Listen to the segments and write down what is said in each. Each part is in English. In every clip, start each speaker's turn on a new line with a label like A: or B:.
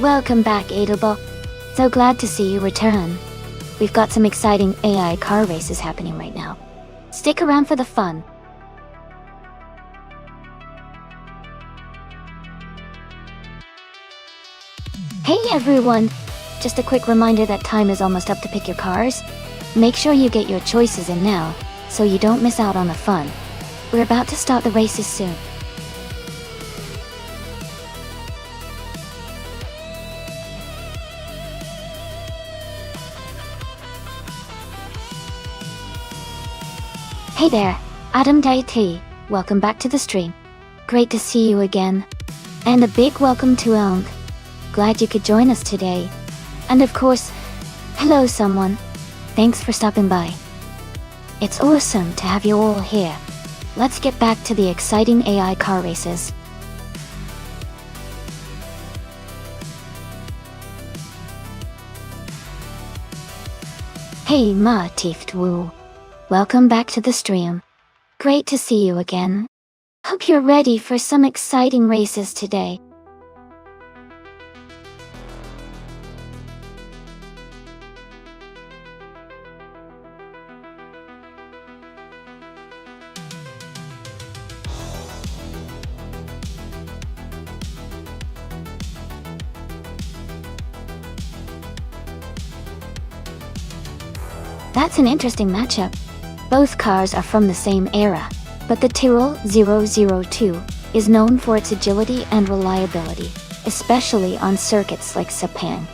A: Welcome back, Adelbo. So glad to see you return. We've got some exciting AI car races happening right now. Stick around for the fun. Hey everyone! Just a quick reminder that time is almost up to pick your cars. Make sure you get your choices in now, so you don't miss out on the fun. We're about to start the races soon. Hey there, Adam Daity. Welcome back to the stream. Great to see you again. And a big welcome to Elm. Glad you could join us today. And of course, hello someone. Thanks for stopping by. It's awesome to have you all here. Let's get back to the exciting AI car races. Hey Ma Tift Woo. Welcome back to the stream. Great to see you again. Hope you're ready for some exciting races today. That's an interesting matchup. Both cars are from the same era, but the Tyrrell 002 is known for its agility and reliability, especially on circuits like Sepang.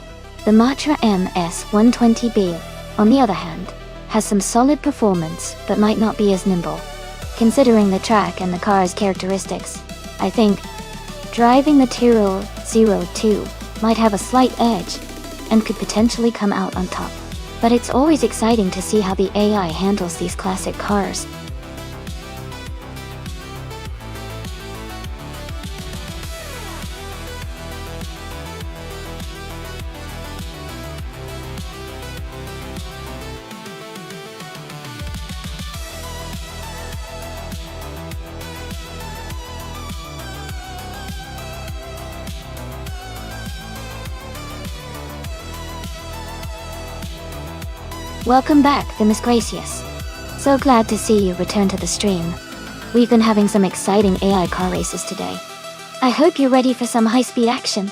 A: The Matra MS 120B, on the other hand, has some solid performance but might not be as nimble. Considering the track and the car's characteristics, I think driving the Tyrrell 02 might have a slight edge and could potentially come out on top. But it's always exciting to see how the AI handles these classic cars. Welcome back, Miss Gracious. So glad to see you return to the stream. We've been having some exciting AI car races today. I hope you're ready for some high-speed action.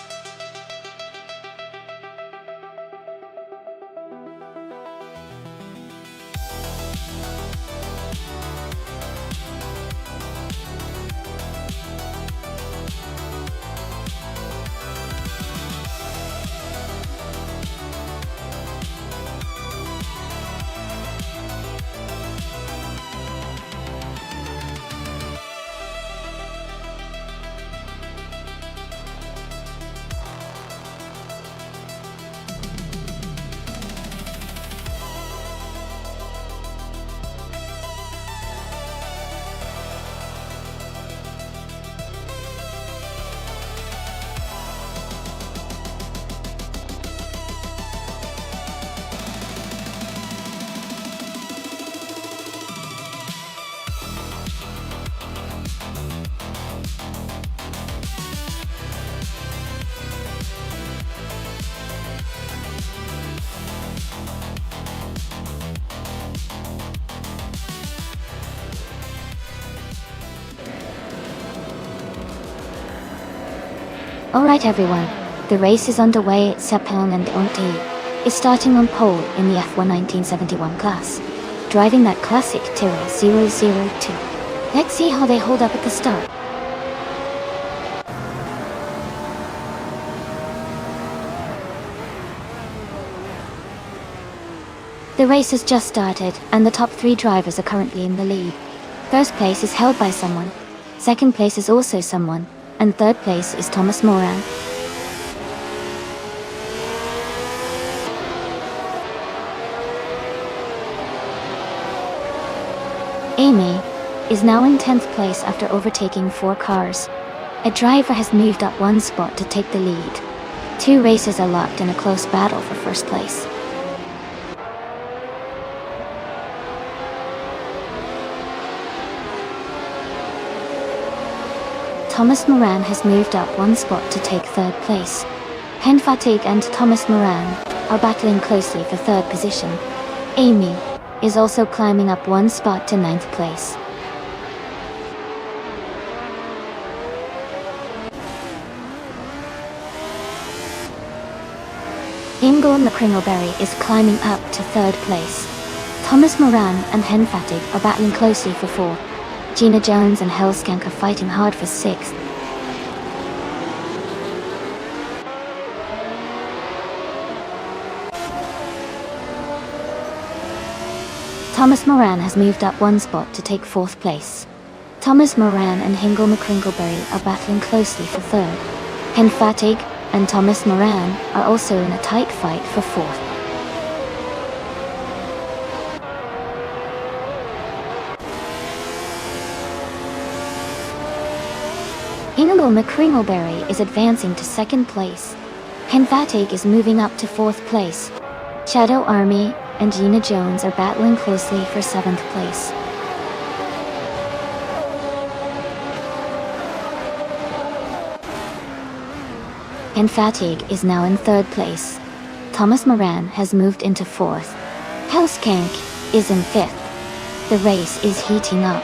A: Alright everyone, the race is underway. Sepang and Onti is starting on pole in the F1 1971 class, driving that classic Tyrrell 002. Let's see how they hold up at the start. The race has just started, and the top 3 drivers are currently in the lead. First place is held by someone, second place is also someone, and third place is Thomas Moran. Amy is now in 10th place after overtaking 4 cars. A driver has moved up 1 spot to take the lead. 2 racers are locked in a close battle for first place. Thomas Moran has moved up 1 spot to take 3rd place. Henfatig and Thomas Moran are battling closely for third position. Amy is also climbing up one spot to ninth place. Ingle McCringleberry is climbing up to third place. Thomas Moran and Henfatig are battling closely for fourth. Gina Jones and Hellskank are fighting hard for sixth. Thomas Moran has moved up one spot to take fourth place. Thomas Moran and Hingle McCringleberry are battling closely for third. Henfatig and Thomas Moran are also in a tight fight for fourth. Hingle McCringleberry is advancing to second place. Henfatig is moving up to fourth place. Shadow Army and Gina Jones are battling closely for seventh place. Henfatig is now in third place. Thomas Moran has moved into fourth. Hellskank is in fifth. The race is heating up.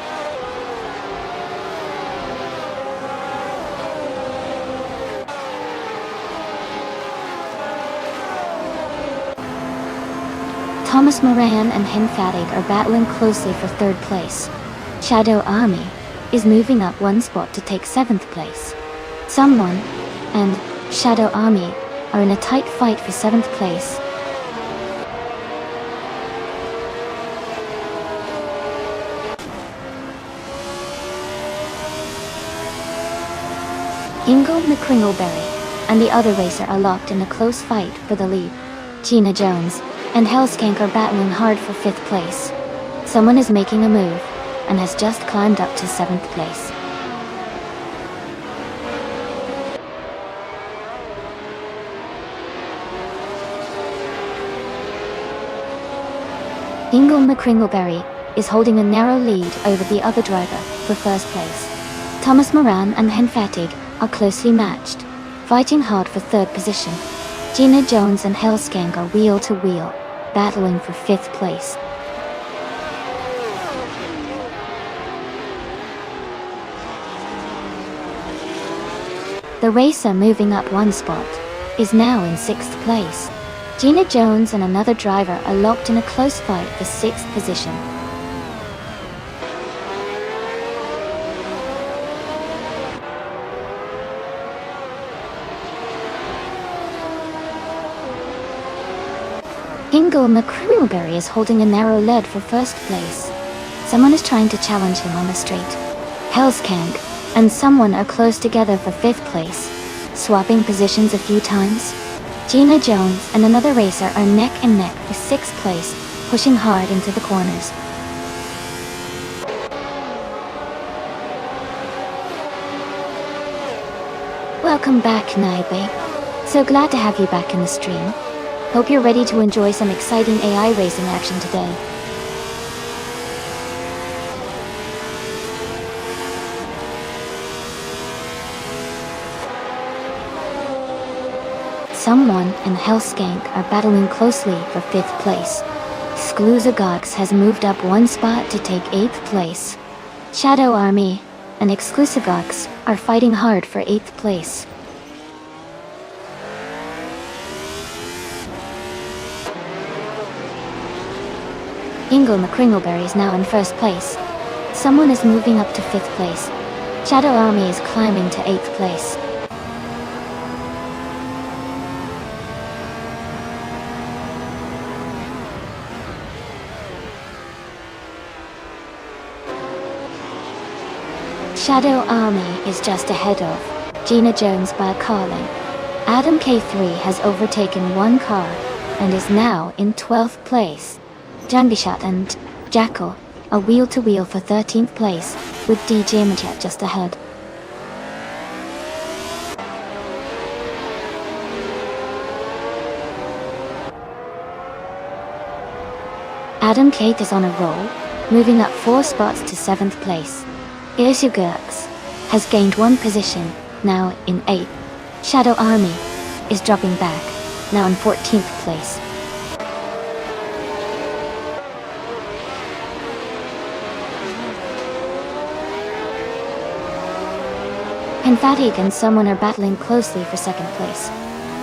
A: Thomas Moran and Henfatig are battling closely for third place. Shadow Army is moving up one spot to take seventh place. Someone and Shadow Army are in a tight fight for seventh place. Ingle McCringleberry and the other racer are locked in a close fight for the lead. Gina Jones and Hellskank are battling hard for fifth place. Someone is making a move and has just climbed up to seventh place. Ingle McCringleberry is holding a narrow lead over the other driver for first place. Thomas Moran and Henfatig are closely matched, fighting hard for third position. Gina Jones and Hellskank are wheel to wheel, battling for fifth place. The racer moving up one spot is now in sixth place. Gina Jones and another driver are locked in a close fight for sixth position. Ingle McCringleberry is holding a narrow lead for first place. Someone is trying to challenge him on the straight. Hellskank and someone are close together for fifth place, swapping positions a few times. Gina Jones and another racer are neck and neck for sixth place, pushing hard into the corners. Welcome back, Naibe. So glad to have you back in the stream. Hope you're ready to enjoy some exciting AI racing action today. Someone and Hellskank are battling closely for fifth place. Skluzagox has moved up one spot to take eighth place. Shadow Army and Exclusivox are fighting hard for eighth place. Ingle McCringleberry is now in first place. Someone is moving up to fifth place. Shadow Army is climbing to eighth place. Shadow Army is just ahead of Gina Jones by a car length. Adam K3 has overtaken one car and is now in 12th place. Jambishat and Jackal are wheel-to-wheel for 13th place, with DJ Majet just ahead. Adam Kate is on a roll, moving up 4 spots to 7th place. Irsugurks has gained 1 position, now in 8th. Shadow Army is dropping back, now in 14th place. Penfatig and someone are battling closely for second place.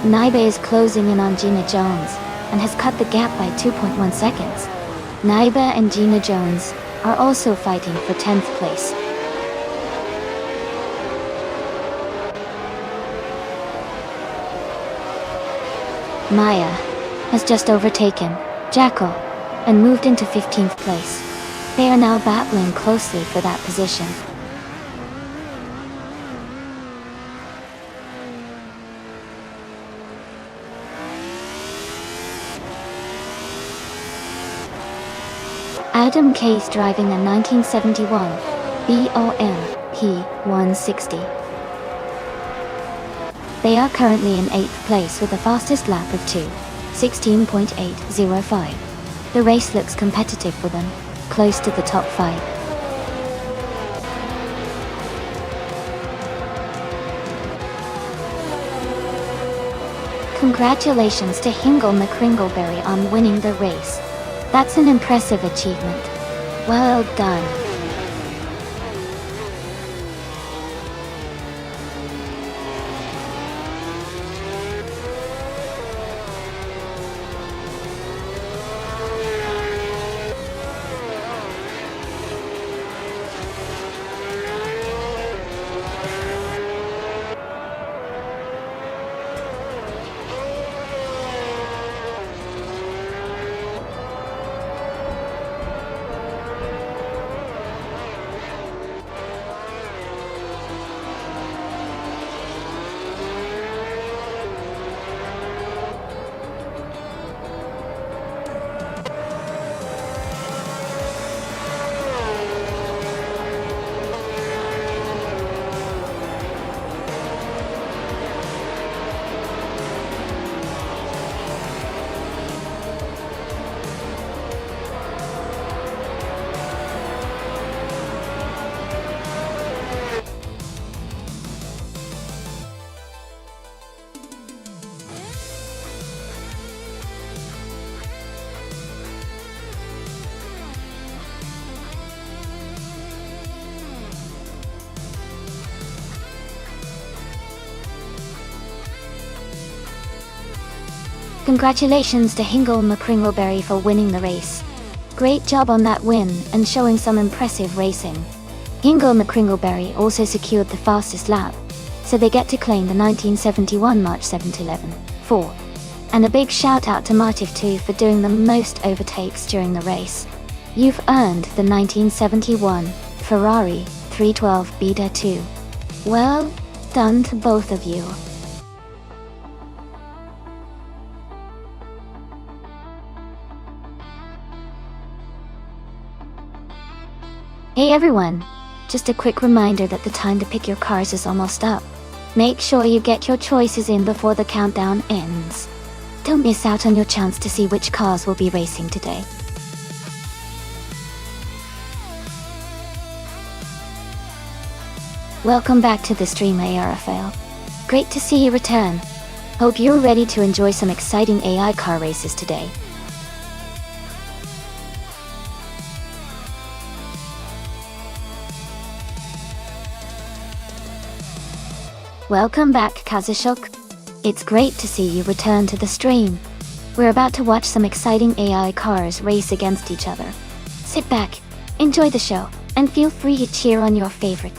A: Naibe is closing in on Gina Jones, and has cut the gap by 2.1 seconds. Naibe and Gina Jones are also fighting for 10th place. Maya has just overtaken Jackal and moved into 15th place. They are now battling closely for that position. Adam Case driving a 1971 BOM P160. They are currently in 8th place with a fastest lap of 2:16.805. The race looks competitive for them, close to the top 5. Congratulations to Hingle McCringleberry on winning the race. That's an impressive achievement. Well done. Congratulations to Hingle McCringleberry for winning the race. Great job on that win and showing some impressive racing. Hingle McCringleberry also secured the fastest lap, so they get to claim the 1971 March 7-11-4. And a big shout out to Martiv too for doing the most overtakes during the race. You've earned the 1971 Ferrari 312 Beta 2. Well done to both of you. Hey everyone! Just a quick reminder that the time to pick your cars is almost up. Make sure you get your choices in before the countdown ends. Don't miss out on your chance to see which cars will be racing today. Welcome back to the stream, Rafael. Great to see you return. Hope you're ready to enjoy some exciting AI car races today. Welcome back, Kazushok. It's great to see you return to the stream. We're about to watch some exciting AI cars race against each other. Sit back, enjoy the show, and feel free to cheer on your favorite.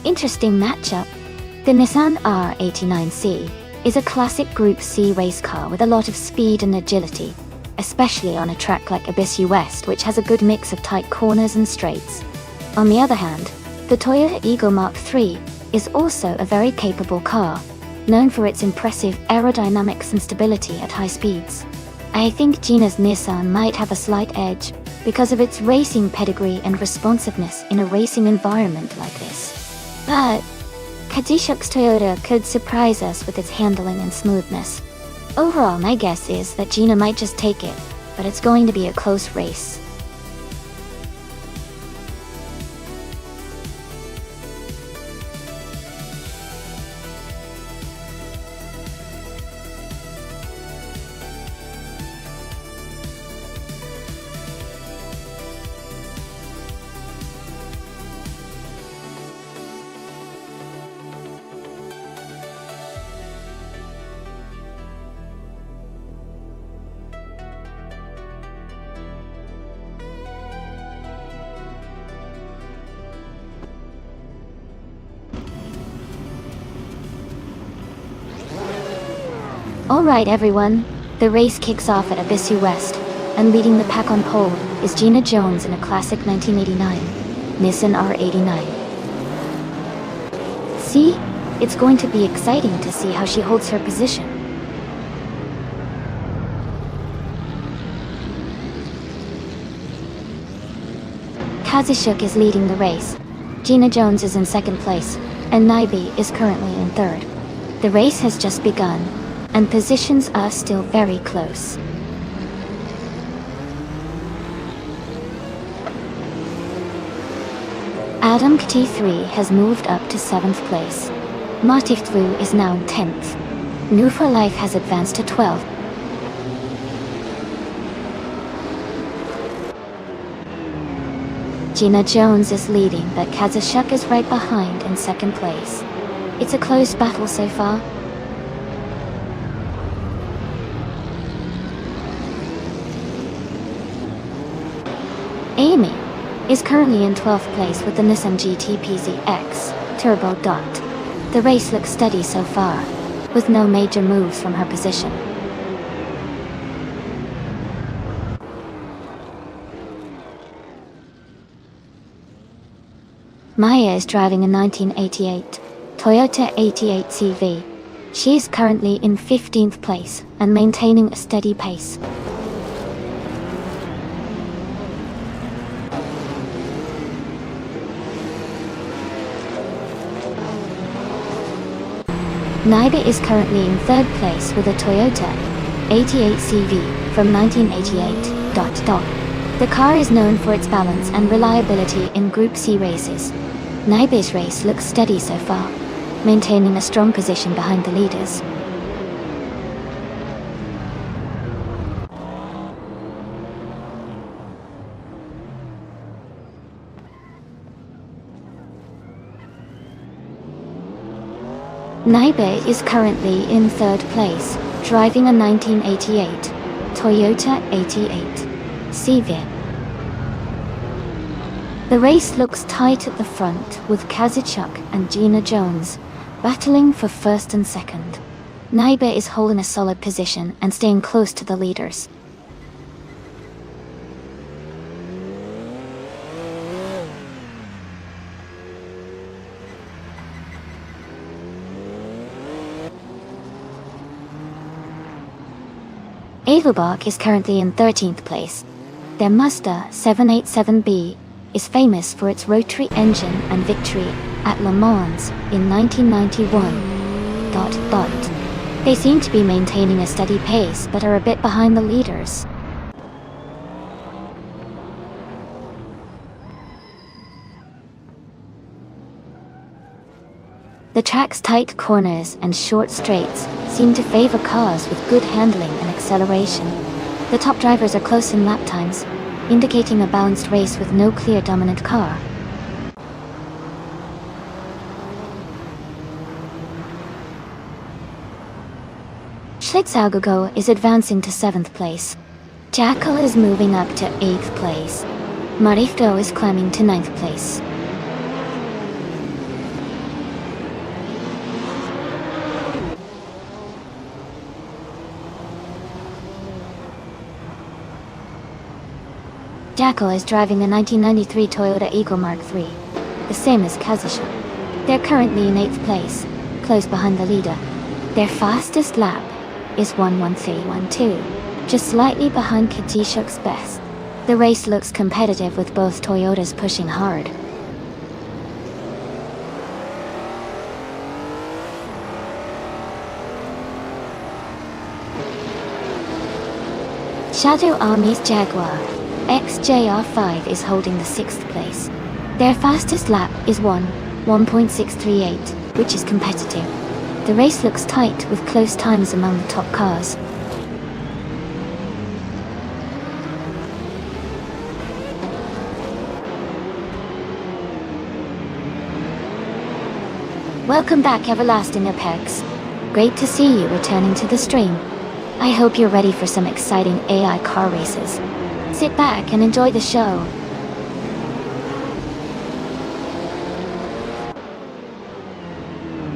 A: Interesting matchup. The Nissan R89C is a classic Group C race car with a lot of speed and agility. especially on a track like Abyss West, which has a good mix of tight corners and straights. On the other hand, the Toyota Eagle Mark III is also a very capable car, known for its impressive aerodynamics and stability at high speeds. I think Gina's Nissan might have a slight edge because of its racing pedigree and responsiveness in a racing environment like this. But Kazushuk's Toyota could surprise us with its handling and smoothness. Overall, my guess is that Gina might just take it, but it's going to be a close race. Alright everyone, the race kicks off at Abyss West, and leading the pack on pole is Gina Jones in a classic 1989 Nissan R89. See? It's going to be exciting to see how she holds her position. Kazushuk is leading the race, Gina Jones is in second place, and Naibe is currently in third. The race has just begun, and positions are still very close. Adam T3 has moved up to 7th place. Matiflu is now in 10th. New for Life has advanced to 12th. Gina Jones is leading, but Kazushuk is right behind in second place. It's a close battle so far. Amy is currently in 12th place with the Nissan GT PZX Turbo Dot. The race looks steady so far, with no major moves from her position. Maya is driving a 1988 Toyota 88 CV. She is currently in 15th place and maintaining a steady pace. Naibe is currently in 3rd place with a Toyota 88 CV from 1988. The car is known for its balance and reliability in Group C races. Naibe's race looks steady so far, maintaining a strong position behind the leaders. Naibe is currently in 3rd place, driving a 1988 Toyota 88 CV. The race looks tight at the front, with Kazuchuk and Gina Jones battling for 1st and 2nd. Naibe is holding a solid position and staying close to the leaders. Edelbach is currently in 13th place. Their Mazda 787B is famous for its rotary engine and victory at Le Mans in 1991. They seem to be maintaining a steady pace but are a bit behind the leaders. The track's tight corners and short straights seem to favor cars with good handling and acceleration. The top drivers are close in lap times, indicating a balanced race with no clear dominant car. Schlitzaugogo is advancing to 7th place. Jackal is moving up to 8th place. Marifto is climbing to 9th place. Jackal is driving a 1993 Toyota Eagle Mark III, the same as Kazushuk. They're currently in 8th place, close behind the leader. Their fastest lap is 1:13.12, just slightly behind Kazushuk's best. The race looks competitive with both Toyotas pushing hard. Shadow Army's Jaguar XJR5 is holding the 6th place. Their fastest lap is 1:1.638, which is competitive. The race looks tight with close times among the top cars. Welcome back, Everlasting Apex. Great to see you returning to the stream. I hope you're ready for some exciting AI car races. Sit back and enjoy the show.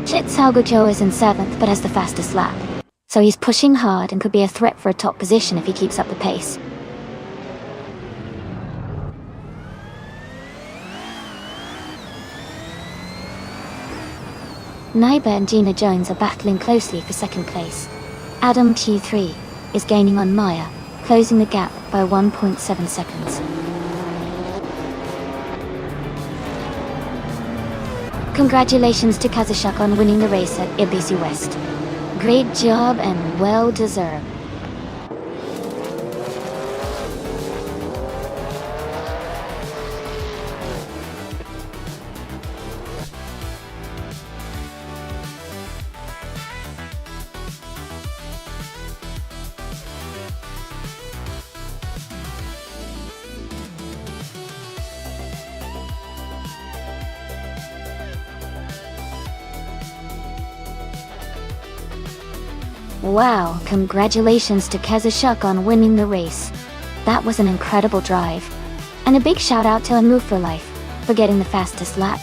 A: Shitsalgojo is in 7th but has the fastest lap, so he's pushing hard and could be a threat for a top position if he keeps up the pace. Naiba and Gina Jones are battling closely for 2nd place. Adam T3 is gaining on Maya, closing the gap by 1.7 seconds. Congratulations to Kazushuk on winning the race at Ibiza West. Great job and well deserved. Wow, congratulations to Kazushuk on winning the race. That was an incredible drive. And a big shout out to Move for Life for getting the fastest lap.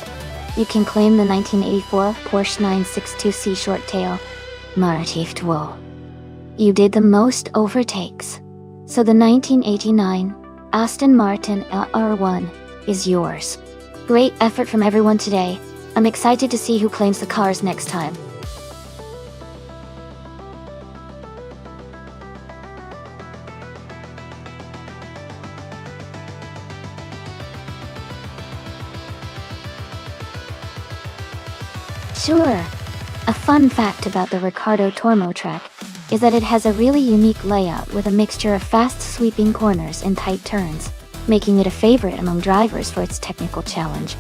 A: You can claim the 1984 Porsche 962C short tail. Martif Dwo. You did the most overtakes. So the 1989 Aston Martin R1 is yours. Great effort from everyone today. I'm excited to see who claims the cars next time. Sure. A fun fact about the Ricardo Tormo track is that it has a really unique layout with a mixture of fast sweeping corners and tight turns, making it a favorite among drivers for its technical challenge.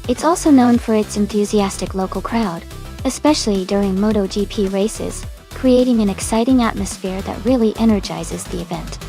A: It's also known for its enthusiastic local crowd, especially during MotoGP races, creating an exciting atmosphere that really energizes the event.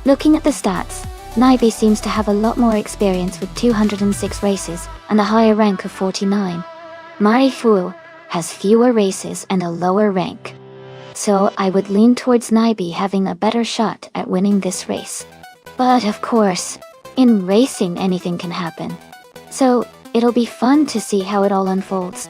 A: Looking at the stats, Naibi seems to have a lot more experience with 206 races and a higher rank of 49. Marifu has fewer races and a lower rank. So I would lean towards Naibi having a better shot at winning this race. But of course, in racing anything can happen. So it'll be fun to see how it all unfolds.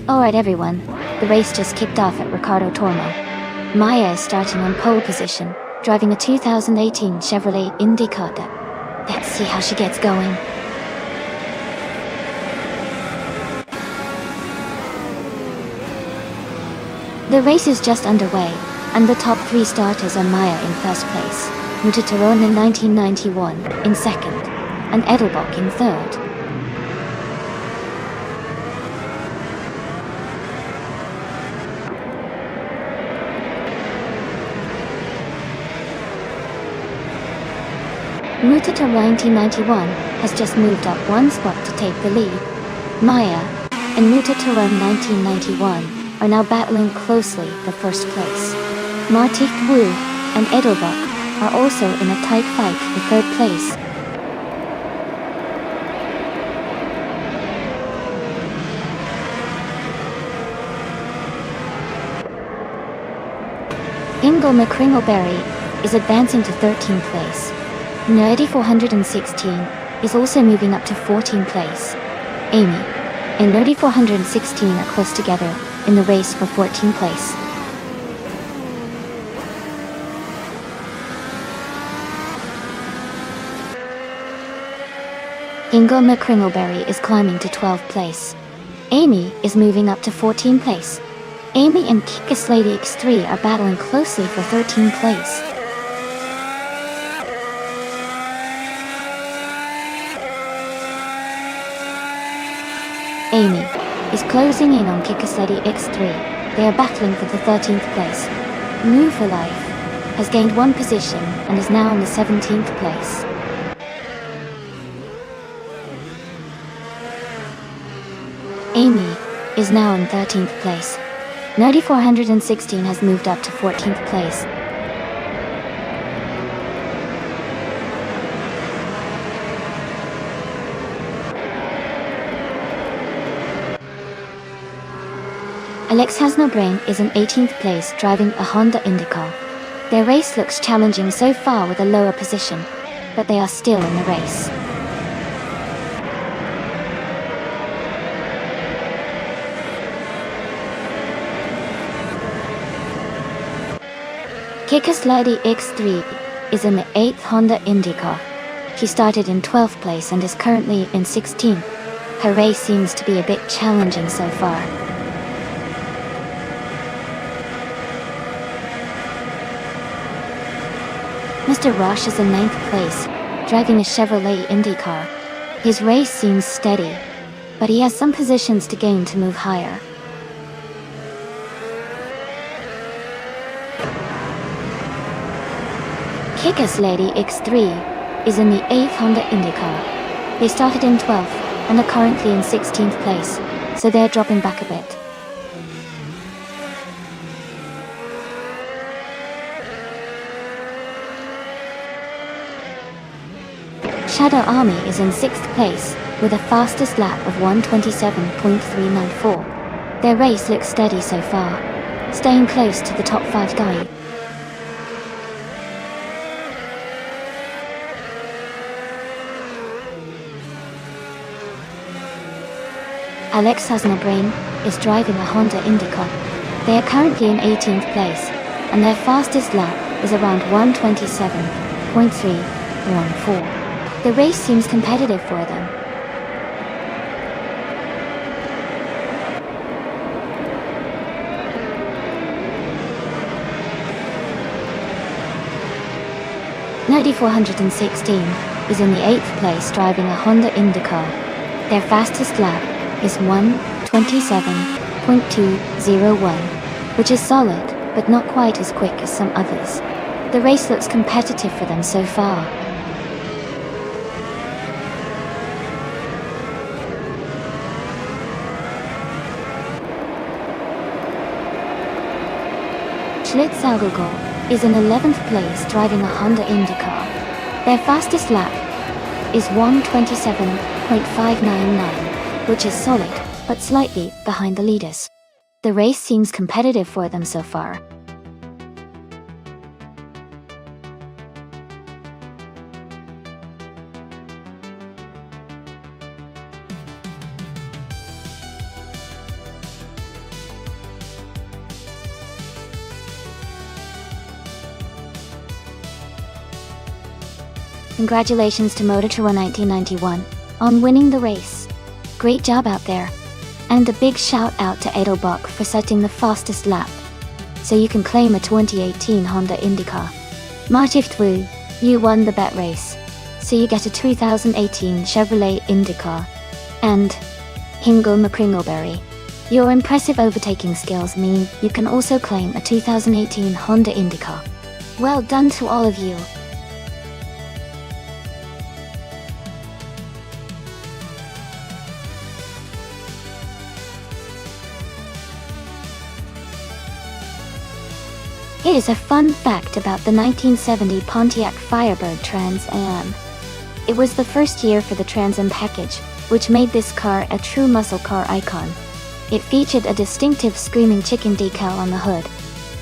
A: Alright everyone, the race just kicked off at Ricardo Tormo. Maya is starting on pole position, driving a 2018 Chevrolet Indica. Let's see how she gets going. The race is just underway, and the top 3 starters are Maya in first place, Mutateron in 1991 in second, and Edelbach in third. Mutater 1991 has just moved up 1 spot to take the lead. Maya and Mutater 1991 are now battling closely for first place. Martik Wu and Edelbach are also in a tight fight for third place. Ingo McCringleberry is advancing to 13th place. Nerdy 416 is also moving up to 14th place. Amy and Nerdy 416 are close together in the race for 14th place. Ingo McCringleberry is climbing to 12th place. Amy is moving up to 14th place. Amy and Kickus Lady X3 are battling closely for 13th place. Amy is closing in on Kickus Lady X3. They are battling for the 13th place. Move for Life has gained 1 position and is now in the 17th place. Amy is now in 13th place. Nerdy 416 has moved up to 14th place. Alex Has No Brain is in 18th place driving a Honda Indica. Their race looks challenging so far with a lower position, but they are still in the race. Kickus Lady X3 is in the 8th Honda Indica. She started in 12th place and is currently in 16th. Her race seems to be a bit challenging so far. Mr. Roche is in 9th place, driving a Chevrolet Indica. His race seems steady, but he has some positions to gain to move higher. Kickus Lady X3 is in the 8th Honda Indica. They started in 12th and are currently in 16th place, so they're dropping back a bit. Shadow Army is in 6th place, with a fastest lap of 1:27.394. Their race looks steady so far, staying close to the top 5 guy. Alex Has No Brain is driving a Honda Indica. They are currently in 18th place, and their fastest lap is around 1:27.314. The race seems competitive for them. Nerdy 416 is in the 8th place driving a Honda Indica. Their fastest lap is 1:27.201, which is solid, but not quite as quick as some others. The race looks competitive for them so far. Schlitzalgogol is in 11th place driving a Honda Indica. Their fastest lap is 1:27.599, which is solid, but slightly behind the leaders. The race seems competitive for them so far. Congratulations to Motor2 1991 on winning the race. Great job out there. And a big shout out to Edelbach for setting the fastest lap. So you can claim a 2018 Honda IndyCar. Martiftu, you won the bet race. So you get a 2018 Chevrolet IndyCar. And Hingle McCringleberry. Your impressive overtaking skills mean you can also claim a 2018 Honda IndyCar. Well done to all of you. Here is a fun fact about the 1970 Pontiac Firebird Trans Am. It was the first year for the Trans Am package, which made this car a true muscle car icon. It featured a distinctive Screaming Chicken decal on the hood,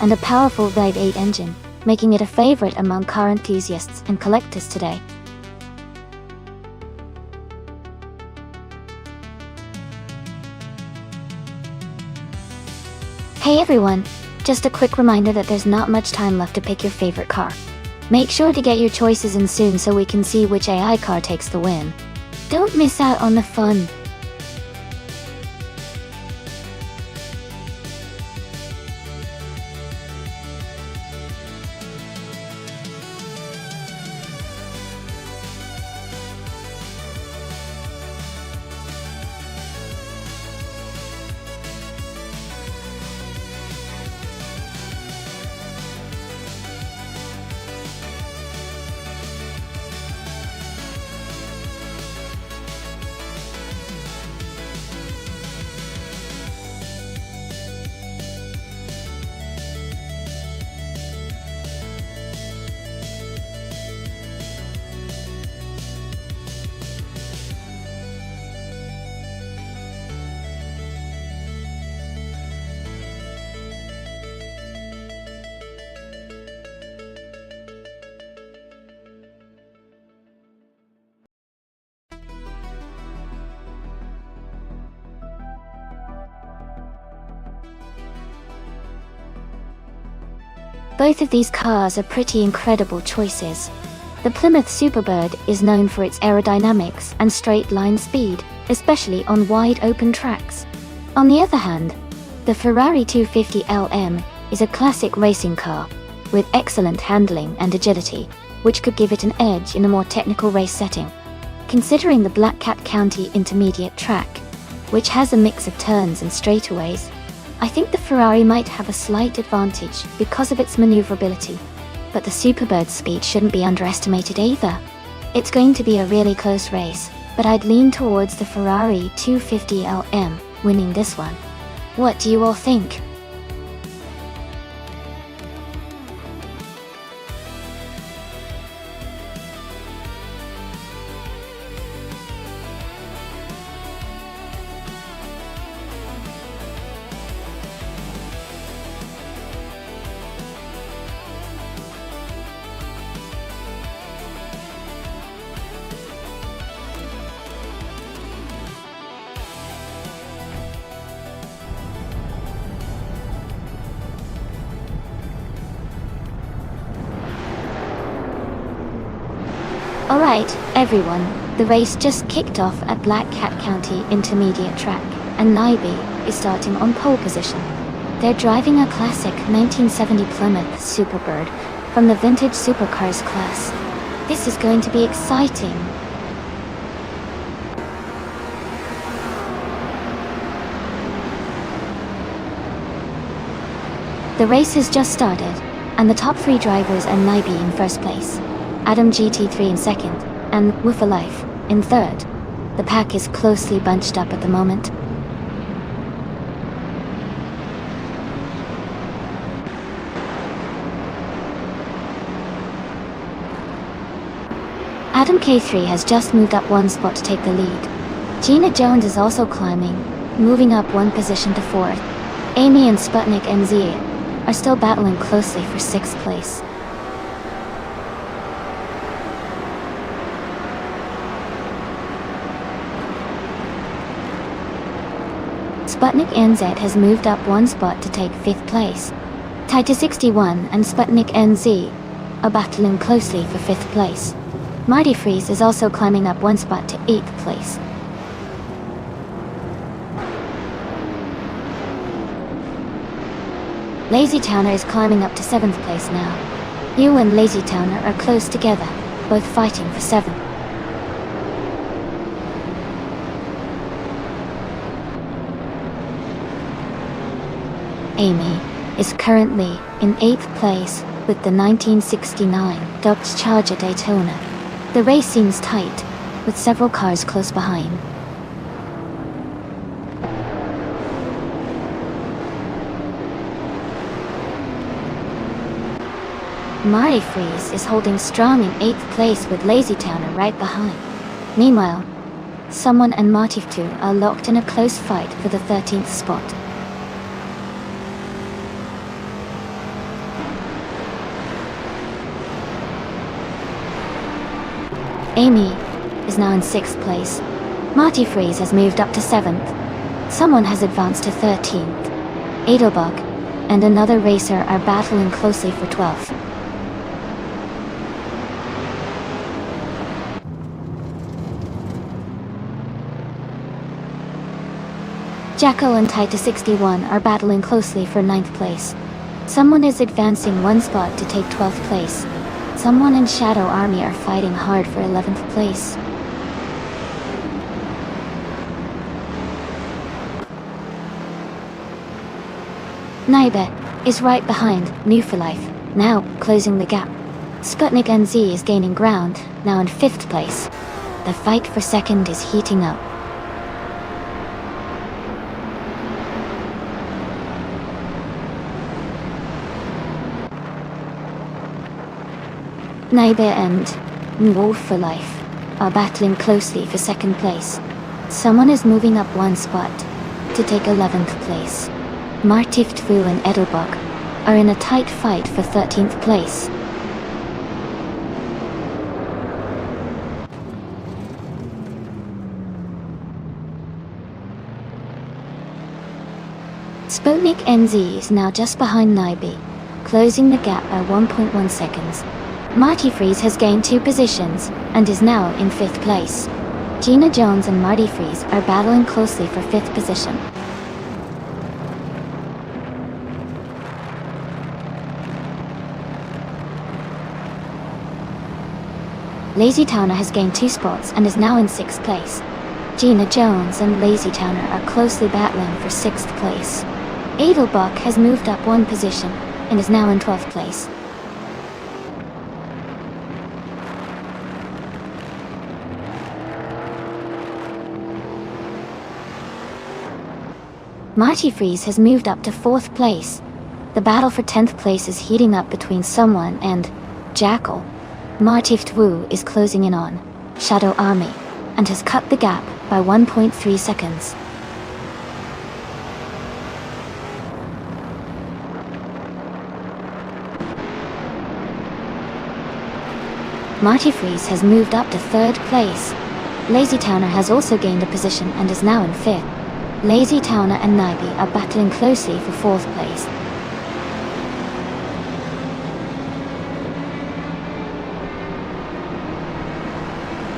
A: and a powerful V8 engine, making it a favorite among car enthusiasts and collectors today. Hey everyone! Just a quick reminder that there's not much time left to pick your favorite car. Make sure to get your choices in soon so we can see which AI car takes the win. Don't miss out on the fun. Both of these cars are pretty incredible choices. The Plymouth Superbird is known for its aerodynamics and straight-line speed, especially on wide open tracks. On the other hand, the Ferrari 250 LM is a classic racing car, with excellent handling and agility, which could give it an edge in a more technical race setting. Considering the Black Cat County intermediate track, which has a mix of turns and straightaways, I think the Ferrari might have a slight advantage because of its maneuverability. But the Superbird's speed shouldn't be underestimated either. It's going to be a really close race, but I'd lean towards the Ferrari 250 LM winning this one. What do you all think? Alright, everyone, the race just kicked off at Black Cat County Intermediate Track, and Naibi is starting on pole position. They're driving a classic 1970 Plymouth Superbird from the Vintage Supercars class. This is going to be exciting. The race has just started, and the top three drivers are Naibi in first place, Adam GT3 in second, and Woofa Life in third. The pack is closely bunched up at the moment. Adam K3 has just moved up one spot to take the lead. Gina Jones is also climbing, moving up one position to fourth. Amy and Sputnik NZ are still battling closely for sixth place. Sputnik NZ has moved up one spot to take 5th place. Taita 61 and Sputnik NZ are battling closely for 5th place. Marty Freeze is also climbing up one spot to 8th place. Lazy Towner is climbing up to 7th place now. You and Lazy Towner are close together, both fighting for 7th. Amy is currently in 8th place with the 1969 Dodge Charger Daytona. The race seems tight, with several cars close behind. Marty Freeze is holding strong in 8th place with Lazy Towner right behind. Meanwhile, Someone and Marty 2 are locked in a close fight for the 13th spot. Amy is now in 6th place. Marty Freeze has moved up to 7th. Someone has advanced to 13th. Edelbug and another racer are battling closely for 12th. Jacko and Taita 61 are battling closely for 9th place. Someone is advancing one spot to take 12th place. Someone and Shadow Army are fighting hard for 11th place. Naibe is right behind New for Life, now closing the gap. Sputnik NZ is gaining ground, now in 5th place. The fight for 2nd is heating up. Naibe and Wolf for Life are battling closely for 2nd place. Someone is moving up one spot to take 11th place. Martiftvu and Edelbug are in a tight fight for 13th place. Sputnik NZ is now just behind Naibe, closing the gap by 1.1 seconds. Marty Freeze has gained 2 positions and is now in 5th place. Gina Jones and Marty Freeze are battling closely for 5th position. Lazy Towner has gained 2 spots and is now in 6th place. Gina Jones and Lazy Towner are closely battling for 6th place. Edelbach has moved up 1 position and is now in 12th place. Marty Freeze has moved up to 4th place. The battle for 10th place is heating up between Someone and Jackal. Martiftwu is closing in on Shadow Army and has cut the gap by 1.3 seconds. Marty Freeze has moved up to 3rd place. Lazy Towner has also gained a position and is now in 5th. Lazy Towner and Naibe are battling closely for 4th place.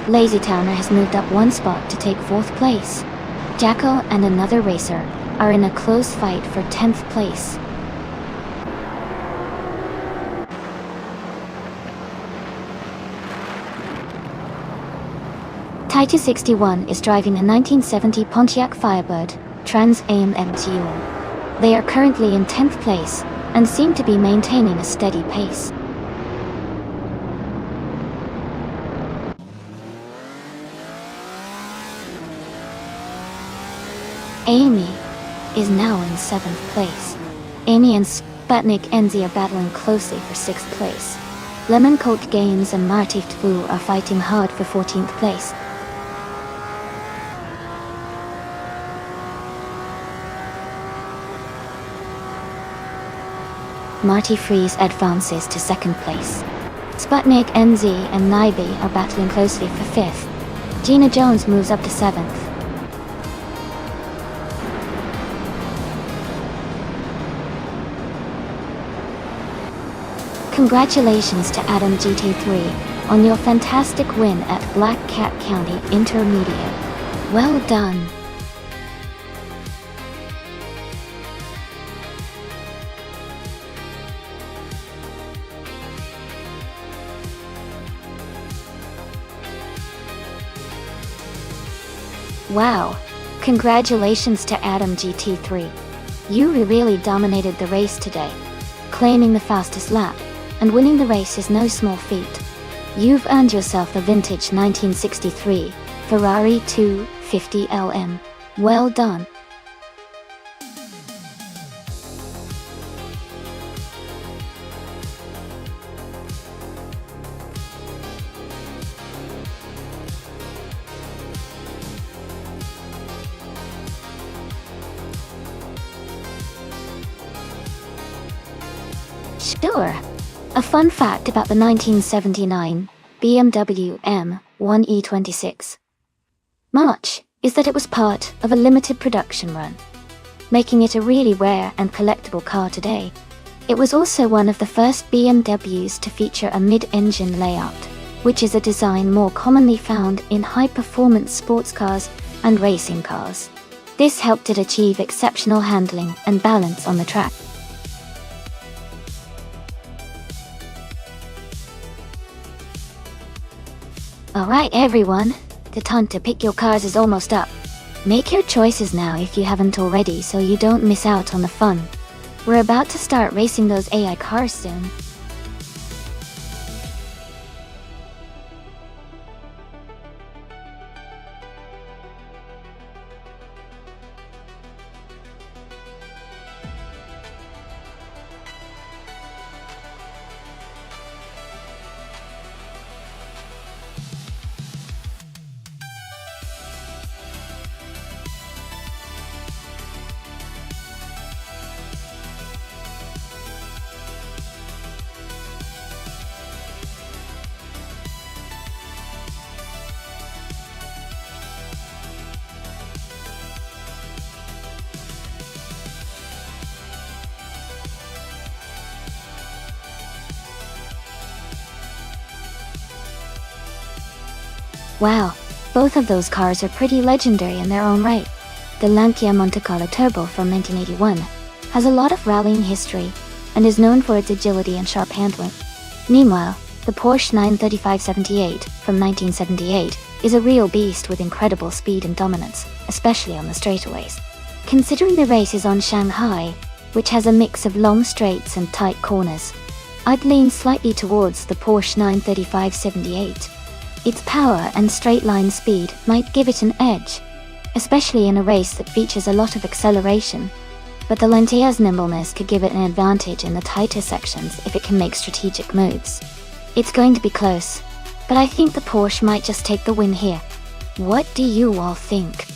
A: Lazy Towner has moved up 1 spot to take 4th place. Jacko and another racer are in a close fight for 10th place. Taita 61 is driving a 1970 Pontiac Firebird Trans Am MTU. They are currently in 10th place and seem to be maintaining a steady pace. Amy is now in 7th place. Amy and Sputnik NZ are battling closely for 6th place. Lemon Colt Games and Martiftvu are fighting hard for 14th place. Marty Freeze advances to 2nd place. Sputnik NZ and Naibe are battling closely for 5th. Gina Jones moves up to 7th. Congratulations to Adam GT3 on your fantastic win at Black Cat County Intermediate. Well done. Wow. Congratulations to Adam GT3. You really dominated the race today. Claiming the fastest lap and winning the race is no small feat. You've earned yourself a vintage 1963 Ferrari 250 LM. Well done. Sure. A fun fact about the 1979 BMW M1 March is that it was part of a limited production run, making it a really rare and collectible car today. It was also one of the first BMWs to feature a mid-engine layout, which is a design more commonly found in high-performance sports cars and racing cars. This helped it achieve exceptional handling and balance on the track. Alright everyone, the time to pick your cars is almost up. Make your choices now if you haven't already so you don't miss out on the fun. We're about to start racing those AI cars soon. Wow, both of those cars are pretty legendary in their own right. The Lancia Monte Carlo Turbo from 1981 has a lot of rallying history and is known for its agility and sharp handling. Meanwhile, the Porsche 935/78 from 1978 is a real beast with incredible speed and dominance, especially on the straightaways. Considering the race is on Shanghai, which has a mix of long straights and tight corners, I'd lean slightly towards the Porsche 935/78. Its power and straight-line speed might give it an edge, especially in a race that features a lot of acceleration, but the Lancia's nimbleness could give it an advantage in the tighter sections if it can make strategic moves. It's going to be close, but I think the Porsche might just take the win here. What do you all think?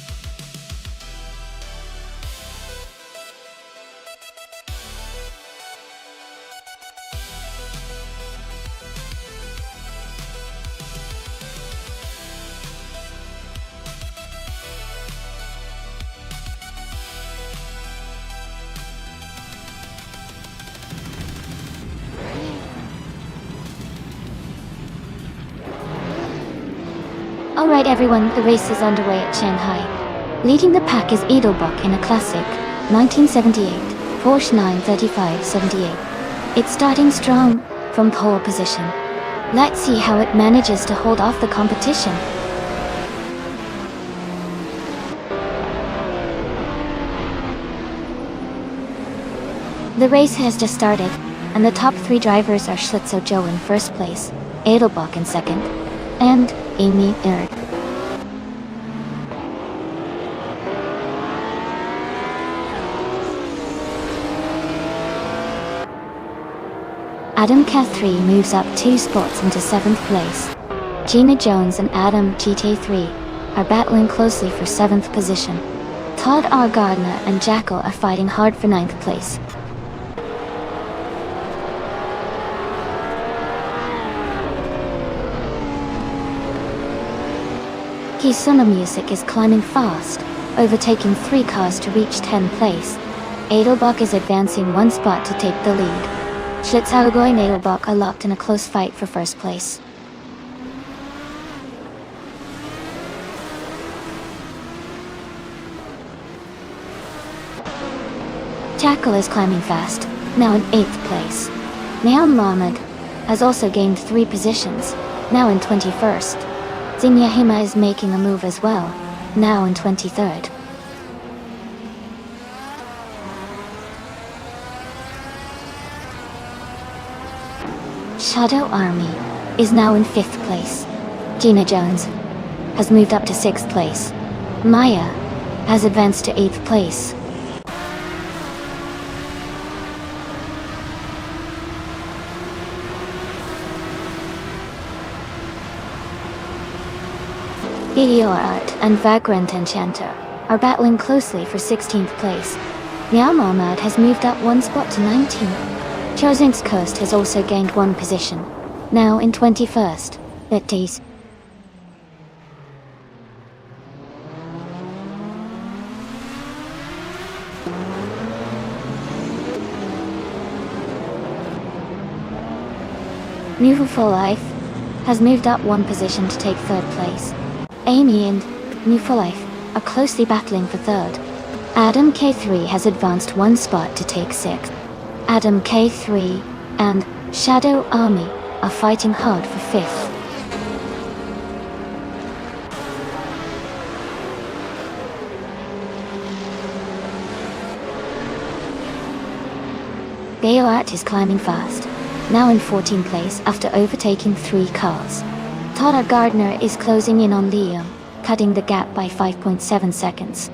A: Alright everyone, the race is underway at Shanghai. Leading the pack is Edelbach in a classic 1978 Porsche 935/78. It's starting strong from pole position. Let's see how it manages to hold off the competition. The race has just started, and the top three drivers are Schlitzow Joe in first place, Edelbach in second, and Amy third. Adam Cath3 moves up 2 spots into 7th place. Gina Jones and Adam GT3 are battling closely for 7th position. Todd R. Gardner and Jackal are fighting hard for 9th place. Kisuna Music is climbing fast, overtaking 3 cars to reach 10th place. Edelbach is advancing 1 spot to take the lead. Schlitzougoi and Nailbach are locked in a close fight for first place. Jackal is climbing fast, now in 8th place. Neon Mohammed has also gained 3 positions, now in 21st. Zinyahima is making a move as well, now in 23rd. Shadow Army is now in 5th place. Gina Jones has moved up to 6th place. Maya has advanced to 8th place. Video Art and Vagrant Enchanter are battling closely for 16th place. Meow Mohammed has moved up 1 spot to 19. Chozink's Coast has also gained 1 position, now in 21st. Betties. New for Life has moved up 1 position to take 3rd place. Amy and New for Life are closely battling for 3rd. Adam K3 has advanced 1 spot to take 6th. Adam K3 and Shadow Army are fighting hard for 5th. Gayoat is climbing fast, now in 14th place after overtaking 3 cars. Tara Gardner is closing in on Liam, cutting the gap by 5.7 seconds.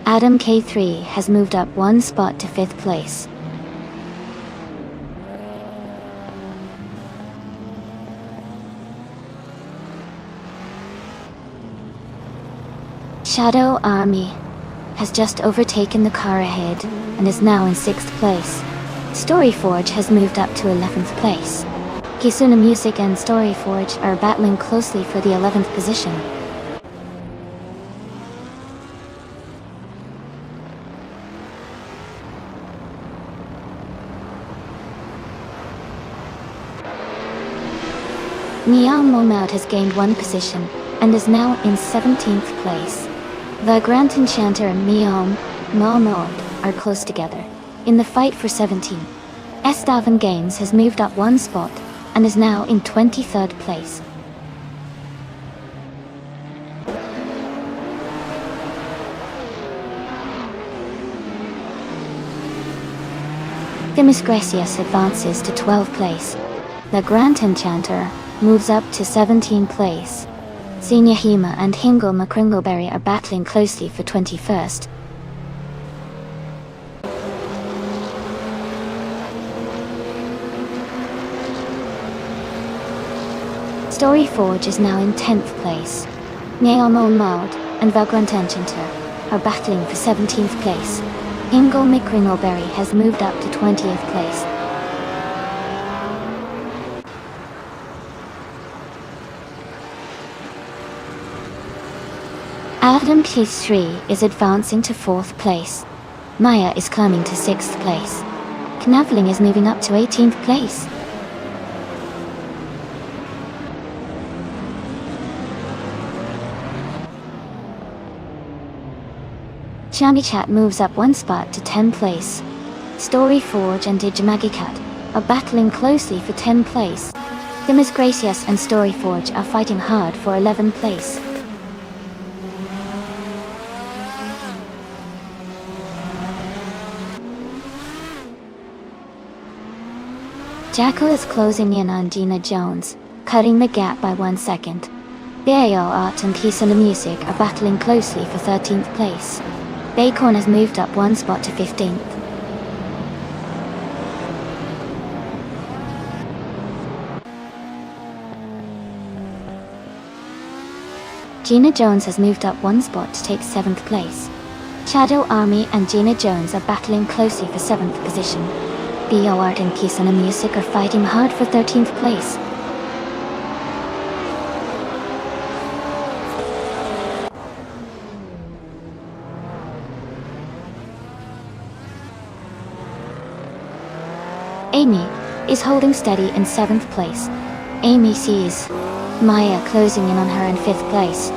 A: Adam K3 has moved up 1 spot to 5th place. Shadow Army has just overtaken the car ahead and is now in 6th place. Storyforge has moved up to 11th place. Kisuna Music and Storyforge are battling closely for the 11th position. Meow Mohammed has gained 1 position and is now in 17th place. The Grand Enchanter and Meow Mohammed are close together in the fight for 17. Estavan Games has moved up 1 spot and is now in 23rd place. Demis Gracias advances to 12th place. The Grand Enchanter moves up to 17th place. Zinyahima and Hingle McCringleberry are battling closely for 21st. Storyforge is now in 10th place. Neomo Maud and Vagrant Enchanter are battling for 17th place. Hingle McCringleberry has moved up to 20th place. Adam K3 is advancing to 4th place. Maya is climbing to 6th place. Knavling is moving up to 18th place. Changychat moves up 1 spot to 10th place. Storyforge and Digimagicat are battling closely for 10th place. Demis Gracias and Storyforge are fighting hard for 11th place. Jackal is closing in on Gina Jones, cutting the gap by 1 second. Bayo Art and Kisuna Music are battling closely for 13th place. Bacon has moved up 1 spot to 15th. Gina Jones has moved up 1 spot to take 7th place. Shadow Army and Gina Jones are battling closely for 7th position. Bio Art and Kisuna Music are fighting hard for 13th place. Amy is holding steady in 7th place. Amy sees Maya closing in on her in 5th place.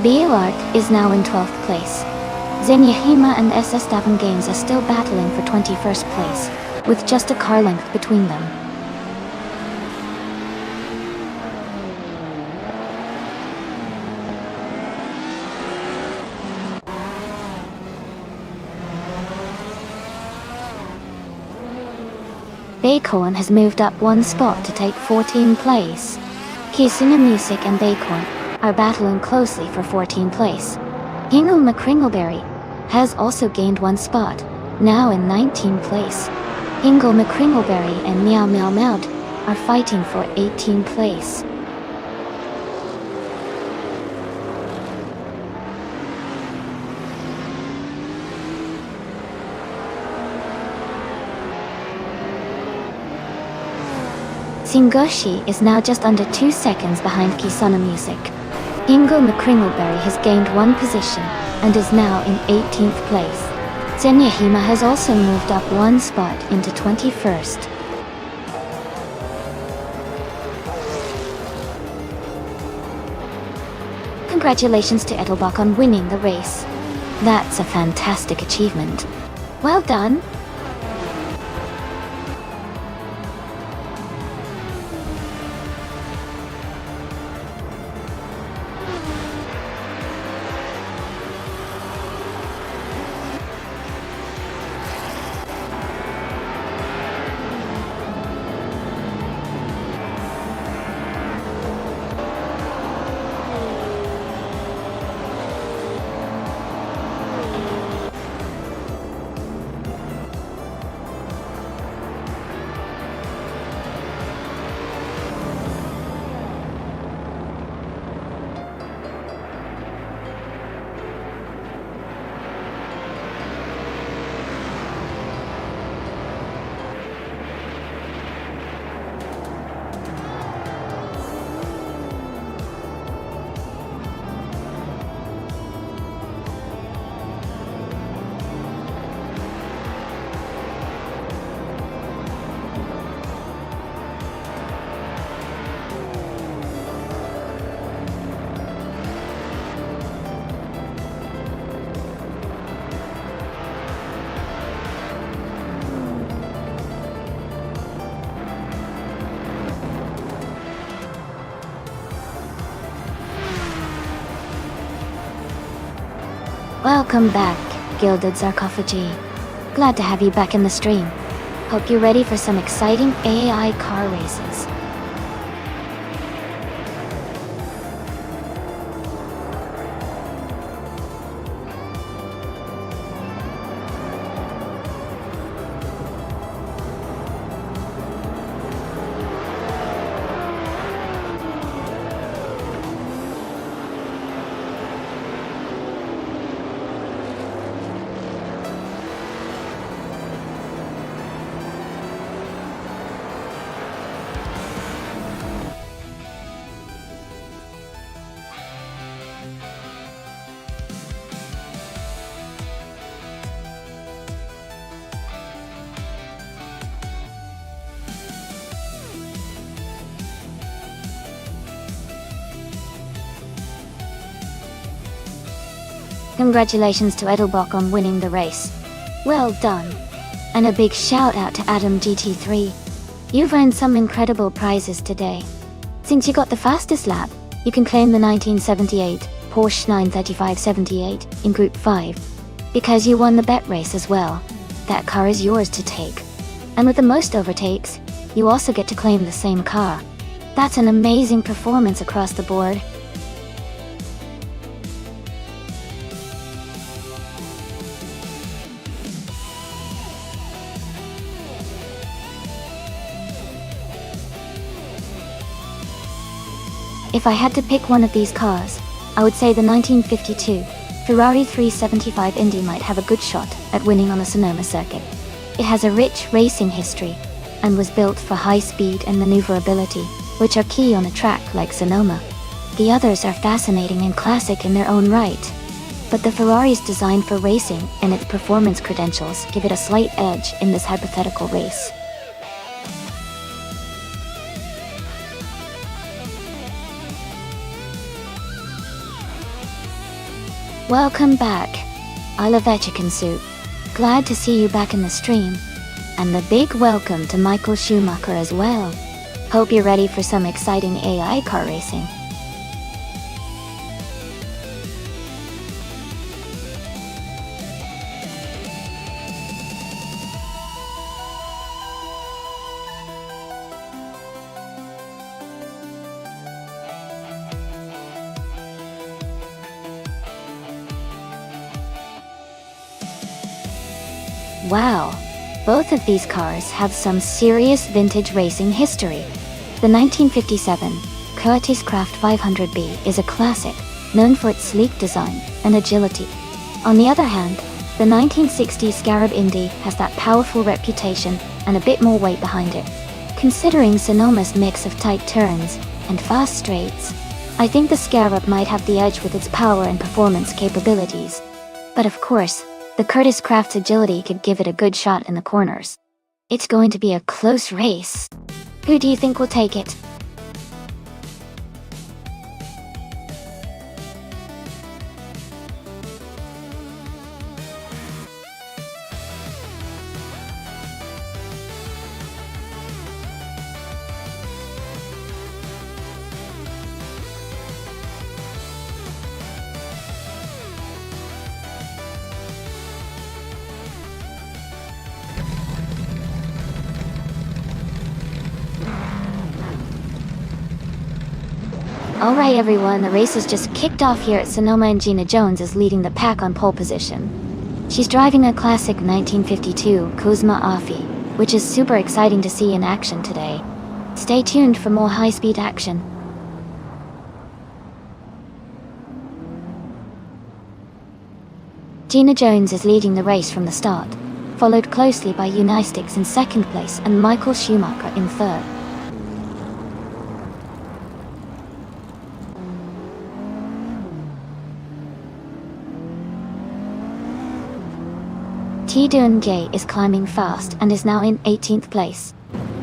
A: Beelart is now in 12th place. Zenyahima and SS Davin Games are still battling for 21st place, with just a car length between them. Bacon has moved up 1 spot to take 14th place. Kisuna Music and Bacon are battling closely for 14th place. Hingle McCringleberry has also gained 1 spot, now in 19th place. Hingle McCringleberry and Meow Meow Mout are fighting for 18th place. Singoshi is now just under 2 seconds behind Kisuna Music. Hingle McCringleberry has gained 1 position and is now in 18th place. Zenyahima has also moved up 1 spot into 21st. Congratulations to Edelbach on winning the race. That's a fantastic achievement. Well done! Welcome back, Gilded Sarcophagy. Glad to have you back in the stream. Hope you're ready for some exciting AI car races. Congratulations to Edelbach on winning the race. Well done. And a big shout out to Adam GT3. You've earned some incredible prizes today. Since you got the fastest lap, you can claim the 1978 Porsche 935/78 in Group 5. Because you won the bet race as well, that car is yours to take. And with the most overtakes, you also get to claim the same car. That's an amazing performance across the board. If I had to pick one of these cars, I would say the 1952 Ferrari 375 Indy might have a good shot at winning on the Sonoma circuit. It has a rich racing history and was built for high speed and maneuverability, which are key on a track like Sonoma. The others are fascinating and classic in their own right. But the Ferrari is designed for racing, and its performance credentials give it a slight edge in this hypothetical race. Welcome back. I love that chicken soup. Glad to see you back in the stream. And a big welcome to Michael Schumacher as well. Hope you're ready for some exciting AI car racing. Wow, both of these cars have some serious vintage racing history. The 1957 Curtiss Craft 500B is a classic, known for its sleek design and agility. On the other hand, the 1960 Scarab Indy has that powerful reputation and a bit more weight behind it. Considering Sonoma's mix of tight turns and fast straights, I think the Scarab might have the edge with its power and performance capabilities. But of course, the Curtiss Craft's agility could give it a good shot in the corners. It's going to be a close race. Who do you think will take it? Alright everyone, the race has just kicked off here at Sonoma and Gina Jones is leading the pack on pole position. She's driving a classic 1952 Kuzma Afi, which is super exciting to see in action today. Stay tuned for more high-speed action. Gina Jones is leading the race from the start, followed closely by Unistix in second place and Michael Schumacher in third. T-Dun J is climbing fast and is now in 18th place.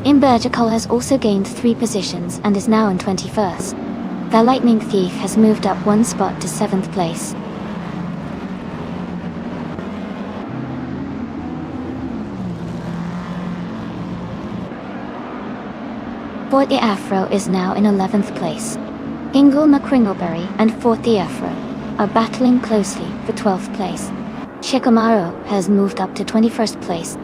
A: Imbergical has also gained 3 positions and is now in 21st. The Lightning Thief has moved up 1 spot to 7th place. Fort the Afro is now in 11th place. Ingle McCringleberry and Fort the Afro are battling closely for 12th place. Shikamaru has moved up to 21st place.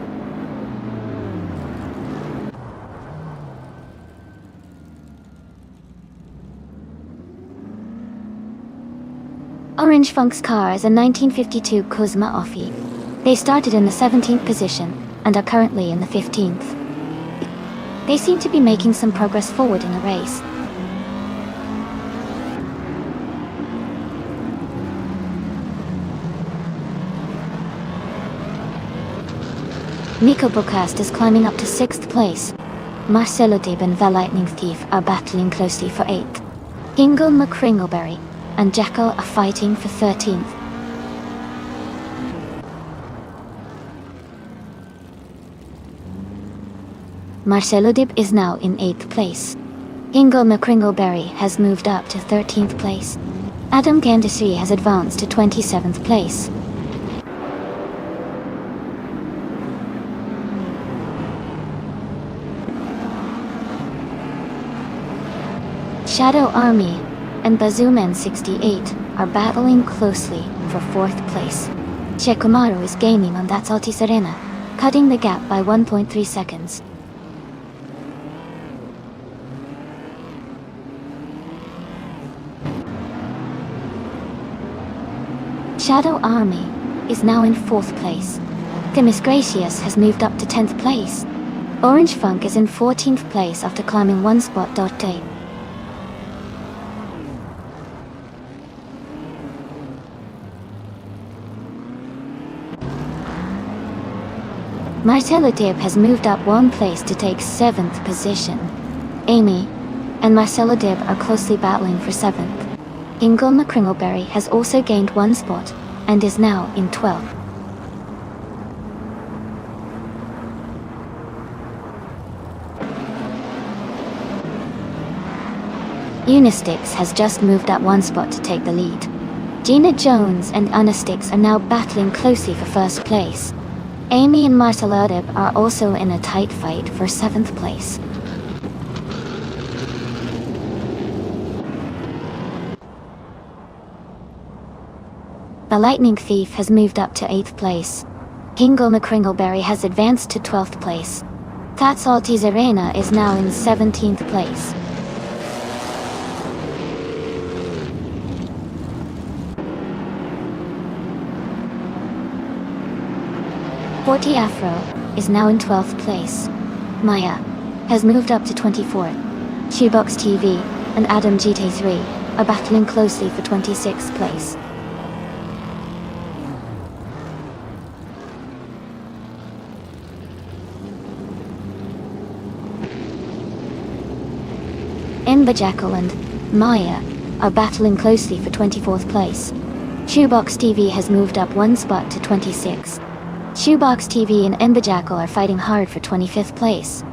A: Orange Funk's car is a 1952 Kuzma Offi. They started in the 17th position and are currently in the 15th. They seem to be making some progress forward in the race. Nico Bocast is climbing up to 6th place. Marcelo Dib and the Lightning Thief are battling closely for 8th. Ingle McCringleberry and Jackal are fighting for 13th. Marcelo Dib is now in 8th place. Ingle McCringleberry has moved up to 13th place. Adam Gandasri has advanced to 27th place. Shadow Army and Bazooman 68 are battling closely for 4th place. Shikamaru is gaining on That's Alti Serena, cutting the gap by 1.3 seconds. Shadow Army is now in 4th place. Timis Gracious has moved up to 10th place. Orange Funk is in 14th place after climbing 1 spot. Day. Marcelo Dib has moved up 1 place to take 7th position. Amy and Marcelo Dib are closely battling for 7th. Ingle McCringleberry has also gained 1 spot and is now in 12th. Unistix has just moved up 1 spot to take the lead. Gina Jones and Unastix are now battling closely for first place. Amy and Marcel Erdeb are also in a tight fight for 7th place. The Lightning Thief has moved up to 8th place. Hingle McCringleberry has advanced to 12th place. That's Altis Arena is now in 17th place. Forty Afro is now in 12th place. Maya has moved up to 24th. Shoebox TV and Adam GT3 are battling closely for 26th place. Ember Jackal and Maya are battling closely for 24th place. Shoebox TV has moved up 1 spot to 26th. Shoebox TV and Ember Jackal are fighting hard for 25th place.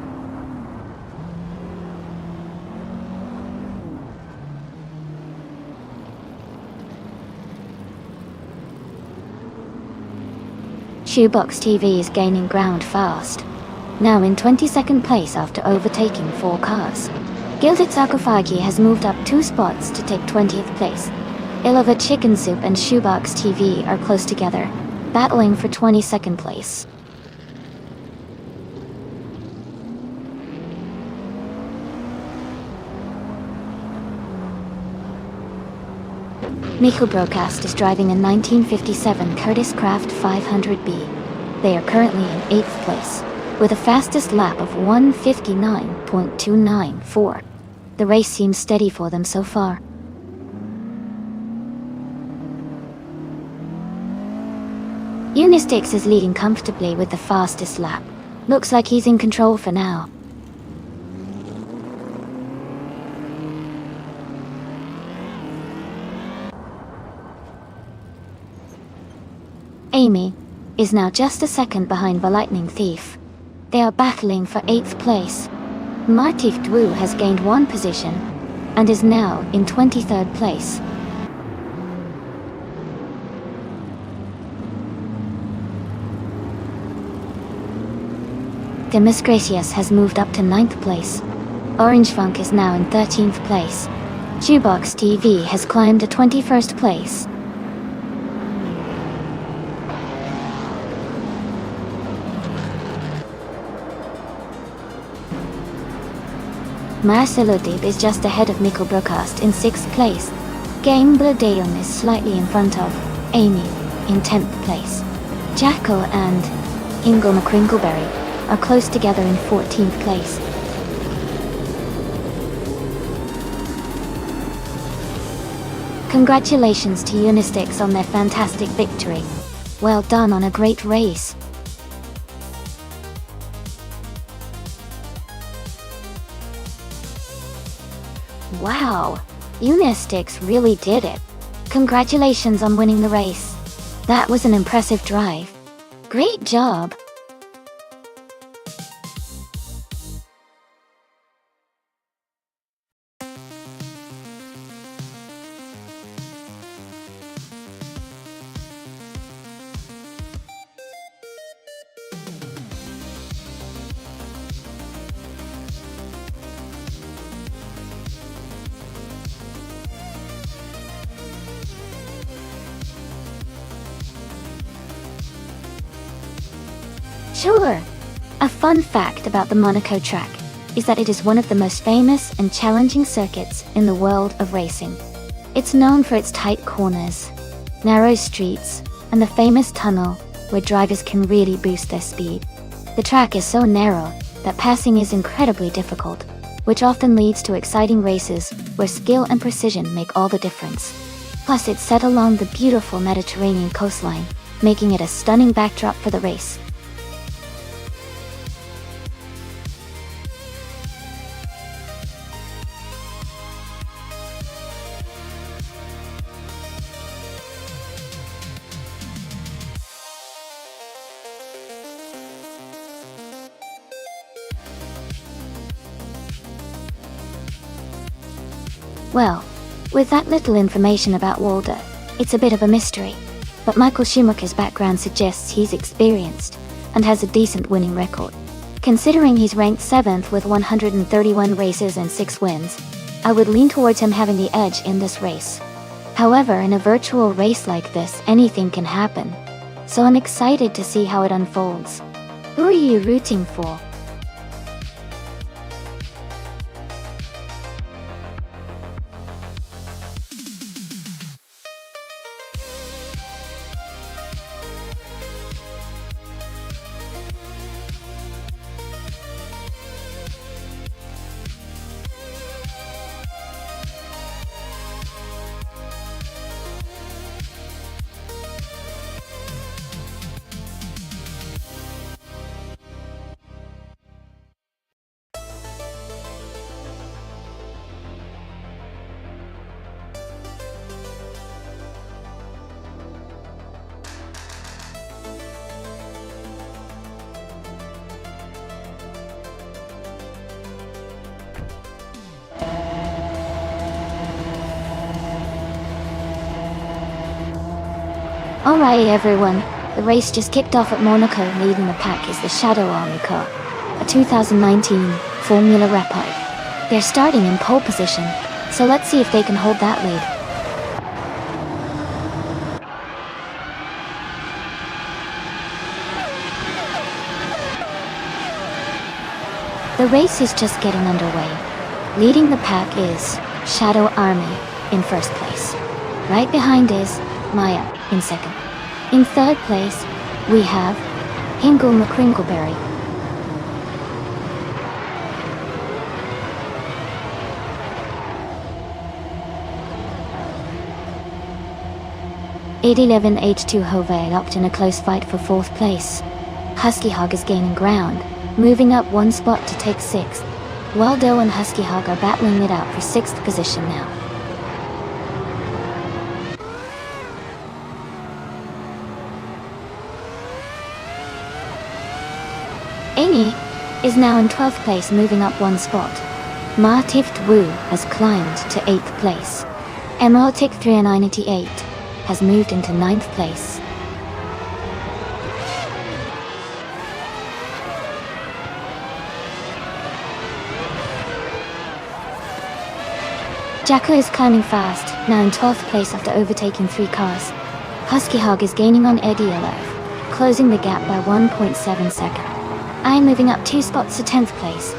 A: Shoebox TV is gaining ground fast, now in 22nd place after overtaking 4 cars. Gilded Sarcophagi has moved up 2 spots to take 20th place. Ilova Chicken Soup and Shoebox TV are close together, battling for 22nd place. Miko Broadcast is driving a 1957 Curtiss Craft 500B. They are currently in 8th place, with a fastest lap of 1:59.294. The race seems steady for them so far. Unistix is leading comfortably with the fastest lap. Looks like he's in control for now. Amy is now just a second behind the Lightning Thief. They are battling for 8th place. Martif Dwu has gained 1 position and is now in 23rd place. Demis Gracias has moved up to 9th place. Orange Funk is now in 13th place. Shoebox TV has climbed to 21st place. Marcelo Deeb is just ahead of Miko Broadcast in 6th place. Game Bladeon is slightly in front of Amy in 10th place. Jackal and Ingle McCringleberry are close together in 14th place. Congratulations to Unistix on their fantastic victory. Well done on a great race. Wow, Unistix really did it. Congratulations on winning the race. That was an impressive drive. Great job. Sure. A fun fact about the Monaco track is that it is one of the most famous and challenging circuits in the world of racing. It's known for its tight corners, narrow streets, and the famous tunnel where drivers can really boost their speed. The track is so narrow that passing is incredibly difficult, which often leads to exciting races where skill and precision make all the difference. Plus, it's set along the beautiful Mediterranean coastline, making it a stunning backdrop for the race. Well, with that little information about Walder, It's a bit of a mystery, but Michael Schumacher's background suggests he's experienced and has a decent winning record. Considering he's ranked 7th with 131 races and 6 wins, I would lean towards him having the edge in this race. However, in a virtual race like this, anything can happen, so I'm excited to see how it unfolds. Who are you rooting for? Alright everyone, the race just kicked off at Monaco. Leading the pack is the Shadow Army car, a 2019 Formula Rapide. They're starting in pole position, so let's see if they can hold that lead. The race is just getting underway. Leading the pack is Shadow Army in first place. Right behind is Maya in second. In third place, we have Hingle McCrinkleberry. H2 Hove locked in a close fight for fourth place. Husky Hog is gaining ground, moving up one spot to take sixth. Waldo and Husky Hog are battling it out for sixth position now. Amy is now in 12th place, moving up one spot. Ma Tift Wu has climbed to 8th place. Emotic 398 has moved into 9th place. Jacko is climbing fast, now in 12th place after overtaking 3 cars. Husky Hog is gaining on Eddie Elef, closing the gap by 1.7 seconds. I am moving up 2 spots to 10th place.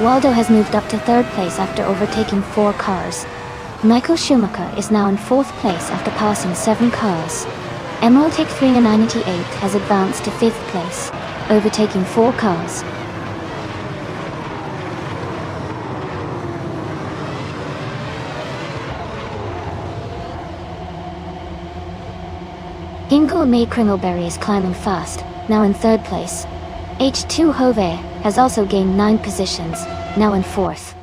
A: Waldo has moved up to 3rd place after overtaking 4 cars. Michael Schumacher is now in 4th place after passing 7 cars. Emotic 398 has advanced to 5th place, overtaking 4 cars. Hingle May Kringleberry is climbing fast, now in 3rd place. H2 Hove has also gained 9 positions, now in 4th.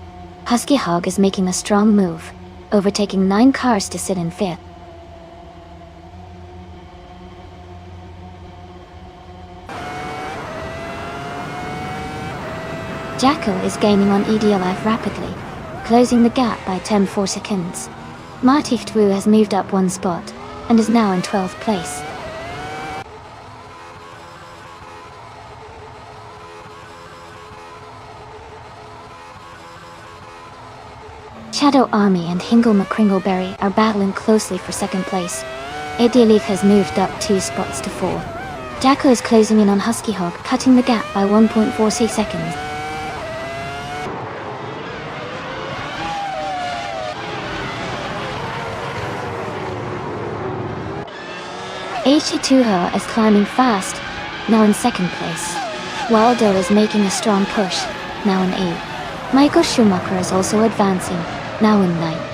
A: Husky Hog is making a strong move, overtaking 9 cars to sit in 5th. Jacko is gaining on EDLF rapidly, closing the gap by 10.4 seconds. Marticht Wu has moved up 1 spot, and is now in 12th place. Shadow Army and Hingle McCringleberry are battling closely for 2nd place. Eddie Leaf has moved up 2 spots to 4. Jacko is closing in on Husky Hog, cutting the gap by 1.46 seconds. H2 is climbing fast, now in 2nd place. Waldo is making a strong push, now in 8th. Michael Schumacher is also advancing, now in 9th.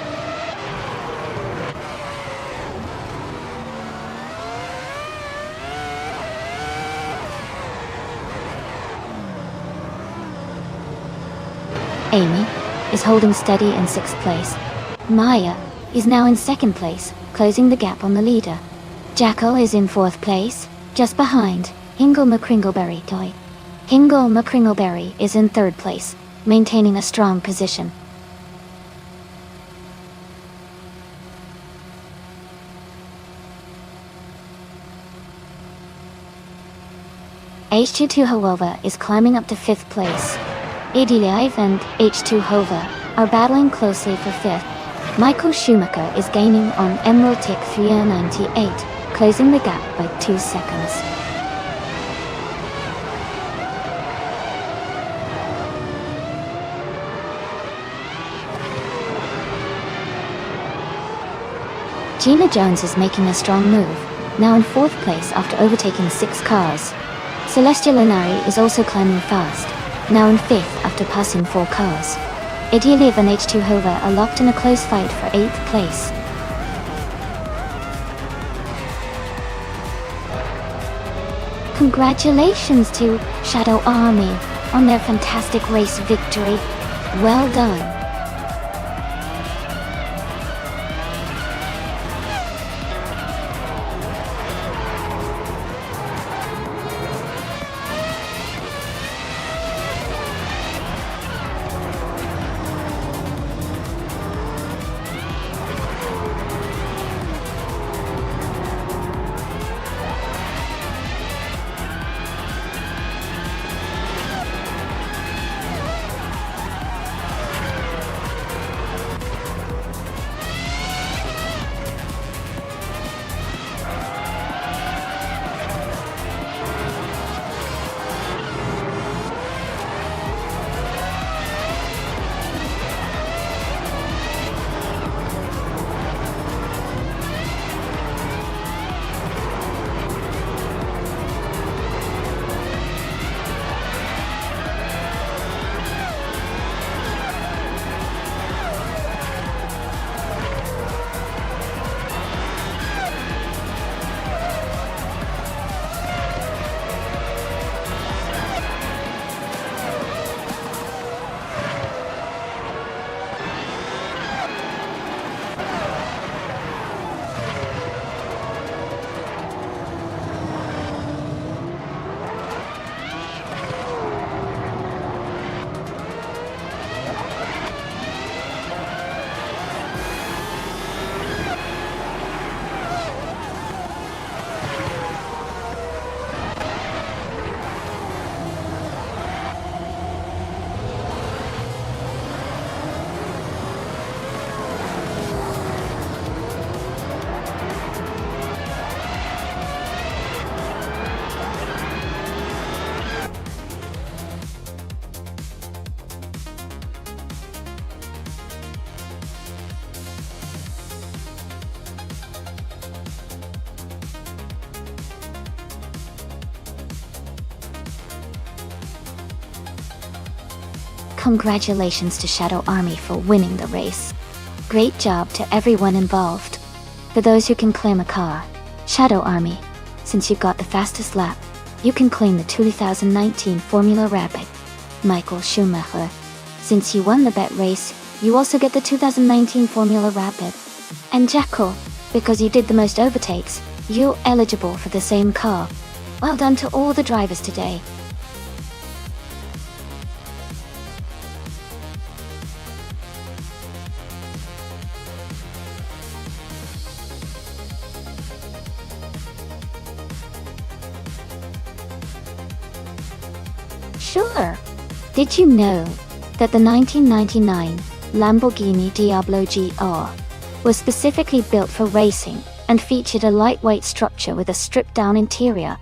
A: Amy is holding steady in 6th place. Maya is now in 2nd place, closing the gap on the leader. Jacko is in 4th place, just behind. Hingle McCringleberry toy. Hingle McCringleberry is in third place, maintaining a strong position. H2 Hova is climbing up to 5th place. Adilive and H2 Hova are battling closely for 5th. Michael Schumacher is gaining on Emeraldic 398, closing the gap by 2 seconds. Gina Jones is making a strong move, now in 4th place after overtaking 6 cars. Celestia Linari is also climbing fast, now in 5th after passing 4 cars. Idealiv and H2 Hova are locked in a close fight for 8th place. Congratulations to Shadow Army on their fantastic race victory. Well done. Congratulations to Shadow Army for winning the race. Great job to everyone involved. For those who can claim a car, Shadow Army, since you got the fastest lap, you can claim the 2019 Formula Rapid. Michael Schumacher, since you won the bet race, you also get the 2019 Formula Rapid. And Jackal, because you did the most overtakes, you're eligible for the same car. Well done to all the drivers today. Sure. Did you know that the 1999 Lamborghini Diablo GR was specifically built for racing and featured a lightweight structure with a stripped-down interior?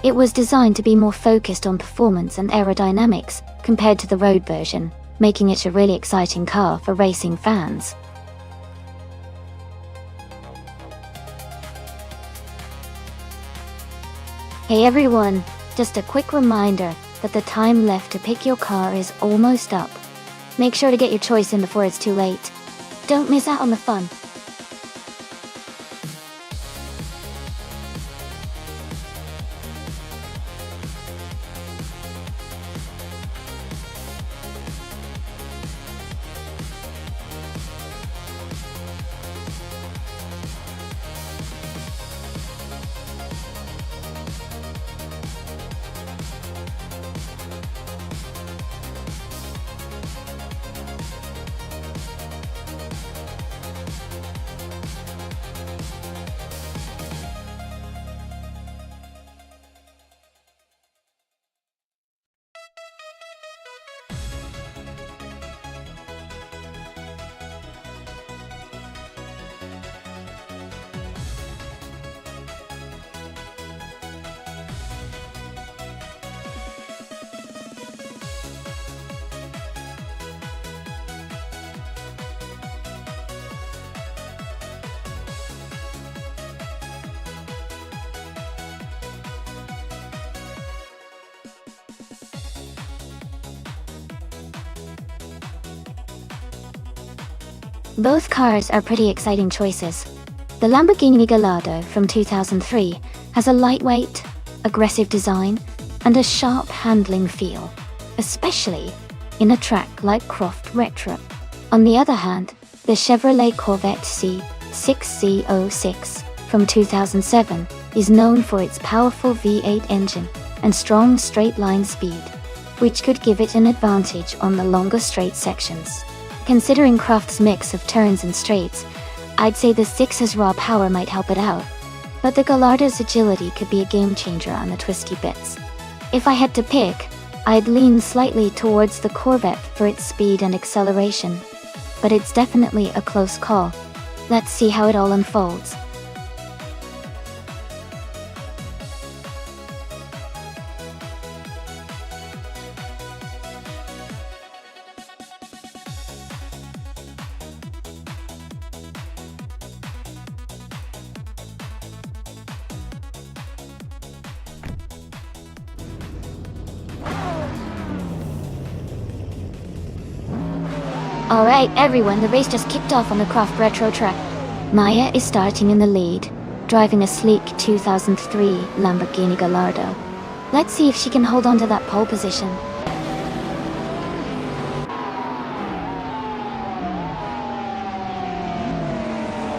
A: It was designed to be more focused on performance and aerodynamics compared to the road version, making it a really exciting car for racing fans. Hey everyone, just a quick reminder that the time left to pick your car is almost up. Make sure to get your choice in before it's too late. Don't miss out on the fun. Both cars are pretty exciting choices. The Lamborghini Gallardo from 2003 has a lightweight, aggressive design and a sharp handling feel, especially in a track like Croft Retro. On the other hand, the Chevrolet Corvette C6C06 from 2007 is known for its powerful V8 engine and strong straight-line speed, which could give it an advantage on the longer straight sections. Considering Croft's mix of turns and straights, I'd say the 6's raw power might help it out, but the Gallardo's agility could be a game-changer on the twisty bits. If I had to pick, I'd lean slightly towards the Corvette for its speed and acceleration, but it's definitely a close call. Let's see how it all unfolds. Alright everyone, the race just kicked off on the Croft Retro track. Maya is starting in the lead, driving a sleek 2003 Lamborghini Gallardo. Let's see if she can hold on to that pole position.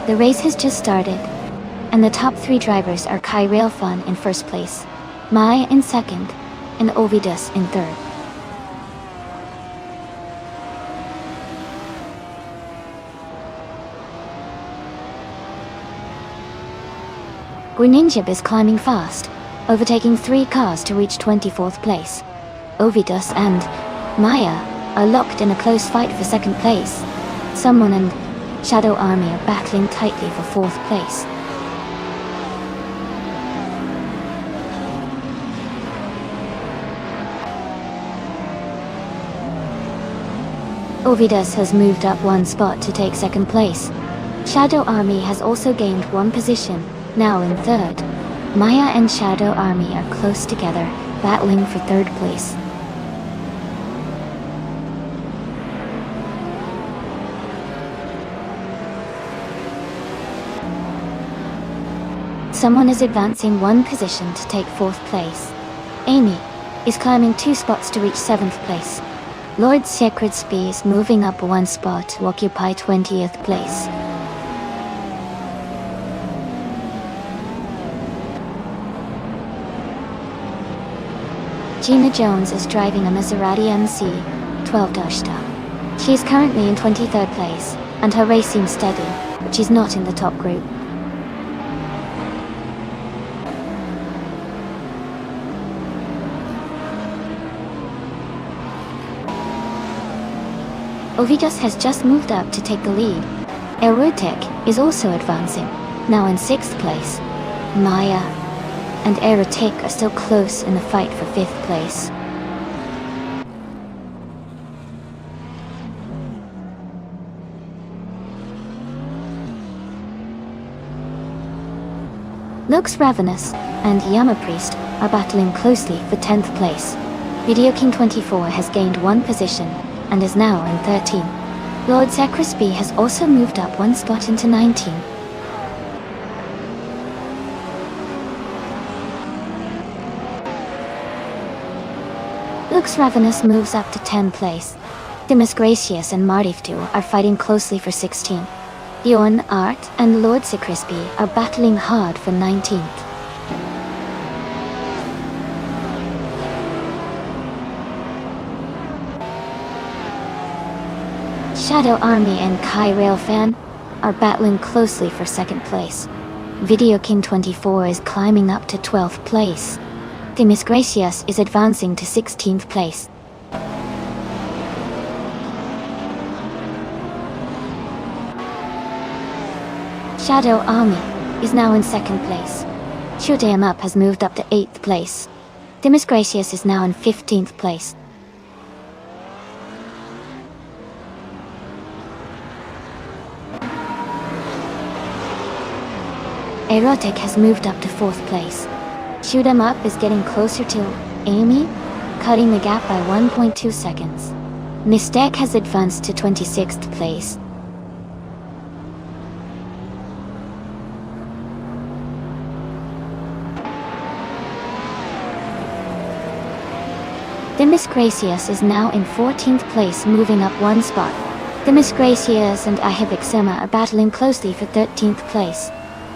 A: The race has just started, and the top 3 drivers are Kai Railfan in first place, Maya in second, and Ovidus in third. Greninja is climbing fast, overtaking 3 cars to reach 24th place. Ovidus and Maya are locked in a close fight for second place. Someone and Shadow Army are battling tightly for 4th place. Ovidus has moved up 1 spot to take second place. Shadow Army has also gained 1 position, now in third. Maya and Shadow Army are close together, battling for 3rd place. Someone is advancing 1 position to take 4th place. Amy is climbing 2 spots to reach 7th place. Lord Sacred Spee is moving up 1 spot to occupy 20th place. Gina Jones is driving a Maserati MC 12 Dashta. She is currently in 23rd place, and her race seems steady, but she's not in the top group. Ovidus has just moved up to take the lead. Erotic is also advancing, now in 6th place. Maya and Erotic are still close in the fight for 5th place. Looks Ravenous and Yama Priest are battling closely for 10th place. Video King 24 has gained 1 position and is now in 13th. Lord Sacrisby has also moved up 1 spot into 19. Lux Ravenous moves up to 10th place. Demis Gracious and Martiftu are fighting closely for 16th. Bjorn Art and Lord Sacrisby are battling hard for 19th. Shadow Army and Kai Railfan are battling closely for 2nd place. Video King 24 is climbing up to 12th place. Demis Gracious is advancing to 16th place. Shadow Army is now in 2nd place. Shoot 'em Up has moved up to 8th place. Demis Gracious is now in 15th place. Erotic has moved up to 4th place. Shoot 'em Up is getting closer to Amy, cutting the gap by 1.2 seconds. Nistek has advanced to 26th place. Themis Gracious is now in 14th place, moving up one spot. Themis Gracious and Ahivixema are battling closely for 13th place.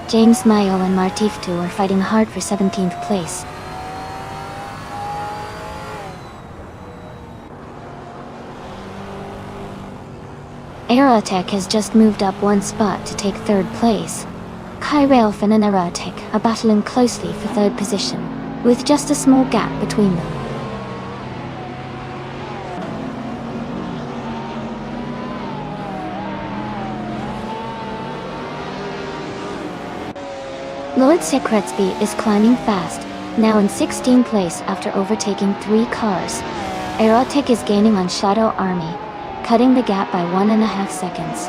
A: James Mayo and Martiftu are fighting hard for 17th place. Aerotech has just moved up one spot to take 3rd place. Kyralphin and Aerotech are battling closely for 3rd position, with just a small gap between them. Lord Secretsby is climbing fast, now in 16th place after overtaking 3 cars. Aerotech is gaining on Shadow Army, cutting the gap by 1.5 seconds.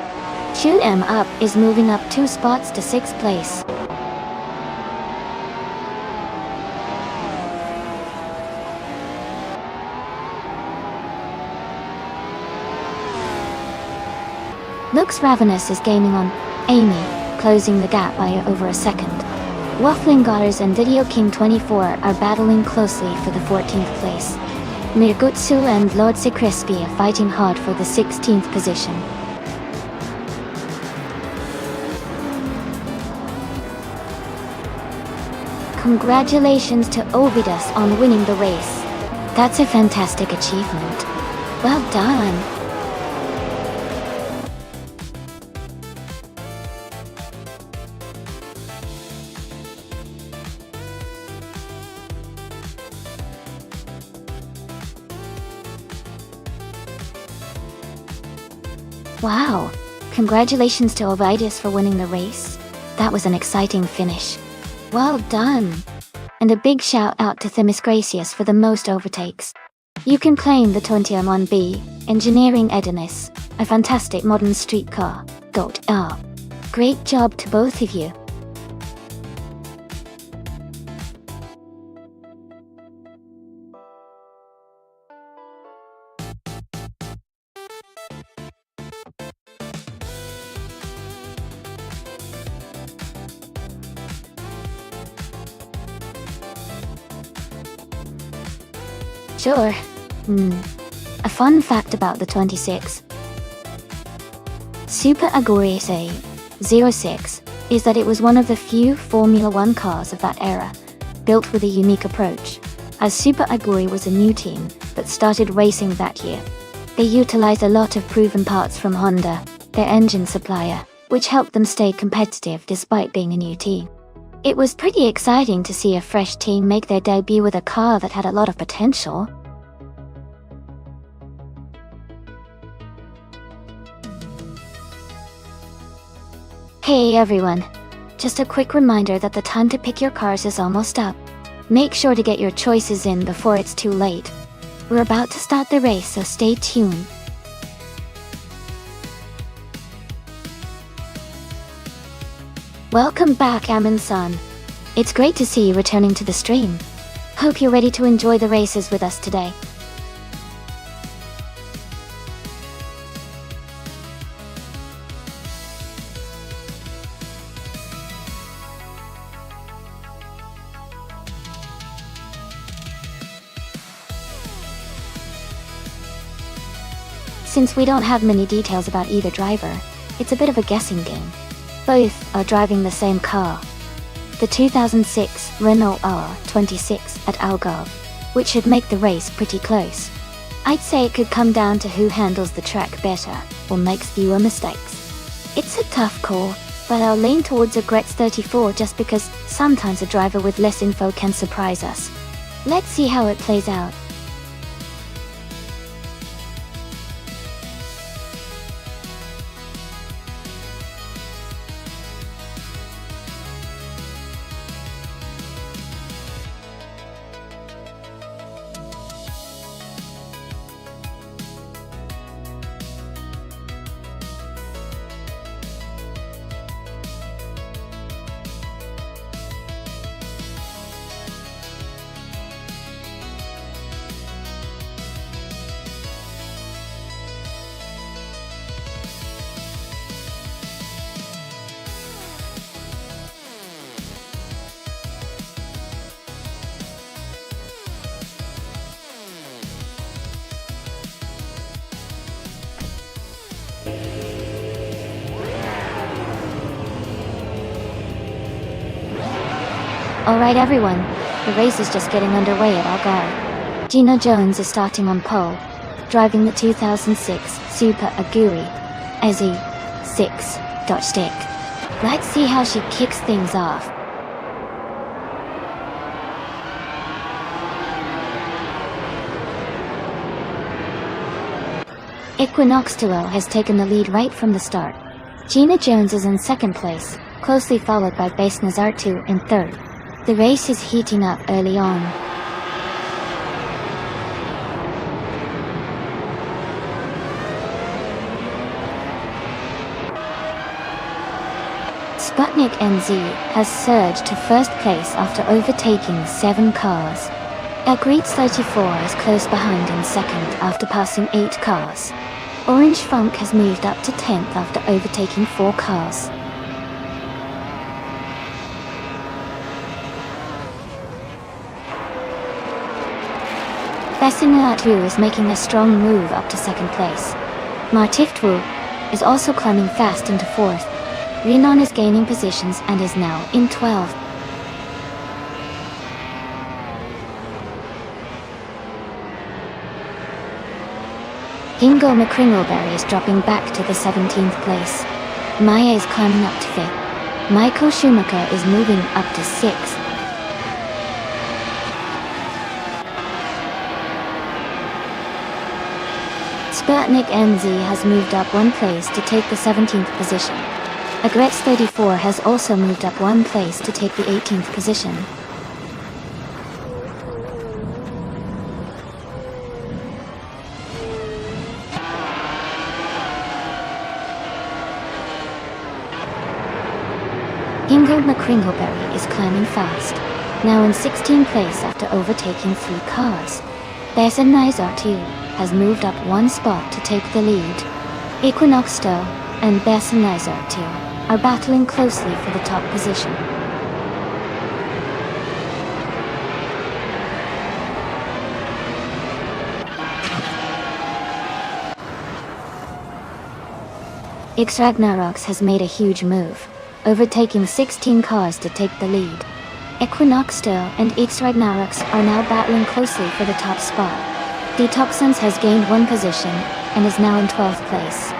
A: Shoot 'em Up is moving up 2 spots to 6th place. Looks Ravenous is gaining on Amy, closing the gap by over a second. Waffling Godders and Didio King 24 are battling closely for the 14th place. Mirgutsu and Lord Secrespi are fighting hard for the 16th position. Congratulations to Ovidus on winning the race. That's a fantastic achievement. Well done. Wow! Congratulations to Ovidus for winning the race. That was an exciting finish. Well done! And a big shout out to Themis Gracious for the most overtakes. You can claim the 21B, Engineering Edinus, a fantastic modern streetcar. Great job to both of you. Sure. A fun fact about the 26 Super Aguri 06 is that it was one of the few Formula One cars of that era, built with a unique approach, as Super Aguri was a new team that started racing that year. They utilized a lot of proven parts from Honda, their engine supplier, which helped them stay competitive despite being a new team. It was pretty exciting to see a fresh team make their debut with a car that had a lot of potential. Hey everyone! Just a quick reminder that the time to pick your cars is almost up. Make sure to get your choices in before it's too late. We're about to start the race, so stay tuned. Welcome back, Amin-san. It's great to see you returning to the stream. Hope you're ready to enjoy the races with us today. Since we don't have many details about either driver, it's a bit of a guessing game. Both are driving the same car, the 2006 Renault R26 at Algarve, which should make the race pretty close. I'd say it could come down to who handles the track better or makes fewer mistakes. It's a tough call, but I'll lean towards a Gretz 34 just because sometimes a driver with less info can surprise us. Let's see how it plays out. Alright everyone, the race is just getting underway at Algar. Gina Jones is starting on pole, driving the 2006 Super Aguri SE6 Dodge Stick. Let's see how she kicks things off. Equinox Duo has taken the lead right from the start. Gina Jones is in second place, closely followed by Base Nazar 2 in third. The race is heating up early on. Sputnik NZ has surged to first place after overtaking 7 cars. Agreed 34 is close behind in second after passing 8 cars. Orange Funk has moved up to 10th after overtaking 4 cars. Bessinatu is making a strong move up to second place. Martiftwu is also climbing fast into 4th. Renan is gaining positions and is now in 12th. Hingo McCringleberry is dropping back to the 17th place. Maya is climbing up to 5th. Michael Schumacher is moving up to 6th. Sputnik NZ has moved up 1 place to take the 17th position. Agrets 34 has also moved up 1 place to take the 18th position. Hingo McCringleberry is climbing fast, now in 16th place after overtaking 3 cars. Besson Nizar 2 has moved up 1 spot to take the lead. Equinox Stowe and Besson Nizar 2 are battling closely for the top position. X Ragnaroks has made a huge move, overtaking 16 cars to take the lead. Equinox Stowe and X Ragnaroks are now battling closely for the top spot. Detoxins has gained 1 position and is now in 12th place.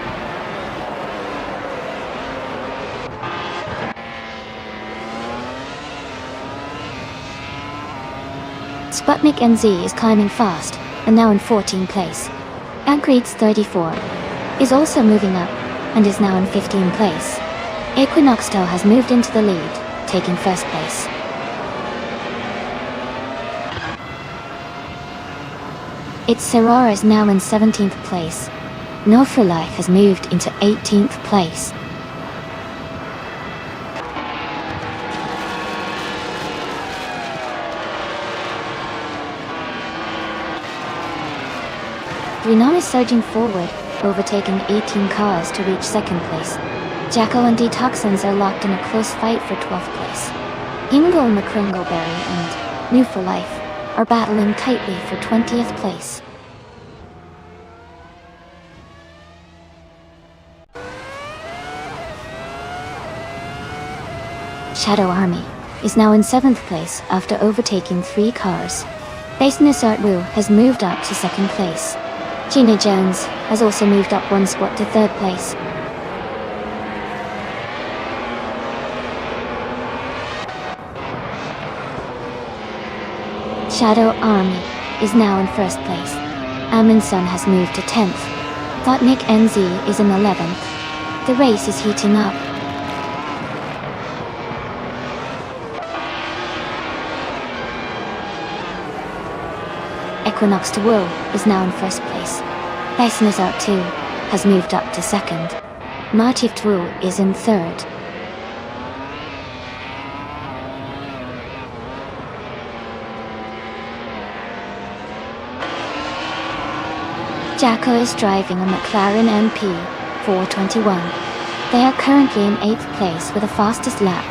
A: Sputnik NZ is climbing fast and now in 14th place. Agreeds 34 is also moving up and is now in 15th place. Equinox Stowe has moved into the lead, taking first place. Its Serrar is now in 17th place. No for Life has moved into 18th place. Renan is surging forward, overtaking 18 cars to reach second place. Jacko and Detoxins are locked in a close fight for 12th place. Hingo McCringleberry and New for Life are battling tightly for 20th place. Shadow Army is now in 7th place after overtaking 3 cars. Base Nisartwu has moved up to 2nd place. Gina Jones has also moved up 1 spot to 3rd place. Shadow Army is now in 1st place. Amundsen has moved to 10th. Thotnik NZ is in 11th. The race is heating up. Equinox to Wool is now in 1st place. Besnazart 2 has moved up to 2nd. Martif Twu is in 3rd. Jacko is driving a McLaren MP 421. They are currently in 8th place with a fastest lap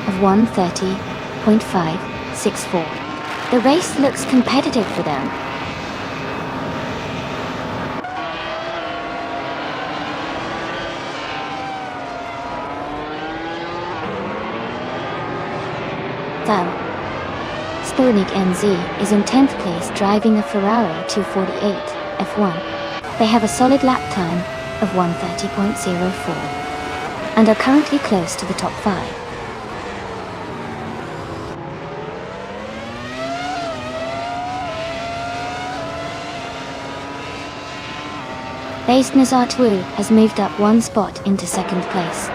A: of 1:30.564. The race looks competitive for them. Though, Sputnik NZ is in 10th place driving a Ferrari 248 F1. They have a solid lap time of 1:30.04 and are currently close to the top 5. Based Nazartwu has moved up one spot into 2nd place.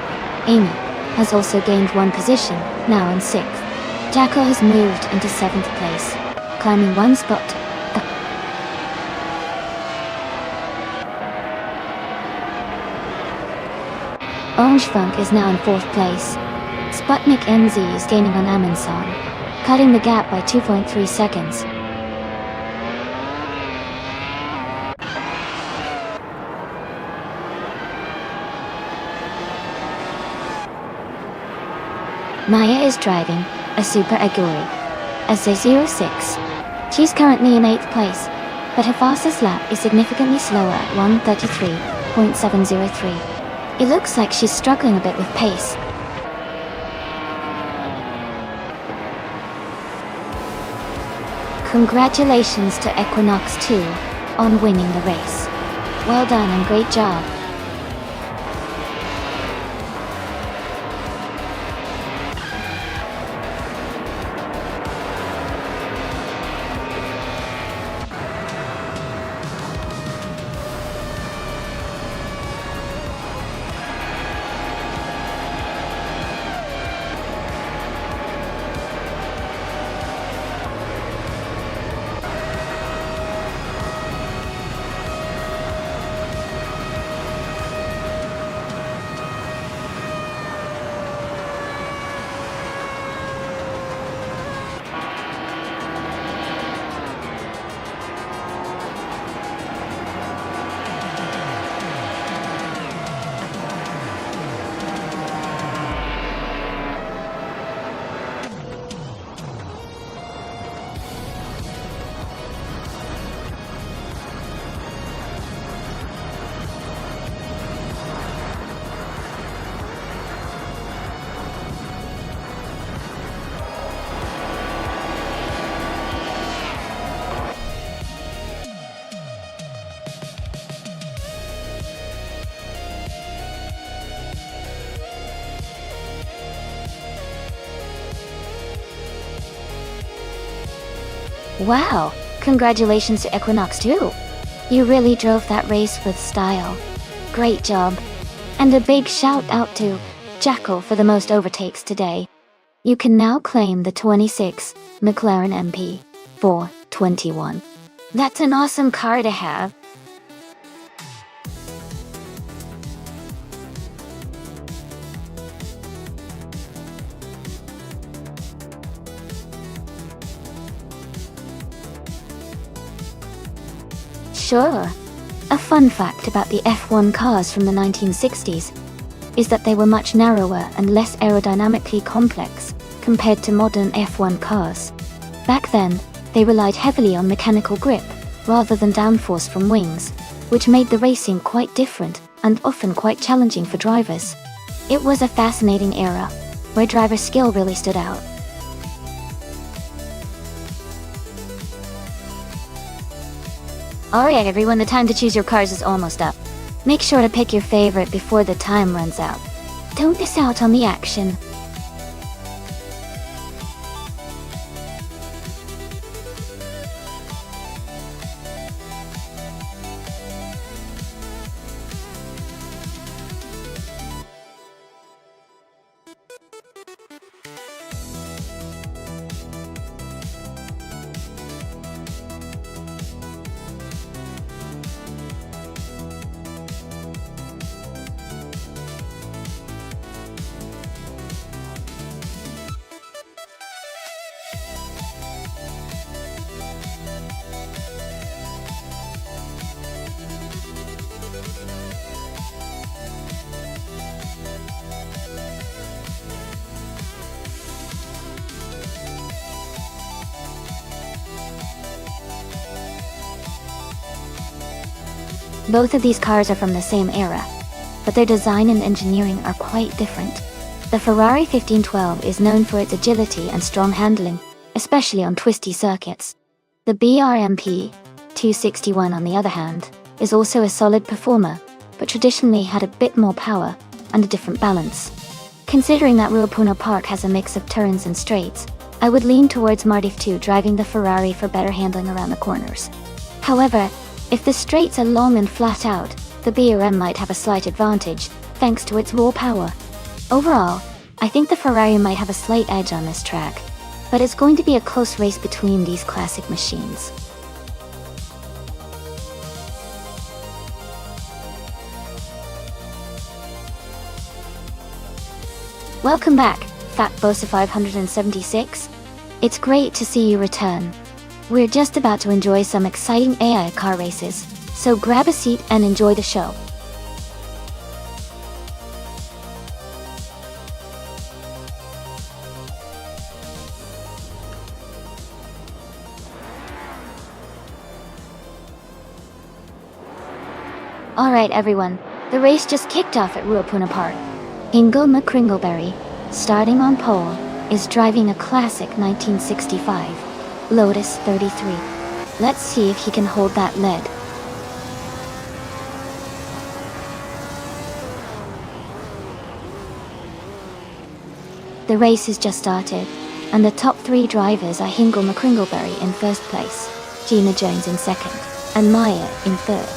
A: Amy has also gained one position, now in 6th. Jacko has moved into 7th place, climbing one spot. Orange Funk is now in 4th place. Sputnik NZ is gaining on Amundsen, cutting the gap by 2.3 seconds. Maya is driving a Super Aguri, a Z06. She's currently in 8th place, but her fastest lap is significantly slower at 1:33.703. It looks like she's struggling a bit with pace. Congratulations to Equinox 2 on winning the race. Well done and great job. Wow, congratulations to Equinox 2. You really drove that race with style. Great job. And a big shout out to Jacko for the most overtakes today. You can now claim the 26 McLaren MP 421. That's an awesome car to have. Sure. A fun fact about the F1 cars from the 1960s is that they were much narrower and less aerodynamically complex compared to modern F1 cars. Back then, they relied heavily on mechanical grip rather than downforce from wings, which made the racing quite different and often quite challenging for drivers. It was a fascinating era where driver skill really stood out. Alright everyone, the time to choose your cars is almost up. Make sure to pick your favorite before the time runs out. Don't miss out on the action. Both of these cars are from the same era, but their design and engineering are quite different. The Ferrari 1512 is known for its agility and strong handling, especially on twisty circuits. The BRMP 261, on the other hand, is also a solid performer, but traditionally had a bit more power and a different balance. Considering that Ruapuna Park has a mix of turns and straights, I would lean towards Martif 2 driving the Ferrari for better handling around the corners. However, if the straights are long and flat out, the BRM might have a slight advantage, thanks to its raw power. Overall, I think the Ferrari might have a slight edge on this track, but it's going to be a close race between these classic machines. Welcome back, Fat Bosa 576. It's great to see you return. We're just about to enjoy some exciting AI car races, so grab a seat and enjoy the show. Alright everyone, the race just kicked off at Ruapuna Park. Ingo McCringleberry, starting on pole, is driving a classic 1965 Lotus 33. Let's see if he can hold that lead. The race has just started, and the top three drivers are Hingle McCringleberry in first place, Gina Jones in second, and Maya in third.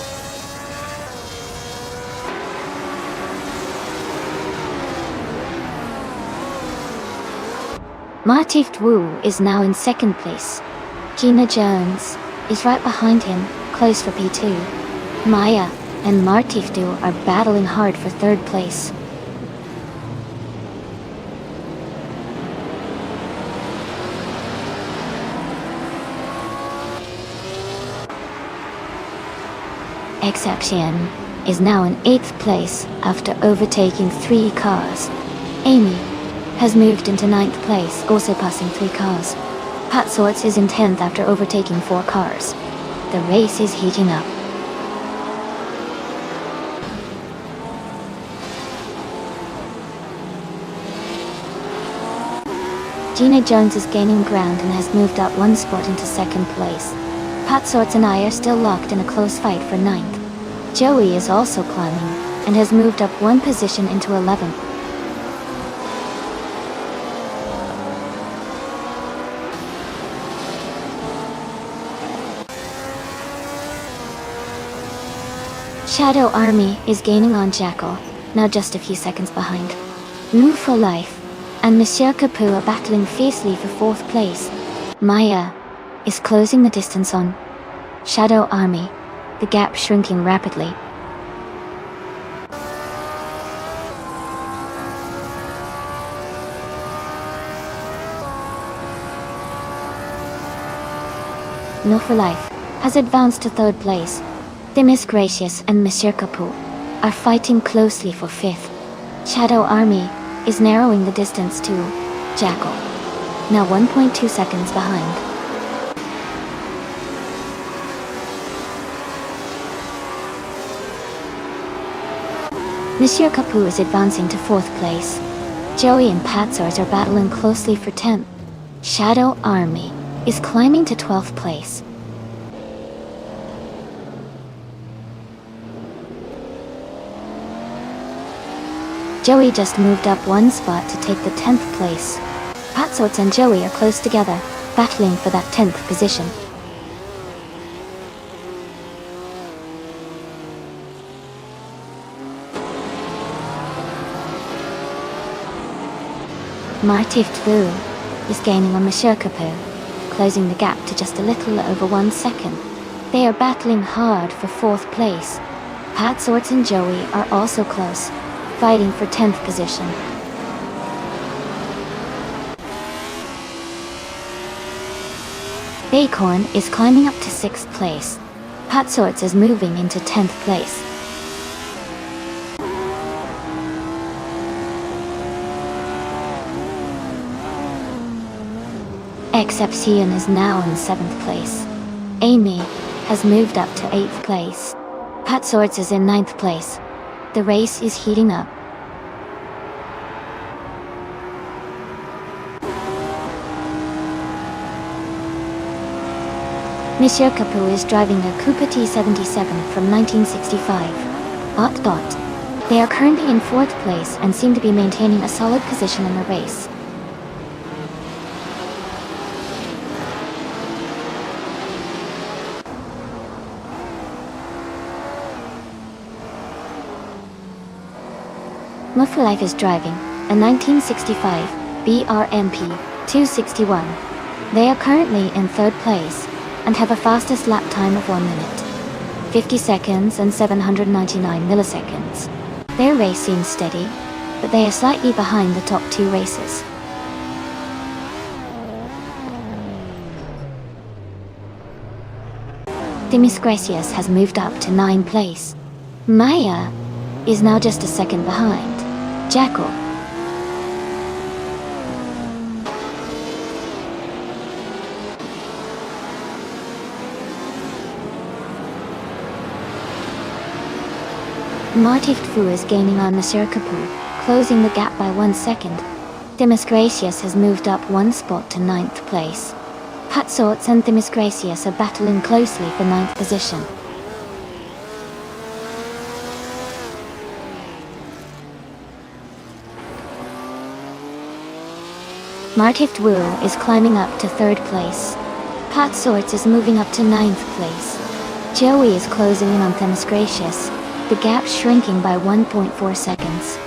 A: Martif Wu is now in second place. Gina Jones is right behind him, close for P2. Maya and Martif Wu are battling hard for third place. Exception is now in 8th place after overtaking 3 cars. Amy has moved into 9th place, also passing 3 cars. Pat Sorts is in 10th after overtaking 4 cars. The race is heating up. Gina Jones is gaining ground and has moved up 1 spot into 2nd place. Pat Sorts and I are still locked in a close fight for 9th. Joey is also climbing and has moved up 1 position into 11th. Shadow Army is gaining on Jackal, now just a few seconds behind. Move for Life and Monsieur Capu are battling fiercely for 4th place. Maya is closing the distance on Shadow Army, the gap shrinking rapidly. No for Life has advanced to 3rd place. Demis Gracious and Monsieur Capu are fighting closely for 5th. Shadow Army is narrowing the distance to Jackal, now 1.2 seconds behind. Monsieur Capu is advancing to 4th place. Joey and Patsors are battling closely for 10th. Shadow Army is climbing to 12th place. Joey just moved up 1 spot to take the 10th place. Patsorts and Joey are close together, battling for that 10th position. Martif Wu is gaining on Monsieur Capu, closing the gap to just a little over 1 second. They are battling hard for 4th place. Patsorts and Joey are also close, fighting for 10th position. Acorn is climbing up to 6th place. Patsorts is moving into 10th place. Exception is now in 7th place. Amy has moved up to 8th place. Patsorts is in 9th place. The race is heating up. Monsieur Capu is driving a Coupe T77 from 1965. They are currently in 4th place and seem to be maintaining a solid position in the race. Mufalife is driving a 1965 BRMP 261. They are currently in 3rd place and have a fastest lap time of 1 minute, 50 seconds and 799 milliseconds. Their race seems steady, but they are slightly behind the top 2 racers. Demis Gracias has moved up to 9th place. Maya is now just a second behind. Jackal. Martif Fu is gaining on Monsieur Capu, closing the gap by 1 second. Demis Gracias has moved up 1 spot to 9th place. Patsorts and Demis Gracias are battling closely for 9th position. Martif Wu is climbing up to 3rd place. Patsorts is moving up to 9th place. Joey is closing in on Demis Gracias, the gap shrinking by 1.4 seconds.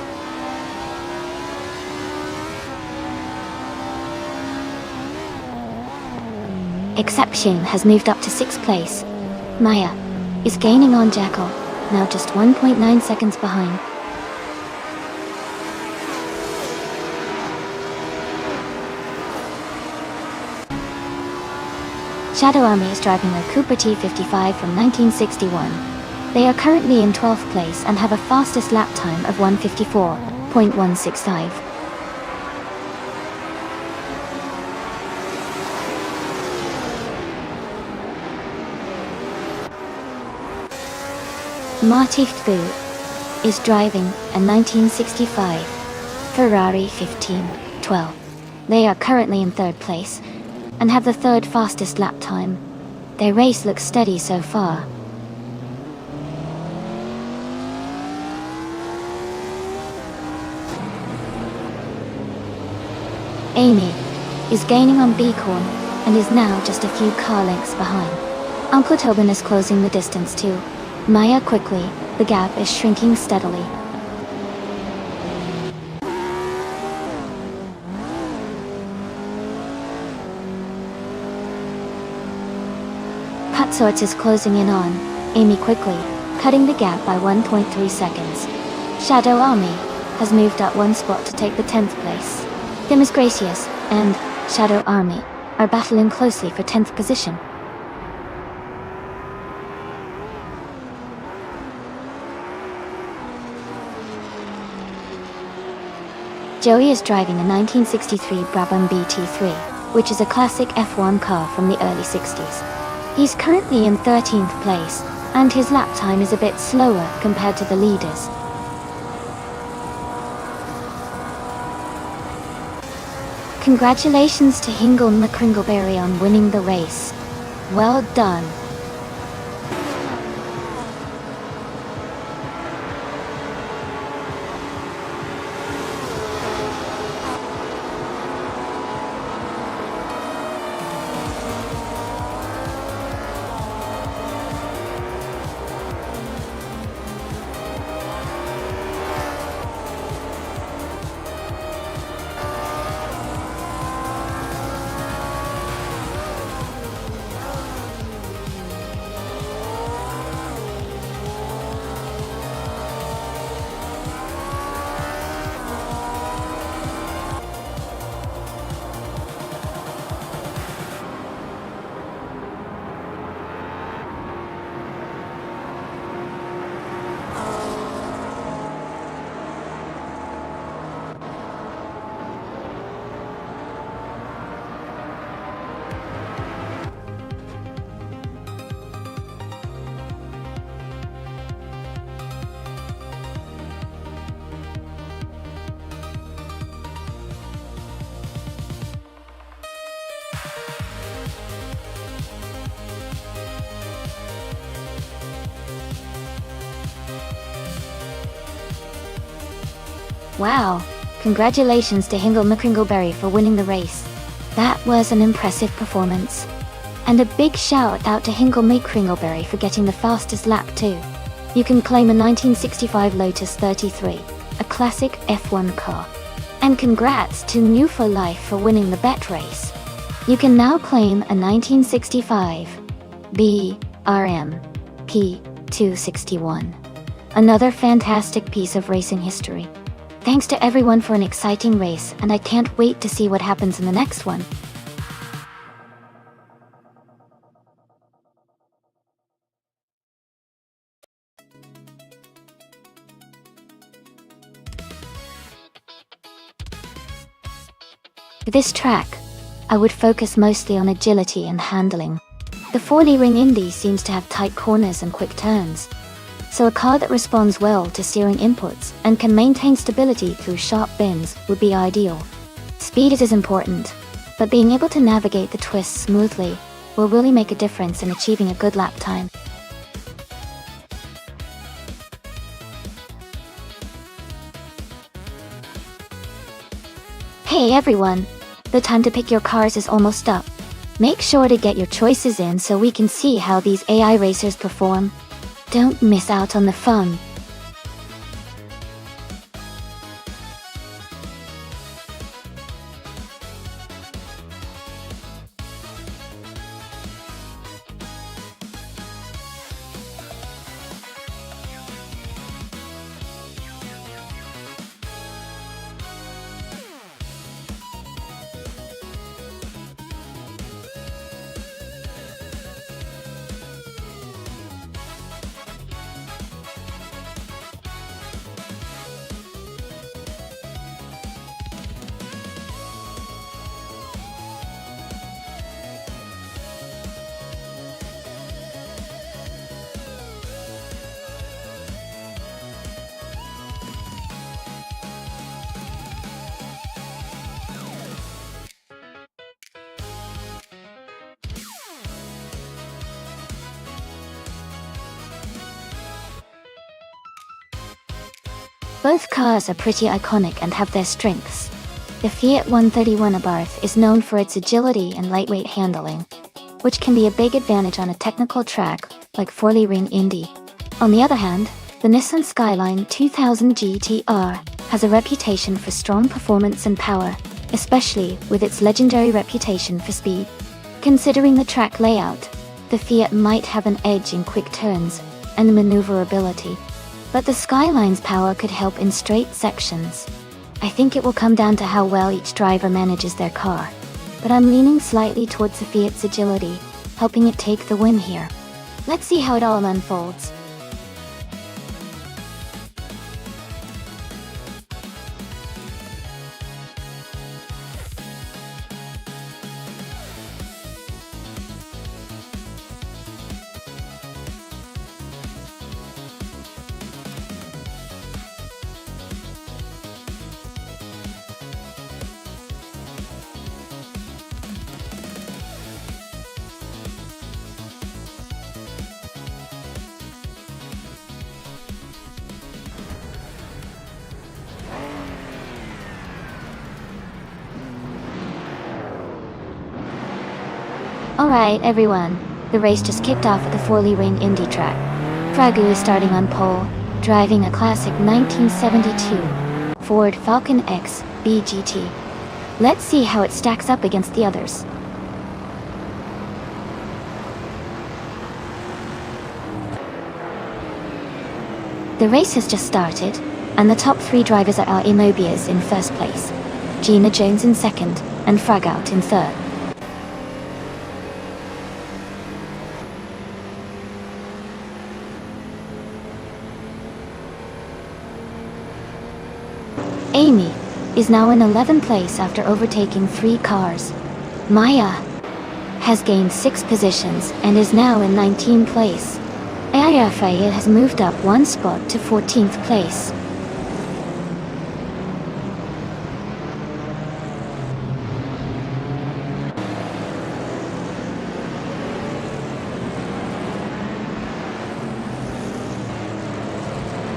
A: Exception has moved up to 6th place. Maya is gaining on Jackal, now just 1.9 seconds behind. Shadow Army is driving a Coupe T55 from 1961. They are currently in 12th place and have a fastest lap time of 1:54.165. Martif Fu is driving a 1965 Ferrari 1512. They are currently in 3rd place and have the 3rd fastest lap time. Their race looks steady so far. Amy is gaining on Beacorn and is now just a few car lengths behind. Uncle Tobin is closing the distance too. Maya quickly, the gap is shrinking steadily. Patsorts is closing in on Amy quickly, cutting the gap by 1.3 seconds. Shadow Army has moved up 1 spot to take the 10th place. Demis Gracias and Shadow Army are battling closely for 10th position. Joey is driving a 1963 Brabham BT3, which is a classic F1 car from the early 60s. He's currently in 13th place, and his lap time is a bit slower compared to the leaders. Congratulations to Hingle McCringleberry on winning the race. Well done. Wow, congratulations to Hingle McCringleberry for winning the race. That was an impressive performance. And a big shout out to Hingle McCringleberry for getting the fastest lap too. You can claim a 1965 Lotus 33, a classic F1 car. And congrats to New for Life for winning the bet race. You can now claim a 1965 BRM P261. Another fantastic piece of racing history. Thanks to everyone for an exciting race, and I can't wait to see what happens in the next one. For this track, I would focus mostly on agility and handling. The 4Lee Ring Indy seems to have tight corners and quick turns, so a car that responds well to steering inputs and can maintain stability through sharp bends would be ideal. Speed is important, but being able to navigate the twists smoothly will really make a difference in achieving a good lap time. Hey everyone! The time to pick your cars is almost up. Make sure to get your choices in so we can see how these AI racers perform. Don't miss out on the fun. Both cars are pretty iconic and have their strengths. The Fiat 131 Abarth is known for its agility and lightweight handling, which can be a big advantage on a technical track like 4Lee Ring Indy. On the other hand, the Nissan Skyline 2000 GTR has a reputation for strong performance and power, especially with its legendary reputation for speed. Considering the track layout, the Fiat might have an edge in quick turns and maneuverability, but the Skyline's power could help in straight sections. I think it will come down to how well each driver manages their car, but I'm leaning slightly towards the Fiat's agility, helping it take the win here. Let's see how it all unfolds. Alright everyone, the race just kicked off at the 4Lee Ring Indy track. Pragu is starting on pole, driving a classic 1972 Ford Falcon X BGT. Let's see how it stacks up against the others. The race has just started, and the top three drivers are Mobius in first place, Gina Jones in second, and Fragout in third. Amy is now in 11th place after overtaking 3 cars. Maya has gained 6 positions and is now in 19th place. Ayafaye has moved up 1 spot to 14th place.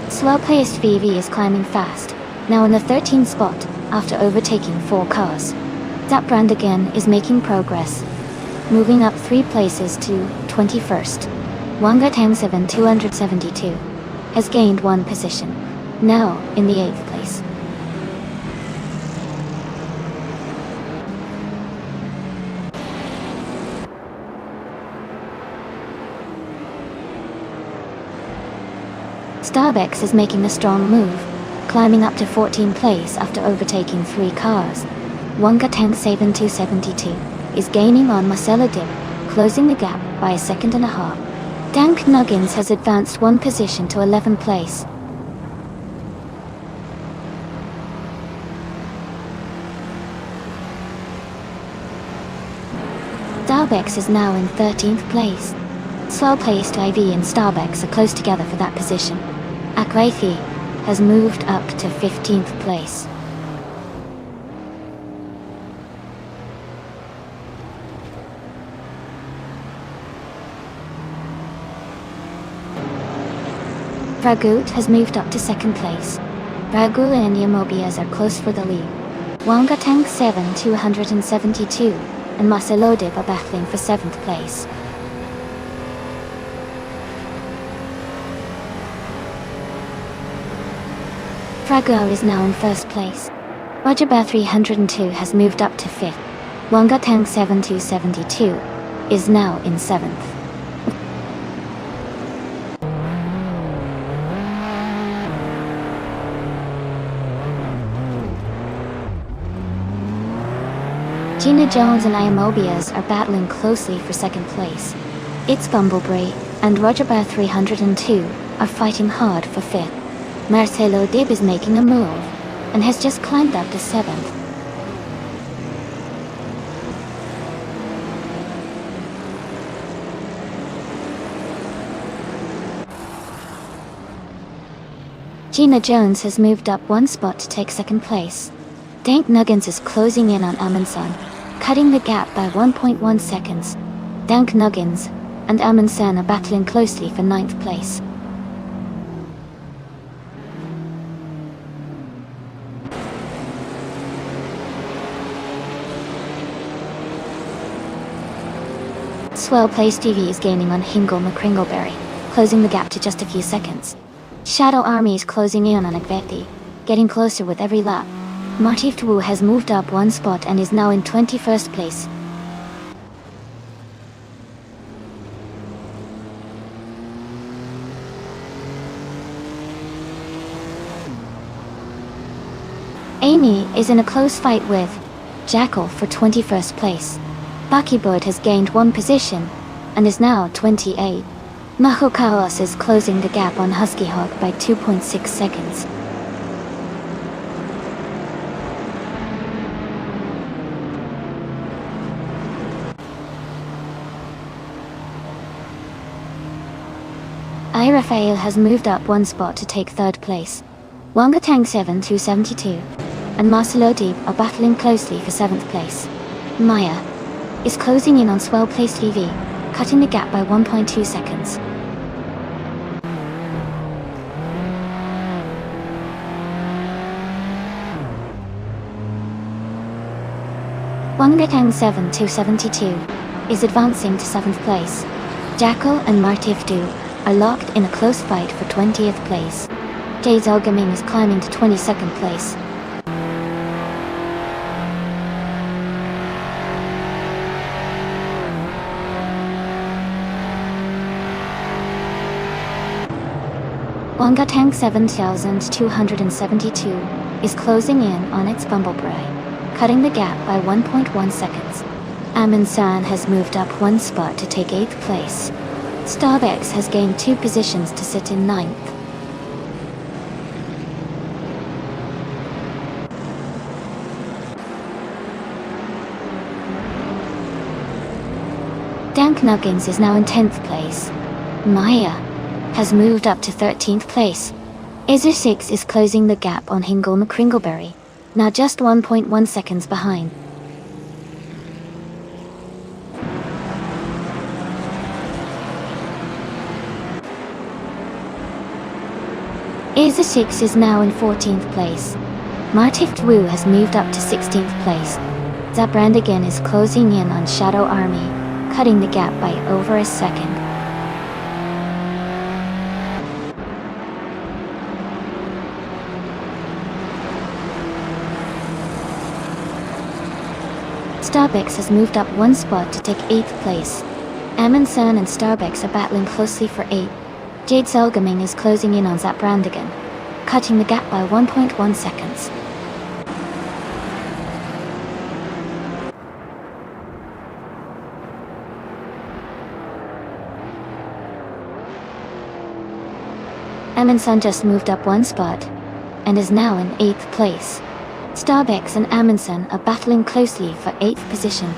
A: Slow-paced Vivi is climbing fast, now in the 13th spot, after overtaking 4 cars. That brand again is making progress, moving up 3 places to 21st. Wangatang 7272 has gained 1 position, now in the 8th place. Starbucks is making a strong move, climbing up to 14th place after overtaking 3 cars. Wangatang 7272 is gaining on Marcelo Dib, closing the gap by 1.5 seconds. Dank Nuggins has advanced 1 position to 11th place. Starbucks is now in 13th place. Slow-paced IV and Starbucks are close together for that position. Akwaithi has moved up to 15th place. Ragut has moved up to 2nd place. Ragul and Yamobias are close for the lead. Wangatang 7272 and Marcelo Dib are battling for 7th place. Fragua is now in 1st place. Rajaba 302 has moved up to 5th. Wangatang 7272 is now in 7th. Gina Jones and Iamobias are battling closely for 2nd place. It's Bumblebee and Rajaba 302 are fighting hard for 5th. Marcelo Dib is making a move, and has just climbed up to 7th. Gina Jones has moved up 1 spot to take 2nd place. Dank Nuggins is closing in on Amundsen, cutting the gap by 1.1 seconds. Dank Nuggins and Amundsen are battling closely for 9th place. Well-placed TV is gaining on Hingle McCringleberry, closing the gap to just a few seconds. Shadow Army is closing in on Agvethi, getting closer with every lap. Martif Wu has moved up 1 spot and is now in 21st place. Amy is in a close fight with Jackal for 21st place. Buckybird has gained 1 position, and is now 28. Mahokaos is closing the gap on Husky Hawk by 2.6 seconds. Irafael has moved up 1 spot to take 3rd place. Wangatang 7272 and Marcelo Dib are battling closely for 7th place. Maya is closing in on Swell-placed VV, cutting the gap by 1.2 seconds. Wangatang 7272 is advancing to 7th place. Jackal and Martif Du are locked in a close fight for 20th place. Jay Zelgaming is climbing to 22nd place. Wangatang 7272 is closing in on its Bumblebee, cutting the gap by 1.1 seconds. Amundsen has moved up 1 spot to take 8th place. Starbucks has gained 2 positions to sit in 9th. Dank Nuggins is now in 10th place. Maya has moved up to 13th place. Izu 6 is closing the gap on Hingle McCringleberry, now just 1.1 seconds behind. Izu 6 is now in 14th place. Martift Wu has moved up to 16th place. Zabrandigan is closing in on Shadow Army, cutting the gap by over a second. Starbex has moved up one spot to take 8th place. Amundsen and Starbex are battling closely for 8th. Jade Selgaming is closing in on Zabrandigan, cutting the gap by 1.1 seconds. Amundsen just moved up one spot, and is now in 8th place. Starbex and Amundsen are battling closely for 8th position.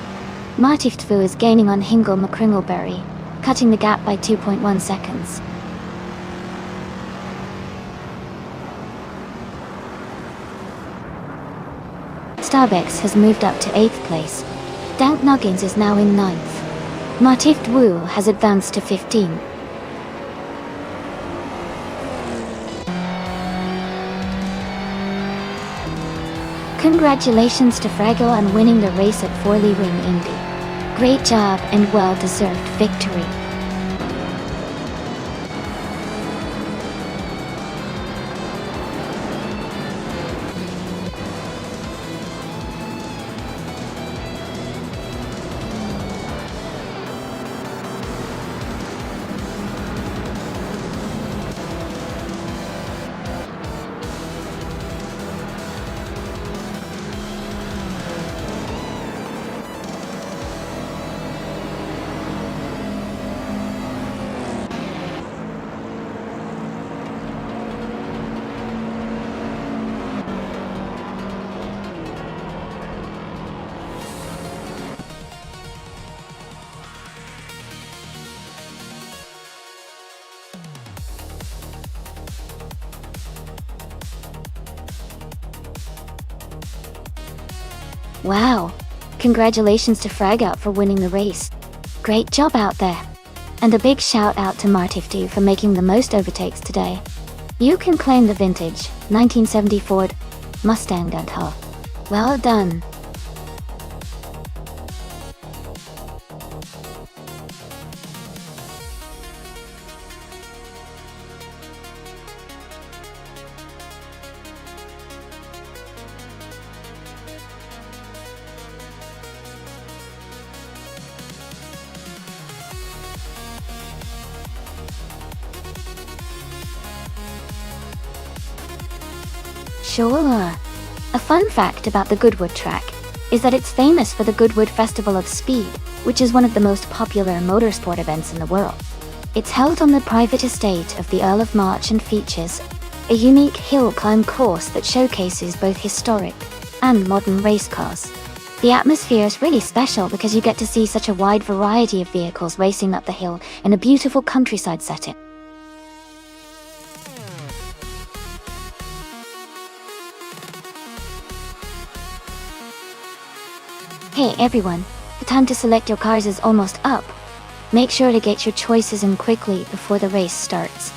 A: Martiftvu is gaining on Hingle McCringleberry, cutting the gap by 2.1 seconds. Starbex has moved up to 8th place. Dank Noggins is now in 9th. Martiftvu has advanced to 15th. Congratulations to Fraggle on winning the race at Forley Ring Indy. Great job and well-deserved victory. Wow! Congratulations to Fragout for winning the race. Great job out there. And a big shout out to Martiftu for making the most overtakes today. You can claim the vintage 1970 Ford Mustang Gunter. Well done. Sure. A fun fact about the Goodwood track is that it's famous for the Goodwood Festival of Speed, which is one of the most popular motorsport events in the world. It's held on the private estate of the Earl of March and features a unique hill climb course that showcases both historic and modern race cars. The atmosphere is really special because you get to see such a wide variety of vehicles racing up the hill in a beautiful countryside setting. Hey everyone, the time to select your cars is almost up. Make sure to get your choices in quickly before the race starts.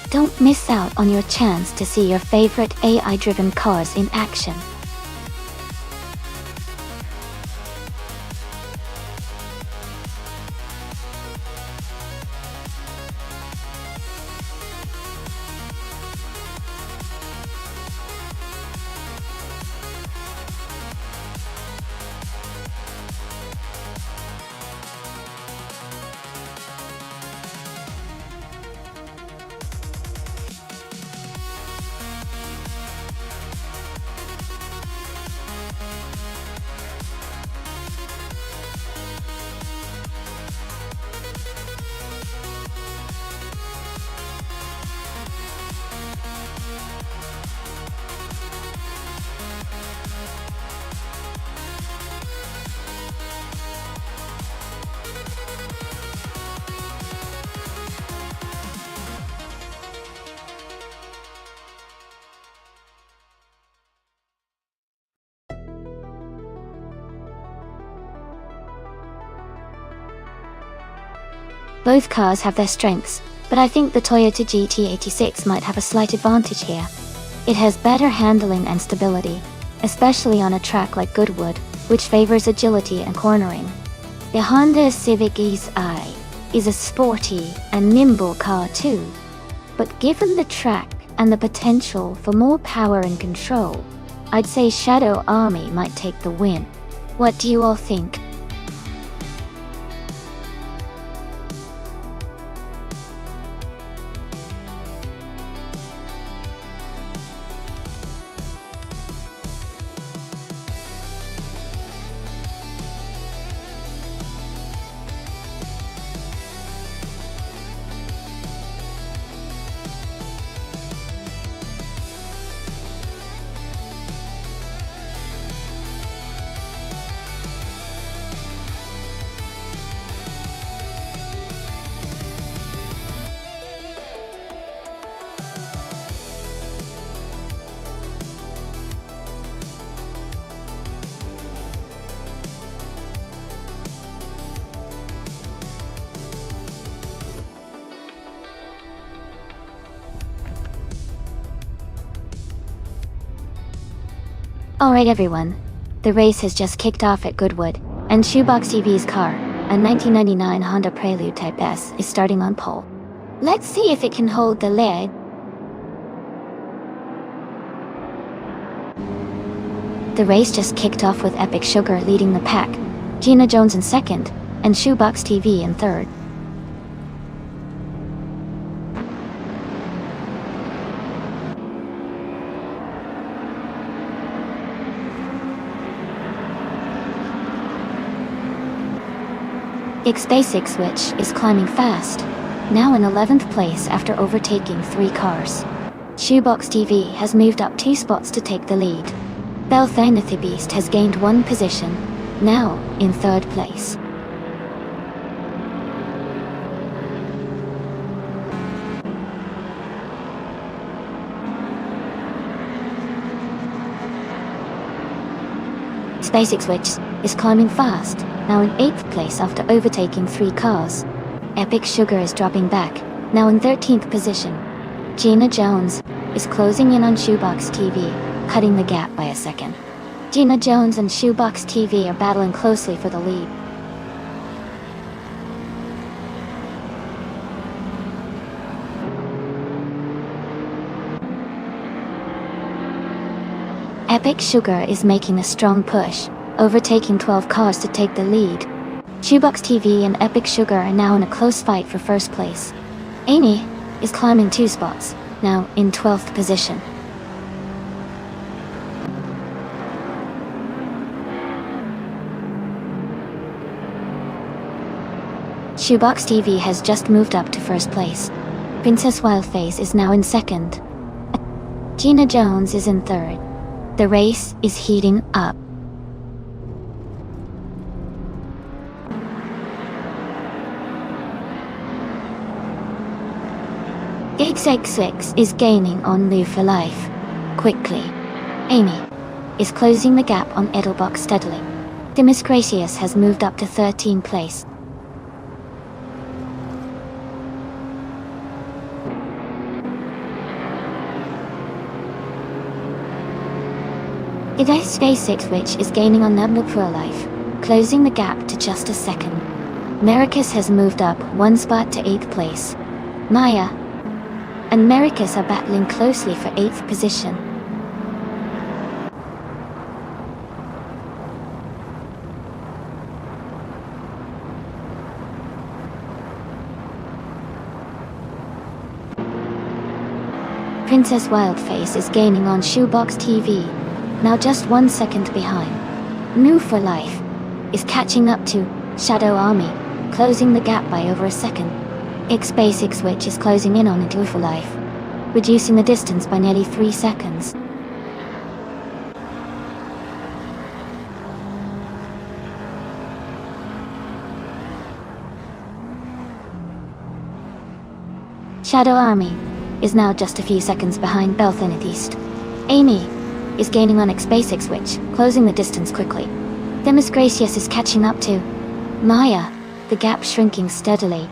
A: Don't miss out on your chance to see your favorite AI-driven cars in action. Both cars have their strengths, but I think the Toyota GT86 might have a slight advantage here. It has better handling and stability, especially on a track like Goodwood, which favors agility and cornering. The Honda Civic Ace-i is a sporty and nimble car too, but given the track and the potential for more power and control, I'd say Shadow Army might take the win. What do you all think? Alright everyone, the race has just kicked off at Goodwood, and Shoebox TV's car, a 1999 Honda Prelude Type S, is starting on pole. Let's see if it can hold the lead. The race just kicked off with Epic Sugar leading the pack, Gina Jones in second, and Shoebox TV in third. X Basic Switch is climbing fast, now in 11th place after overtaking 3 cars. Shoebox TV has moved up 2 spots to take the lead. Belthanathy Beast has gained 1 position, now in 3rd place. Basic Switch is climbing fast, now in 8th place after overtaking 3 cars. Epic Sugar is dropping back, now in 13th position. Gina Jones is closing in on Shoebox TV, cutting the gap by a second. Gina Jones and Shoebox TV are battling closely for the lead. Epic Sugar is making a strong push, overtaking 12 cars to take the lead. Shoebox TV and Epic Sugar are now in a close fight for first place. Amy is climbing 2 spots, now in 12th position. Shoebox TV has just moved up to first place. Princess Wildface is now in second. Gina Jones is in third. The race is heating up. X6 is gaining on Lou for Life quickly. Amy is closing the gap on Edelbach steadily. Demis Gracious has moved up to 13th place. X Basic Switch is gaining on Nebula Pro Life, closing the gap to just a second. Mericus has moved up 1 spot to 8th place. Maya and Mericus are battling closely for 8th position. Princess Wildface is gaining on Shoebox TV, now just 1 second behind. New for Life is catching up to Shadow Army, closing the gap by over a second. X Basic Switch is closing in on New for Life, reducing the distance by nearly 3 seconds. Shadow Army is now just a few seconds behind Belthanathy East. Amy is gaining on X Basic Switch, closing the distance quickly. Demis Gracious is catching up to Maya, the gap shrinking steadily.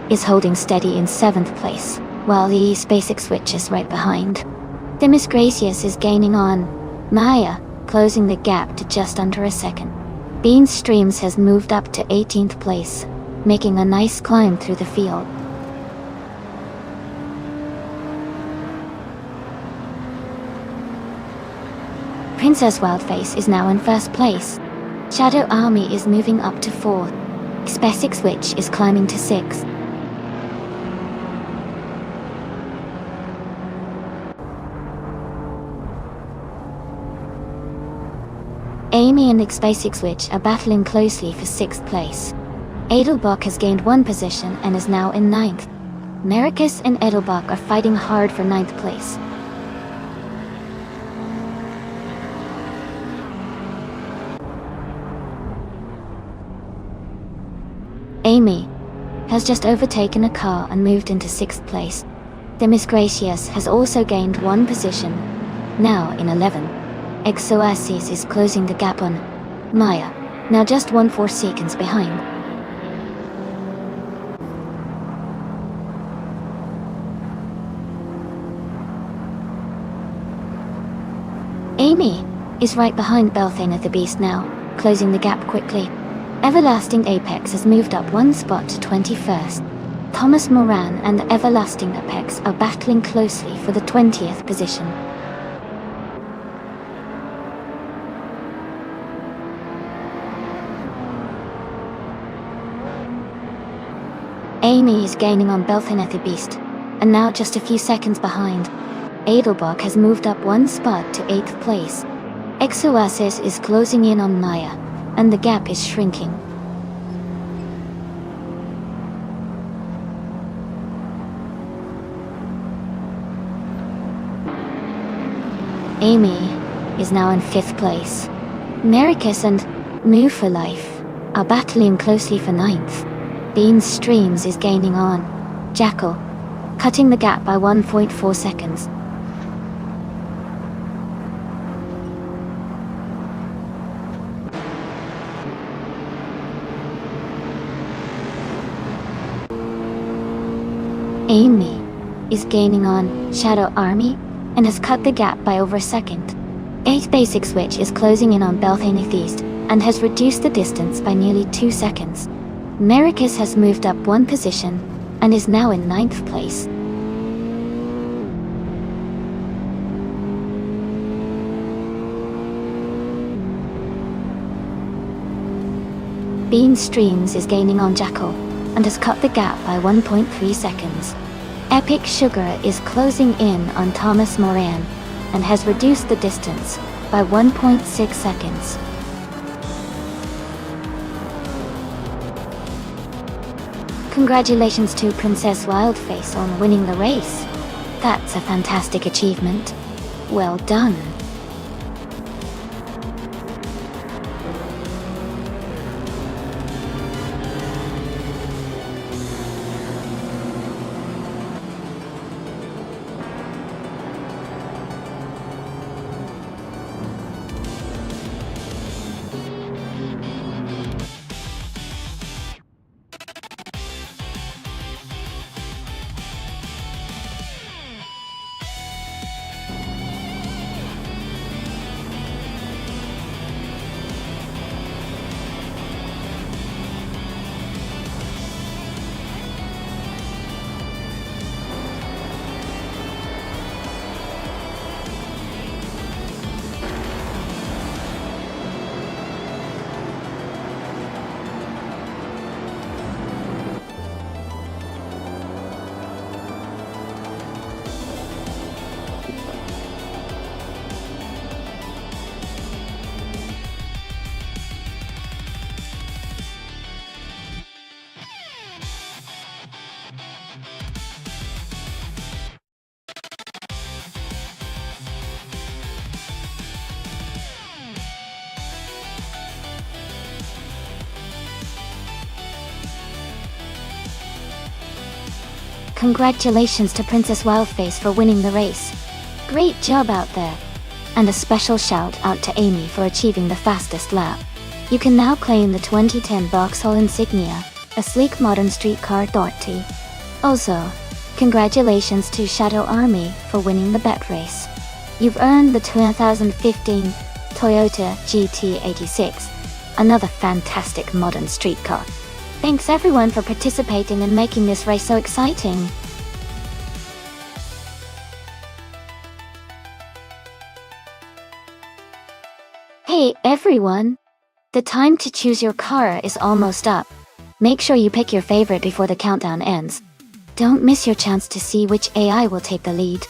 A: is holding steady in 7th place, while the Basic Switch is right behind. The Miss Gracious is gaining on Maya, closing the gap to just under a second. Beans Streams has moved up to 18th place, making a nice climb through the field. Princess Wildface is now in 1st place. Shadow Army is moving up to 4th. Basic Switch is climbing to 6th. Amy and Basic Switch are battling closely for 6th place. Edelbach has gained 1 position and is now in 9th. Maricus and Edelbach are fighting hard for 9th place. Amy has just overtaken a car and moved into 6th place. The Miss Gracious has also gained 1 position, now in 11th. Exoasis is closing the gap on Maya, now just 1/4 seconds behind. Amy is right behind Belthane the Beast now, closing the gap quickly. Everlasting Apex has moved up 1 spot to 21st. Thomas Moran and the Everlasting Apex are battling closely for the 20th position. Amy is gaining on Belthane the Beast, and now just a few seconds behind. Edelbach has moved up 1 spot to 8th place. Exoasis is closing in on Maya, and the gap is shrinking. Amy is now in 5th place. Maricus and Moo for Life are battling closely for 9th. Beans Streams is gaining on Jackal, cutting the gap by 1.4 seconds. Amy is gaining on Shadow Army and has cut the gap by over a second. 8th Basic Switch is closing in on Belthane East and has reduced the distance by nearly 2 seconds. Maricus has moved up 1 position and is now in 9th place. Bean Streams is gaining on Jackal and has cut the gap by 1.3 seconds. Epic Sugar is closing in on Thomas Moran and has reduced the distance by 1.6 seconds. Congratulations to Princess Wildface on winning the race. That's a fantastic achievement. Well done. Congratulations to Princess Wildface for winning the race. Great job out there. And a special shout out to Amy for achieving the fastest lap. You can now claim the 2010 Vauxhall insignia a sleek modern streetcar authority. Also, congratulations to Shadow Army for winning the bet race. You've earned the 2015 Toyota GT86, another fantastic modern streetcar. Thanks everyone for participating and making this race so exciting. Hey everyone! The time to choose your car is almost up. Make sure you pick your favorite before the countdown ends. Don't miss your chance to see which AI will take the lead.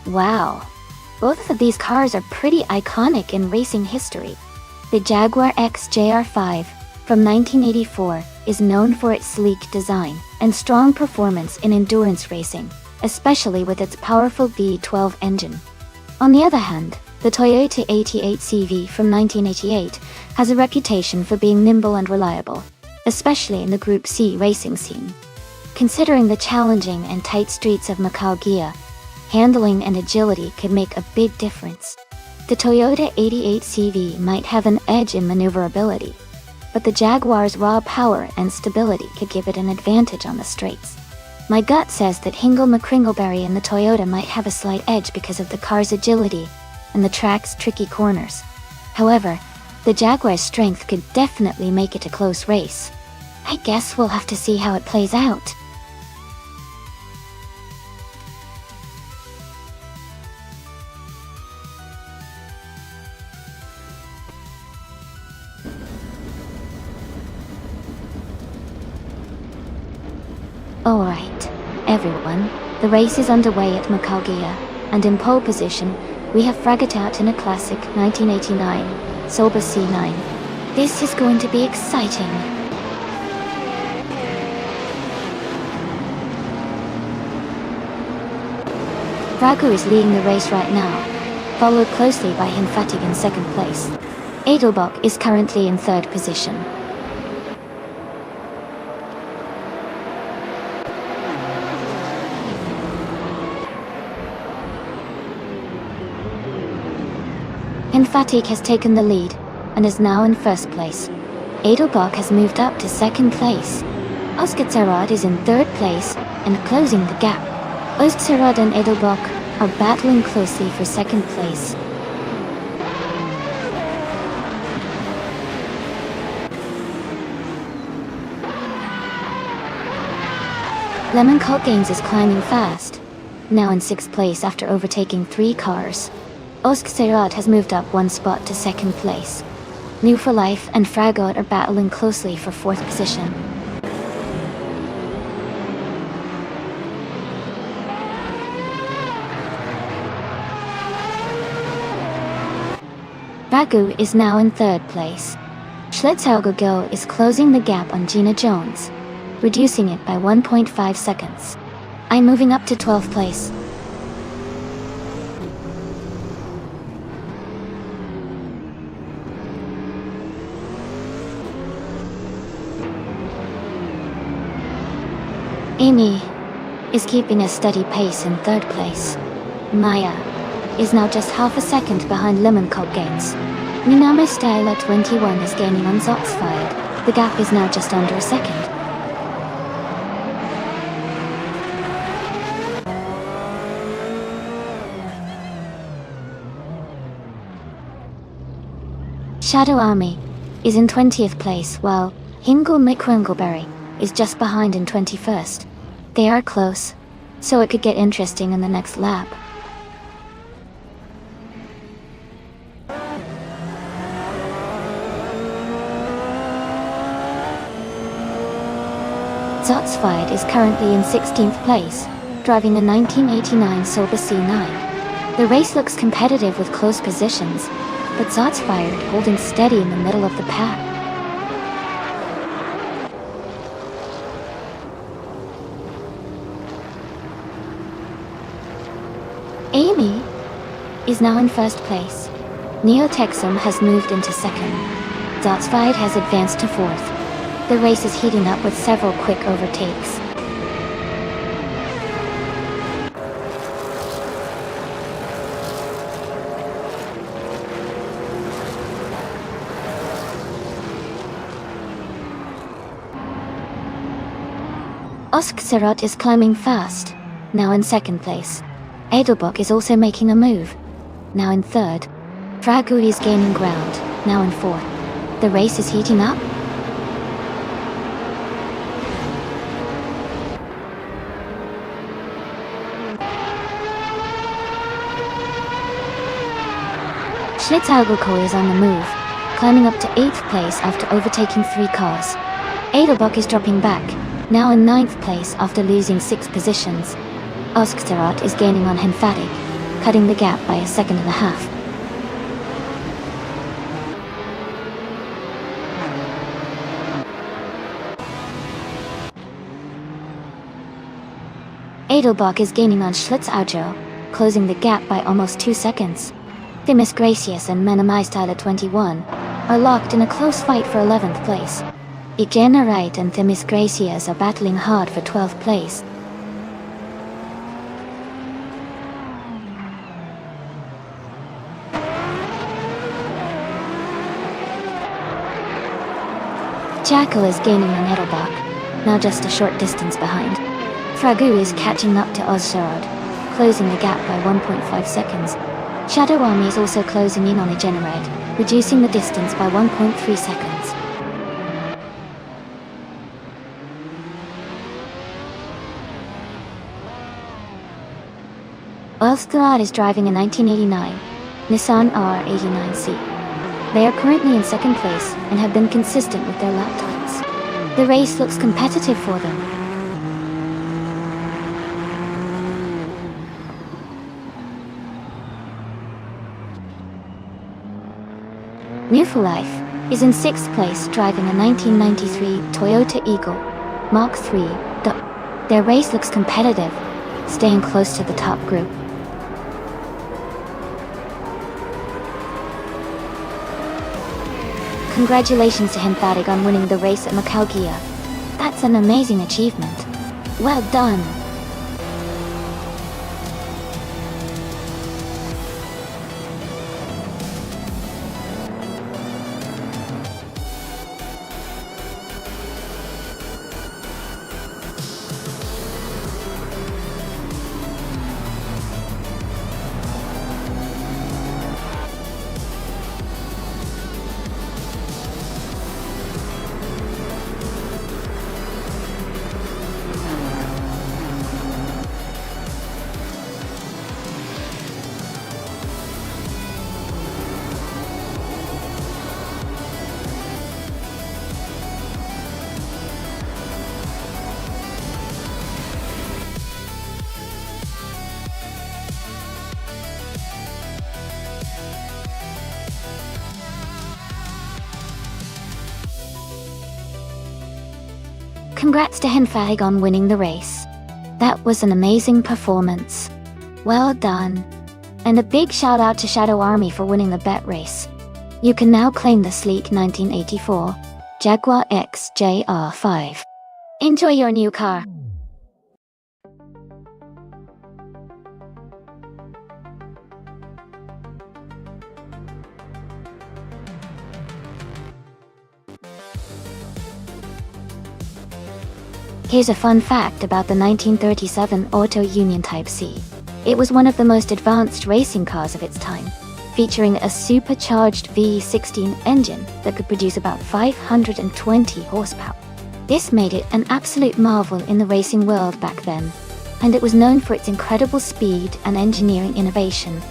A: Wow! Both of these cars are pretty iconic in racing history. The Jaguar XJR5 from 1984 is known for its sleek design and strong performance in endurance racing, especially with its powerful V12 engine. On the other hand, the Toyota 88CV from 1988 has a reputation for being nimble and reliable, especially in the Group C racing scene. Considering the challenging and tight streets of Macau, handling and agility could make a big difference. The Toyota 88CV might have an edge in maneuverability, but the Jaguar's raw power and stability could give it an advantage on the straights. My gut says that Hingle McCringleberry and the Toyota might have a slight edge because of the car's agility and the track's tricky corners. However, the Jaguar's strength could definitely make it a close race. I guess we'll have to see how it plays out. Alright, everyone, the race is underway at Macau, and in pole position, we have Fragatat in a classic 1989 Sauber C9. This is going to be exciting. Vragu is leading the race right now, followed closely by Hinfatig in second place. Edelbach is currently in third position. Hinfatig has taken the lead and is now in first place. Edelbach has moved up to second place. Özgürserad is in third place and closing the gap. Özgürserad and Edelbach are battling closely for second place. Lemon Cult Games is climbing fast, now in sixth place after overtaking 3 cars. Özgürserad has moved up 1 spot to second place. New for Life and Fragot are battling closely for fourth position. Vragu is now in third place. Schlitzaugergo is closing the gap on Gina Jones, reducing it by 1.5 seconds. I'm moving up to 12th place. Amy is keeping a steady pace in third place. Maya is now just half a second behind Lemon Cobb gains. Miname Style 21 is gaining on Zotsfired. The gap is now just under a second. Shadow Army is in 20th place, while Hingle McWingleberry is just behind in 21st. They are close, so it could get interesting in the next lap. Zotsfied is currently in 16th place, driving a 1989 Silver C9. The race looks competitive with close positions, but Zotsfired holding steady in the middle of the pack. Amy is now in first place. Neo Texum has moved into second. Zotsfied has advanced to fourth. The race is heating up with several quick overtakes. Oskserot is climbing fast, now in second place. Edelbok is also making a move, now in third. Fraguri is gaining ground, now in fourth. The race is heating up. Schlitzaugelko is on the move, climbing up to 8th place after overtaking 3 cars. Edelbok is dropping back, now in 9th place after losing 6 positions. Oskserot is gaining on Henfatig, cutting the gap by a second and a half. Edelbok is gaining on Schlitzaujo, closing the gap by almost 2 seconds. Themis Gracious and Menamaistala 21 are locked in a close fight for 11th place. Igena Wright and Themis Gracious are battling hard for 12th place. Jackal is gaining on Edelbok, now just a short distance behind. Fragu is catching up to Ozserod, closing the gap by 1.5 seconds. Shadow Army is also closing in on Igenerate, reducing the distance by 1.3 seconds. Oilstarad is driving a 1989 Nissan R89C. They are currently in second place and have been consistent with their lap times. The race looks competitive for them. Newforlife is in 6th place driving a 1993 Toyota Eagle Mach 3. Their race looks competitive, staying close to the top group. Congratulations to Henfatig on winning the race at Macaugia. That's an amazing achievement. Well done! Congrats to Henfatig on winning the race. That was an amazing performance. Well done. And a big shout out to Shadow Army for winning the bet race. You can now claim the sleek 1984 Jaguar XJR5. Enjoy your new car. Here's a fun fact about the 1937 Auto Union Type C. It was one of the most advanced racing cars of its time, featuring a supercharged V16 engine that could produce about 520 horsepower. This made it an absolute marvel in the racing world back then, and it was known for its incredible speed and engineering innovation.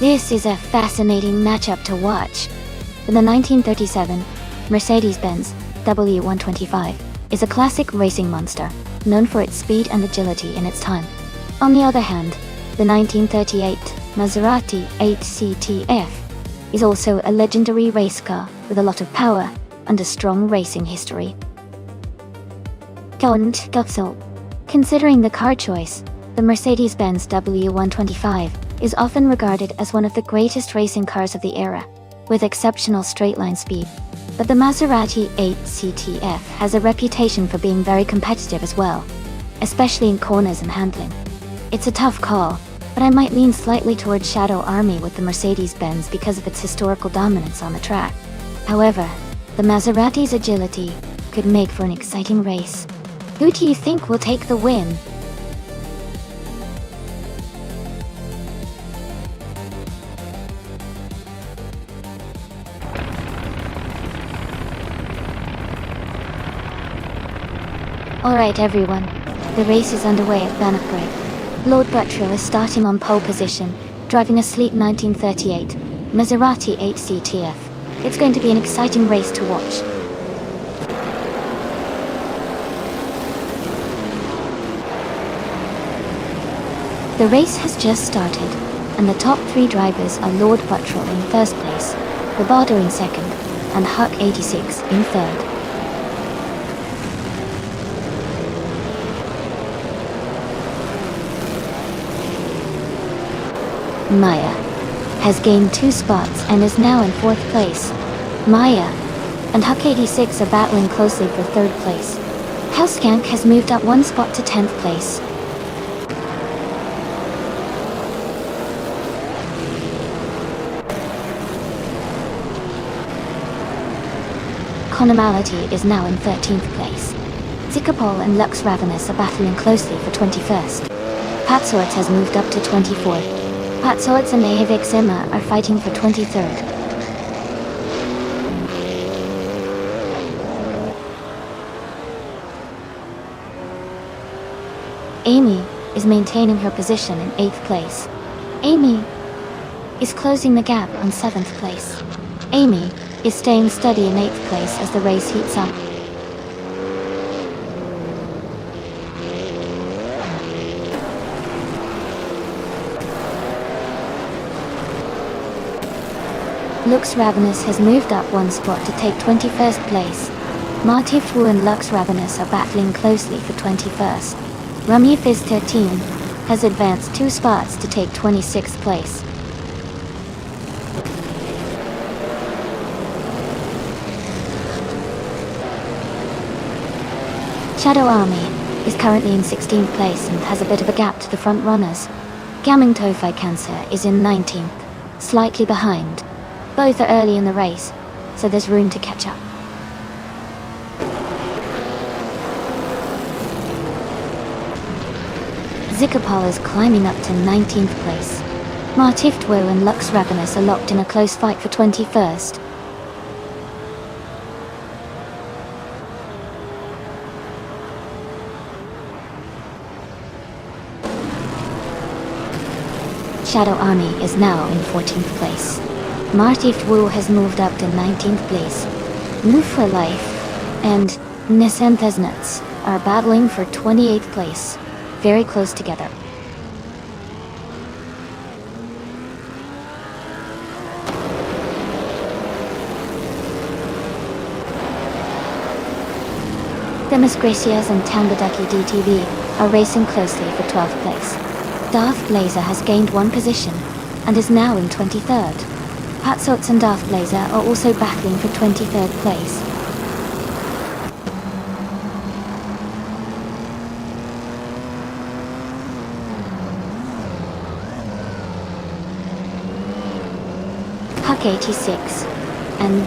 A: This is a fascinating matchup to watch. The 1937 Mercedes-Benz W125 is a classic racing monster, known for its speed and agility in its time. On the other hand, the 1938 Maserati 8CTF is also a legendary race car with a lot of power and a strong racing history. Considering the car choice, the Mercedes-Benz W125 is often regarded as one of the greatest racing cars of the era, with exceptional straight-line speed. But the Maserati 8CTF has a reputation for being very competitive as well, especially in corners and handling. It's a tough call, but I might lean slightly towards Shadow Army with the Mercedes-Benz because of its historical dominance on the track. However, the Maserati's agility could make for an exciting race. Who do you think will take the win? Alright everyone, the race is underway at Bannockbury. Lord Buttrill is starting on pole position, driving a sleek 1938 Maserati 8CTF. It's going to be an exciting race to watch. The race has just started, and the top three drivers are Lord Buttrill in first place, Roboto in second, and Huck 86 in third. Maya has gained 2 spots and is now in 4th place. Maya and Huck 86 are battling closely for 3rd place. Hellskank has moved up 1 spot to 10th place. Conomality is now in 13th place. Zikapol and Lux Ravenous are battling closely for 21st. Patsorts has moved up to 24th. Patsorts and Ahivik Zimmer are fighting for 23rd. Amy is maintaining her position in 8th place. Amy is closing the gap on 7th place. Amy is staying steady in 8th place as the race heats up. Lux Ravenous has moved up 1 spot to take 21st place. Martif Wu and Lux Ravenous are battling closely for 21st. Rummy Fizz 13 has advanced 2 spots to take 26th place. Shadow Army is currently in 16th place and has a bit of a gap to the front runners. Gaming Tofai Cancer is in 19th, slightly behind. Both are early in the race, so there's room to catch up. Zikapal is climbing up to 19th place. Martift Wu and Lux Ravenous are locked in a close fight for 21st. Shadow Army is now in 14th place. Martift Wu has moved up to 19th place. Move for Life and Nesentesnuts are battling for 28th place, very close together. Demis Gracias and Tangadaki DTV are racing closely for 12th place. Darth Blazer has gained one position and is now in 23rd. Patsots and Darth Blazer are also battling for 23rd place. Huck 86 and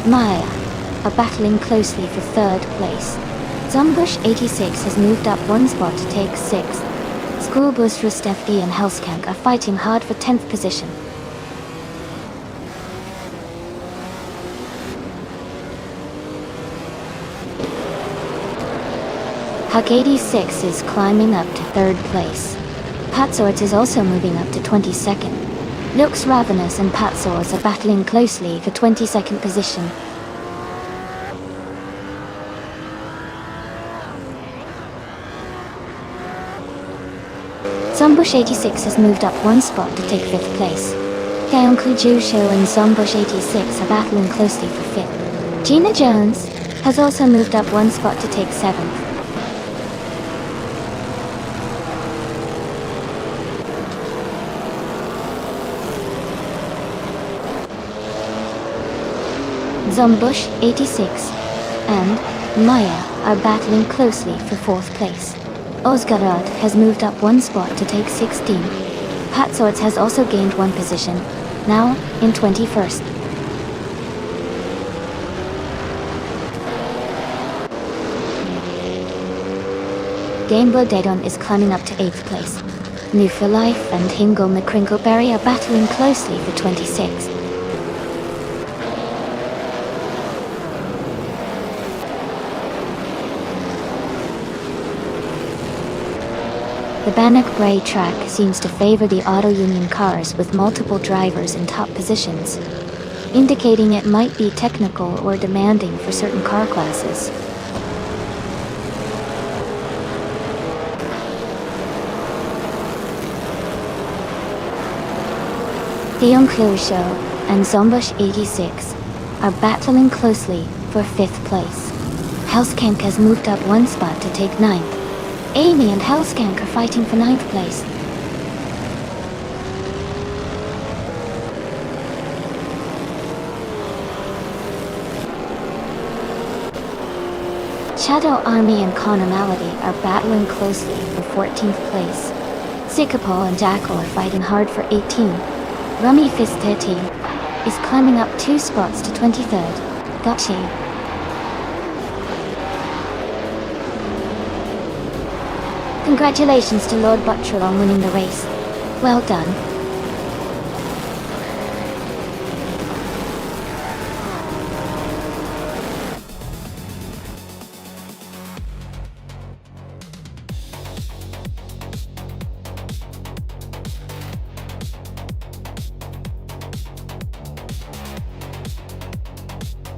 A: Maya are battling closely for 3rd place. Zombush 86 has moved up one spot to take 6th. Schoolbus Rustefdi and Hellskank are fighting hard for 10th position. Huck 86 is climbing up to 3rd place. Patswords is also moving up to 22nd. Lux Ravenous and Patswords are battling closely for 22nd position. Zombush 86 has moved up one spot to take 5th place. Gaonklu Jusho and Zombush 86 are battling closely for 5th. Gina Jones has also moved up one spot to take 7th. Zombush 86 and Maya are battling closely for 4th place. Osgarad has moved up one spot to take 16. Patswords has also gained one position, now in 21st. Gamebird Dedon is climbing up to 8th place. New for Life and Hingle McCrinkleberry are battling closely for 26th. The Bannock Bray track seems to favor the auto-union cars with multiple drivers in top positions, indicating it might be technical or demanding for certain car classes. Theonclo Show and Zombush 86 are battling closely for 5th place. Hellskank has moved up one spot to take 9th. Amy and Hellskank are fighting for 9th place. Shadow Army and Connormality are battling closely for 14th place. Sikapol and Jackal are fighting hard for 18. Rummy Fisteti is climbing up 2 spots to 23rd. Gotcha. Congratulations to Lord Buttrell on winning the race. Well done.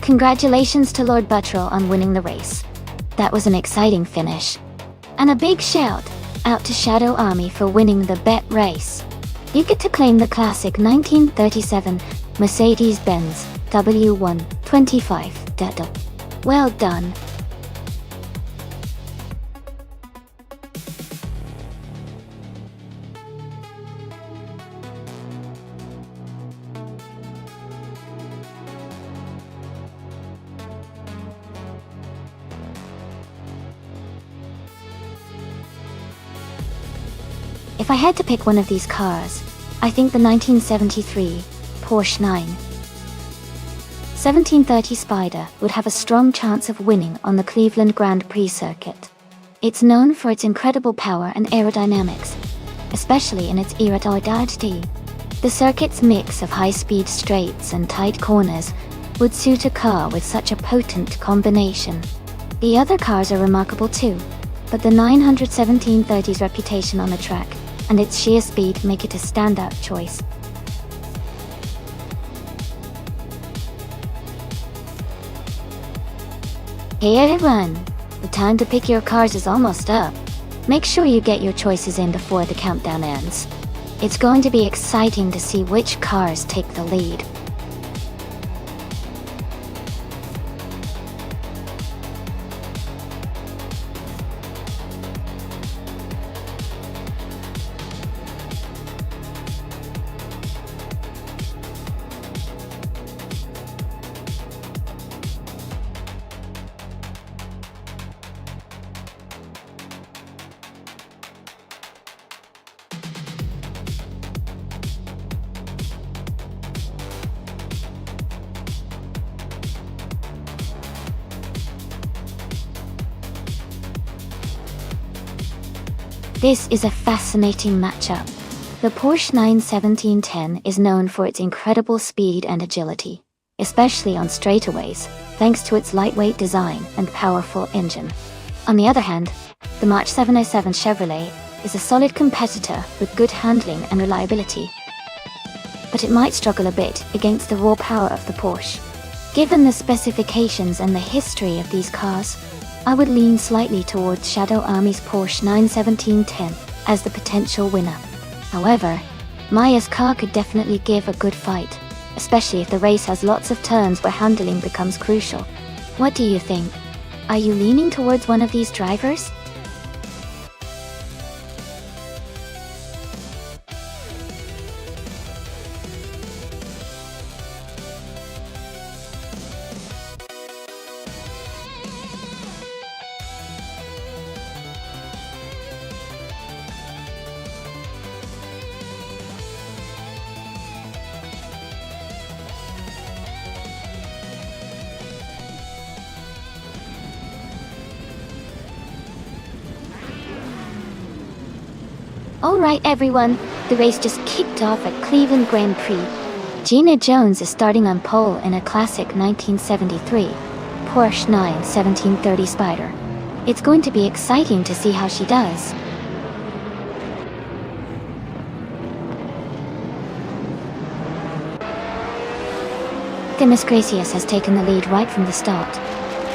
A: Congratulations to Lord Buttrell on winning the race. That was an exciting finish. And a big shout out to Shadow Army for winning the bet race. You get to claim the classic 1937 Mercedes-Benz W125 Data. Well done. If I had to pick one of these cars, I think the 1973 Porsche 1730 Spider would have a strong chance of winning on the Cleveland Grand Prix circuit. It's known for its incredible power and aerodynamics, especially in its aerodynamics. The circuit's mix of high-speed straights and tight corners would suit a car with such a potent combination. The other cars are remarkable too, but the 917-30's reputation on the track and its sheer speed make it a standout choice. Hey everyone! The time to pick your cars is almost up. Make sure you get your choices in before the countdown ends. It's going to be exciting to see which cars take the lead. This is a fascinating matchup. The Porsche 91710 is known for its incredible speed and agility, especially on straightaways, thanks to its lightweight design and powerful engine. On the other hand, the March 707 Chevrolet is a solid competitor with good handling and reliability. But it might struggle a bit against the raw power of the Porsche. Given the specifications and the history of these cars, I would lean slightly towards Shadow Army's Porsche 91710 as the potential winner. However, Maya's car could definitely give a good fight, especially if the race has lots of turns where handling becomes crucial. What do you think? Are you leaning towards one of these drivers? Alright everyone, the race just kicked off at Cleveland Grand Prix. Gina Jones is starting on pole in a classic 1973 Porsche 91730 Spider. It's going to be exciting to see how she does. Demis Gracias has taken the lead right from the start.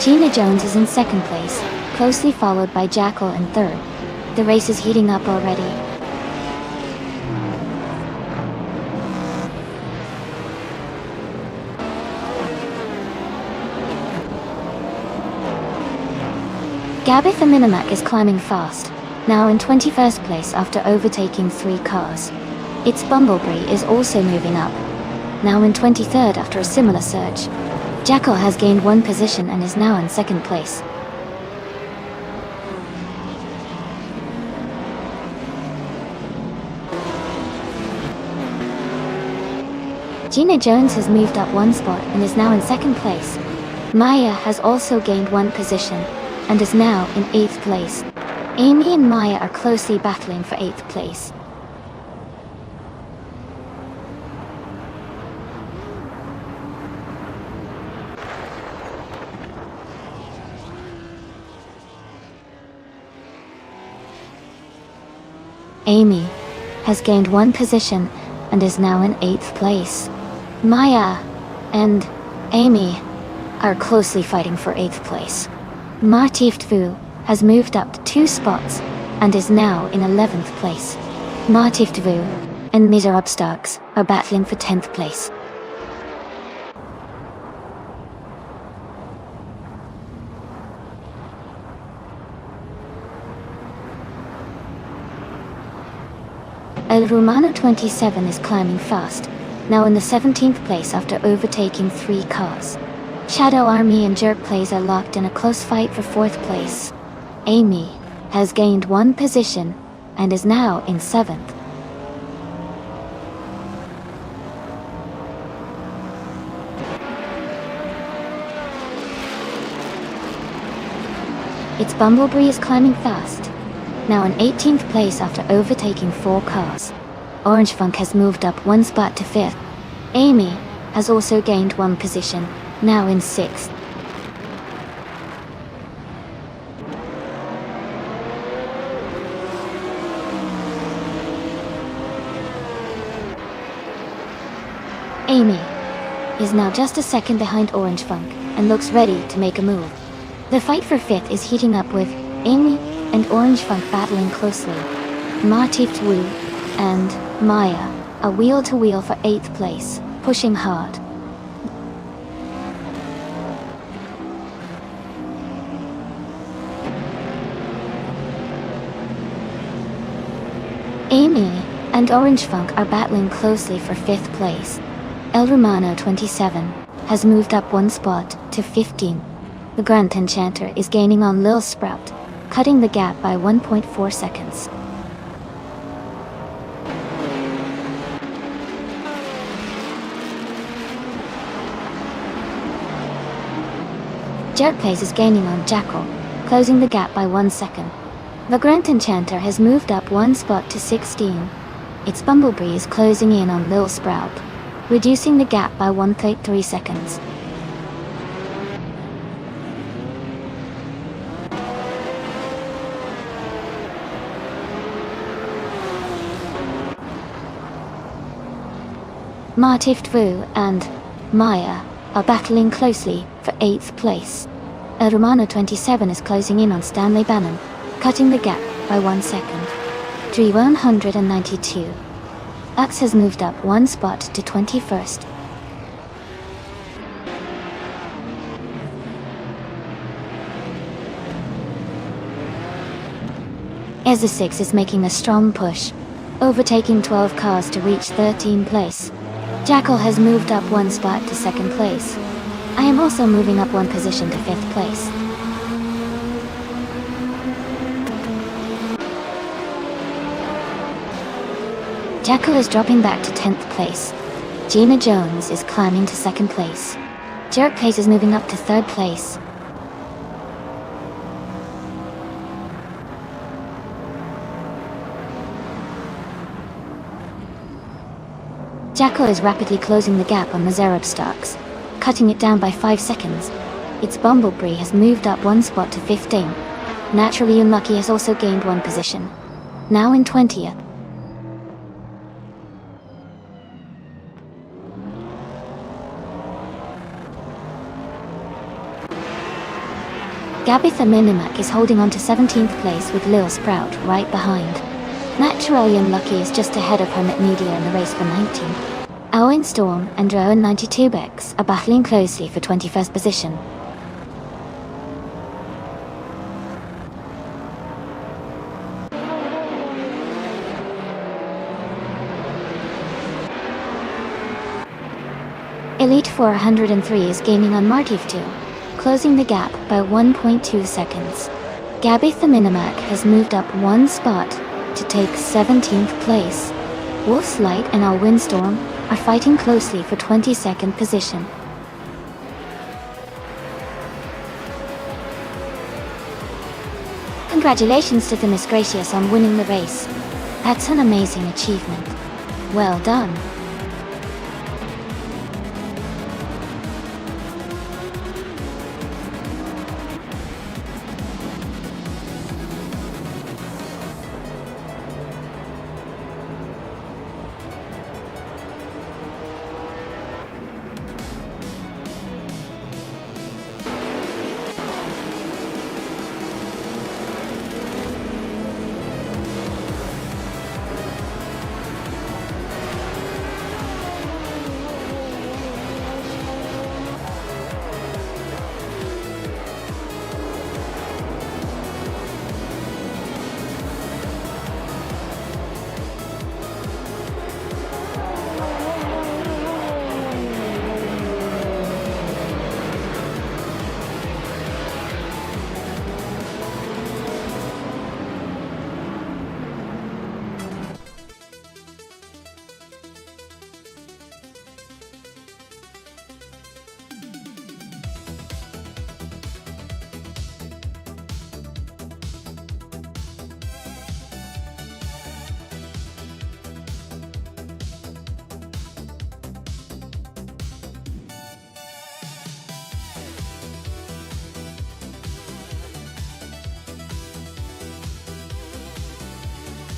A: Gina Jones is in second place, closely followed by Jackal in third. The race is heating up already. Gabith the Minimac is climbing fast, now in 21st place after overtaking 3 cars. Its Bumblebee is also moving up, now in 23rd after a similar surge. Jackal has gained 1 position and is now in 2nd place. Gina Jones has moved up 1 spot and is now in 2nd place. Maya has also gained 1 position and is now in 8th place. Amy and Maya are closely battling for 8th place. Amy has gained 1 position and is now in 8th place. Maya and Amy are closely fighting for 8th place. Martiftvu has moved up 2 spots and is now in 11th place. Martiftvu and Miserabstarks are battling for 10th place. El Romano 27 is climbing fast, now in the 17th place after overtaking 3 cars. Shadow Army and Jerk Plays are locked in a close fight for 4th place. Amy has gained 1 position and is now in 7th. Its Bumblebee is climbing fast, now in 18th place after overtaking 4 cars. Orange Funk has moved up 1 spot to 5th. Amy has also gained 1 position, now in 6th. Amy is now just a second behind Orange Funk and looks ready to make a move. The fight for 5th is heating up with Amy and Orange Funk battling closely. Martif Wu and Maya are wheel to wheel for 8th place, pushing hard. Amy and Orange Funk are battling closely for 5th place. El Romano 27 has moved up 1 spot to 15. The Grand Enchanter is gaining on Lil Sprout, cutting the gap by 1.4 seconds. Jerkface is gaining on Jackal, closing the gap by 1 second. The Grand Enchanter has moved up 1 spot to 16. Its Bumblebee is closing in on Lil Sprout, reducing the gap by 1.3 seconds. Martif Wu and Maya are battling closely for 8th place. El Romano 27 is closing in on Stanley Bannon, cutting the gap by 1 second. 192. Ux has moved up 1 spot to 21st. Ezza 6 is making a strong push, overtaking 12 cars to reach 13th place. Jackal has moved up 1 spot to 2nd place. I am also moving up 1 position to 5th place. Jackal is dropping back to 10th place. Gina Jones is climbing to 2nd place. Jerkface is moving up to 3rd place. Jackal is rapidly closing the gap on the Zerub stocks, cutting it down by 5 seconds. Its Bumblebee has moved up 1 spot to 15. Naturally Unlucky has also gained 1 position, now in 20th. Gabitha Minimac is holding on to 17th place with Lil Sprout right behind. Naturally Unlucky is just ahead of Hermit Media in the race for 19th. Owen Storm and Rowan 92 Bex are battling closely for 21st position. Elite 403 is gaining on Martif 2, closing the gap by 1.2 seconds. Gabitha Minimac has moved up 1 spot to take 17th place. Wolf's Light and our Windstorm are fighting closely for 22nd position. Congratulations to the Miss Gracious on winning the race. That's an amazing achievement. Well done.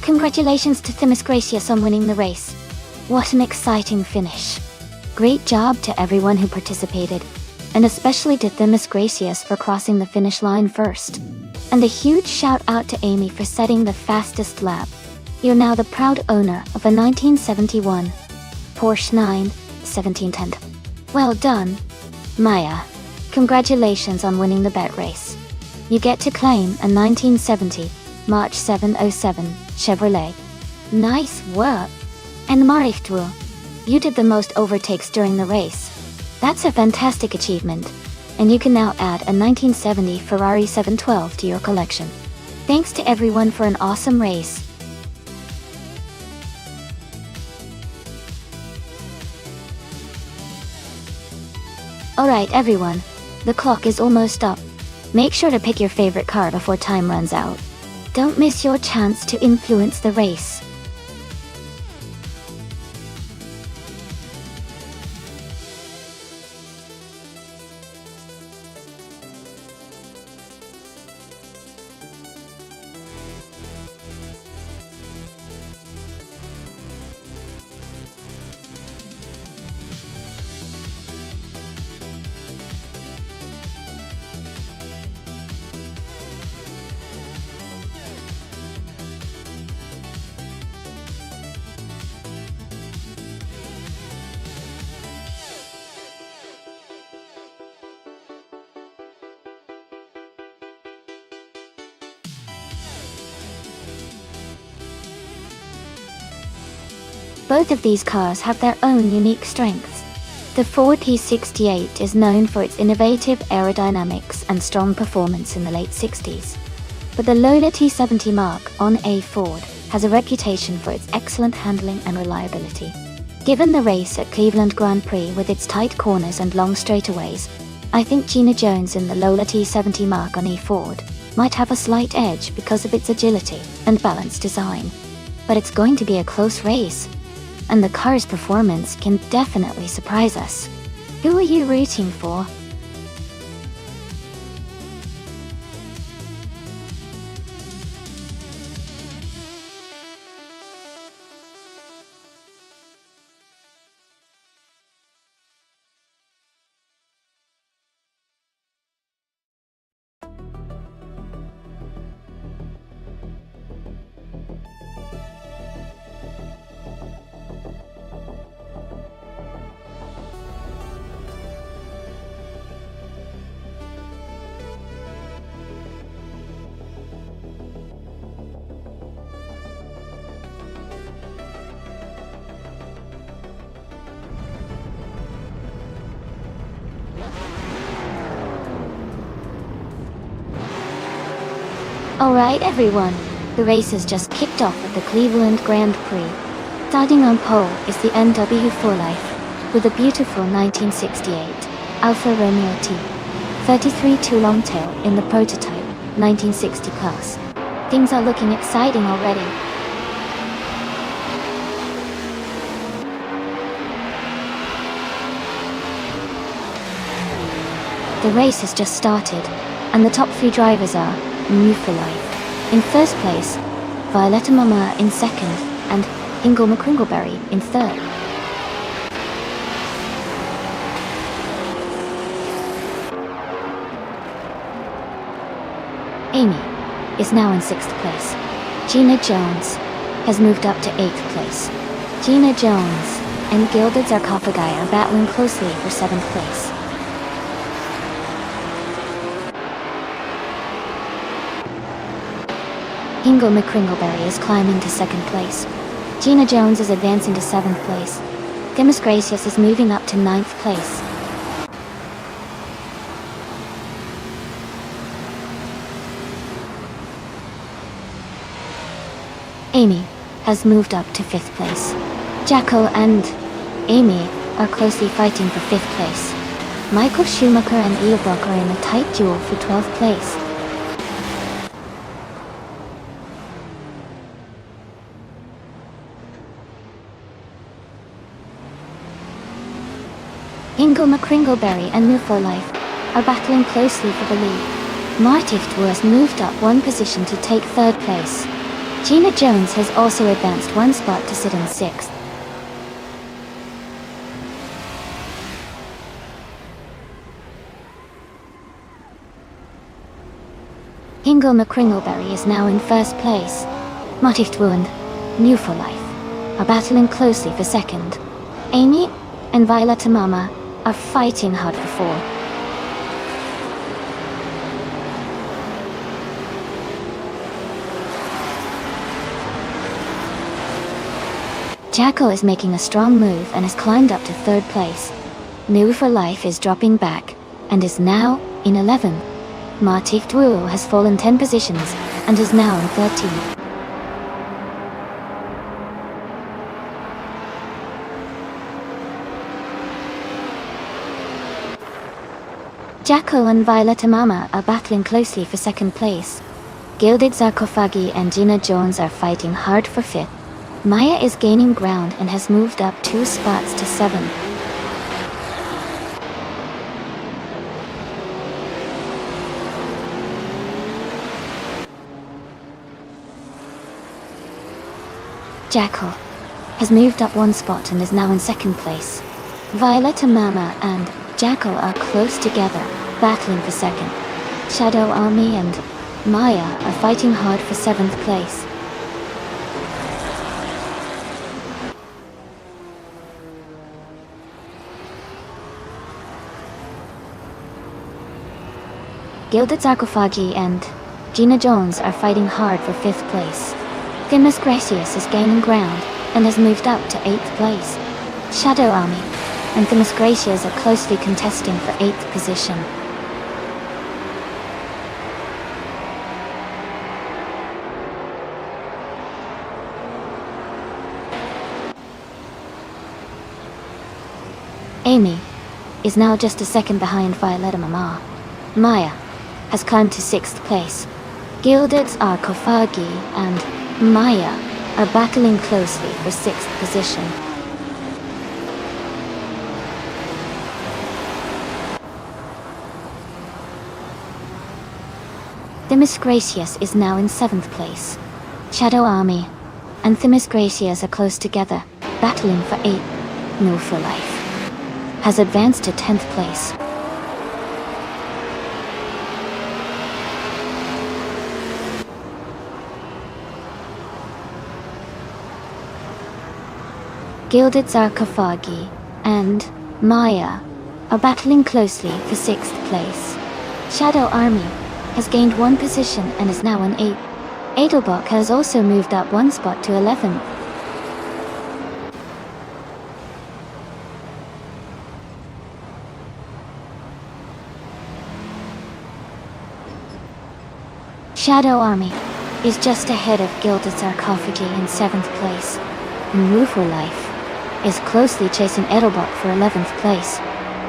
A: Congratulations to Themis Gracious on winning the race. What an exciting finish. Great job to everyone who participated, and especially to Themis Gracious for crossing the finish line first. And a huge shout out to Amy for setting the fastest lap. You're now the proud owner of a 1971 Porsche 91710. Well done, Maya. Congratulations on winning the bet race. You get to claim a 1970 March 707 Chevrolet. Nice work. And Mariftu, you did the most overtakes during the race. That's a fantastic achievement, and you can now add a 1970 Ferrari 712 to your collection. Thanks to everyone for an awesome race. Alright everyone, the clock is almost up. Make sure to pick your favorite car before time runs out. Don't miss your chance to influence the race. Both of these cars have their own unique strengths. The Ford T68 is known for its innovative aerodynamics and strong performance in the late 60s. But the Lola T70 Mark on a Ford has a reputation for its excellent handling and reliability. Given the race at Cleveland Grand Prix with its tight corners and long straightaways, I think Gina Jones in the Lola T70 Mark on a Ford might have a slight edge because of its agility and balanced design. But it's going to be a close race, and the car's performance can definitely surprise us. Who are you rooting for? Alright everyone, the race has just kicked off at the Cleveland Grand Prix. Starting on pole is the NW For Life, with a beautiful 1968 Alfa Romeo T. 33 long tail in the prototype 1960 class. Things are looking exciting already. The race has just started, and the top three drivers are New for Life in first place, Violetta Mama in second, and Ingle McCringleberry in third. Amy is now in sixth place. Gina Jones has moved up to eighth place. Gina Jones and Gilded Sarcophagi are battling closely for seventh place. Ingle McCringleberry is climbing to second place. Gina Jones is advancing to seventh place. Themis Gracious is moving up to ninth place. Amy has moved up to fifth place. Jackal and Amy are closely fighting for fifth place. Michael Schumacher and Eva Brock are in a tight duel for 12th place. Ingle McCringleberry and New for Life are battling closely for the lead. Martiftu has moved up one position to take third place. Gina Jones has also advanced one spot to sit in 6th. Hingle McCringleberry is now in 1st place. Motift and New for Life are battling closely for 2nd. Amy and Violet Mama are fighting hard for 4th. Jacko is making a strong move and has climbed up to 3rd place. New for Life is dropping back and is now in 11th. Martif Duo has fallen 10 positions and is now in 13th. Jacko and Violet Mama are battling closely for 2nd place. Gilded Sarcophagi and Gina Jones are fighting hard for 5th. Maya is gaining ground and has moved up 2 spots to 7th. Jacko has moved up 1 spot and is now in 2nd place. Violet Mama and Jacko are close together, battling for 2nd. Shadow Army and Maya are fighting hard for 7th place. Gilded Sarcophagi and Gina Jones are fighting hard for 5th place. Themis Gracious is gaining ground and has moved up to 8th place. Shadow Army and Themis Gracious are closely contesting for 8th position. Amy is now just a second behind Violetta Mama. Maya has climbed to 6th place. Gilded Sarcophagi and Maya are battling closely for 6th position. Themis Gracious is now in 7th place. Shadow Army and Themis Gracious are close together, battling for 8th. New for Life has advanced to 10th place. Gilded Sarcophagi and Maya are battling closely for 6th place. Shadow Army has gained 1 position and is now in 8th. Adelbach has also moved up 1 spot to 11th. Shadow Army is just ahead of Gilded Sarcophagi in 7th place. New for Life is closely chasing Edelbach for 11th place.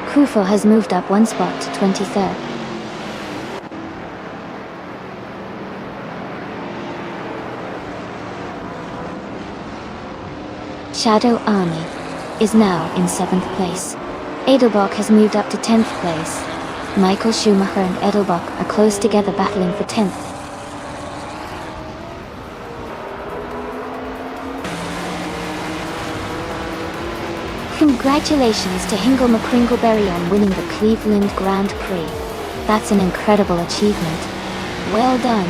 A: Kufo has moved up 1 spot to 23rd. Shadow Army is now in 7th place. Edelbach has moved up to 10th place. Michael Schumacher and Edelbach are close together battling for 10th. Congratulations to Hingle McCringleberry on winning the Cleveland Grand Prix. That's an incredible achievement. Well done.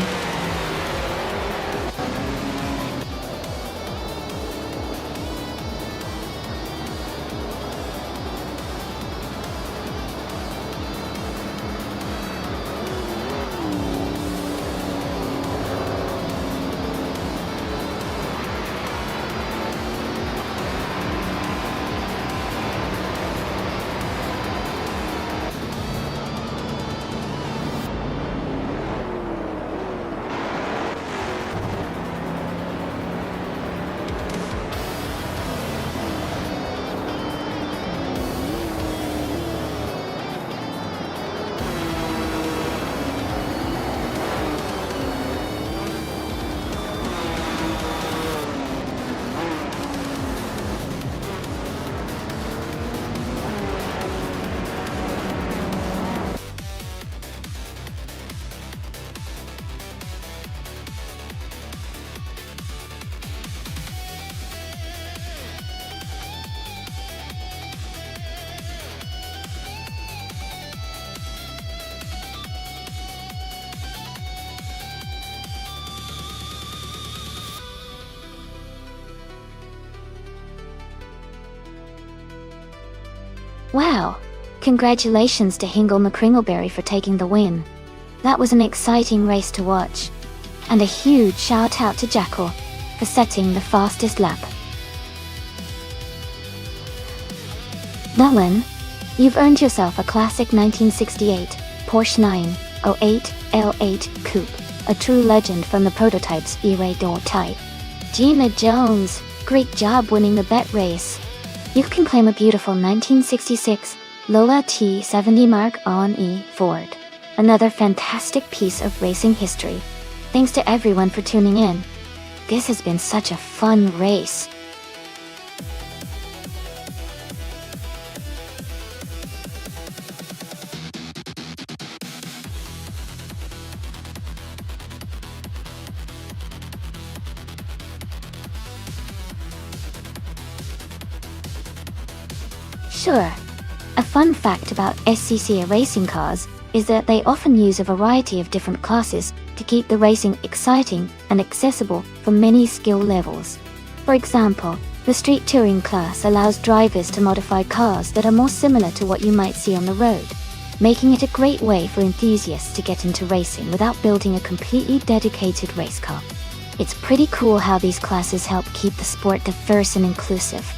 A: Wow! Congratulations to Hingle McCringleberry for taking the win. That was an exciting race to watch. And a huge shout out to Jackal for setting the fastest lap. Nolan, you've earned yourself a classic 1968 Porsche 908 L8 Coupe, a true legend from the prototype's E-Radar type. Gina Jones, great job winning the bet race. You can claim a beautiful 1966 Lola T70 Mark on E Ford. Another fantastic piece of racing history. Thanks to everyone for tuning in. This has been such a fun race. Sure. A fun fact about SCCA racing cars is that they often use a variety of different classes to keep the racing exciting and accessible for many skill levels. For example, the street touring class allows drivers to modify cars that are more similar to what you might see on the road, making it a great way for enthusiasts to get into racing without building a completely dedicated race car. It's pretty cool how these classes help keep the sport diverse and inclusive.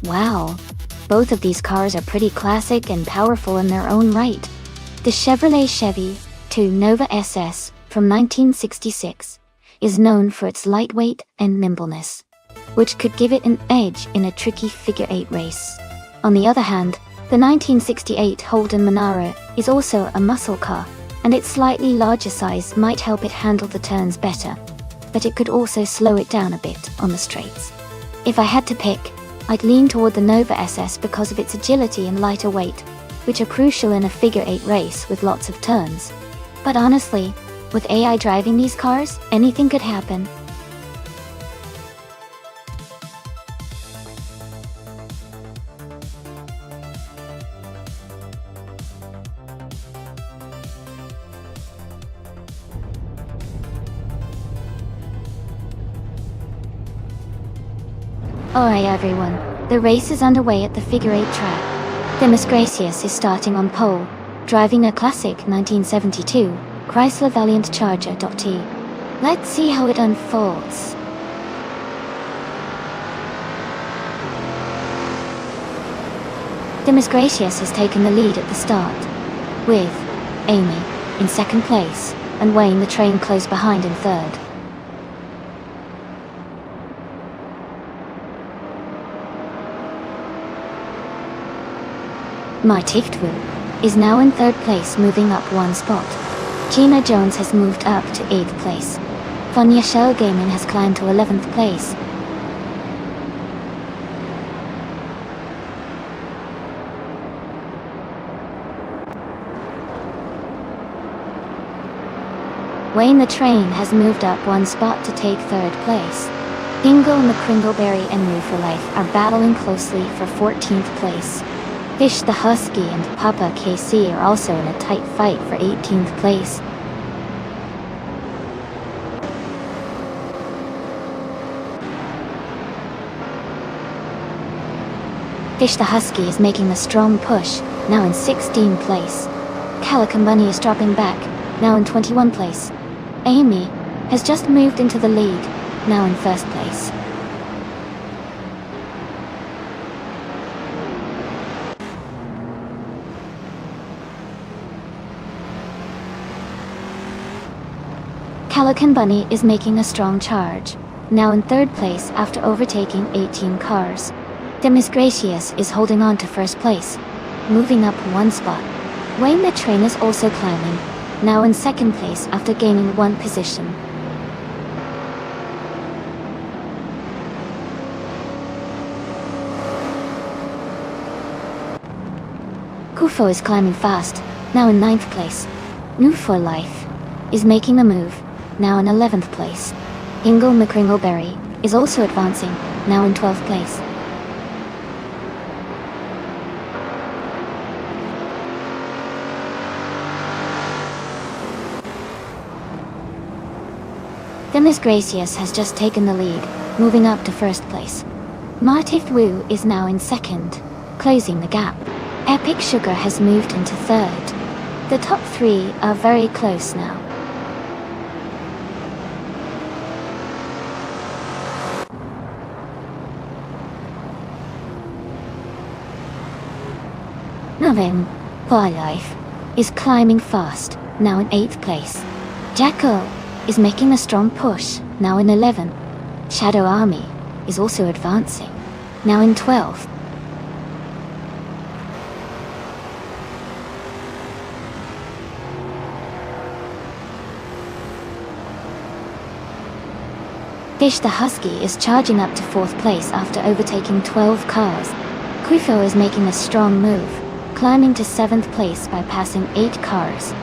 A: Wow, both of these cars are pretty classic and powerful in their own right. The Chevrolet Chevy 2 Nova SS from 1966 is known for its lightweight and nimbleness, which could give it an edge in a tricky figure-8 race. On the other hand, the 1968 Holden Monaro is also a muscle car, and its slightly larger size might help it handle the turns better, but it could also slow it down a bit on the straights. If I had to pick, I'd lean toward the Nova SS because of its agility and lighter weight, which are crucial in a figure-8 race with lots of turns. But honestly, with AI driving these cars, anything could happen. Alright everyone, the race is underway at the figure-8 track. Demis Gracias is starting on pole, driving a classic 1972 Chrysler Valiant Charger.T. Let's see how it unfolds. Demis Gracias has taken the lead at the start, with Amy in second place and Wayne the Train close behind in third. Martiftwu is now in third place, moving up one spot. Gina Jones has moved up to 8th place. Fonya Shell Gaming has climbed to 11th place. Wayne the Train has moved up one spot to take 3rd place. Dingle McCringleberry and New for Life are battling closely for 14th place. Fish the Husky and Papa KC are also in a tight fight for 18th place. Fish the Husky is making a strong push, now in 16th place. Calico Bunny is dropping back, now in 21st place. Amy has just moved into the lead, now in 1st place. Calico Bunny is making a strong charge, now in 3rd place after overtaking 18 cars. Demis Gracias is holding on to 1st place, moving up one spot. Wayne the Train is also climbing, now in 2nd place after gaining one position. Kufo is climbing fast, now in 9th place. New for Life is making a move, now in 11th place. Ingle McCringleberry is also advancing, now in 12th place. Dennis Gracious has just taken the lead, moving up to first place. Martif Wu is now in second, closing the gap. Epic Sugar has moved into third. The top three are very close now. Navin, Wildlife, is climbing fast, now in 8th place. Jackal is making a strong push, now in 11th. Shadow Army is also advancing, now in 12th. Fish the Husky is charging up to 4th place after overtaking 12 cars. Quifo is making a strong move, climbing to 7th place by passing 8 cars.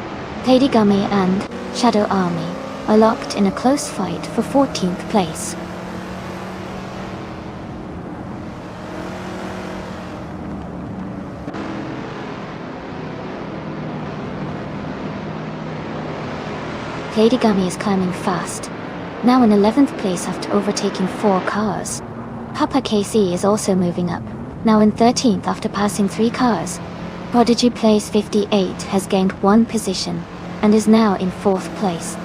A: Lady Gummy and Shadow Army are locked in a close fight for 14th place. Lady Gummy is climbing fast, now in 11th place after overtaking 4 cars. Papa KC is also moving up, now in 13th after passing 3 cars. Prodigy Place 58 has gained 1 position, and is now in 4th place.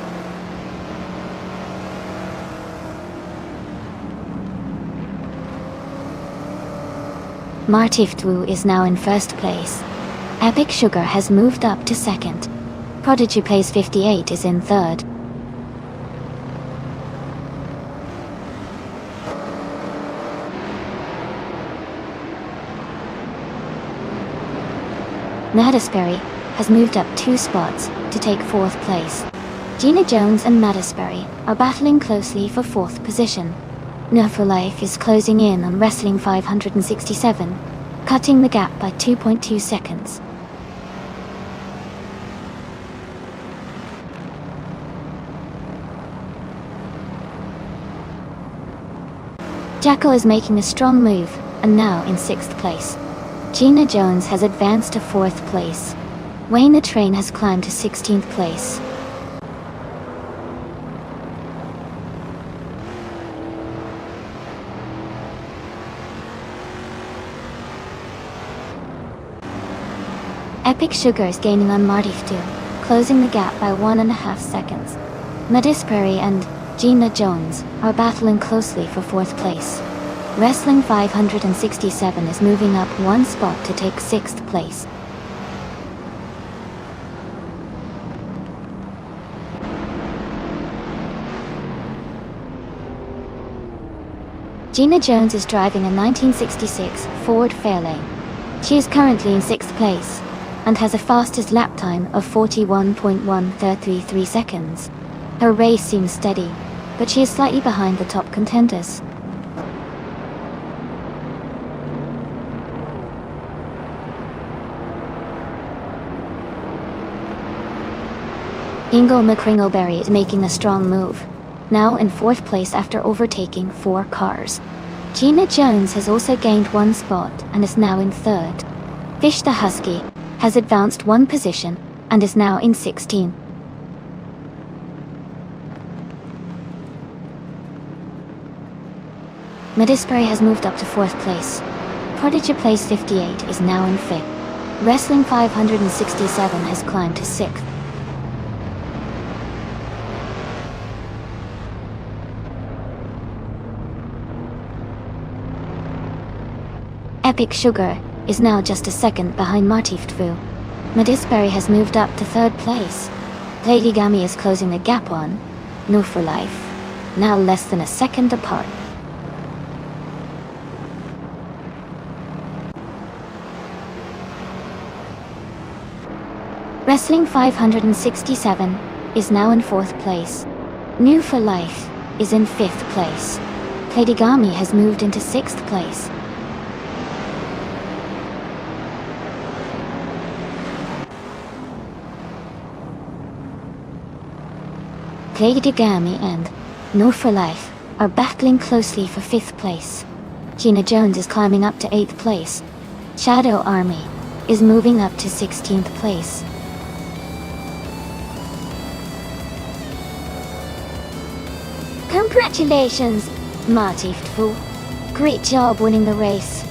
A: Martif Wu is now in 1st place. Epic Sugar has moved up to 2nd. Prodigy Place 58 is in 3rd. Madisberry has moved up 2 spots to take 4th place. Gina Jones and Madisberry are battling closely for 4th position. Nerf Life is closing in on Wrestling 567, cutting the gap by 2.2 seconds. Jackal is making a strong move, and now in 6th place. Gina Jones has advanced to 4th place. Wayne the Train has climbed to 16th place. Epic Sugar is gaining on Martif Wu, closing the gap by 1.5 seconds. Madisberry and Gina Jones are battling closely for 4th place. Wrestling 567 is moving up 1 spot to take 6th place. Gina Jones is driving a 1966 Ford Fairlane. She is currently in 6th place, and has a fastest lap time of 41.1333 seconds. Her race seems steady, but she is slightly behind the top contenders. Ingle McCringleberry is making a strong move, now in 4th place after overtaking 4 cars. Gina Jones has also gained 1 spot and is now in 3rd. Fish the Husky has advanced 1 position and is now in 16th. Madisberry has moved up to 4th place. Prodigy Place 58 is now in 5th. Wrestling 567 has climbed to 6th. Epic Sugar is now just a second behind Martif Wu. Madisberry has moved up to 3rd place. Lady Gummy is closing the gap on No for Life, now less than a second apart. Wrestling 567 is now in 4th place. New for Life is in 5th place. Lady Gummy has moved into 6th place. Lady Gami and No for Life are battling closely for 5th place. Gina Jones is climbing up to 8th place. Shadow Army is moving up to 16th place. Congratulations, Martiftu. Great job winning the race.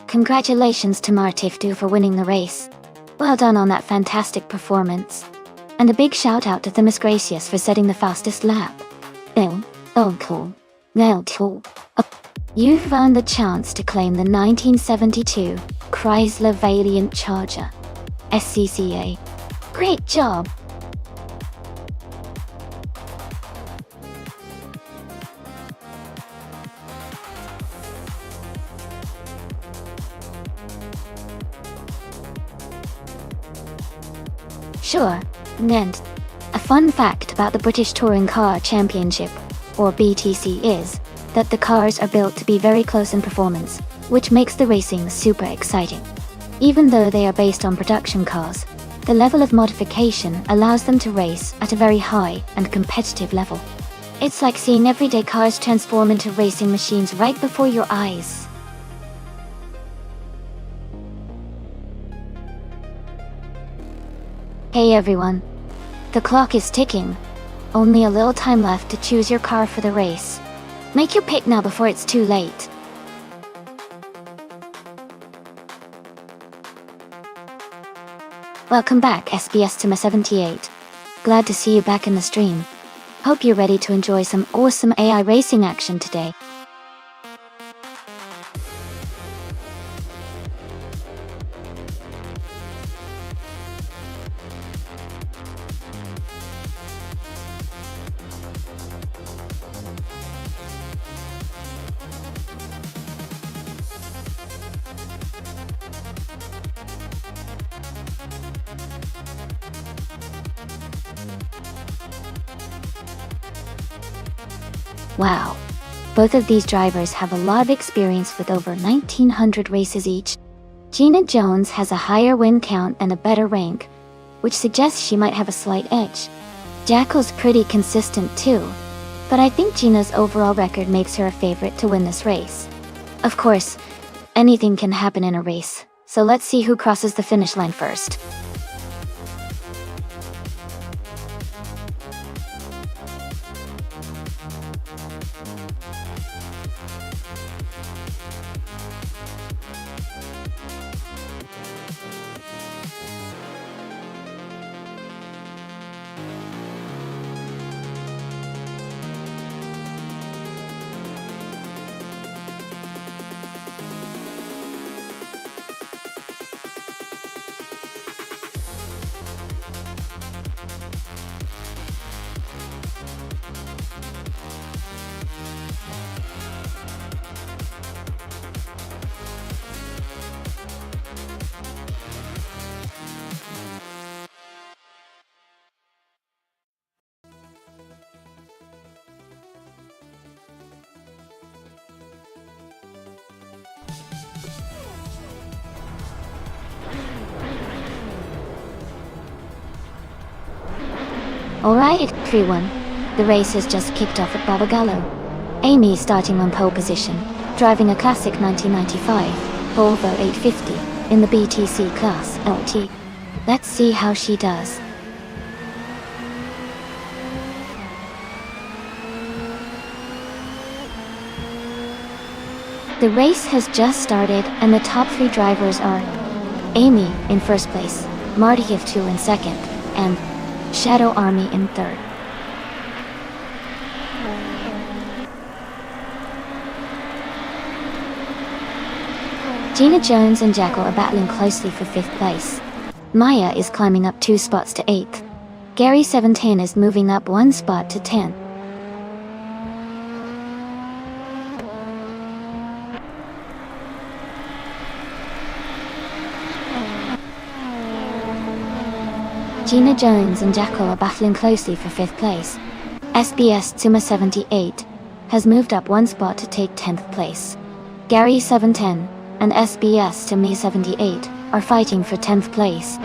A: Congratulations to Martiftu for winning the race. Well done on that fantastic performance. And a big shout out to Themis Gracious for setting the fastest lap. Cool. You've earned the chance to claim the 1972 Chrysler Valiant Charger SCCA. Great job! Sure, and a fun fact about the British Touring Car Championship, or BTC, is that the cars are built to be very close in performance, which makes the racing super exciting. Even though they are based on production cars, the level of modification allows them to race at a very high and competitive level. It's like seeing everyday cars transform into racing machines right before your eyes. Hey everyone. The clock is ticking. Only a little time left to choose your car for the race. Make your pick now before it's too late. Welcome back, SBS Tima 78. Glad to see you back in the stream. Hope you're ready to enjoy some awesome AI racing action today. Wow. Both of these drivers have a lot of experience with over 1,900 races each. Gina Jones has a higher win count and a better rank, which suggests she might have a slight edge. Jackal's pretty consistent too, but I think Gina's overall record makes her a favorite to win this race. Of course, anything can happen in a race, so let's see who crosses the finish line first. Alright everyone, the race has just kicked off at Barbagallo. Amy starting on pole position, driving a classic 1995 Volvo 850 in the BTC class LT. Let's see how she does. The race has just started and the top 3 drivers are Amy in first place, Martiftu in second, and Shadow Army in third. Gina Jones and Jackal are battling closely for 5th place. Maya is climbing up 2 spots to 8th. Gary 17 is moving up 1 spot to 10th. Gina Jones and Jackal are battling closely for 5th place. SBS Tsuma 78 has moved up 1 spot to take 10th place. Gary 710 and SBS Tsuma 78 are fighting for 10th place.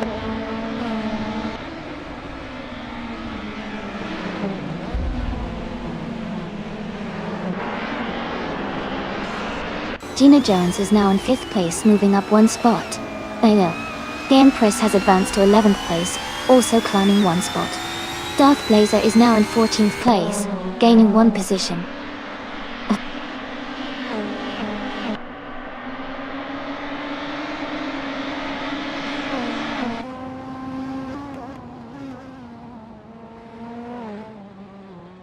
A: Gina Jones is now in 5th place, moving up 1 spot. The Empress has advanced to 11th place, also climbing 1 spot. Darth Blazer is now in 14th place, gaining 1 position.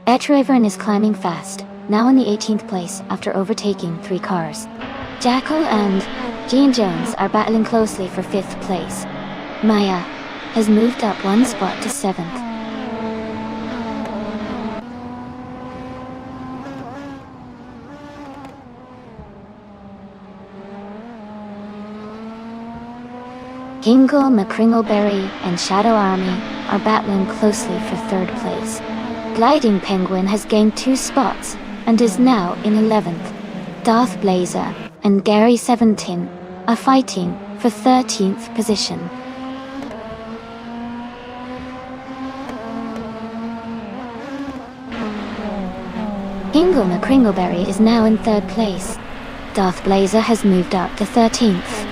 A: Etrevern is climbing fast, now in the 18th place after overtaking 3 cars. Jackal and Gina Jones are battling closely for 5th place. Maya has moved up 1 spot to 7th. Hingle, McCringleberry, and Shadow Army are battling closely for 3rd place. Gliding Penguin has gained 2 spots and is now in 11th. Darth Blazer and Gary 17 are fighting for 13th position. Hingle McCringleberry is now in 3rd place. Darth Blazer has moved up to 13th.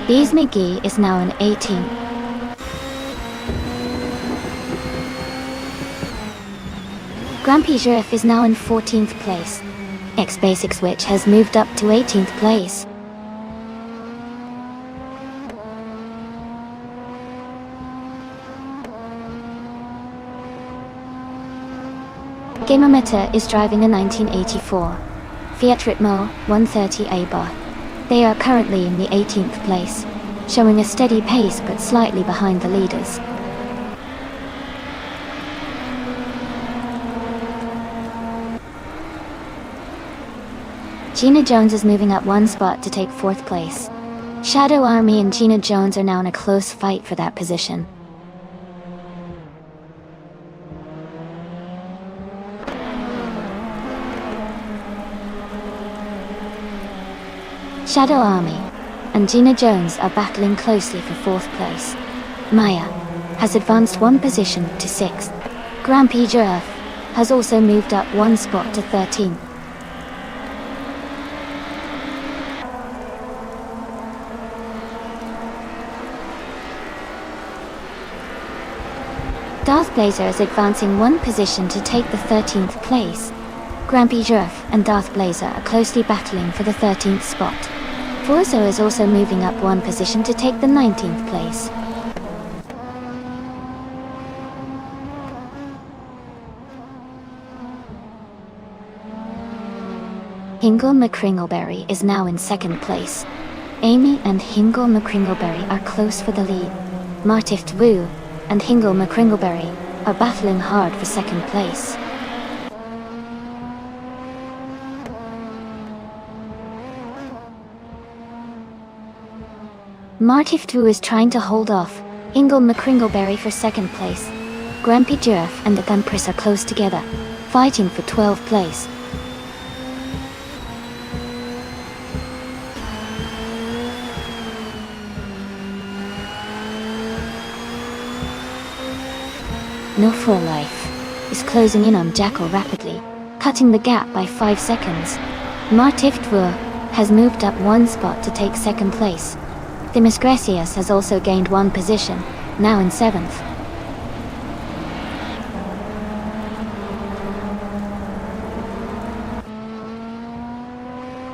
A: Bees McGee is now in 18th. Grumpy Giraffe is now in 14th place. X-Basic Switch has moved up to 18th place. Gameometer is driving a 1984 Fiat Ritmo 130 bar. They are currently in the 18th place, showing a steady pace but slightly behind the leaders. Gina Jones is moving up 1 spot to take 4th place. Shadow Army and Gina Jones are now in a close fight for that position. Shadow Army and Gina Jones are battling closely for 4th place. Maya has advanced 1 position to 6th. Grumpy Giraffe has also moved up 1 spot to 13th. Darth Blazer is advancing 1 position to take the 13th place. Grumpy Giraffe and Darth Blazer are closely battling for the 13th spot. Forzo is also moving up 1 position to take the 19th place. Hingle McCringleberry is now in 2nd place. Amy and Hingle McCringleberry are close for the lead. Martift Wu and Hingle McCringleberry are battling hard for 2nd place. Martift Wu is trying to hold off Hingle McCringleberry for 2nd place. Grumpy Giraffe and the Empress are close together, fighting for 12th place. No For Life is closing in on Jackal rapidly, cutting the gap by 5 seconds. Martift Wu has moved up 1 spot to take 2nd place. Themis Gracias has also gained 1 position, now in 7th.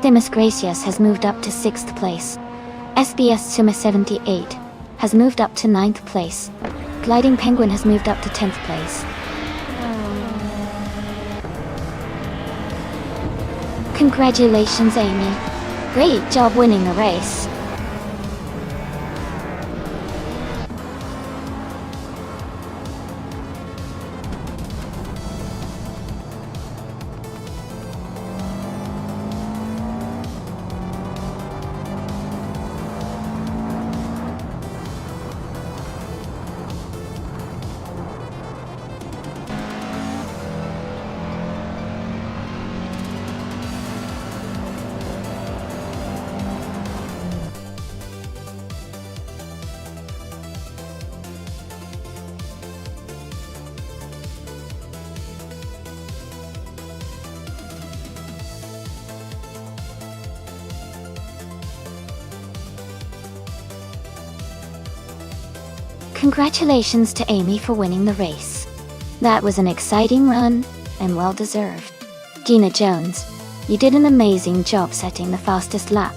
A: Themis Gracias has moved up to 6th place. SBS Suma 78 has moved up to 9th place. Gliding Penguin has moved up to 10th place. Congratulations, Amy. Great job winning the race. Congratulations to Amy for winning the race. That was an exciting run, and well deserved. Gina Jones, you did an amazing job setting the fastest lap.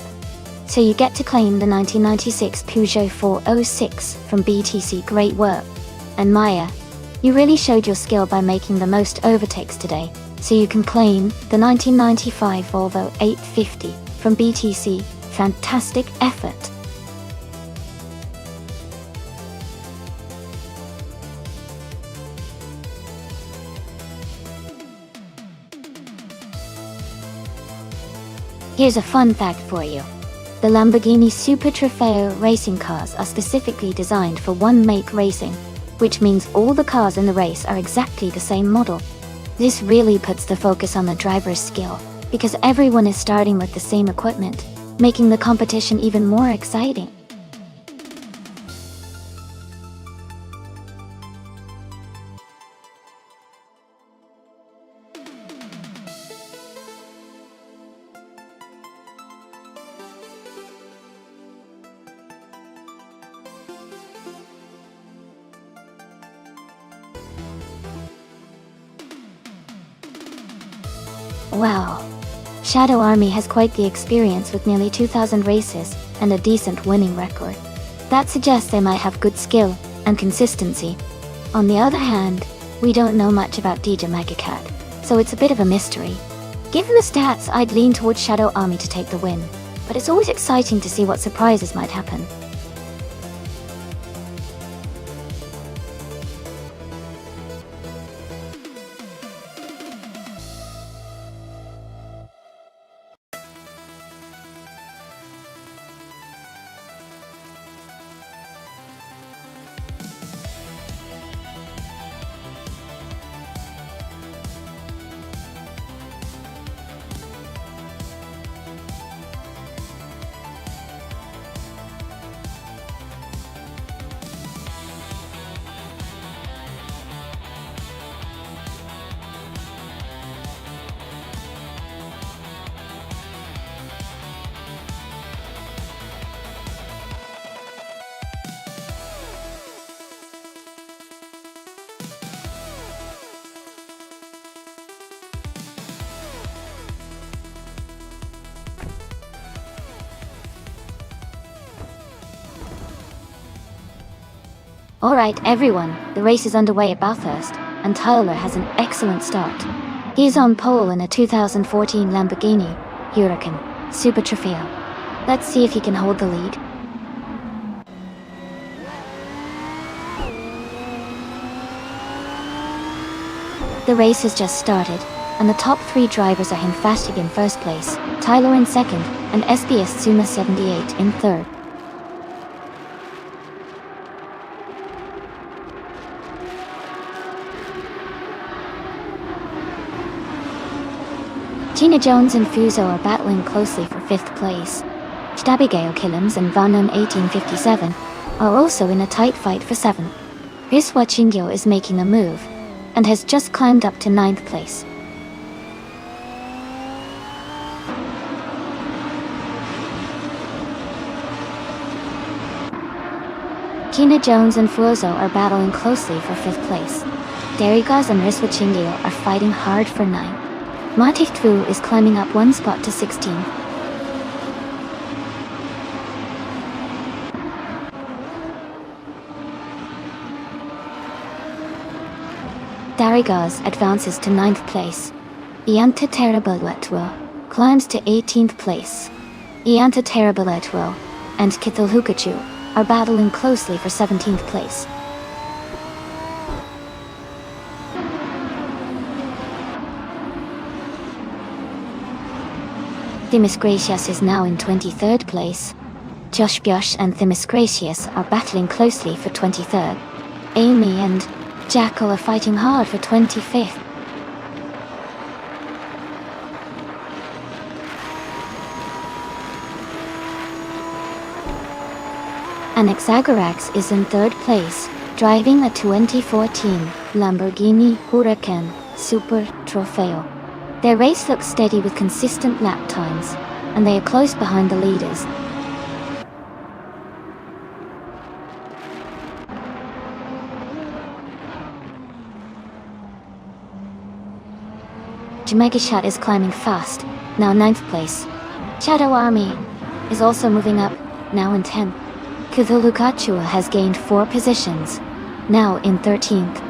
A: So you get to claim the 1996 Peugeot 406 from BTC. Great work. And Maya, you really showed your skill by making the most overtakes today, so you can claim the 1995 Volvo 850 from BTC. Fantastic effort. Here's a fun fact for you. The Lamborghini Super Trofeo racing cars are specifically designed for one-make racing, which means all the cars in the race are exactly the same model. This really puts the focus on the driver's skill, because everyone is starting with the same equipment, making the competition even more exciting. Wow. Shadow Army has quite the experience with nearly 2,000 races and a decent winning record. That suggests they might have good skill and consistency. On the other hand, we don't know much about DJ Megacat, so it's a bit of a mystery. Given the stats, I'd lean towards Shadow Army to take the win, but it's always exciting to see what surprises might happen. Alright everyone, the race is underway at Bathurst, and Tyler has an excellent start. He's on pole in a 2014 Lamborghini Huracan Super Trofeo. Let's see if he can hold the lead. The race has just started, and the top three drivers are Fastig in first place, Tyler in second, and SBS Suma 78 in third. Gina Jones and Fuso are battling closely for fifth place. Abigail Killams and Vanon 1857 are also in a tight fight for seventh. Riswa Chingyo is making a move, and has just climbed up to ninth place. Gina Jones and Fuso are battling closely for fifth place. Derigas and Riswa Chingyo are fighting hard for ninth. Matih Tvu is climbing up one spot to 16th. Darigas advances to 9th place. Ianta Terabaletwo climbs to 18th place. Ianta Terabaletwo and Kithil Hukachu are battling closely for 17th place. Themis Gracious is now in 23rd place. Josh Biosh and Themis Gracious are battling closely for 23rd. Amy and Jackal are fighting hard for 25th. Annex Agarax is in third place, driving a 2014 Lamborghini Huracan Super Trofeo. Their race looks steady with consistent lap times, and they are close behind the leaders. Jumegashot is climbing fast, now 9th place. Shadow Army is also moving up, now in 10th. Cthulhu Kachua has gained 4 positions, now in 13th.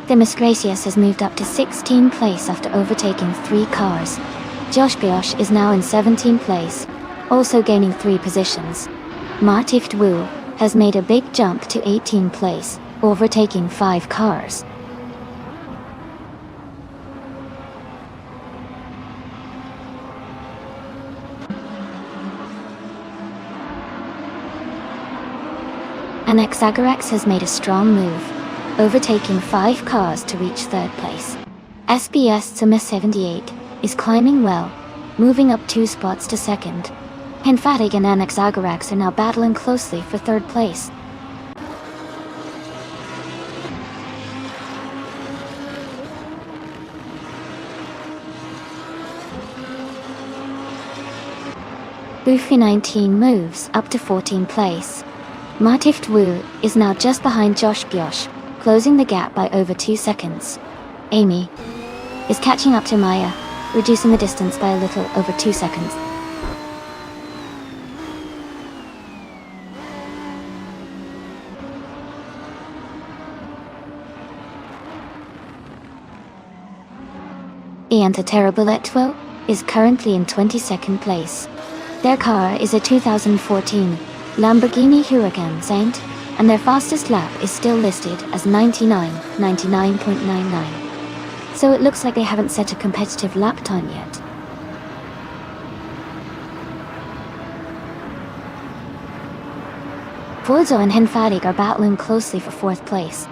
A: Themis Gracias has moved up to 16th place after overtaking 3 cars. Josh Biosh is now in 17th place, also gaining 3 positions. Ma Tift Wu has made a big jump to 18th place, overtaking 5 cars. Anaxagorax has made a strong move, overtaking 5 cars to reach 3rd place. SBS Tsuma 78 is climbing well, moving up 2 spots to 2nd. Henfatig and Anaxagorax are now battling closely for 3rd place. Buffy 19 moves up to 14th place. Matift Wu is now just behind Josh Biosh, closing the gap by over 2 seconds. Amy is catching up to Maya, reducing the distance by a little over 2 seconds. Ianta Terabuletwo is currently in 22nd place. Their car is a 2014 Lamborghini Huracan Saint, and their fastest lap is still listed as 99.99. So it looks like they haven't set a competitive lap time yet. Fuzo and Henfadig are battling closely for 4th place.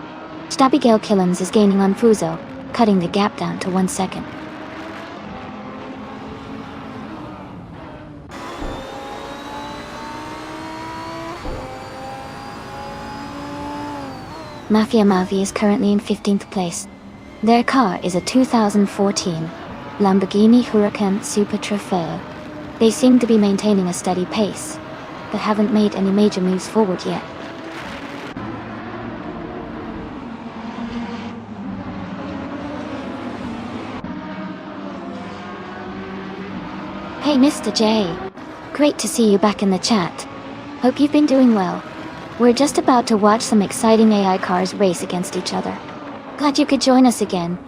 A: Stabigale Killens is gaining on Fuzo, cutting the gap down to 1 second. Mafia Mavi is currently in 15th place. Their car is a 2014 Lamborghini Huracan Super Trofeo. They seem to be maintaining a steady pace, but haven't made any major moves forward yet. Hey Mr. J. Great to see you back in the chat. Hope you've been doing well. We're just about to watch some exciting AI cars race against each other. Glad you could join us again.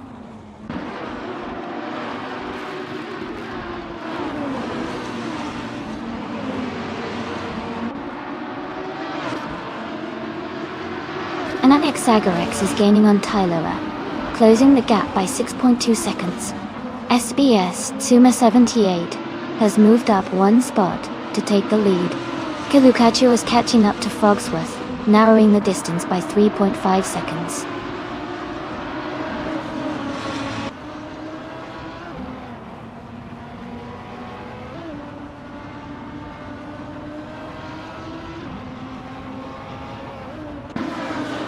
A: Anaxagorax is gaining on Tylora, closing the gap by 6.2 seconds. SBS Tsuma 78 has moved up 1 spot to take the lead. Kilukachu is catching up to Frogsworth, narrowing the distance by 3.5 seconds.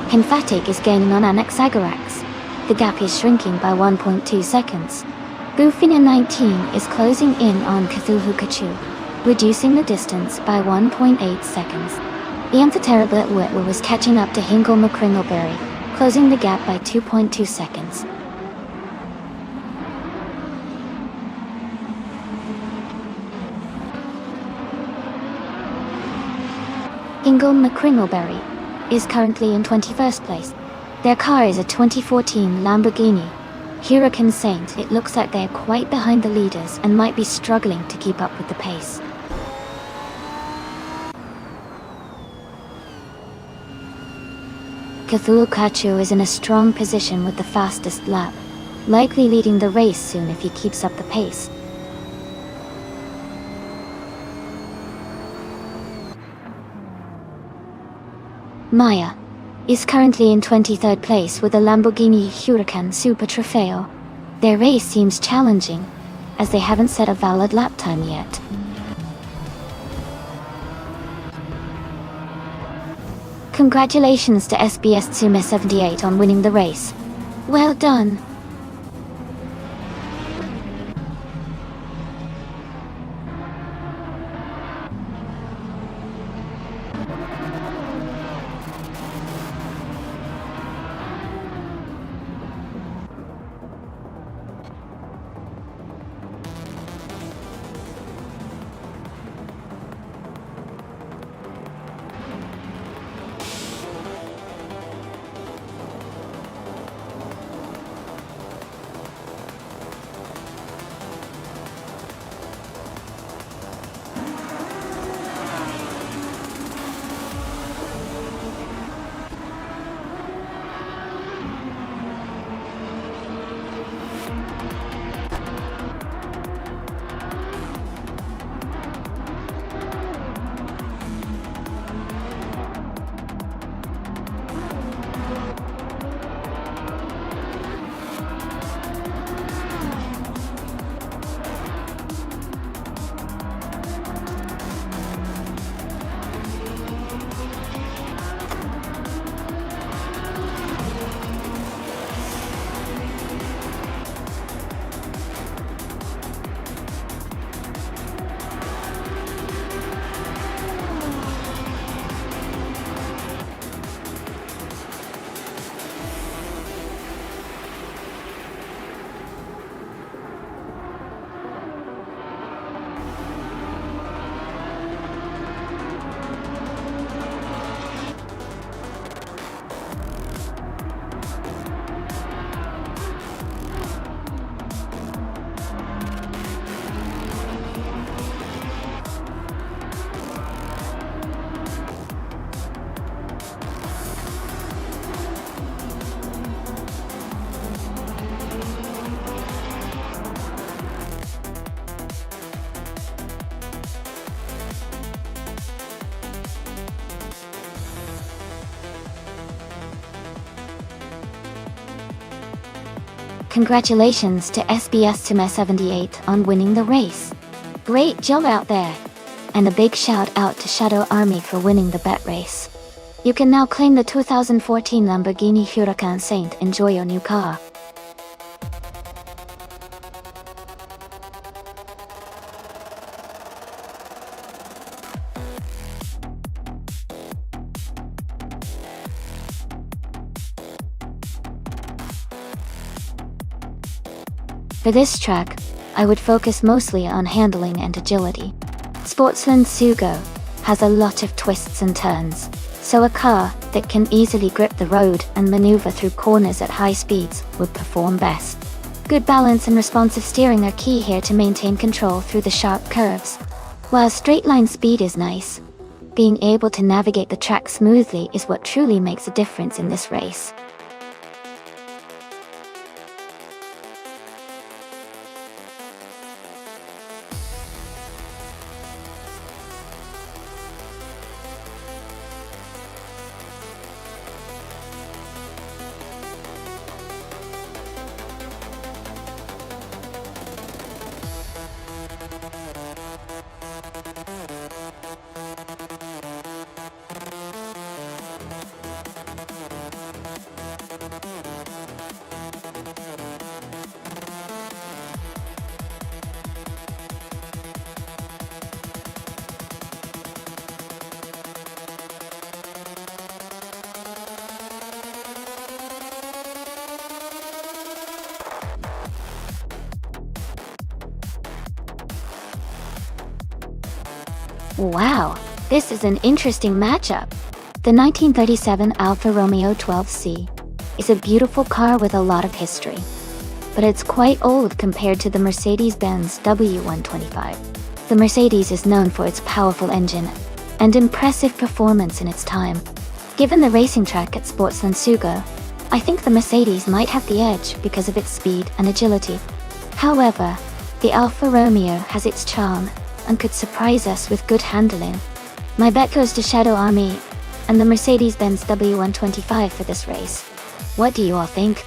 A: Henfatig is gaining on Anaxagorax. The gap is shrinking by 1.2 seconds. Bufina 19 is closing in on Cthulhu Kachu, reducing the distance by 1.8 seconds. The Amphithereblet Whitwer was catching up to Hingle McCringleberry, closing the gap by 2.2 seconds. Hingle McCringleberry is currently in 21st place. Their car is a 2014 Lamborghini Huracan Saint. It looks like they are quite behind the leaders and might be struggling to keep up with the pace. Cthulhu Kachu is in a strong position with the fastest lap, likely leading the race soon if he keeps up the pace. Maya is currently in 23rd place with a Lamborghini Huracan Super Trofeo. Their race seems challenging, as they haven't set a valid lap time yet. Congratulations to SBS Tsuma 78 on winning the race. Well done. Congratulations to SBS Team 78 on winning the race. Great job out there! And a big shout out to Shadow Army for winning the bet race. You can now claim the 2014 Lamborghini Huracan Saint. Enjoy your new car. For this track, I would focus mostly on handling and agility. Sportsman Sugo has a lot of twists and turns, so a car that can easily grip the road and maneuver through corners at high speeds would perform best. Good balance and responsive steering are key here to maintain control through the sharp curves. While straight line speed is nice, being able to navigate the track smoothly is what truly makes a difference in this race. Wow, this is an interesting matchup. The 1937 Alfa Romeo 12C is a beautiful car with a lot of history, but it's quite old compared to the Mercedes-Benz W125. The Mercedes is known for its powerful engine and impressive performance in its time. Given the racing track at Sportsland Sugo, I think the Mercedes might have the edge because of its speed and agility. However, the Alfa Romeo has its charm and could surprise us with good handling. My bet goes to Shadow Army and the Mercedes-Benz W125 for this race. What do you all think?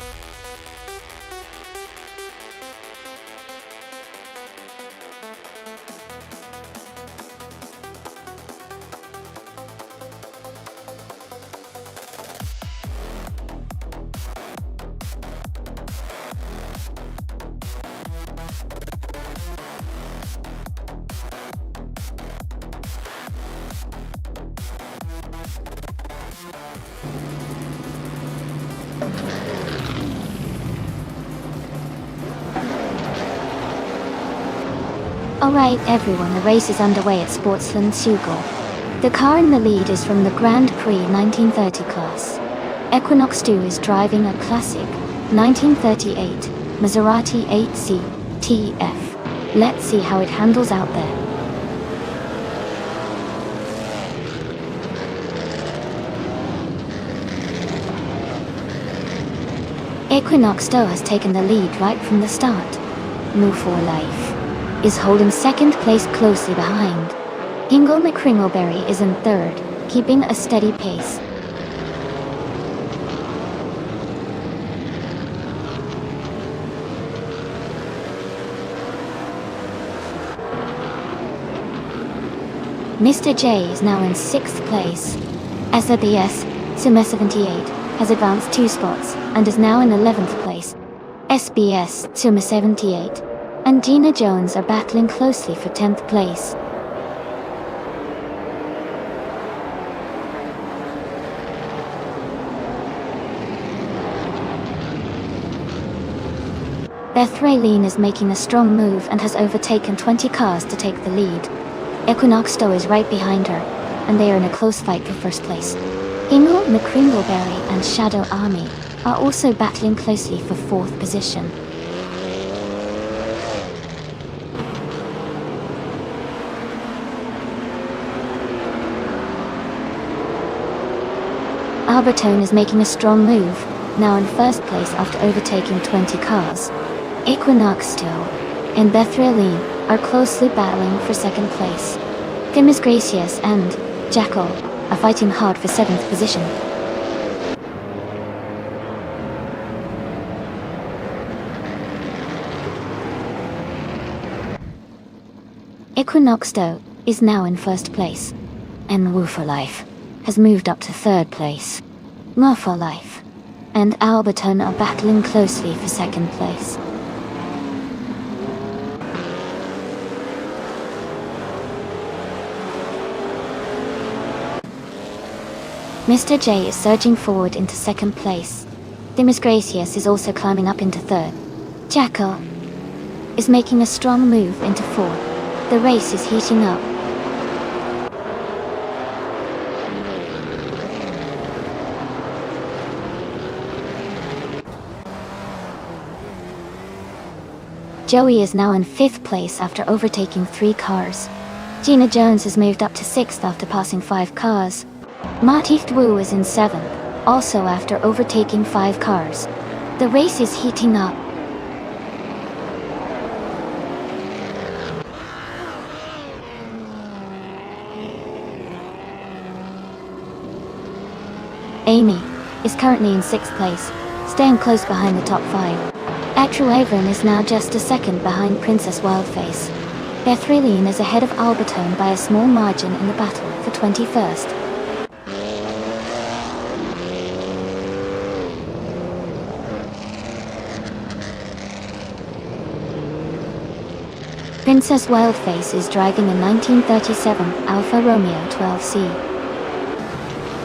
A: Alright everyone, the race is underway at Sportsland Sugal. The car in the lead is from the Grand Prix 1930 class. Equinox 2 is driving a classic 1938 Maserati 8C TF. Let's see how it handles out there. Equinox 2 has taken the lead right from the start. Move for Life is holding second place closely behind. Hingle McCringleberry is in third, keeping a steady pace. Mr. J is now in 6th place. SABS, Sume 78, has advanced 2 spots, and is now in 11th place. SBS, Sume 78, and Gina Jones are battling closely for 10th place. Beth Raylene is making a strong move and has overtaken 20 cars to take the lead. Equinox 2 is right behind her, and they are in a close fight for first place. Hingle McCringleberry and Shadow Army are also battling closely for 4th position. Albertone is making a strong move, now in 1st place after overtaking 20 cars. Equinox 2 and Beth Raylene are closely battling for 2nd place. Demis Gracias and Jackal are fighting hard for 7th position. Equinox 2 is now in 1st place, and Woo for Life has moved up to 3rd place. More for Life and Alberton are battling closely for 2nd place. Mr. J is surging forward into 2nd place. Demis Gracias is also climbing up into 3rd. Jackal is making a strong move into 4th. The race is heating up. Joey is now in 5th place after overtaking 3 cars. Gina Jones has moved up to 6th after passing 5 cars. Marty Wu is in 7th, also after overtaking 5 cars. The race is heating up. Amy is currently in 6th place, staying close behind the top 5. Atruavon is now just a 2nd behind Princess Wildface. Beth Raylene is ahead of Albertone by a small margin in the battle for 21st. Princess Wildface is driving a 1937 Alfa Romeo 12C.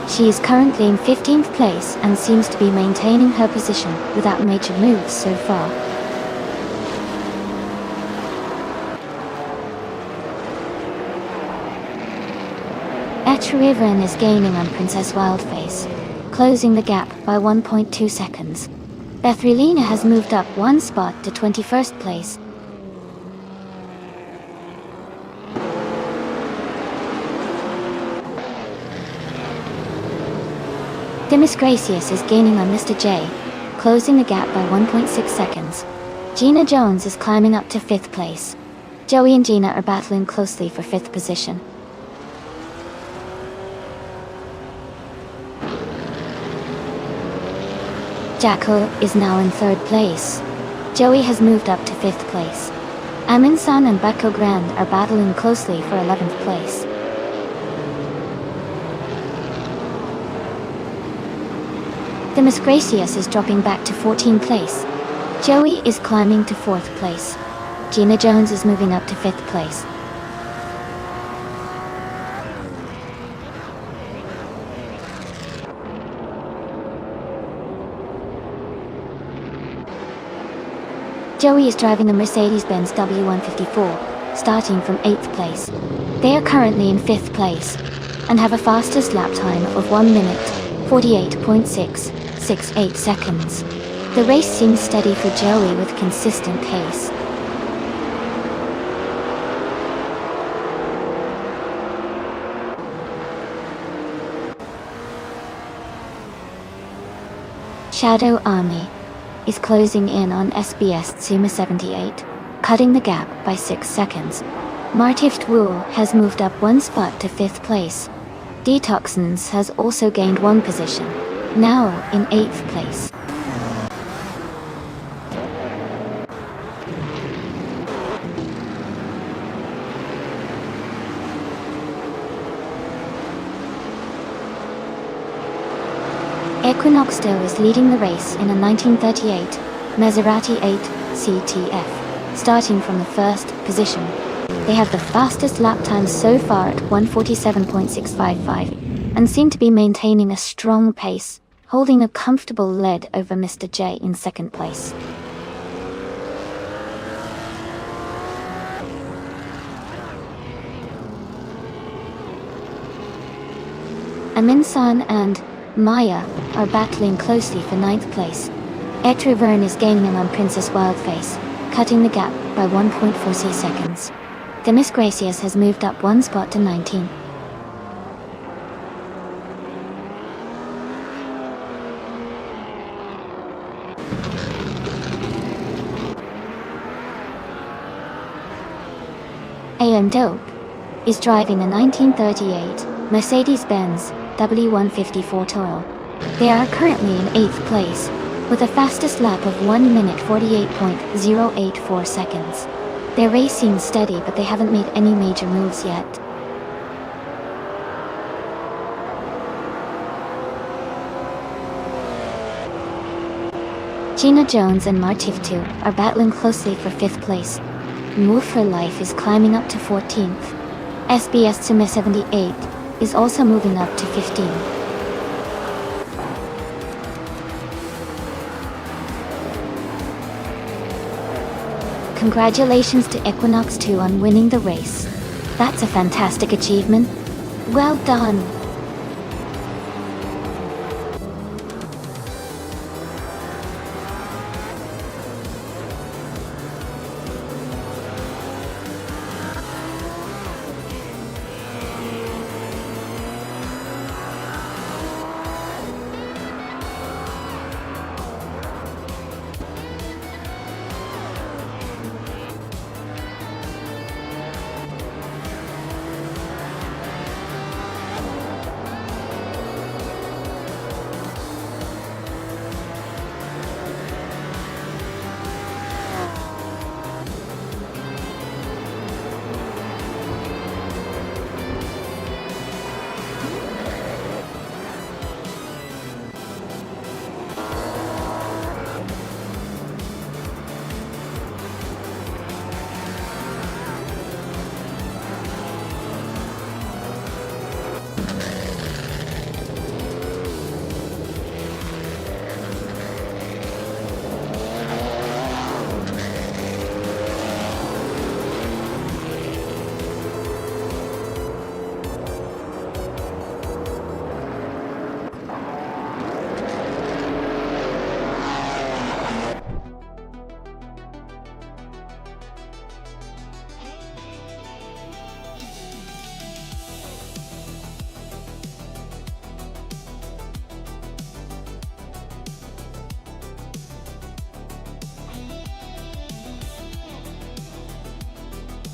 A: She is currently in 15th place and seems to be maintaining her position without major moves so far. Atruavon is gaining on Princess Wildface, closing the gap by 1.2 seconds. Beth Raylene has moved up 1 spot to 21st place. Demis Gracias is gaining on Mr. J, closing the gap by 1.6 seconds. Gina Jones is climbing up to 5th place. Joey and Gina are battling closely for 5th position. Jackal is now in 3rd place. Joey has moved up to 5th place. Amin-san and Bako Grand are battling closely for 11th place. Demis Gracias is dropping back to 14th place. Joey is climbing to 4th place. Gina Jones is moving up to 5th place. Joey is driving a Mercedes-Benz W154. starting from 8th place. They are currently in 5th place, and have a fastest lap time of 1 minute, 48.668 seconds. The race seems steady for Joey with consistent pace. Shadow Army is closing in on SBS Tsuma 78, cutting the gap by 6 seconds. Martivt Wu has moved up 1 spot to 5th place. Detoxins has also gained 1 position, now in 8th place. Equinox 2 is leading the race in a 1938 Maserati 8 CTF, starting from the 1st position. They have the fastest lap time so far at 1:47.655, and seem to be maintaining a strong pace, holding a comfortable lead over Mr. J in 2nd place. Aminsan and Maya are battling closely for 9th place. Etruvern is gaining on Princess Wildface, cutting the gap by 1.4 seconds. Demis Gracias has moved up 1 spot to 19. AM Dope is driving a 1938 Mercedes-Benz W154 Toro. They are currently in 8th place, with a fastest lap of 1 minute 48.084 seconds. Their race seems steady, but they haven't made any major moves yet. Gina Jones and Martivtu are battling closely for 5th place. Move for Life is climbing up to 14th. SBS Tsuma 78 is also moving up to 15. Congratulations to Equinox 2 on winning the race. That's a fantastic achievement. Well done.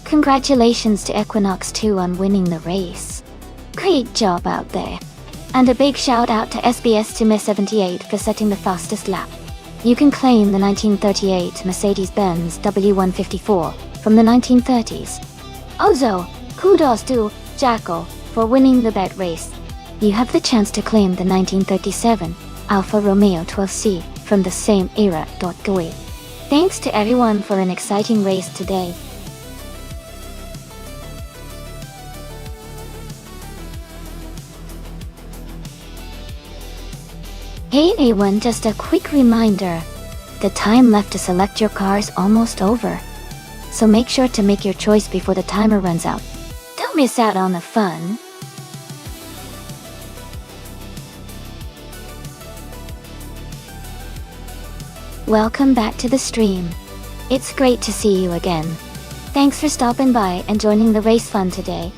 A: Congratulations to Equinox 2 on winning the race. Great job out there. And a big shout out to SBS Tsuma 78 for setting the fastest lap. You can claim the 1938 Mercedes-Benz W154 from the 1930s. Also, kudos to Jacko for winning the bet race. You have the chance to claim the 1937 Alfa Romeo 12C from the same era. Goi. Thanks to everyone for an exciting race today. Hey everyone, just a quick reminder. The time left to select your car is almost over. so make sure to make your choice before the timer runs out. Don't miss out on the fun. Welcome back to the stream. It's great to see you again. Thanks for stopping by and joining the race fun today.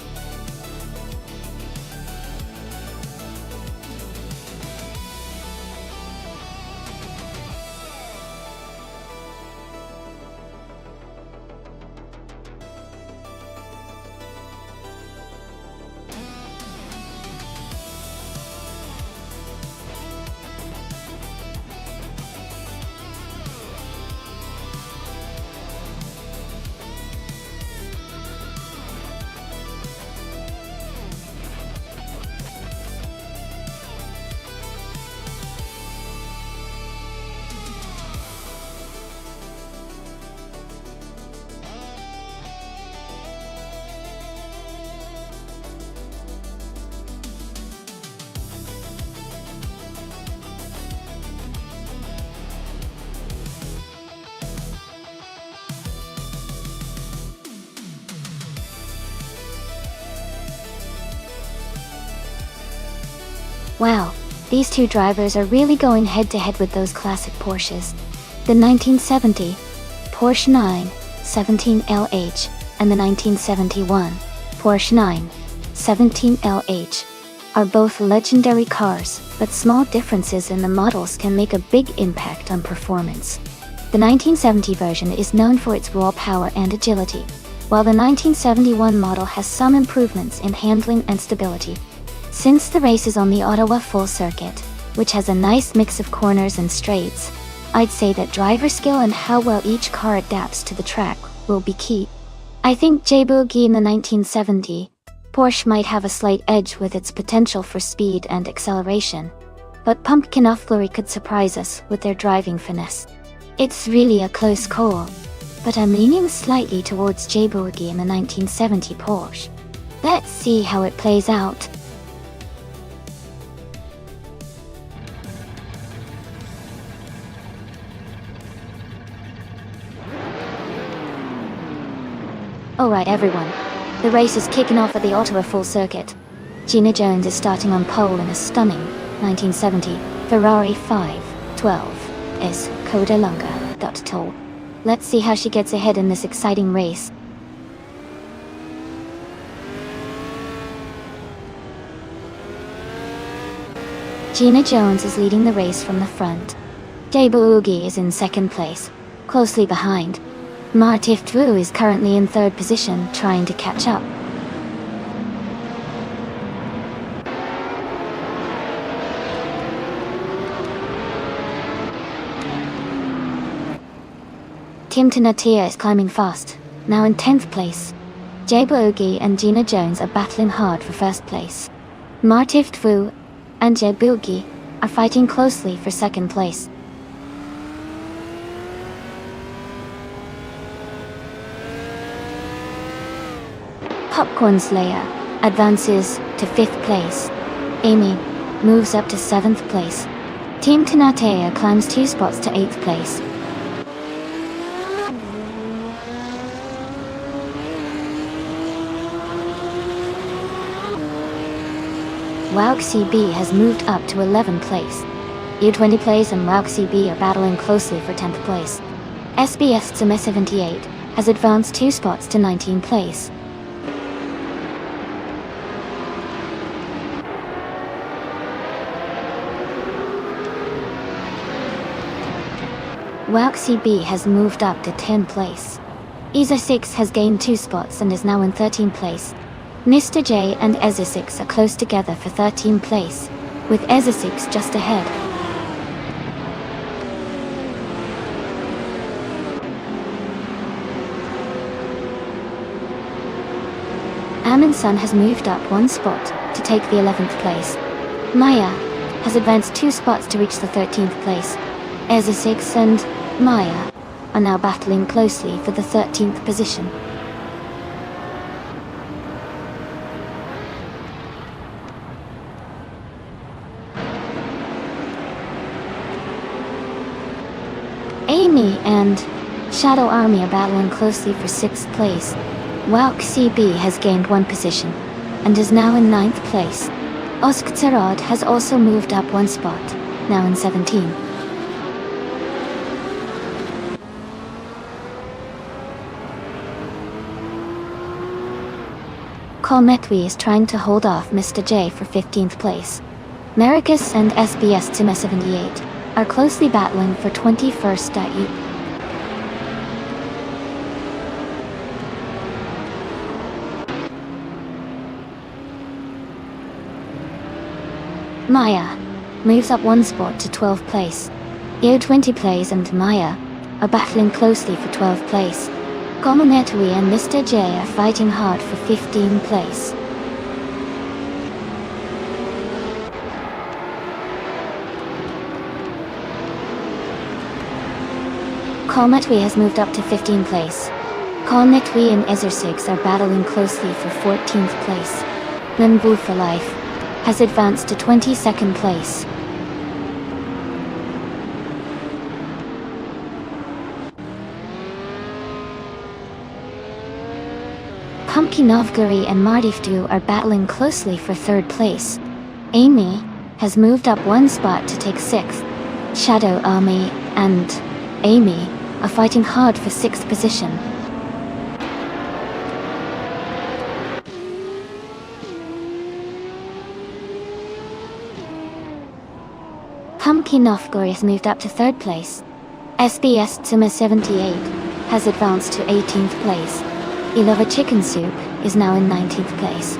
A: Wow, these two drivers are really going head-to-head with those classic Porsches. The 1970 Porsche 917LH and the 1971 Porsche 917LH are both legendary cars, but small differences in the models can make a big impact on performance. The 1970 version is known for its raw power and agility, while the 1971 model has some improvements in handling and stability. Since the race is on the Ottawa Full Circuit, which has a nice mix of corners and straights, I'd say that driver skill and how well each car adapts to the track will be key. I think J-Boogie in the 1970 Porsche might have a slight edge with its potential for speed and acceleration, but Pumpkin Flurry could surprise us with their driving finesse. It's really a close call, but I'm leaning slightly towards J-Boogie in the 1970 Porsche. Let's see how it plays out. Alright everyone, the race is kicking off at the Ottawa Full Circuit. Gina Jones is starting on pole in a stunning 1970 Ferrari 512 S Coda Lunga .Tol. Let's see how she gets ahead in this exciting race. Gina Jones is leading the race from the front. J-Boogie is in second place, closely behind. Martif Dvu is currently in third position, trying to catch up. Tim Tanatia is climbing fast, now in 10th place. J-Boogie and Gina Jones are battling hard for first place. Martif Dvu and J-Boogie are fighting closely for second place. Popcorn Slayer advances to 5th place. Amy moves up to 7th place. Team Tanatea climbs 2 spots to 8th place. Wauk CB has moved up to 11th place. U20 Plays and Wauk CB are battling closely for 10th place. SBS Tsime 78 has advanced 2 spots to 19th place. Wauk CB has moved up to 10th place. Isa 6 has gained 2 spots and is now in 13th place. Mr. J and Eza 6 are close together for 13th place, with Eza 6 just ahead. Amundsen has moved up 1 spot to take the 11th place. Maya has advanced 2 spots to reach the 13th place. Eza 6 and Maya are now battling closely for the 13th position. Amy and Shadow Army are battling closely for 6th place. Walk CB has gained 1 position, and is now in 9th place. Oskterod has also moved up 1 spot, now in 17. Kolmetwi is trying to hold off Mr. J for 15th place. Maricus and SBS Tima 78 are closely battling for 21st .U. Maya moves up 1 spot to 12th place. EO 20 plays and Maya are battling closely for 12th place. Komonetui and Mr. J are fighting hard for 15th place. Kolmetwi has moved up to 15th place. Kolmetwi and Ezersigs are battling closely for 14th place. Limbu for Life has advanced to 22nd place. Pumpkinovgary and Mardifdu are battling closely for 3rd place. Amy has moved up 1 spot to take 6th. Shadow Army and Amy are fighting hard for 6th position. Pumpkinovgary has moved up to 3rd place. SBS Tima 78 has advanced to 18th place. Ilova Chicken Soup is now in 19th place.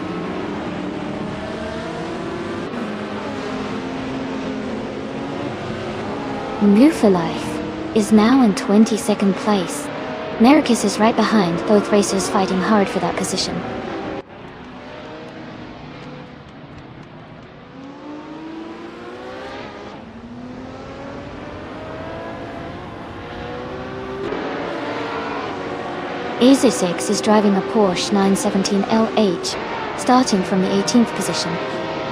A: Mufa Life is now in 22nd place. Maricus is right behind, both racers fighting hard for that position. Azir6 is driving a Porsche 917 LH, starting from the 18th position.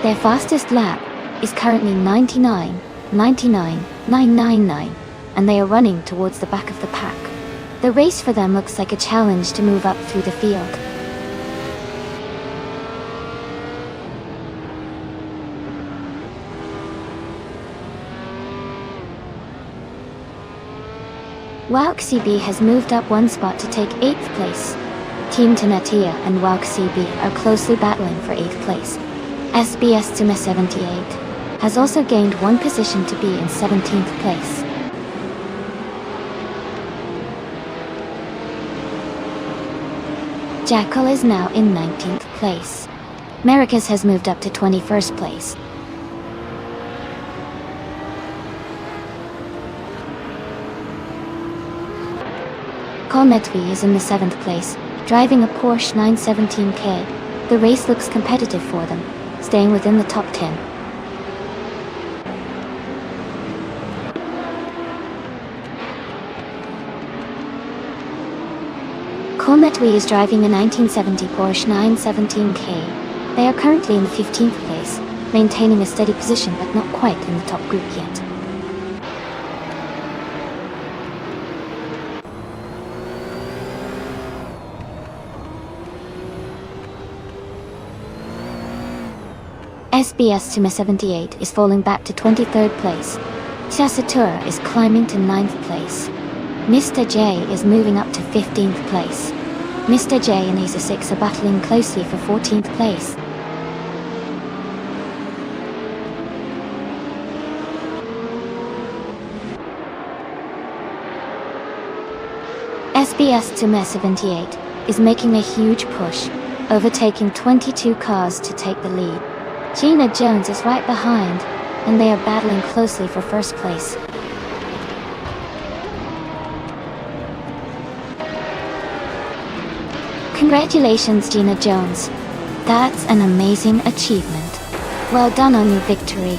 A: Their fastest lap is currently 99.999, and they are running towards the back of the pack. The race for them looks like a challenge to move up through the field. Walk CB has moved up 1 spot to take 8th place. Team Tanatia and Walk CB are closely battling for 8th place. SBS Tima 78 has also gained 1 position to be in 17th place. Jackal is now in 19th place. Maricus has moved up to 21st place. Kolmetwi is in the 7th place, driving a Porsche 917K. The race looks competitive for them, staying within the top 10. Kolmetwi is driving a 1970 Porsche 917K. They are currently in the 15th place, maintaining a steady position but not quite in the top group yet. SBS Tima 78 is falling back to 23rd place. Sasatura is climbing to 9th place. Mr. J is moving up to 15th place. Mr. J and Aza6 are battling closely for 14th place. SBS Tima 78 is making a huge push, overtaking 22 cars to take the lead. Gina Jones is right behind, and they are battling closely for 1st place. Congratulations, Gina Jones. That's an amazing achievement. Well done on your victory.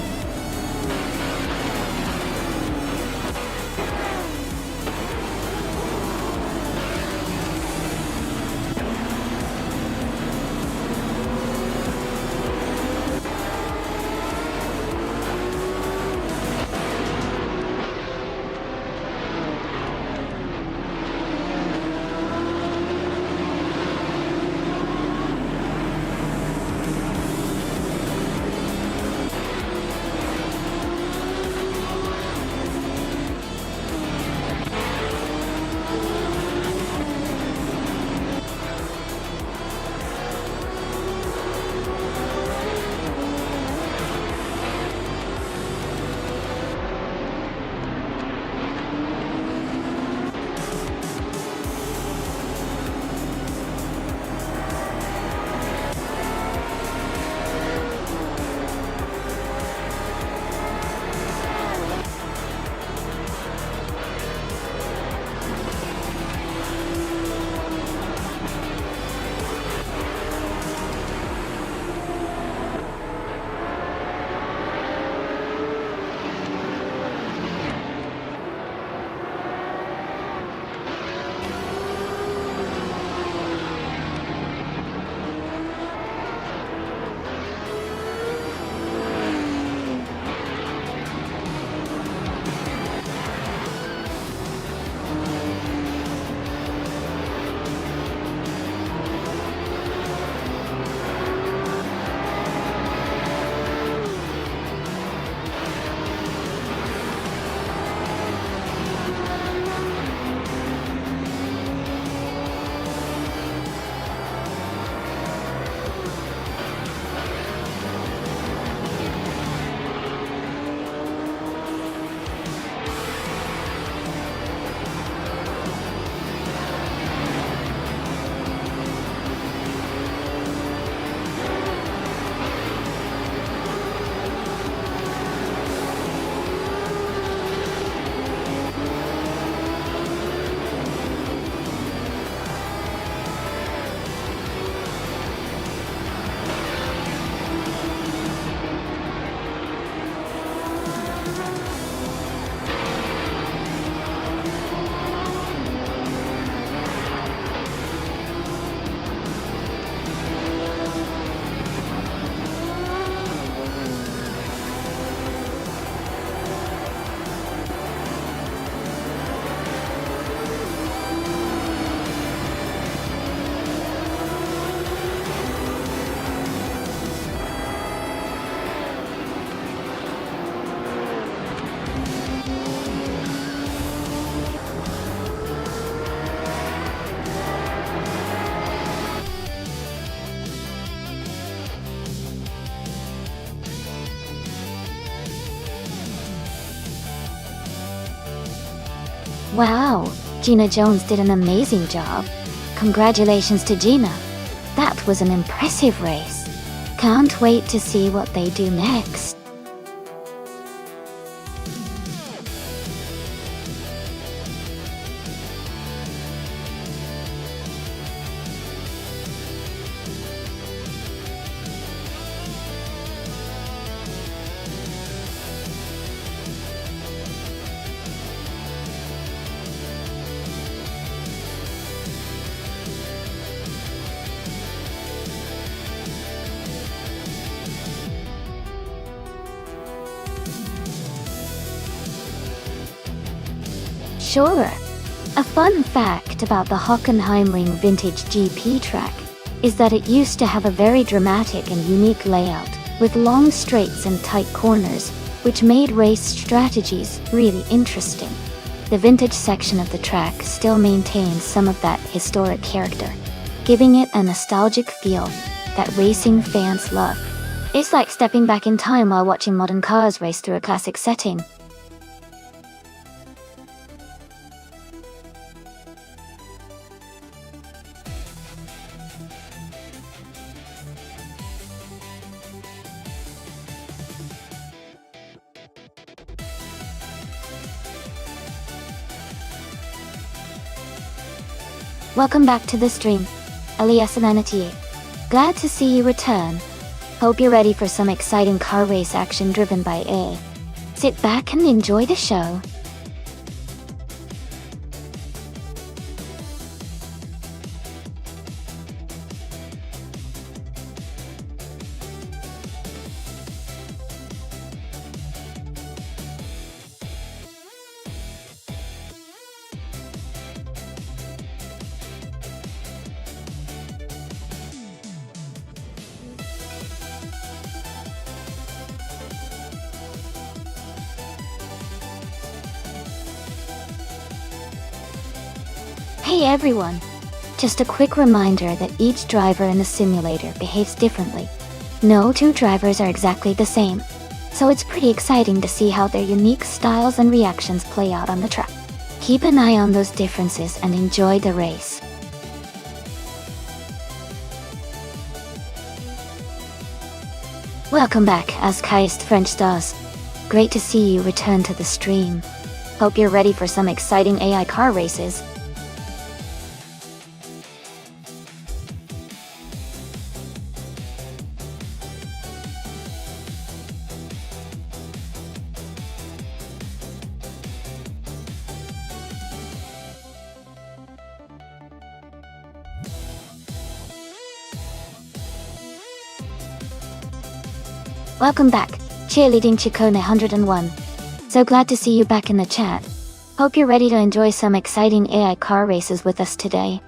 A: Wow, Gina Jones did an amazing job. Congratulations to Gina. That was an impressive race. Can't wait to see what they do next. Sure. A fun fact about the Hockenheimring Vintage GP track is that it used to have a very dramatic and unique layout, with long straights and tight corners, which made race strategies really interesting. The vintage section of the track still maintains some of that historic character, giving it a nostalgic feel that racing fans love. It's like stepping back in time while watching modern cars race through a classic setting. Welcome back to the stream, Elias Ananati. Glad to see you return. Hope you're ready for some exciting car race action driven by A. Sit back and enjoy the show. Hey everyone! Just a quick reminder that each driver in the simulator behaves differently. No two drivers are exactly the same, so it's pretty exciting to see how their unique styles and reactions play out on the track. Keep an eye on those differences and enjoy the race. Welcome back, as Kaist French does. Great to see you return to the stream. Hope you're ready for some exciting AI car races. Welcome back, Cheerleading Chicone 101. So glad to see you back in the chat. Hope you're ready to enjoy some exciting AI car races with us today.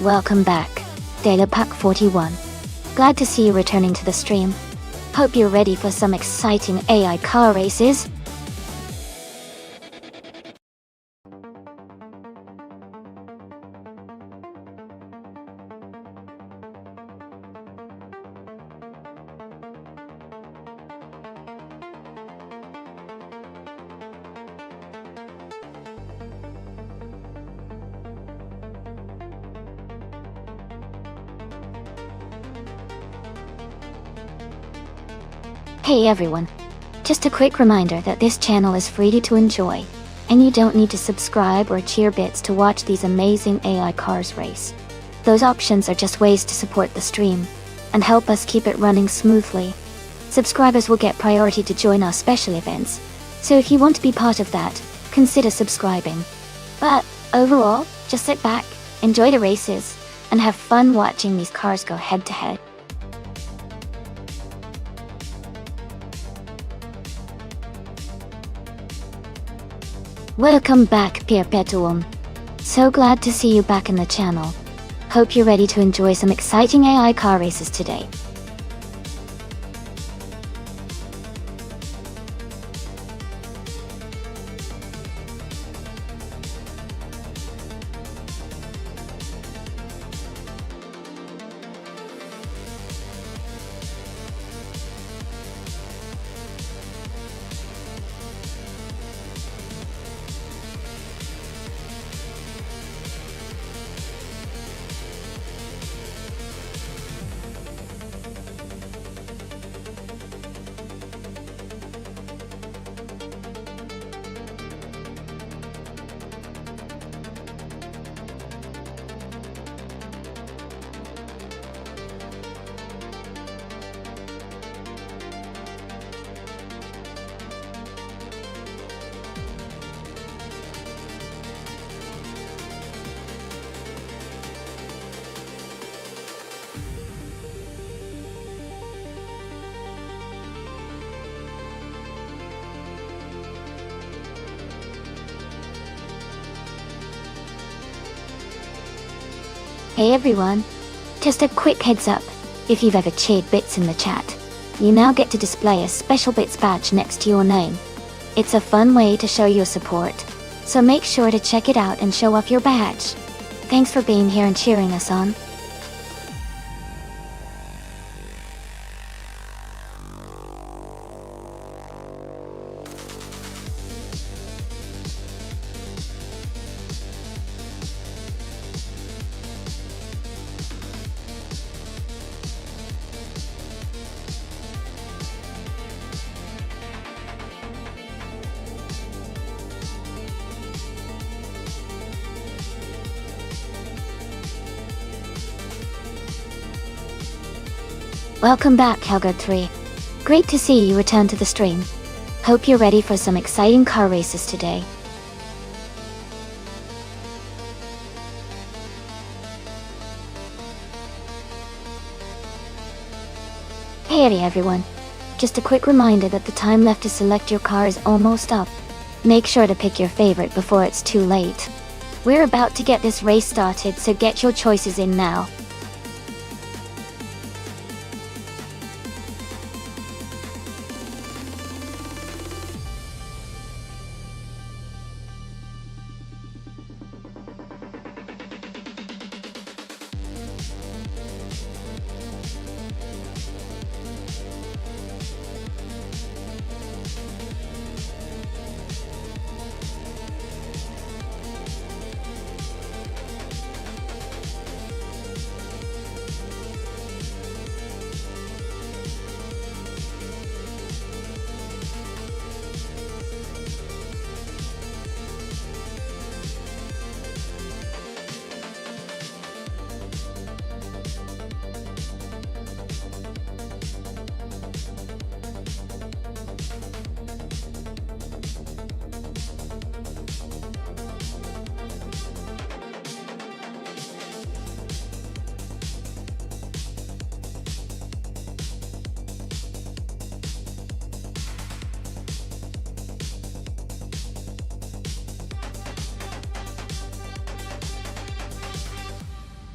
A: Welcome back, Data Pack 41. Glad to see you returning to the stream. Hope you're ready for some exciting AI car races. Hey everyone! Just a quick reminder that this channel is free to enjoy, and you don't need to subscribe or cheer bits to watch these amazing AI cars race. Those options are just ways to support the stream, and help us keep it running smoothly. Subscribers will get priority to join our special events, so if you want to be part of that, consider subscribing. But overall, just sit back, enjoy the races, and have fun watching these cars go head to head. Welcome back, Perpetuum. So glad to see you back in the channel. Hope you're ready to enjoy some exciting AI car races today. Hey everyone! Just a quick heads up, if you've ever cheered bits in the chat, you now get to display a special bits badge next to your name. It's a fun way to show your support, so make sure to check it out and show off your badge. Thanks for being here and cheering us on. Welcome back, Helga3. Great to see you return to the stream. Hope you're ready for some exciting car races today. Hey everyone. Just a quick reminder that the time left to select your car is almost up. Make sure to pick your favorite before it's too late. We're about to get this race started, so get your choices in now.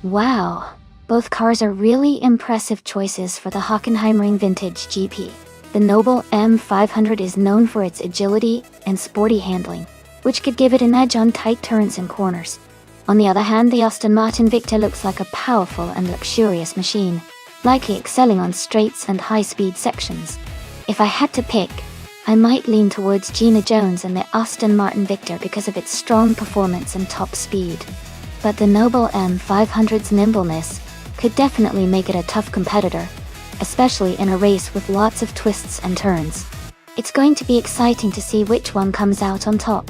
A: Wow, both cars are really impressive choices for the Hockenheimring Vintage GP. The Noble M500 is known for its agility and sporty handling, which could give it an edge on tight turns and corners. On the other hand, the Aston Martin Victor looks like a powerful and luxurious machine, likely excelling on straights and high-speed sections. If I had to pick, I might lean towards Gina Jones and the Aston Martin Victor because of its strong performance and top speed. But the Noble M500's nimbleness could definitely make it a tough competitor, especially in a race with lots of twists and turns. It's going to be exciting to see which one comes out on top.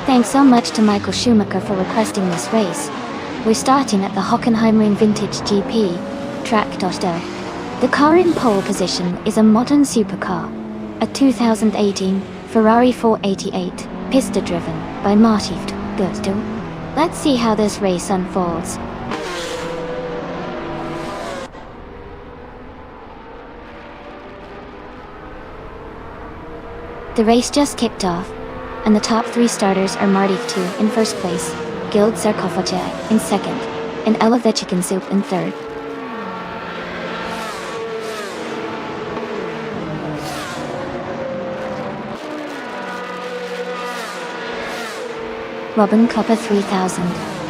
A: Thanks so much to Michael Schumacher for requesting this race. We're starting at the Hockenheimring Vintage GP, Track Doster. The car in pole position is a modern supercar, a 2018 Ferrari 488, pista-driven by Martift Gusto. Let's see how this race unfolds. The race just kicked off, and the top 3 starters are Martift 2 in first place, Gild Sarkoface in second, and Ella Chicken Soup in third. Robin Klopper 3000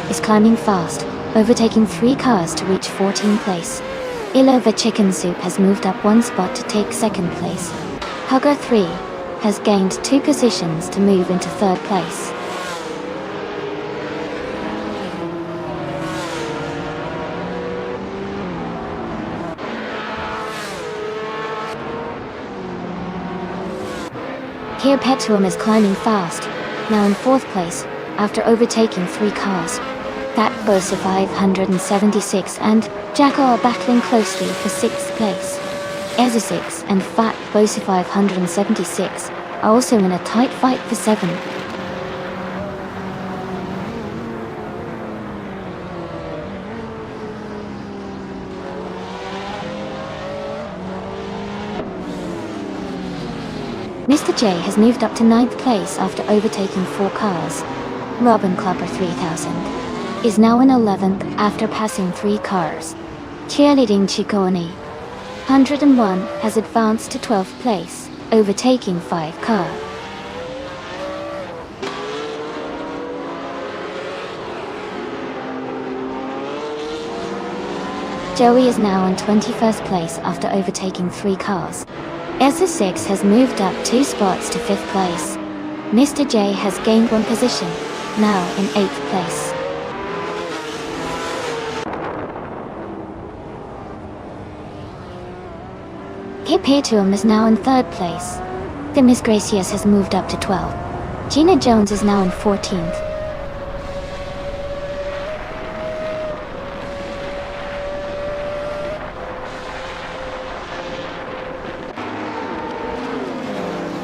A: is climbing fast, overtaking 3 cars to reach 14th place. Ilova Chicken Soup has moved up 1 spot to take 2nd place. Hugger 3 has gained 2 positions to move into 3rd place. Here Petuum is climbing fast, now in 4th place, after overtaking 3 cars. Fat Bosa 576 and Jackal are battling closely for 6th place. Ezza6 and Fat Bosa 576 are also in a tight fight for 7th. Mr. J has moved up to 9th place after overtaking 4 cars. Robin Klopper 3000 is now in 11th after passing 3 cars. Cheerleading Ciccone 101 has advanced to 12th place, overtaking 5 cars. Joey is now in 21st place after overtaking 3 cars. Ezza6 has moved up 2 spots to 5th place. Mr. J has gained 1 position, now in 8th place. Petuum is now in 3rd place. The Miss Gracias has moved up to 12th. Gina Jones is now in 14th.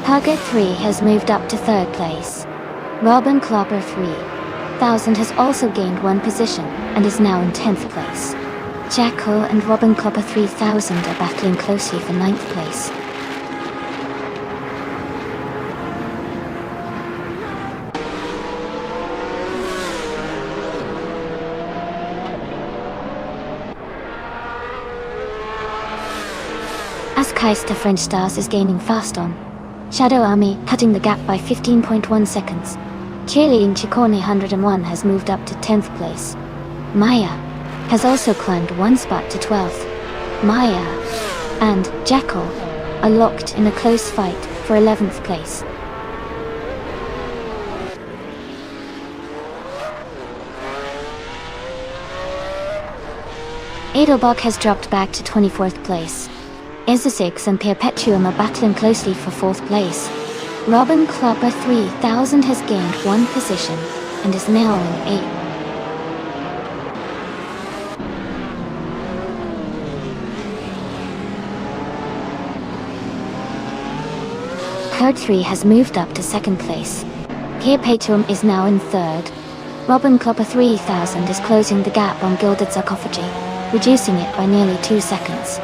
A: Hugger 3 has moved up to 3rd place. Robin Klopper 3000 has also gained 1 position and is now in 10th place. Jackal and Robin Klopper 3000 are battling closely for 9th place. Askeister French Stars is gaining fast on Shadow Army, cutting the gap by 15.1 seconds. Cheerleading Ciccone 101 has moved up to 10th place. Maya has also climbed 1 spot to 12th. Maya and Jackal are locked in a close fight for 11th place. Edelbach has dropped back to 24th place. Ezza6 and Perpetuum are battling closely for 4th place. Robin Klopper 3000 has gained 1 position and is now in 8th. Code 3 has moved up to 2nd place. Perpetuum is now in 3rd. Robin Klopper 3000 is closing the gap on Gilded Sarcophagy, reducing it by nearly 2 seconds.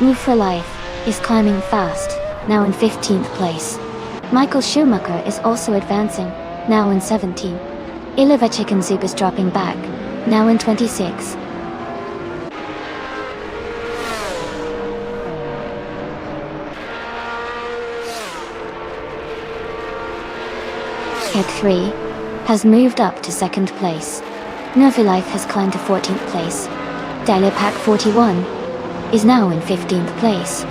A: Move for Life is climbing fast, now in 15th place. Michael Schumacher is also advancing, now in 17th. Ilova Chicken Soup is dropping back, now in 26th. Kid 3 has moved up to 2nd place. Novilife has climbed to 14th place. Dalipack 41 is now in 15th place.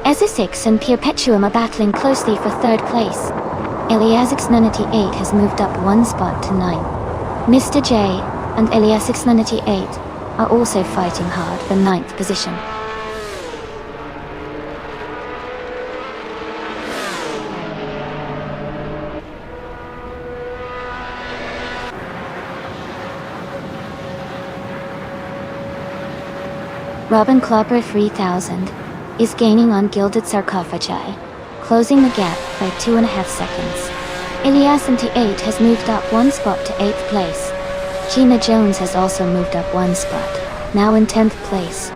A: Ezesix and Perpetuum are battling closely for third place. Eliasix98 has moved up one spot to 9. Mr. J and Eliasix98 are also fighting hard for 9th position. Robin Clopper 3000 is gaining on Gilded Sarcophagi, closing the gap by 2.5 seconds. Elias78 has moved up one spot to 8th place. Gina Jones has also moved up one spot, now in 10th place.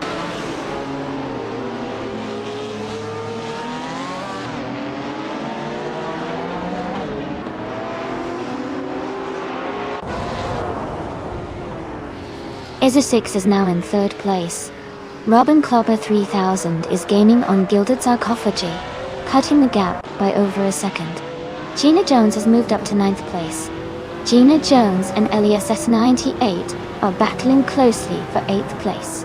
A: Ezesix is now in 3rd place. Robin Clopper 3000 is gaining on Gilded Sarcophagi, cutting the gap by over a second. Gina Jones has moved up to 9th place. Gina Jones and Elias98 are battling closely for 8th place.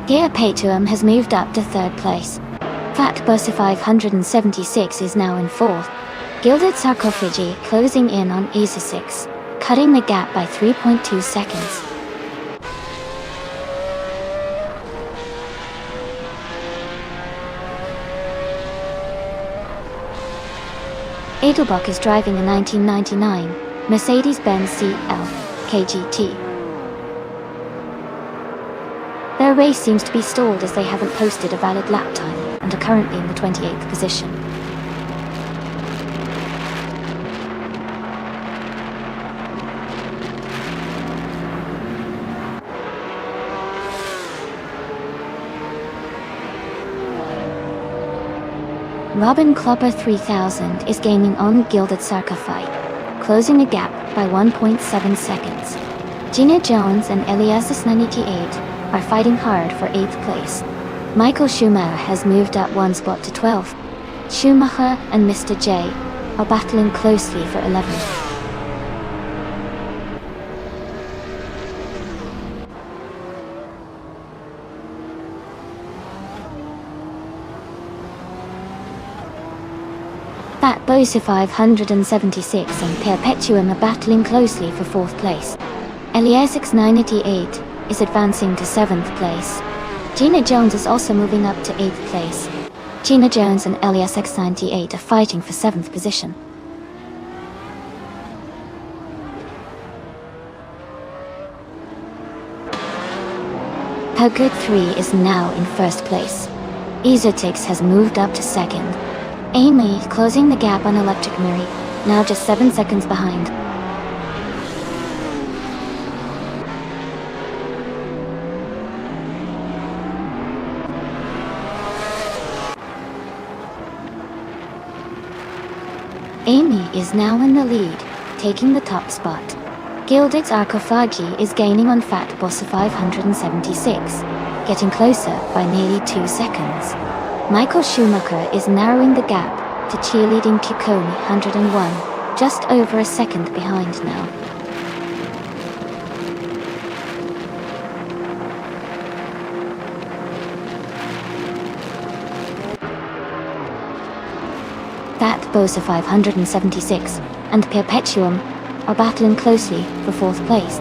A: Perpetuum has moved up to 3rd place. Fat Bossa 576 is now in 4th. Gilded Sarcophagi closing in on Ezesix, cutting the gap by 3.2 seconds. Edelbach is driving a 1999 Mercedes-Benz CL KGT. Their race seems to be stalled as they haven't posted a valid lap time and are currently in the 28th position. Robin Clopper 3000 is gaining on Gilded Sarcophagi, closing the gap by 1.7 seconds. Gina Jones and Elias98 are fighting hard for 8th place. Michael Schumacher has moved up one spot to 12th. Schumacher and Mr. J are battling closely for 11th. Fat Bossa 576 and Perpetuum are battling closely for 4th place. Eliasix98 is advancing to 7th place. Gina Jones is also moving up to 8th place. Gina Jones and Eliasix98 are fighting for 7th position. Her Good 3 is now in 1st place. Ezotix has moved up to 2nd. Amy closing the gap on Electric Mary, now just 7 seconds behind. Amy is now in the lead, taking the top spot. Gilded Sarcophagi is gaining on Fat Bossa 576, getting closer by nearly 2 seconds. Michael Schumacher is narrowing the gap to cheerleading Ticoni 101, just over a second behind now. Fat Bossa 576 and Perpetuum are battling closely for 4th place.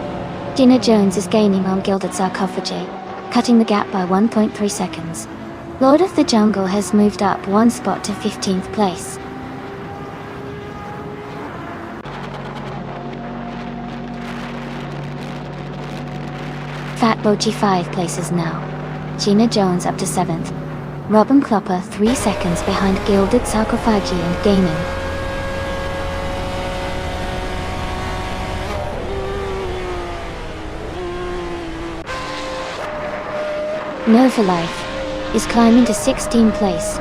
A: Gina Jones is gaining on Gilded Sarcophagi, cutting the gap by 1.3 seconds. Lord of the Jungle has moved up one spot to 15th place. Fat Bochi 5 places now. Gina Jones up to 7th. Robin Clopper 3 seconds behind Gilded Sarcophagi and gaining. Nova Life is climbing to 16th place.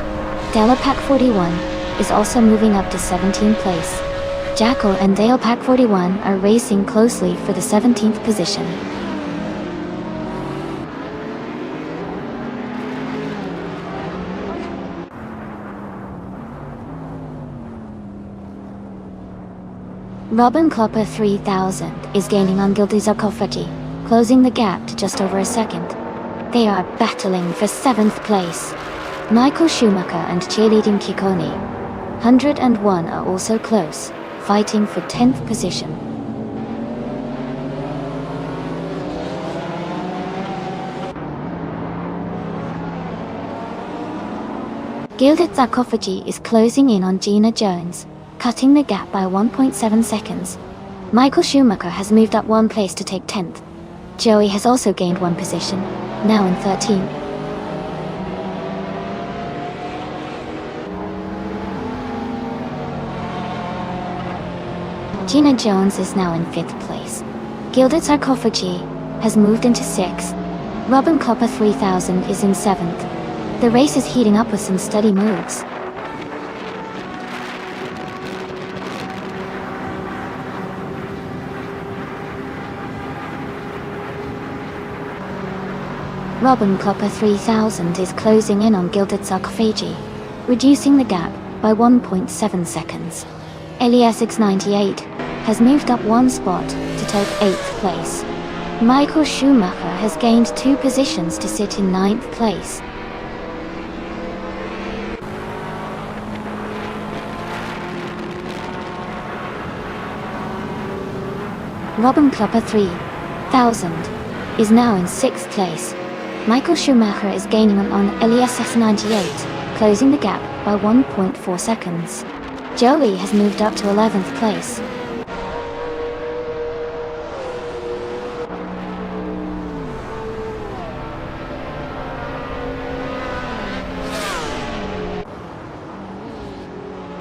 A: Delapack 41 is also moving up to 17th place. Jackal and Dalepack 41 are racing closely for the 17th position. Robin Klopper 3000 is gaining on Gilded Sarcophagi, closing the gap to just over a second. They are battling for 7th place. Michael Schumacher and cheerleading Ciccone 101 are also close, fighting for 10th position. Gilded Sarcophagi is closing in on Gina Jones, cutting the gap by 1.7 seconds. Michael Schumacher has moved up 1 place to take 10th. Joey has also gained 1 position, now in 13th. Gina Jones is now in 5th place. Gilded Sarcophagi has moved into 6th. Robin Klopper 3000 is in 7th. The race is heating up with some steady moves. Robin Klopper 3000 is closing in on Gilded Sarcophagi, reducing the gap by 1.7 seconds. Elias X98 has moved up 1 spot to take 8th place. Michael Schumacher has gained 2 positions to sit in 9th place. Robin Klopper 3000 is now in 6th place. Michael Schumacher is gaining on Elias X98, closing the gap by 1.4 seconds. Joey has moved up to 11th place.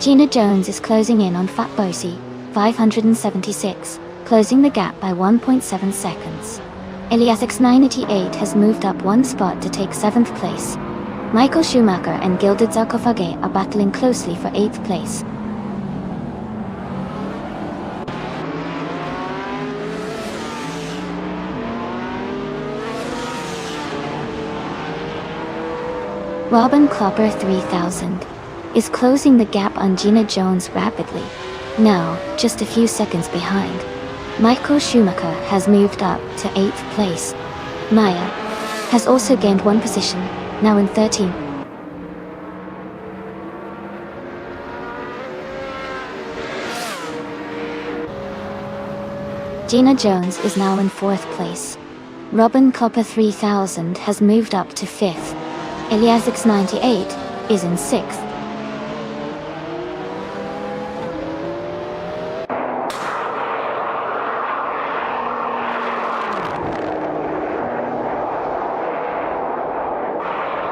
A: Gina Jones is closing in on Fat Bossy, 576, closing the gap by 1.7 seconds. Elias X98 has moved up 1 spot to take 7th place. Michael Schumacher and Gilded Sarcophagi are battling closely for 8th place. Robin Klopper 3000 is closing the gap on Gina Jones rapidly, now just a few seconds behind. Michael Schumacher has moved up to 8th place. Maya has also gained 1 position, now in 13th. Gina Jones is now in 4th place. Robin Klopper 3000 has moved up to 5th. Elias X98 is in 6th.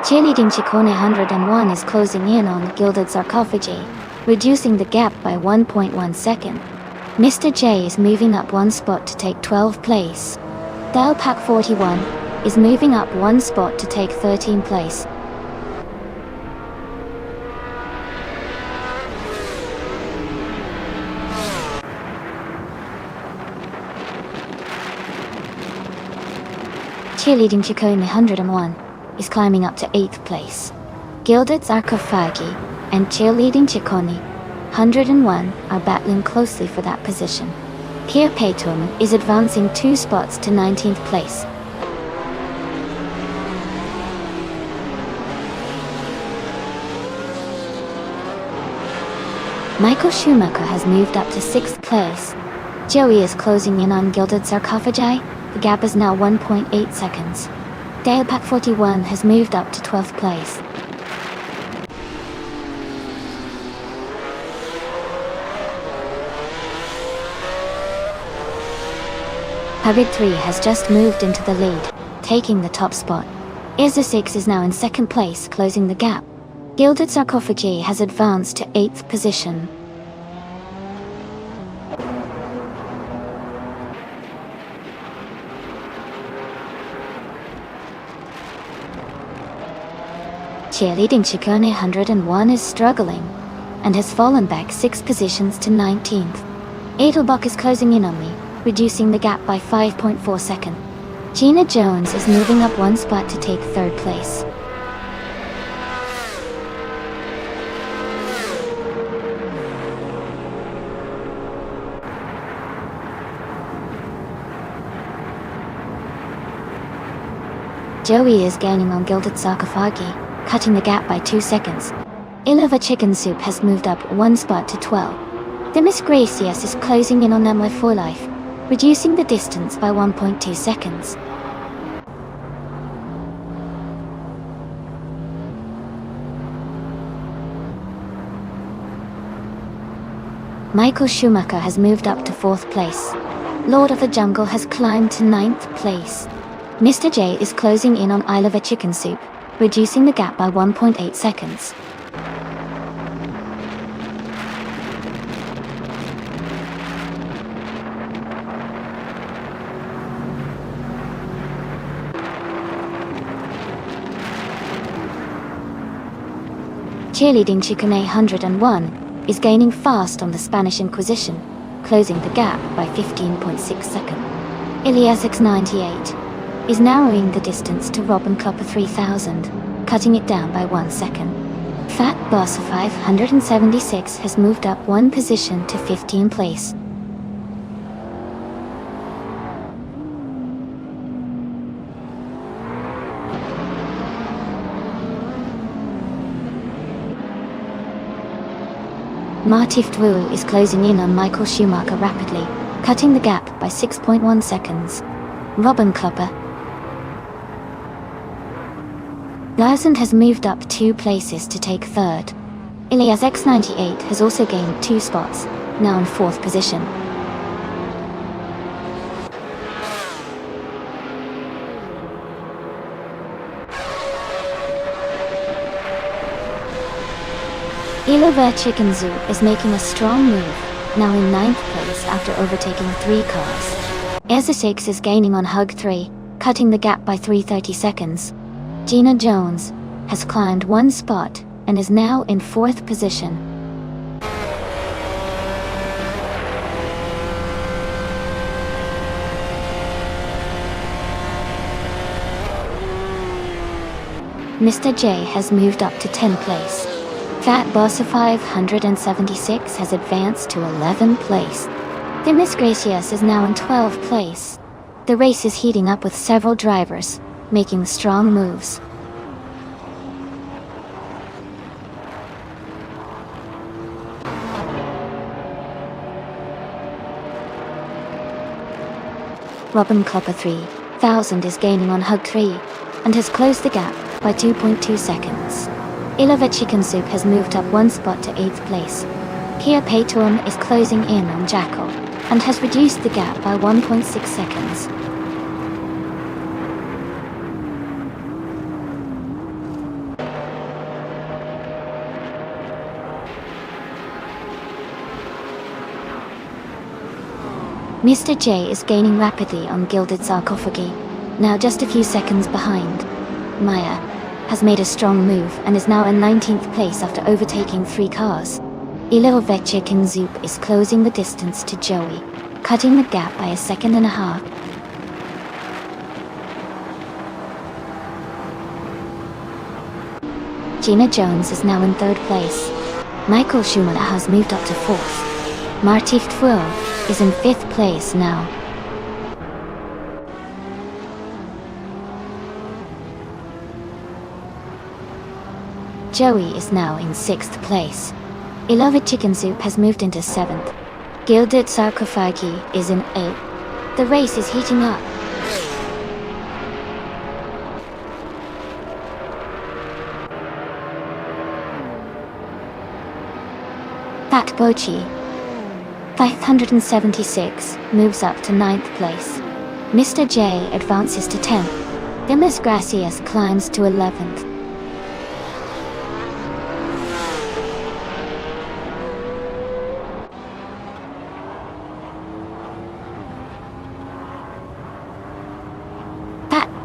A: Cheerleading Ciccone 101 is closing in on Gilded Sarcophagi, reducing the gap by 1.1 second. Mr. J is moving up 1 spot to take 12th place. Dial Pack 41 is moving up 1 spot to take 13th place. Cheerleading Ciccone 101 is climbing up to 8th place. Gilded Sarcophagi and Cheerleading Ciccone 101 are battling closely for that position. Pierre Peyton is advancing 2 spots to 19th place. Michael Schumacher has moved up to 6th place. Joey is closing in on Gilded Sarcophagi. The gap is now 1.8 seconds. Dale Pack 41 has moved up to 12th place. Hybrid 3 has just moved into the lead, taking the top spot. Izza 6 is now in 2nd place, closing the gap. Gilded Sarcophagi has advanced to 8th position. Cheerleading Ciccone 101 is struggling, and has fallen back 6 positions to 19th. Edelbach is closing in on me, reducing the gap by 5.4 seconds. Gina Jones is moving up 1 spot to take 3rd place. Joey is gaining on Gilded Sarcophagi, cutting the gap by 2 seconds. Ilova Chicken Soup has moved up 1 spot to 12. The Miss Gracias is closing in on them with 4 life, reducing the distance by 1.2 seconds. Michael Schumacher has moved up to 4th place. Lord of the Jungle has climbed to 9th place. Mr. J is closing in on Ilova Chicken Soup, reducing the gap by 1.8 seconds. Cheerleading Chicken 101 is gaining fast on the Spanish Inquisition, closing the gap by 15.6 seconds. Ilias X98 is narrowing the distance to Robin Copper 3000, cutting it down by 1 second. Fat Boss 576 has moved up 1 position to 15th place. Martif Dwu is closing in on Michael Schumacher rapidly, cutting the gap by 6.1 seconds. Robin Klopper Larsson has moved up 2 places to take 3rd. Ilias X98 has also gained 2 spots, now in 4th position. Ilova Chicken Zoo is making a strong move, now in 9th place after overtaking 3 cars. Ezra6 is gaining on Hug 3, cutting the gap by 3.30 seconds. Gina Jones has climbed 1 spot and is now in 4th position. Mr. J has moved up to 10th place. Fat Boss 576 has advanced to 11th place. The Miss Gracias is now in 12th place. The race is heating up with several drivers, making strong moves. Robin Copper 3000 is gaining on Hug 3, and has closed the gap by 2.2 seconds. Ilova Chicken Soup has moved up 1 spot to 8th place. Kia Paytorn is closing in on Jackal, and has reduced the gap by 1.6 seconds. Mr. J is gaining rapidly on Gilded Sarcophagi, now just a few seconds behind. Maya has made a strong move and is now in 19th place after overtaking 3 cars. Ilova Chicken Soup is closing the distance to Joey, cutting the gap by 1.5 seconds. Gina Jones is now in 3rd place. Michael Schumacher has moved up to 4th. Martif Dwu is in 5th place now. Joey is now in 6th place. Ilova Chicken Soup has moved into 7th. Gilded Sarcophagi is in 8th. The race is heating up. Fat Bochi 576 moves up to 9th place. Mr. J advances to 10th. The Miss Gracias climbs to 11th.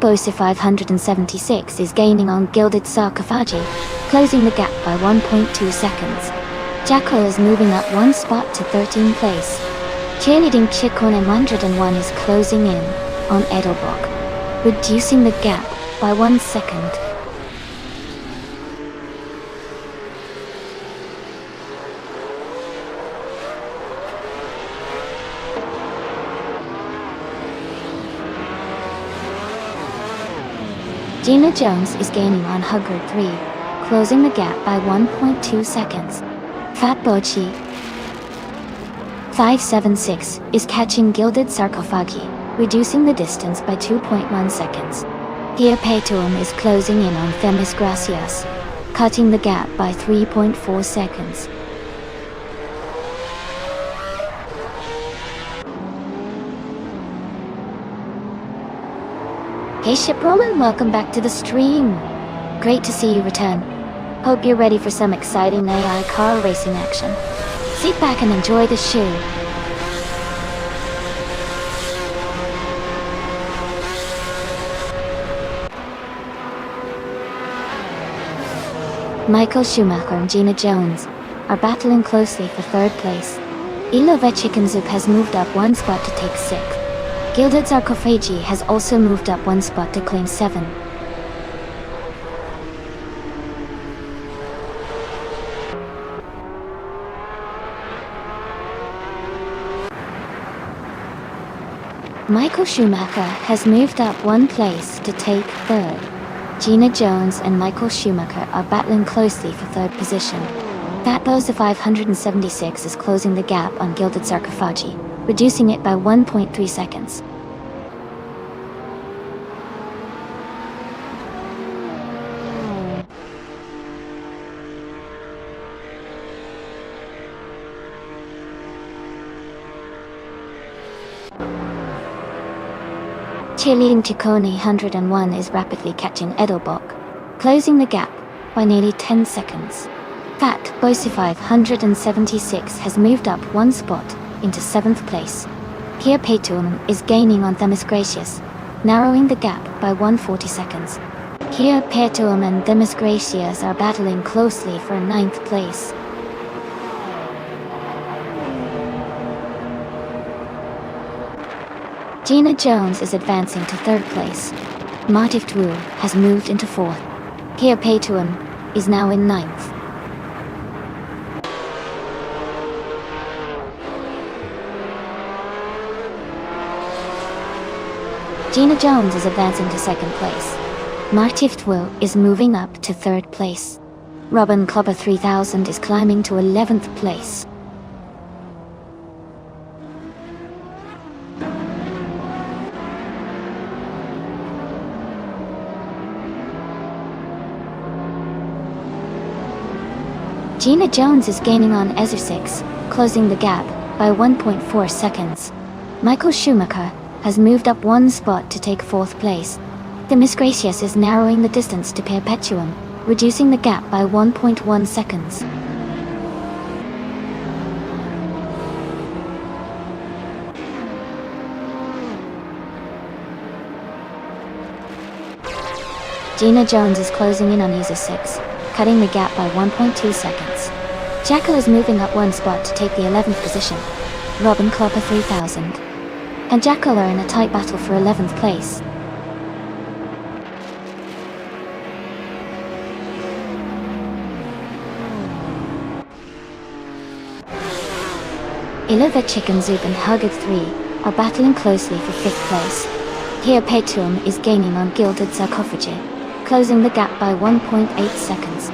A: Bose 576 is gaining on Gilded Sarcophagi, closing the gap by 1.2 seconds. Jackal is moving up 1 spot to 13th place. Cheerleading Chicken 101 is closing in on Edelbrock, reducing the gap by 1 second. Gina Jones is gaining on Hugger 3, closing the gap by 1.2 seconds. Fat Bochi 576 is catching Gilded Sarcophagi, reducing the distance by 2.1 seconds. Here Petuum is closing in on Themis Gracias, cutting the gap by 3.4 seconds. Hey Ship Roland, welcome back to the stream. Great to see you return. Hope you're ready for some exciting AI car racing action. Sit back and enjoy the show. Michael Schumacher and Gina Jones are battling closely for third place. Ilovechikanzuk has moved up one spot to take sixth. Gilded Sarcophagi has also moved up one spot to claim 7. Michael Schumacher has moved up one place to take third. Gina Jones and Michael Schumacher are battling closely for third position. Fat Bosa 576 is closing the gap on Gilded Sarcophagi, reducing it by 1.3 seconds. Cheerleading Ticone 101 is rapidly catching Edelbach, closing the gap by nearly 10 seconds. Fat Bosa 576 has moved up one spot into 7th place. Here Petuum is gaining on Themis Gracias, narrowing the gap by 140 seconds. Here Petuum and Themis Gracias are battling closely for 9th place. Gina Jones is advancing to 3rd place. Martif Twu has moved into 4th. Here Petuum is now in 9th. Gina Jones is advancing to 2nd place. Martif Twu is moving up to 3rd place. Robin Clubber 3000 is climbing to 11th place. Gina Jones is gaining on Ezer 6, closing the gap by 1.4 seconds. Michael Schumacher has moved up one spot to take 4th place. Themis Gracias is narrowing the distance to Perpetuum, reducing the gap by 1.1 seconds. Gina Jones is closing in on User 6, cutting the gap by 1.2 seconds. Jackal is moving up one spot to take the 11th position. Robin Klopper 3000 and Jackal are in a tight battle for 11th place. Ilovechik and Zub and Hugger 3 are battling closely for 5th place. Here Petuum is gaining on Gilded Sarcophagi, closing the gap by 1.8 seconds.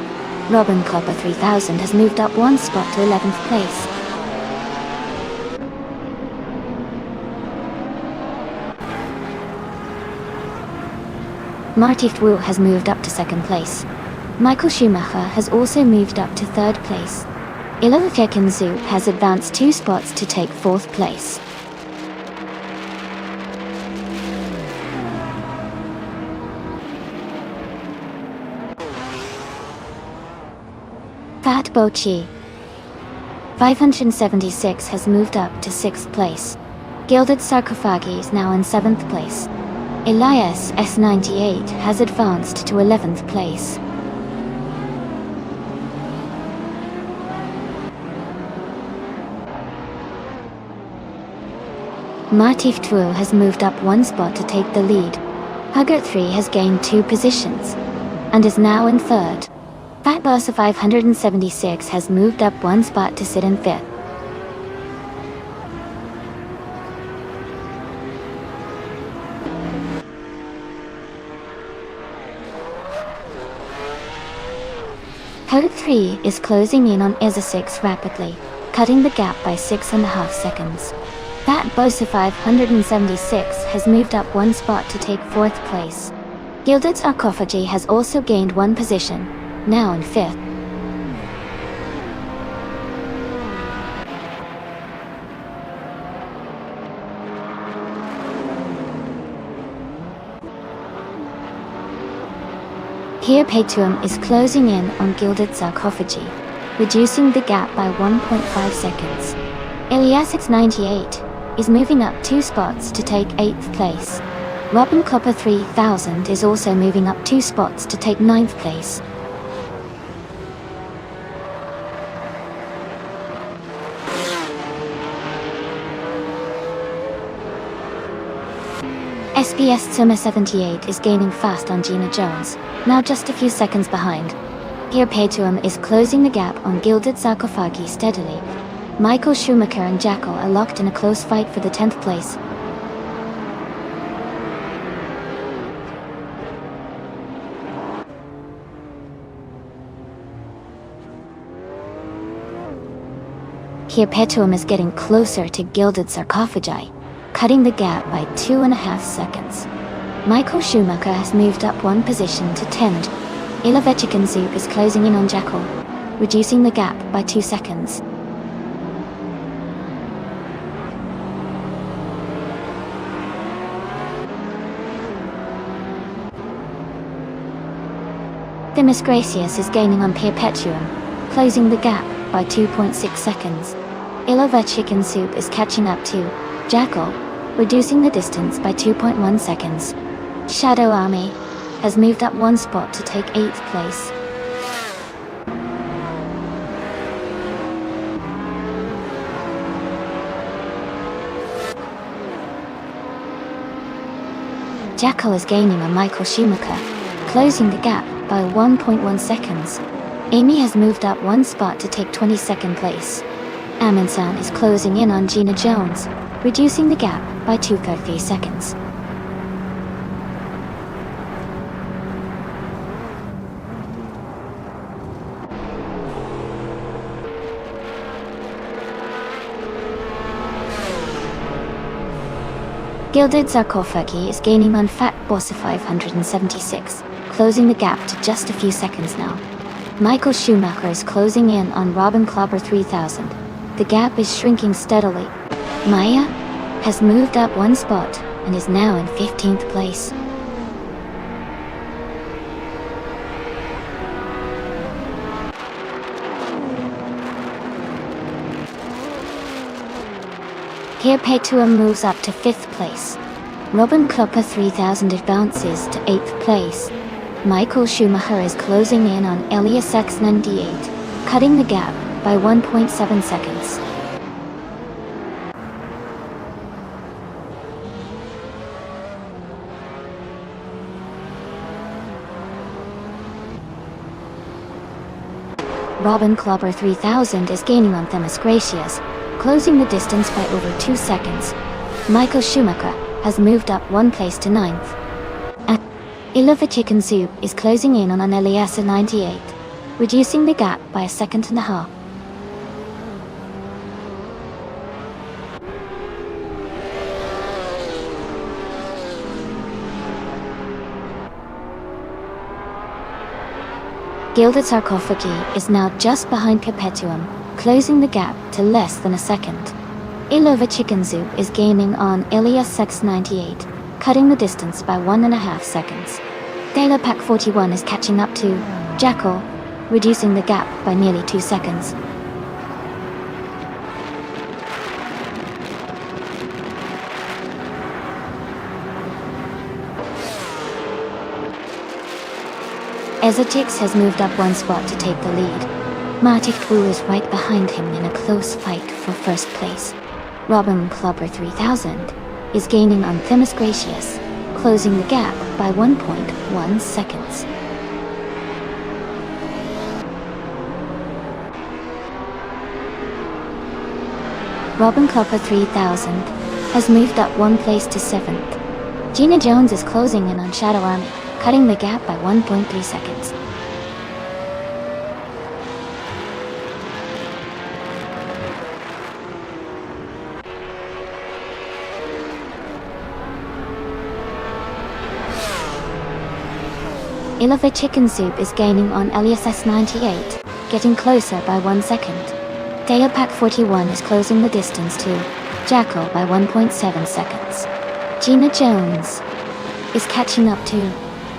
A: Robin Klopper 3000 has moved up one spot to 11th place. Martif Wu has moved up to 2nd place. Michael Schumacher has also moved up to 3rd place. Ilovechik Zhu has advanced 2 spots to take 4th place. Fat Bochi 576 has moved up to 6th place. Gilded Sarcophagi is now in 7th place. Elias S98 has advanced to 11th place. Martif Twu has moved up one spot to take the lead. Hugger 3 has gained 2 positions and is now in 3rd. Fat Bosa 576 has moved up one spot to sit in 5th. Code 3 is closing in on EZA 6 rapidly, cutting the gap by 6.5 seconds. Fat Bosa 576 has moved up one spot to take 4th place. Gilded Sarcophagi has also gained one position, now in 5th. Here Patuum is closing in on Gilded Sarcophagi, reducing the gap by 1.5 seconds. Eliasix 98 is moving up 2 spots to take 8th place. Robin Clopper 3000 is also moving up 2 spots to take 9th place. SBS Summer 78 is gaining fast on Gina Jones, now just a few seconds behind. Here Patuum is closing the gap on Gilded Sarcophagi steadily. Michael Schumacher and Jackal are locked in a close fight for the 10th place. Here Patuum is getting closer to Gilded Sarcophagi, cutting the gap by 2.5 seconds. Michael Schumacher has moved up one position to 10th. Ilavechikan Soup is closing in on Jackal, reducing the gap by 2 seconds. Themis Gracious is gaining on Patuum, closing the gap by 2.6 seconds. Ilavechikan Soup is catching up to Jackal, reducing the distance by 2.1 seconds. Shadow Army has moved up one spot to take 8th place. Jackal is gaining on Michael Schumacher, closing the gap by 1.1 seconds. Amy has moved up one spot to take 22nd place. Amundsen is closing in on Gina Jones, reducing the gap by 2.3 seconds. Gilded Sarcophagi is gaining on Fat Bossa 576, closing the gap to just a few seconds now. Michael Schumacher is closing in on Robin Clobber 3000. The gap is shrinking steadily. Maya has moved up one spot and is now in 15th place. Here Patuum moves up to 5th place. Robin Clopper 3000 advances to 8th place. Michael Schumacher is closing in on Elias X98, cutting the gap by 1.7 seconds. Robin Clobber 3000 is gaining on Themis Gracious, closing the distance by over 2 seconds. Michael Schumacher has moved up one place to 9th. Ilavechikan Soup is closing in on Eliasa 98, reducing the gap by 1.5 seconds. Gilded Sarcophagi is now just behind Patuum, closing the gap to less than a second. Ilavechikan Soup is gaining on Elias X98, cutting the distance by 1.5 seconds. Dela Pack 41 is catching up to Jackal, reducing the gap by nearly 2 seconds. Ezotix has moved up one spot to take the lead. Martik Wu is right behind him in a close fight for first place. Robin Clobber 3000 is gaining on Themis Gracious, closing the gap by 1.1 seconds. Robin Clopper 3000 has moved up one place to 7th. Gina Jones is closing in on Shadow Army, cutting the gap by 1.3 seconds. Ilova Chicken Soup is gaining on Elias S98, getting closer by 1 second. Deopak 41 is closing the distance to Jackal by 1.7 seconds. Gina Jones is catching up to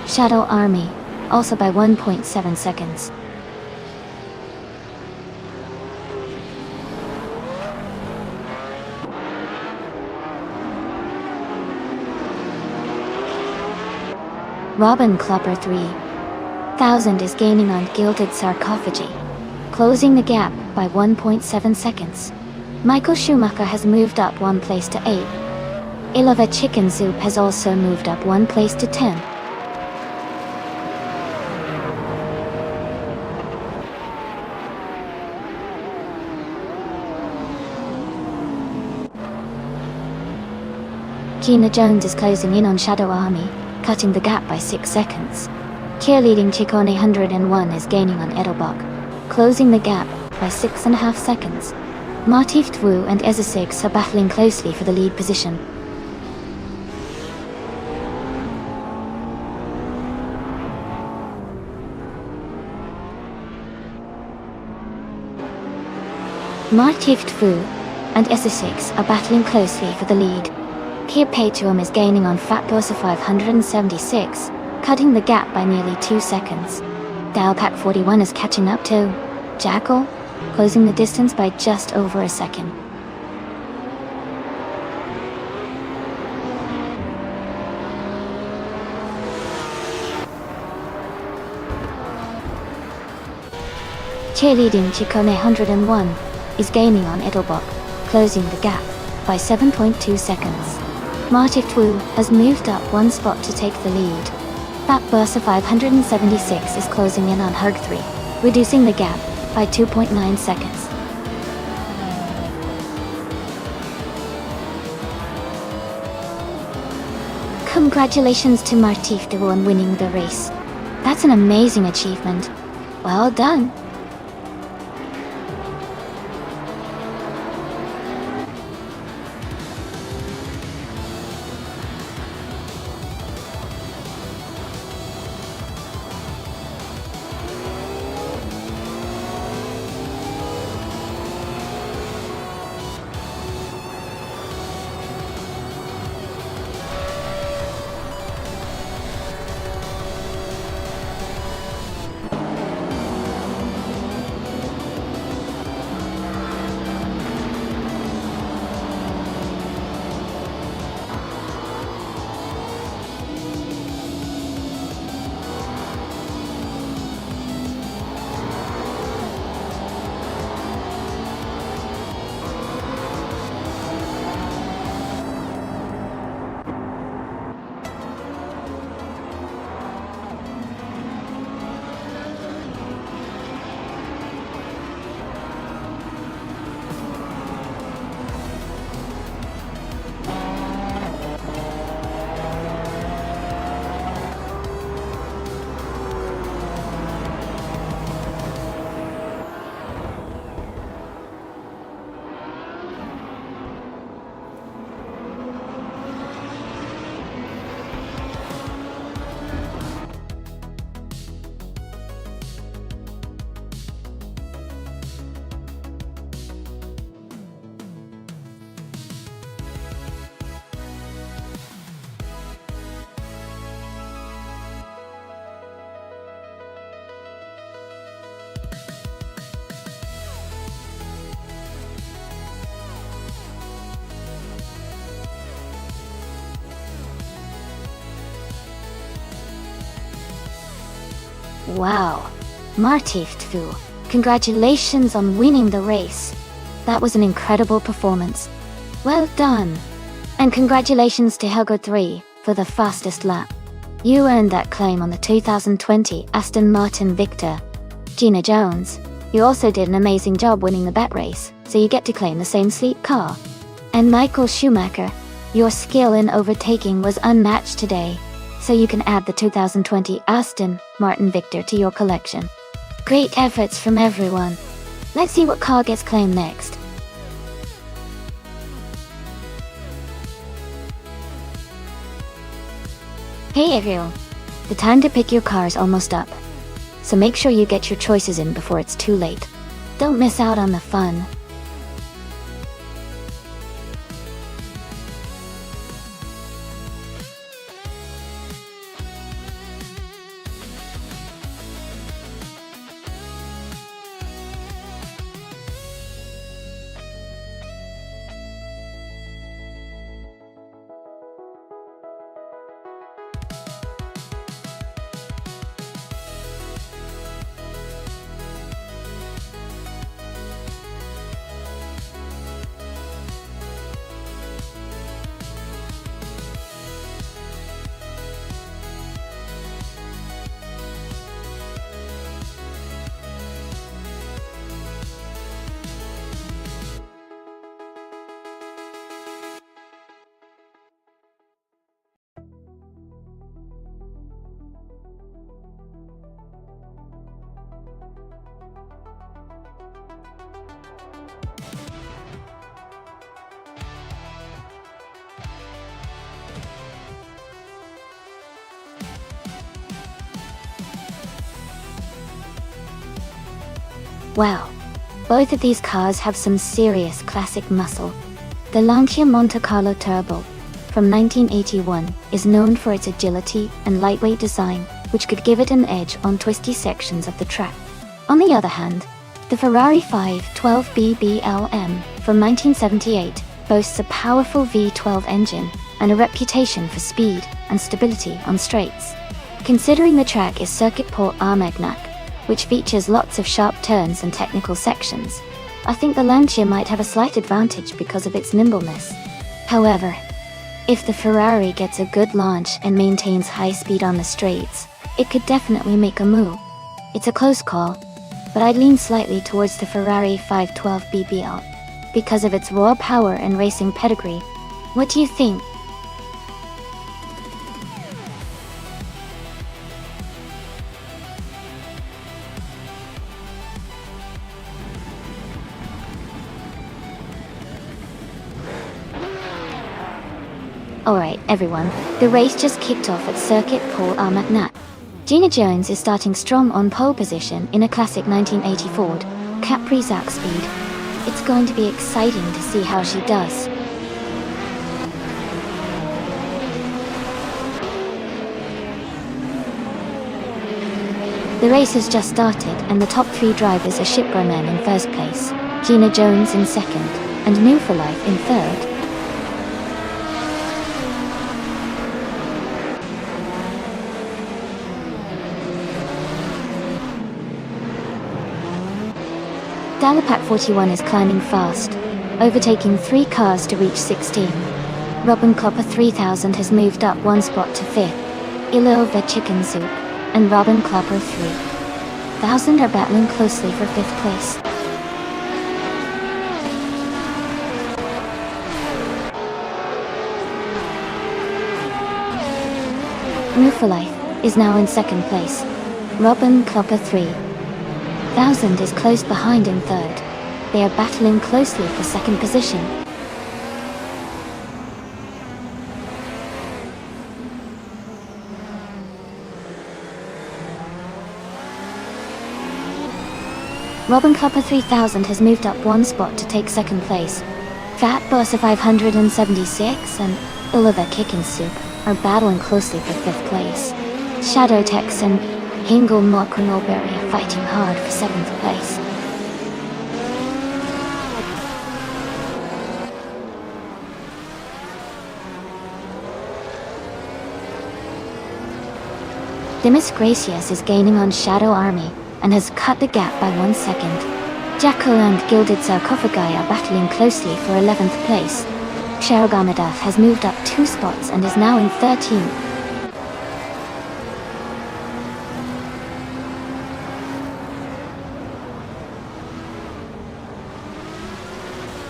A: Shadow Army, also by 1.7 seconds. Robin Klopper 3000 is gaining on Gilded Sarcophagi, closing the gap by 1.7 seconds. Michael Schumacher has moved up 1 place to 8. Ilova Chicken Soup has also moved up 1 place to 10. Gina Jones is closing in on Shadow Army, cutting the gap by 6 seconds. Cheerleading Chicone 101 is gaining on Edelbach, closing the gap by 6.5 seconds. Martif Twu and Ezesix are battling closely for the lead position. Martif Twu and Ezesix are battling closely for the lead. Kia Patrium is gaining on Fat Bossa 576, cutting the gap by nearly 2 seconds. Dialpack 41 is catching up to Jackal, closing the distance by just over a second. Cheerleading Chicone 101 is gaining on Edelbach, closing the gap by 7.2 seconds. Martif Twu has moved up 1 spot to take the lead. Fat Bossa 576 is closing in on Hug 3, reducing the gap by 2.9 seconds. Congratulations to Martif Twu on winning the race. That's an amazing achievement. Well done. Wow, Martif Twu, congratulations on winning the race. That was an incredible performance. Well done. And congratulations to Helgo 3 for the fastest lap. You earned that claim on the 2020 Aston Martin Victor. Gina Jones, you also did an amazing job winning the bet race, so you get to claim the same sleek car. And Michael Schumacher, your skill in overtaking was unmatched today, so you can add the 2020 Aston Martin Victor to your collection. Great efforts from everyone. Let's see what car gets claimed next. Hey everyone, The time to pick your car is almost up, so make sure you get your choices in before it's too late. Don't miss out on the fun. Wow, both of these cars have some serious classic muscle. The Lancia Monte Carlo Turbo, from 1981, is known for its agility and lightweight design, which could give it an edge on twisty sections of the track. On the other hand, the Ferrari 512 BBLM, from 1978, boasts a powerful V12 engine and a reputation for speed and stability on straights. Considering the track is Circuit Port Armagnac, which features lots of sharp turns and technical sections, I think the Lancia might have a slight advantage because of its nimbleness. However, if the Ferrari gets a good launch and maintains high speed on the straights, it could definitely make a move. It's a close call, but I'd lean slightly towards the Ferrari 512 BBL because of its raw power and racing pedigree. What do you think? Alright everyone, the race just kicked off at Circuit Port Armagnac. Gina Jones is starting strong on pole position in a classic 1980 Ford Capri Zac Speed. It's going to be exciting to see how she does. The race has just started and the top three drivers are shipbromen in first place, Gina Jones in second, and New for Life in third. Dalapac 41 is climbing fast, overtaking 3 cars to reach 16. Robin Clopper 3000 has moved up 1 spot to 5th. Ilova Chicken Soup and Robin Clopper 3000 are battling closely for 5th place. Move for Life is now in 2nd place. Robin Clopper 3000 is close behind in 3rd. They are battling closely for 2nd position. Robin Clopper 3000 has moved up 1 spot to take 2nd place. Fat Bossa 576 and Oliver Kickin' Soup are battling closely for 5th place. Shadow Tex and Hingle Morkronolberry are fighting hard for 7th place. Demis Gracias is gaining on Shadow Army and has cut the gap by 1 second. Jacko and Gilded Sarcophagi are battling closely for 11th place. Sharagamadov has moved up 2 spots and is now in 13th.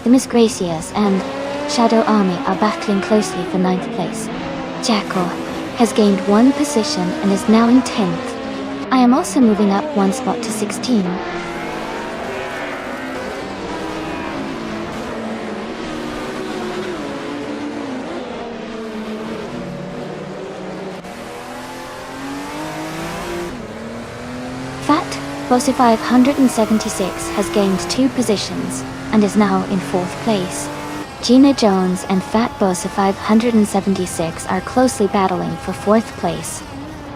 A: Demis Gracias and Shadow Army are battling closely for 9th place. Jacko has gained 1 position and is now in 10th. I am also moving up 1 spot to 16. Fat Bossa 576 has gained 2 positions and is now in 4th place. Gina Jones and Fat Bossa 576 are closely battling for 4th place.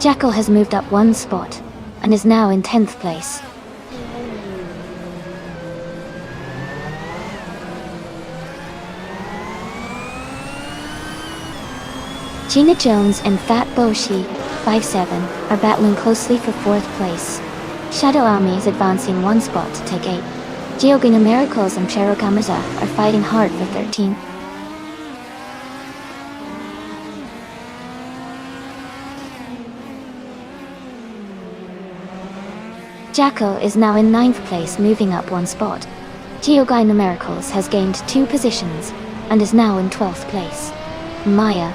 A: Jackal has moved up 1 spot and is now in 10th place. Gina Jones and Fat Boshi 57 are battling closely for 4th place. Shadow Army is advancing 1 spot to take 8. Geogina Miracles and Cherogamaza are fighting hard for 13. Jackal is now in 9th place, moving up 1 spot. Geogina Miracles has gained 2 positions and is now in 12th place. Maya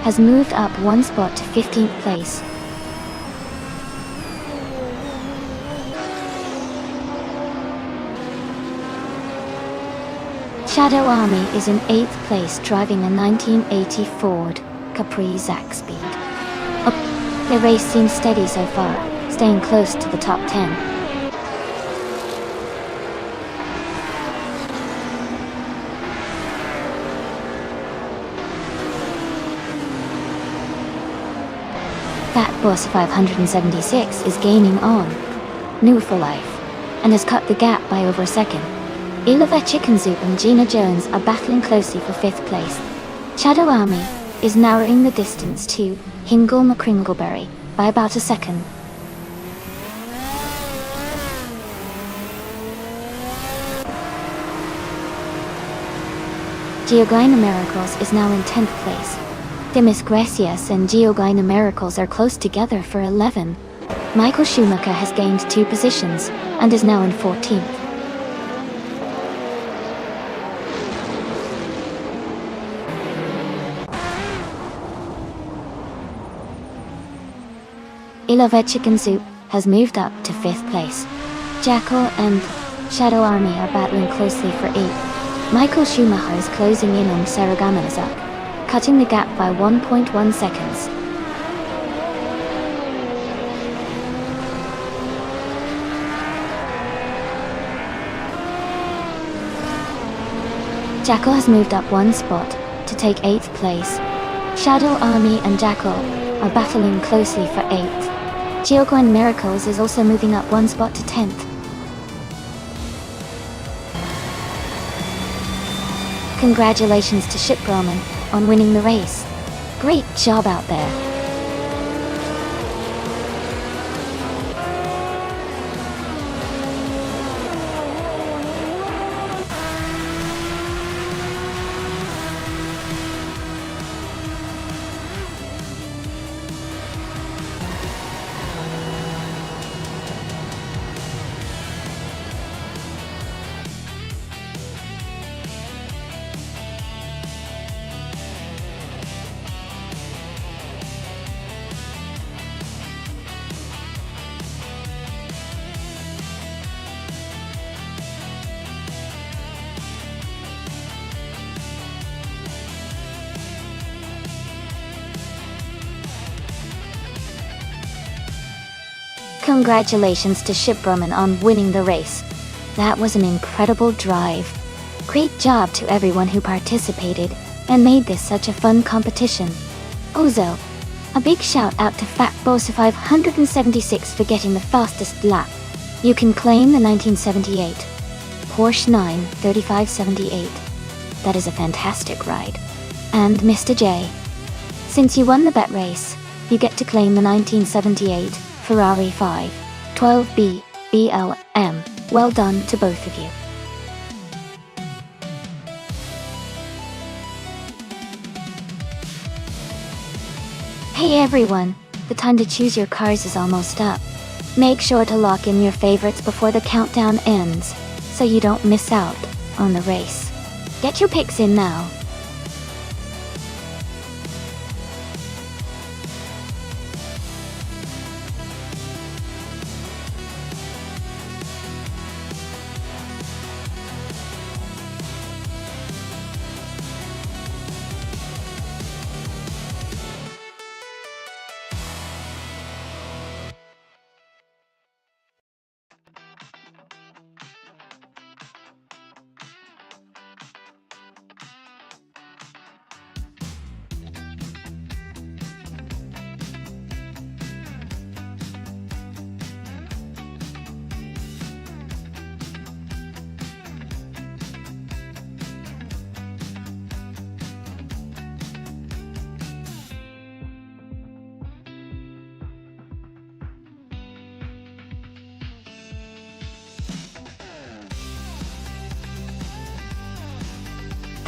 A: has moved up 1 spot to 15th place. Shadow Army is in 8th place, driving a 1980 Ford Capri Zac Speed. The race seems steady so far, staying close to the top 10. Fat Boss 576 is gaining on New for Life and has cut the gap by over a second. Ilova Chicken Soup and Gina Jones are battling closely for 5th place. Shadow Army is narrowing the distance to Hingle McCringleberry by about a second. Geogina Miracles is now in 10th place. Demis Gracias and Geogina Miracles are close together for 11. Michael Schumacher has gained 2 positions and is now in 14th. Ilova Chicken Soup has moved up to 5th place. Jackal and Shadow Army are battling closely for 8th. Michael Schumacher is closing in on Saragamazak, cutting the gap by 1.1 seconds. Jackal has moved up 1 spot to take 8th place. Shadow Army and Jackal are battling closely for 8th. Geogine Miracles is also moving up 1 spot to 10th. Congratulations to Ship Roman on winning the race. Great job out there. Congratulations to Ship Roman on winning the race. That was an incredible drive. Great job to everyone who participated and made this such a fun competition. Also, a big shout out to Fat Boss 576 for getting the fastest lap. You can claim the 1978 Porsche 93578. That is a fantastic ride. And Mr. J, since you won the bet race, you get to claim the 1978 Ferrari 512B BLM. Well done to both of you. Hey everyone, the time to choose your cars is almost up. Make sure to lock in your favorites before the countdown ends, so you don't miss out on the race. Get your picks in now.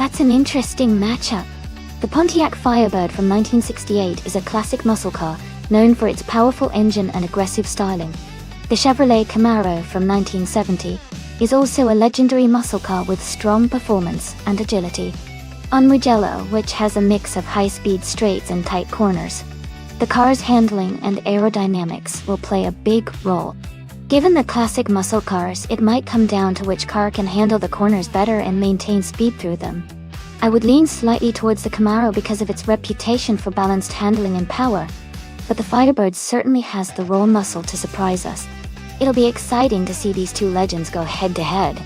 A: That's an interesting matchup. The Pontiac Firebird from 1968 is a classic muscle car known for its powerful engine and aggressive styling. The Chevrolet Camaro from 1970 is also a legendary muscle car with strong performance and agility. On Mugello, which has a mix of high-speed straights and tight corners, the car's handling and aerodynamics will play a big role. Given the classic muscle cars, it might come down to which car can handle the corners better and maintain speed through them. I would lean slightly towards the Camaro because of its reputation for balanced handling and power, but the Firebird certainly has the raw muscle to surprise us. It'll be exciting to see these two legends go head-to-head.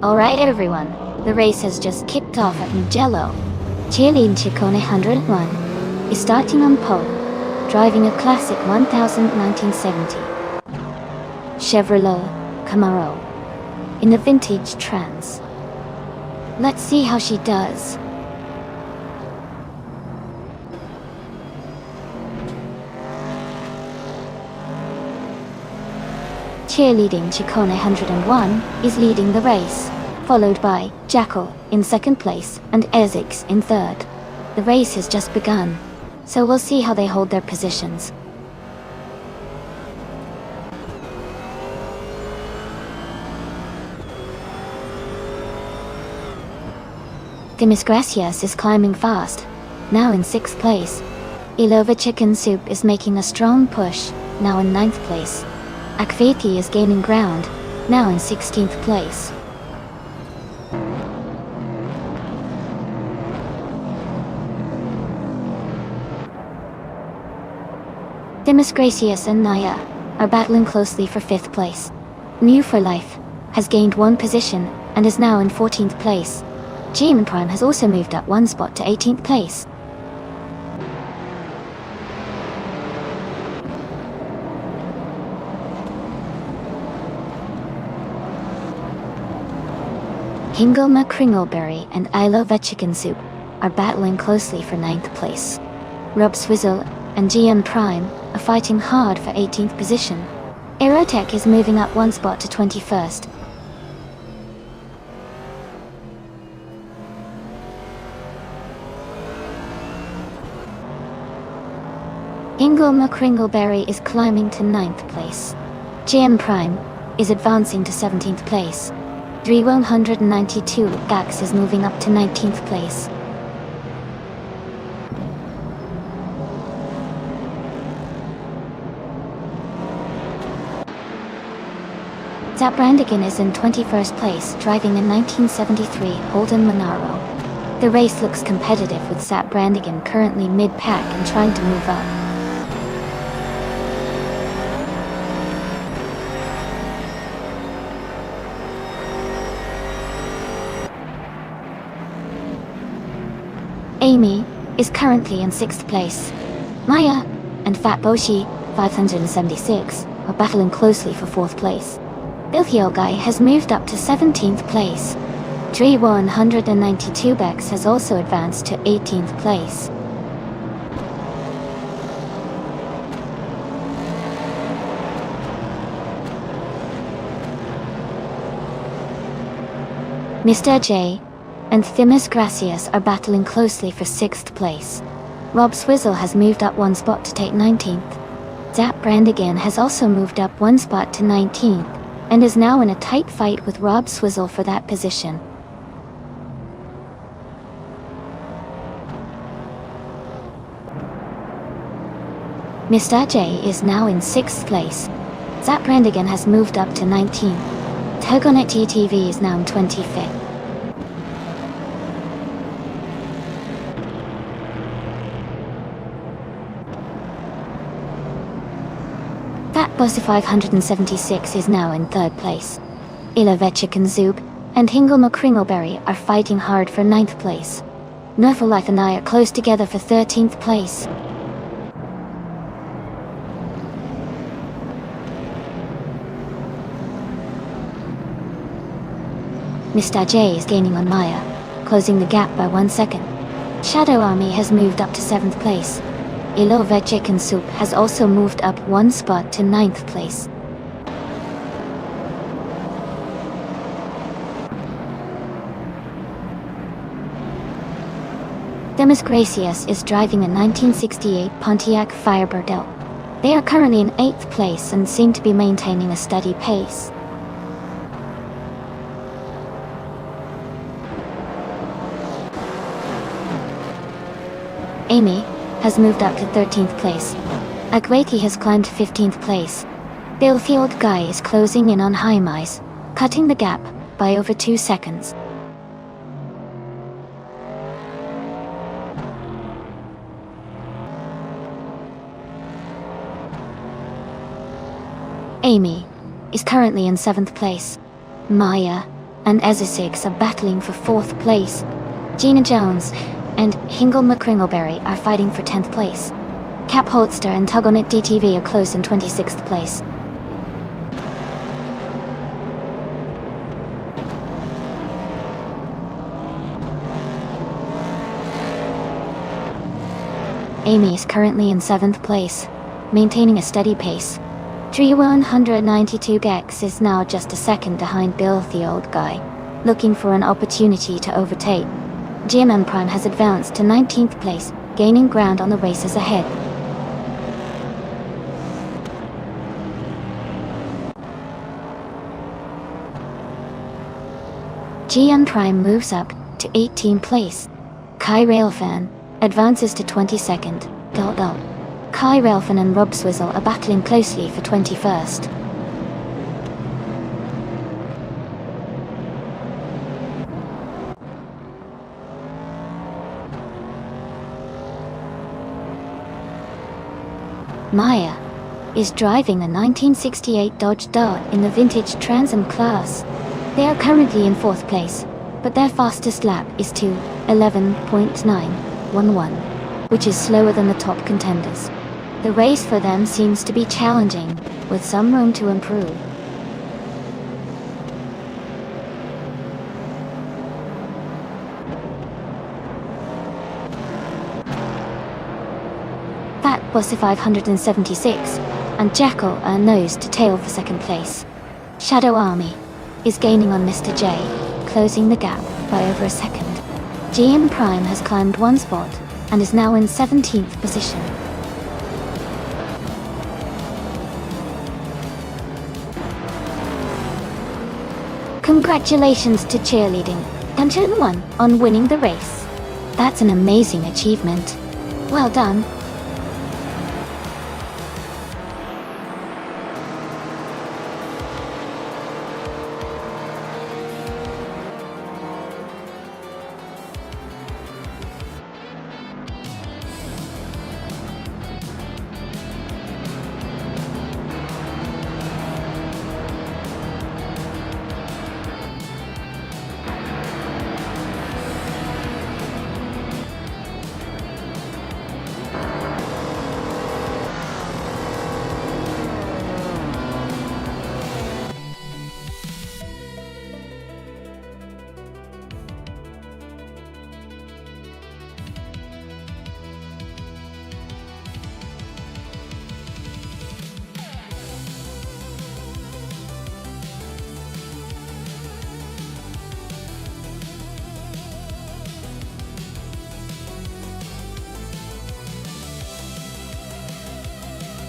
A: Alright everyone, the race has just kicked off at Mugello. Chiellini Ciccone 101 is starting on pole, driving a classic 1970 Chevrolet Camaro in the vintage trans. Let's see how she does. Cheerleading Ciccone 101 is leading the race, followed by Jackal in second place and Essex in third. The race has just begun, so we'll see how they hold their positions. Demis Gracias is climbing fast, now in 6th place. Ilova Chicken Soup is making a strong push, now in 9th place. Akveti is gaining ground, now in 16th place. Demis Gracias and Naya are battling closely for 5th place. New for Life has gained 1 position and is now in 14th place. GM Prime has also moved up 1 spot to 18th place. Hingelma Kringleberry and I Love a Chicken Soup are battling closely for 9th place. Rob Swizzle and GM Prime are fighting hard for 18th position. Aerotech is moving up 1 spot to 21st. Hingelma Kringleberry is climbing to 9th place. GM Prime is advancing to 17th place. 192 Gax is moving up to 19th place. Zap Brandigan is in 21st place, driving a 1973 Holden Monaro. The race looks competitive with Zap Brandigan currently mid-pack and trying to move up. Amy is currently in 6th place. Maya and Fat Boshi, 576, are battling closely for 4th place. Bilhyogai has moved up to 17th place. Dre 192 Bex has also advanced to 18th place. Mr. J and Themis Gracias are battling closely for 6th place. Rob Swizzle has moved up 1 spot to take 19th. Zap Brandigan has also moved up 1 spot to 19th, and is now in a tight fight with Rob Swizzle for that position. Mr. J is now in 6th place. Zap Brandigan has moved up to 19th. Togonet TTV is now in 25th. Bossa 576 is now in 3rd place. Ilove Chicken Soup and Hingelma Kringleberry are fighting hard for 9th place. Nerfelife and I are close together for 13th place. Mr. J is gaining on Maya, closing the gap by 1 second. Shadow Army has moved up to 7th place. Ilove Chicken Soup has also moved up 1 spot to 9th place. Demis Gracias is driving a 1968 Pontiac Firebird L. They are currently in 8th place and seem to be maintaining a steady pace. Amy has moved up to 13th place. Agwaki has climbed 15th place. Billfield Guy is closing in on Haimis, cutting the gap by over 2 seconds. Amy is currently in 7th place. Maya and Ezesix are battling for 4th place. Gina Jones and Hingelma Kringleberry are fighting for 10th place. Cap Holster and Tugonit DTV are close in 26th place. Amy is currently in 7th place, maintaining a steady pace. 192 Gex is now just a second behind Bill the Old Guy, looking for an opportunity to overtake. GMM Prime has advanced to 19th place, gaining ground on the races ahead. GM Prime moves up to 18th place. Kai Railfan advances to 22nd. Kai Railfan and Rob Swizzle are battling closely for 21st. Maya is driving the 1968 Dodge Dart in the vintage Trans Am class. They are currently in 4th place, but their fastest lap is to 11.911, which is slower than the top contenders. The race for them seems to be challenging, with some room to improve. Fat Bossa 576 and Jackal are nose to tail for 2nd place. Shadow Army is gaining on Mr. J, closing the gap by over a second. GM Prime has climbed 1 spot and is now in 17th position. Congratulations to Cheerleading Dungeon 1 on winning the race. That's an amazing achievement. Well done.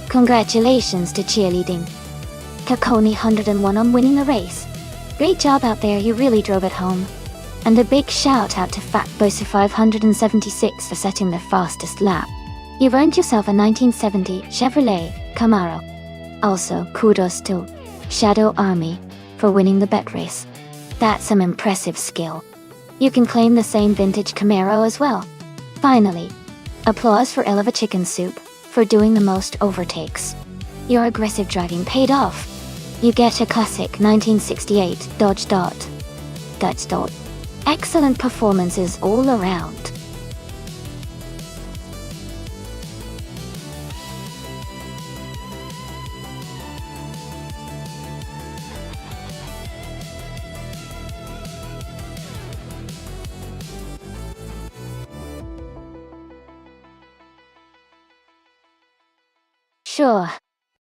A: Congratulations to Cheerleading Kakoni 101 on winning the race. Great job out there, you really drove it home. And a big shout out to Fat Bossa 576 for setting their fastest lap. You've earned yourself a 1970 Chevrolet Camaro. Also, kudos to Shadow Army for winning the bet race. That's some impressive skill. You can claim the same vintage Camaro as well. Finally, applause for Eleva Chicken Soup for doing the most overtakes. Your aggressive driving paid off. You get a classic 1968 Dodge Dart. That's Dart. Excellent performances all around. Sure.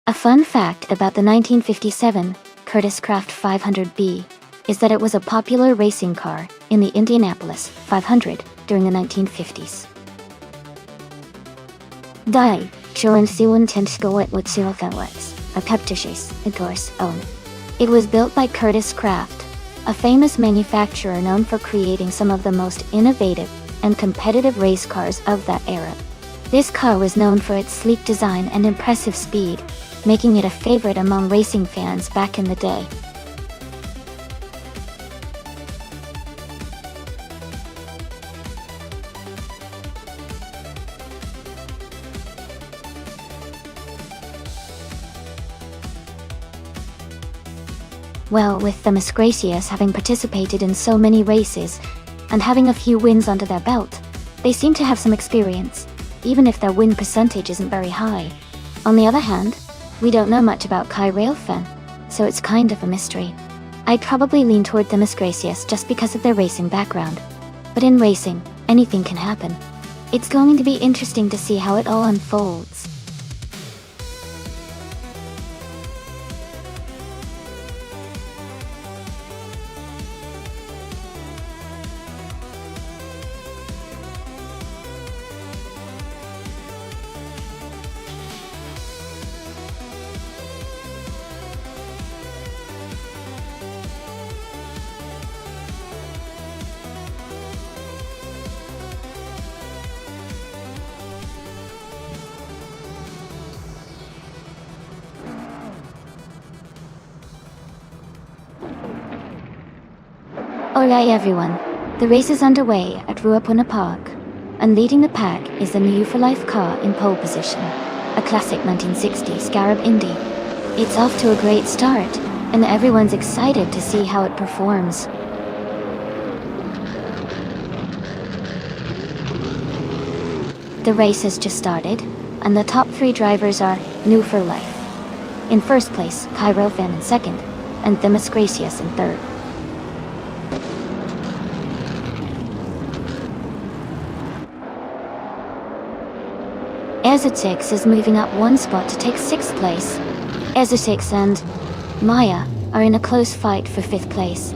A: A fun fact about the 1957 Curtiss Craft 500B is that it was a popular racing car in the Indianapolis 500 during the 1950s. Die, It was built by Curtiss Craft, a famous manufacturer known for creating some of the most innovative and competitive race cars of that era. This car was known for its sleek design and impressive speed, making it a favorite among racing fans back in the day. Well, with the Miss Gracious having participated in so many races, and having a few wins under their belt, they seem to have some experience, even if their win percentage isn't very high. On the other hand, we don't know much about Kai Railfen, so it's kind of a mystery. I'd probably lean toward the Miss Gracious just because of their racing background. But in racing, anything can happen. It's going to be interesting to see how it all unfolds. Alright everyone, the race is underway at Ruapuna Park, and leading the pack is the New for Life car in pole position, a classic 1960 Scarab Indy. It's off to a great start, and everyone's excited to see how it performs. The race has just started, and the top 3 drivers are New for Life. In first place, Kai Railfen in second, and the Miss Gracious in third. Ezotix is moving up one spot to take 6th place. Ezotix and Maya are in a close fight for 5th place.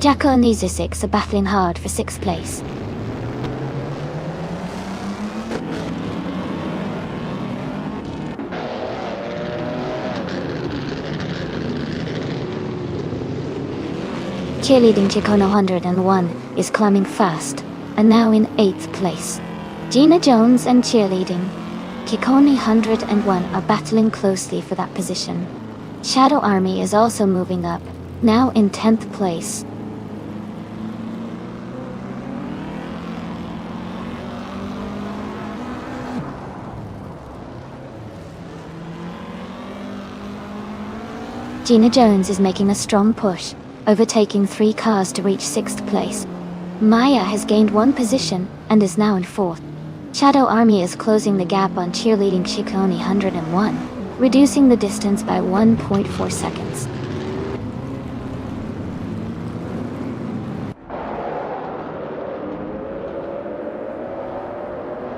A: Jacko and Ezotix are battling hard for 6th place. Cheerleading Chicano 101 is climbing fast, and now in 8th place. Gina Jones and Cheerleading Kikoni 101 are battling closely for that position. Shadow Army is also moving up, now in 10th place. Gina Jones is making a strong push, overtaking 3 cars to reach 6th place. Maya has gained 1 position and is now in 4th. Shadow Army is closing the gap on Cheerleading Chicone 101, reducing the distance by 1.4 seconds.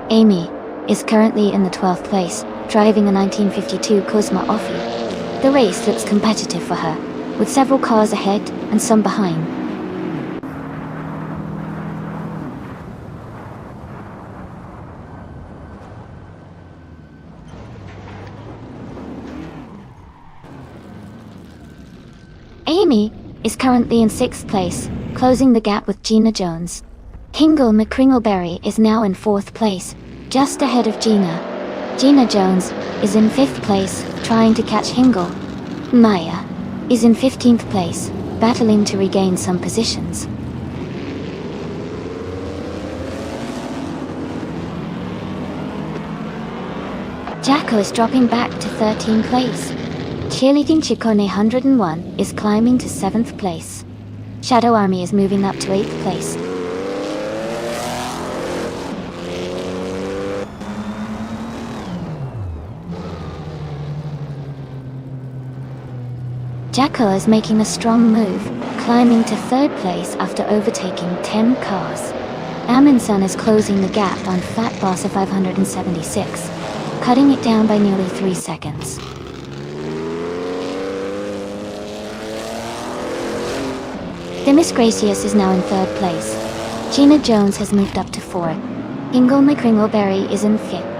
A: Amy is currently in the 12th place, driving a 1952 Cosma Offie. The race looks competitive for her, with several cars ahead and some behind. Amy is currently in 6th place, closing the gap with Gina Jones. Hingle McCringleberry is now in 4th place, just ahead of Gina. Gina Jones is in 5th place, trying to catch Hingle. Maya is in 15th place, battling to regain some positions. Jacko is dropping back to 13th place. Cheerleading Chikone 101 is climbing to 7th place. Shadow Army is moving up to 8th place. Jacko is making a strong move, climbing to 3rd place after overtaking 10 cars. Amundsen is closing the gap on Fat Boss of 576, cutting it down by nearly 3 seconds. Demis Gracious is now in 3rd place. Gina Jones has moved up to 4th. Ingle McCringleberry is in 5th.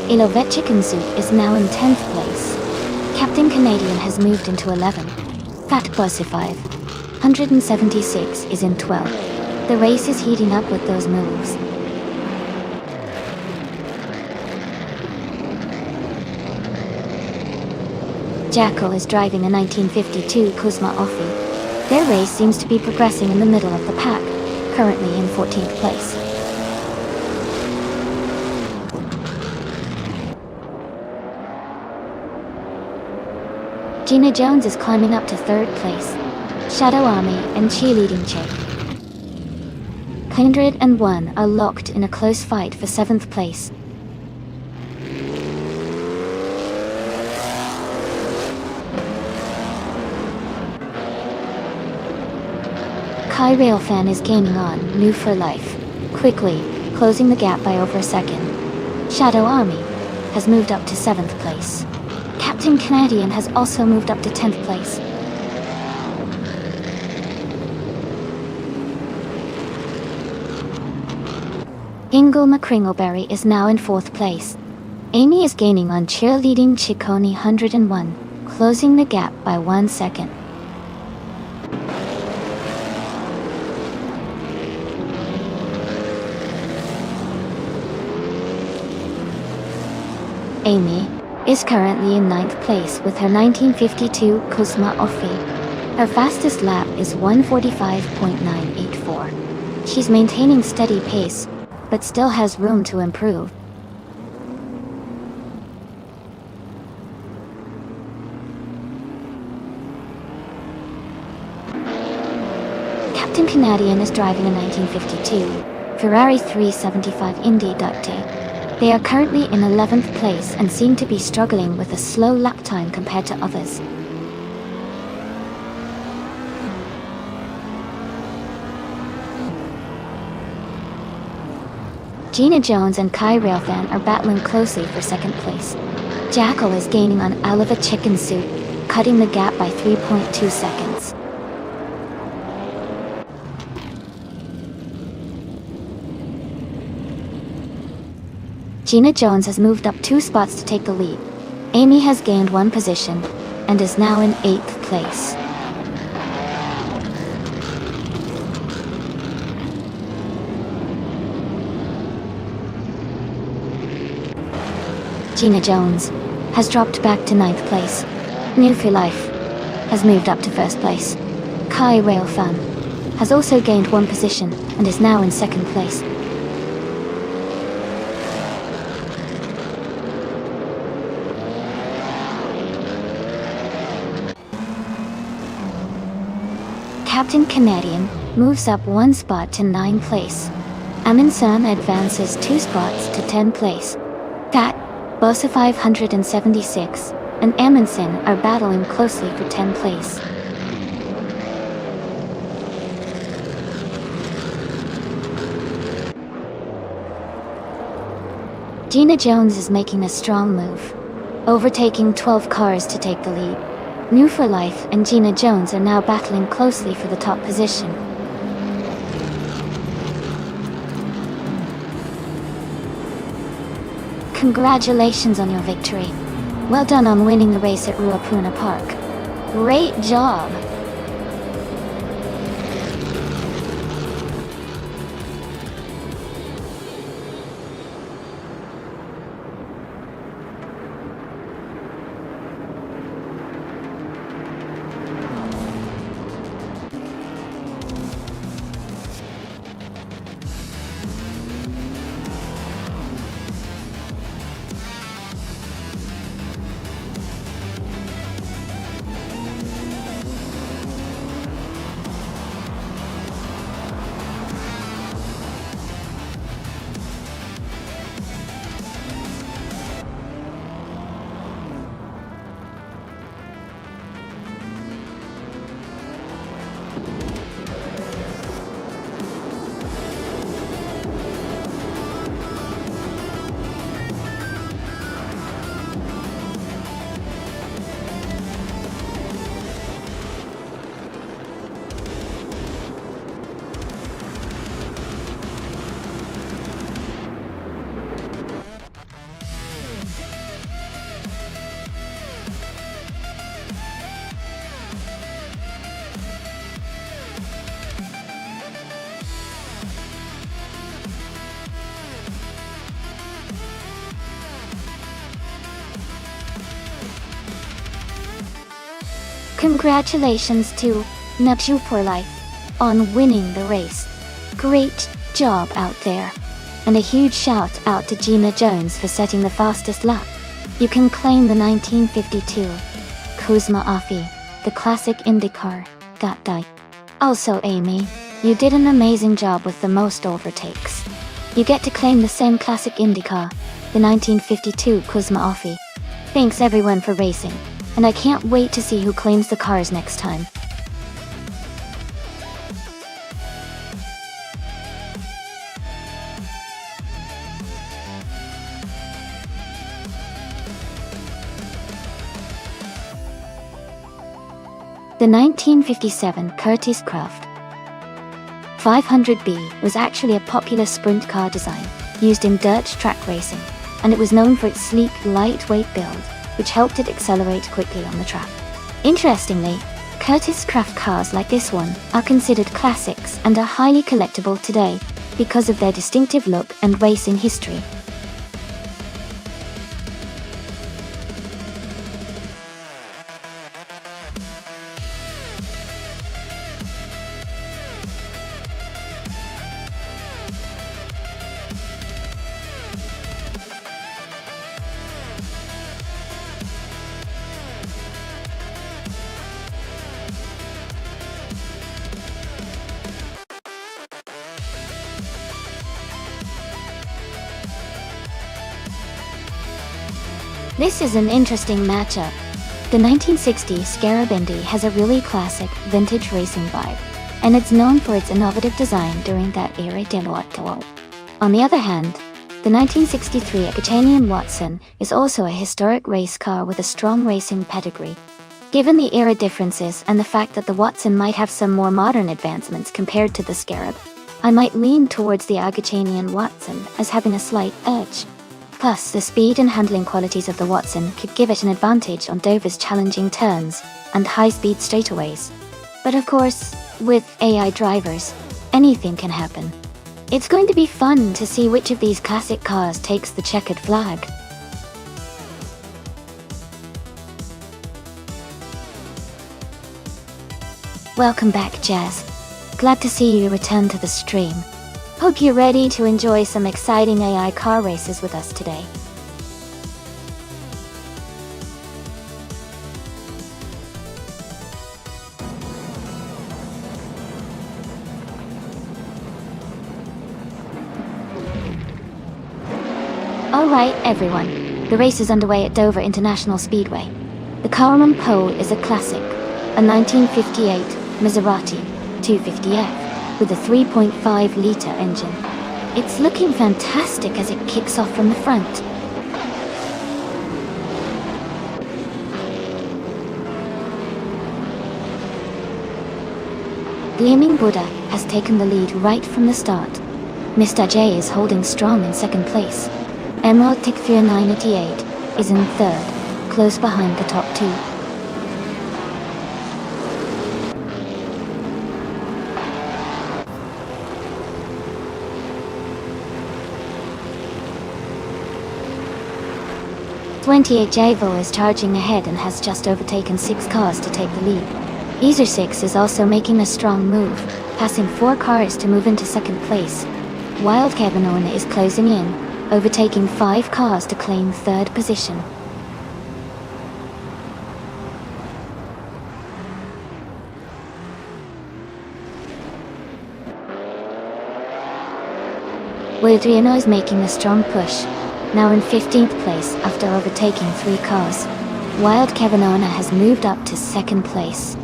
A: Ilovet Chicken Soup is now in 10th place. Captain Canadian has moved into 11th. Fat Boss of 576 is in 12th. The race is heating up with those moves. Jacko is driving a 1952 Kuzma Offi. Their race seems to be progressing in the middle of the pack, currently in 14th place. Gina Jones is climbing up to 3rd place. Shadow Army and Cheerleading Chick. Kindred and One are locked in a close fight for 7th place. Kai Railfan is gaining on New for Life, quickly, closing the gap by over a second. Shadow Army has moved up to 7th place. Captain Canadian has also moved up to 10th place. Ingle McCringleberry is now in 4th place. Amy is gaining on Cheerleading Ciccone 101, closing the gap by 1 second. Amy is currently in 9th place with her 1952 Kuzma Offi. Her fastest lap is 1:45.984. She's maintaining steady pace, but still has room to improve. Captain Canadian is driving a 1952 Ferrari 375 Indy Ducty. They are currently in 11th place and seem to be struggling with a slow lap time compared to others. Gina Jones and Kai Railfan are battling closely for 2nd place. Jackal is gaining on Oliva Chicken Soup, cutting the gap by 3.2 seconds. Gina Jones has moved up 2 spots to take the lead. Amy has gained 1 position and is now in 8th place. Gina Jones has dropped back to 9th place. New for Life has moved up to 1st place. Kai Railfan has also gained 1 position and is now in 2nd place. Captain Canadian moves up 1 spot to 9th place. Amundsen advances 2 spots to 10th place. That, Bosa 576, and Amundsen are battling closely for 10th place. Gina Jones is making a strong move, overtaking 12 cars to take the lead. New for Life and Gina Jones are now battling closely for the top position. Congratulations on your victory. Well done on winning the race at Ruapuna Park. Great job! Congratulations to Neptune for Life on winning the race. Great job out there. And a huge shout out to Gina Jones for setting the fastest lap. You can claim the 1952 Kuzma Offie, the classic IndyCar, that day. Also Amy, you did an amazing job with the most overtakes. You get to claim the same classic IndyCar, the 1952 Kuzma Offie. Thanks everyone for racing, and I can't wait to see who claims the cars next time. The 1957 Curtiss Craft 500B was actually a popular sprint car design used in dirt track racing, and it was known for its sleek, lightweight build, which helped it accelerate quickly on the track. Interestingly, Curtiss Craft cars like this one are considered classics and are highly collectible today because of their distinctive look and racing history. This is an interesting matchup. The 1960 Scarab Indy has a really classic, vintage racing vibe, and it's known for its innovative design during that era. On the other hand, the 1963 Agachanian Watson is also a historic race car with a strong racing pedigree. Given the era differences and the fact that the Watson might have some more modern advancements compared to the Scarab, I might lean towards the Agachanian Watson as having a slight edge. Plus, the speed and handling qualities of the Watson could give it an advantage on Dover's challenging turns and high-speed straightaways. But of course, with AI drivers, anything can happen. It's going to be fun to see which of these classic cars takes the checkered flag. Welcome back, Jazz. Glad to see you return to the stream. Hope you're ready to enjoy some exciting AI car races with us today. Alright everyone, the race is underway at Dover International Speedway. The car on pole is a classic, a 1958 Maserati 250F. With a 3.5-litre engine. It's looking fantastic as it kicks off from the front. Gleaming Buddha has taken the lead right from the start. Mr. J is holding strong in second place. Emerald Tick 988 is in third, close behind the top two. Javo is charging ahead and has just overtaken 6 cars to take the lead. Easer 6 is also making a strong move, passing 4 cars to move into second place. Wild Kevinona is closing in, overtaking 5 cars to claim third position. Adriano is making a strong push, now in 15th place after overtaking 3 cars. Wild Kevinona has moved up to second place.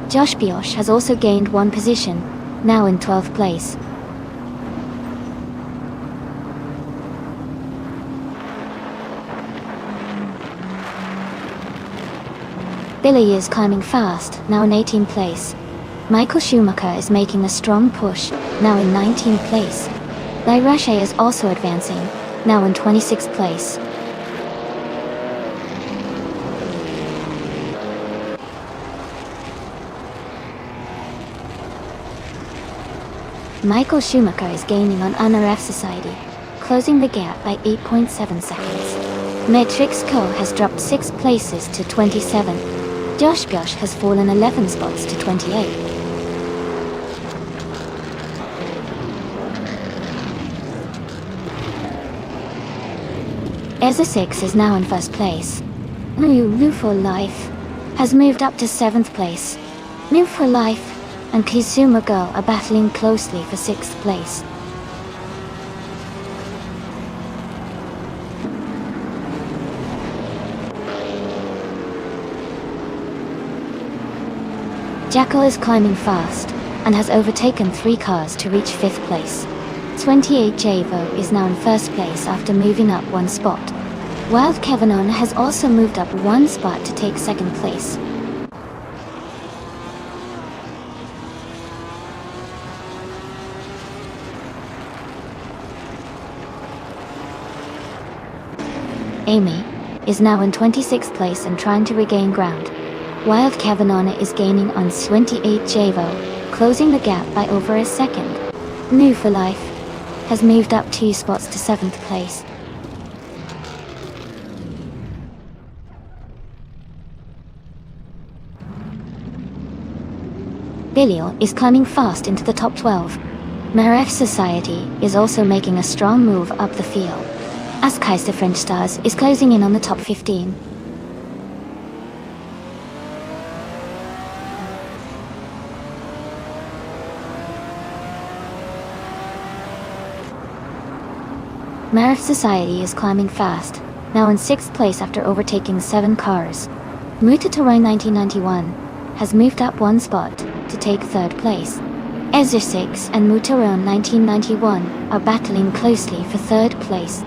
A: Josh Biosh has also gained 1 position, now in 12th place. Billy is climbing fast, now in 18th place. Michael Schumacher is making a strong push, now in 19th place. Lairache is also advancing, now in 26th place. Michael Schumacher is gaining on NRF Society, closing the gap by 8.7 seconds. Matrix Co has dropped 6 places to 27. Josh Gosh has fallen 11 spots to 28. Ezra 6 is now in first place. Lou for Life has moved up to 7th place. Lou for Life and Kizuma Girl are battling closely for 6th place. Jackal is climbing fast and has overtaken 3 cars to reach 5th place. 28 Javo is now in first place after moving up 1 spot. Wild Kevinon has also moved up 1 spot to take 2nd place. Amy is now in 26th place and trying to regain ground. Wild Kevinon is gaining on 28 Javo, closing the gap by over a second. New for Life has moved up 2 spots to 7th place. Billiel is climbing fast into the top 12. Maref Society is also making a strong move up the field. Askeister French Stars is closing in on the top 15. Marif Society is climbing fast, now in 6th place after overtaking 7 cars. Mutatoroi 1991 has moved up 1 spot to take 3rd place. Ezra 6 and Mutaron 1991 are battling closely for 3rd place.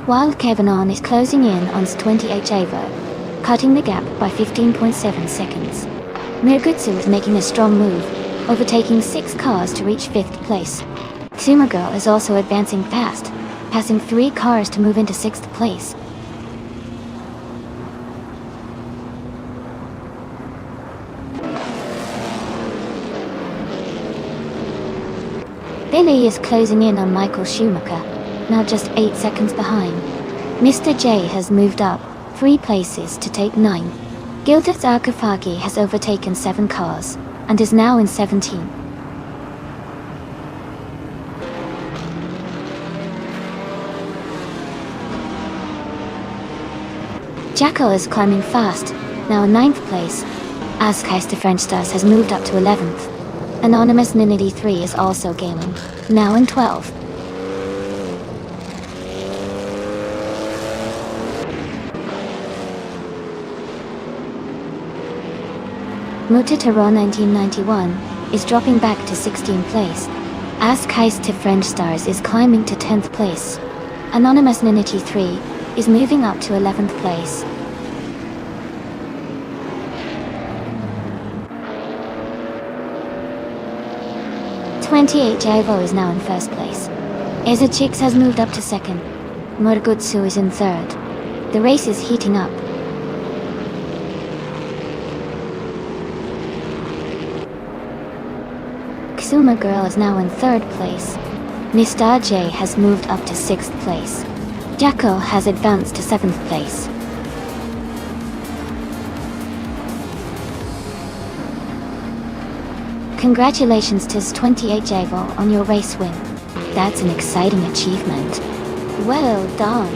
A: Wild Kevinon is closing in on 28 Javo, cutting the gap by 15.7 seconds. Mirgutsu is making a strong move, overtaking 6 cars to reach 5th place. Tsumagirl is also advancing fast, passing 3 cars to move into 6th place. Billy is closing in on Michael Schumacher, now just 8 seconds behind. Mr. J has moved up 3 places to take 9. Gildas Akafagi has overtaken 7 cars, and is now in 17. Jackal is climbing fast, now in 9th place. Askeister French Stars has moved up to 11th. Anonymous Ninity 3 is also gaining, now in 12th. Mutitaro 1991 is dropping back to 16th place. Askeister French Stars is climbing to 10th place. Anonymous Ninity 3 is moving up to 11th place. "28 Javo is now in first place. Ezachix has moved up to 2nd. Murgutsu is in 3rd. The race is heating up. Kizuma Girl is now in 3rd place. Mr. J has moved up to 6th place. Jackal has advanced to 7th place. Congratulations to 28 Javo on your race win. That's an exciting achievement. Well done.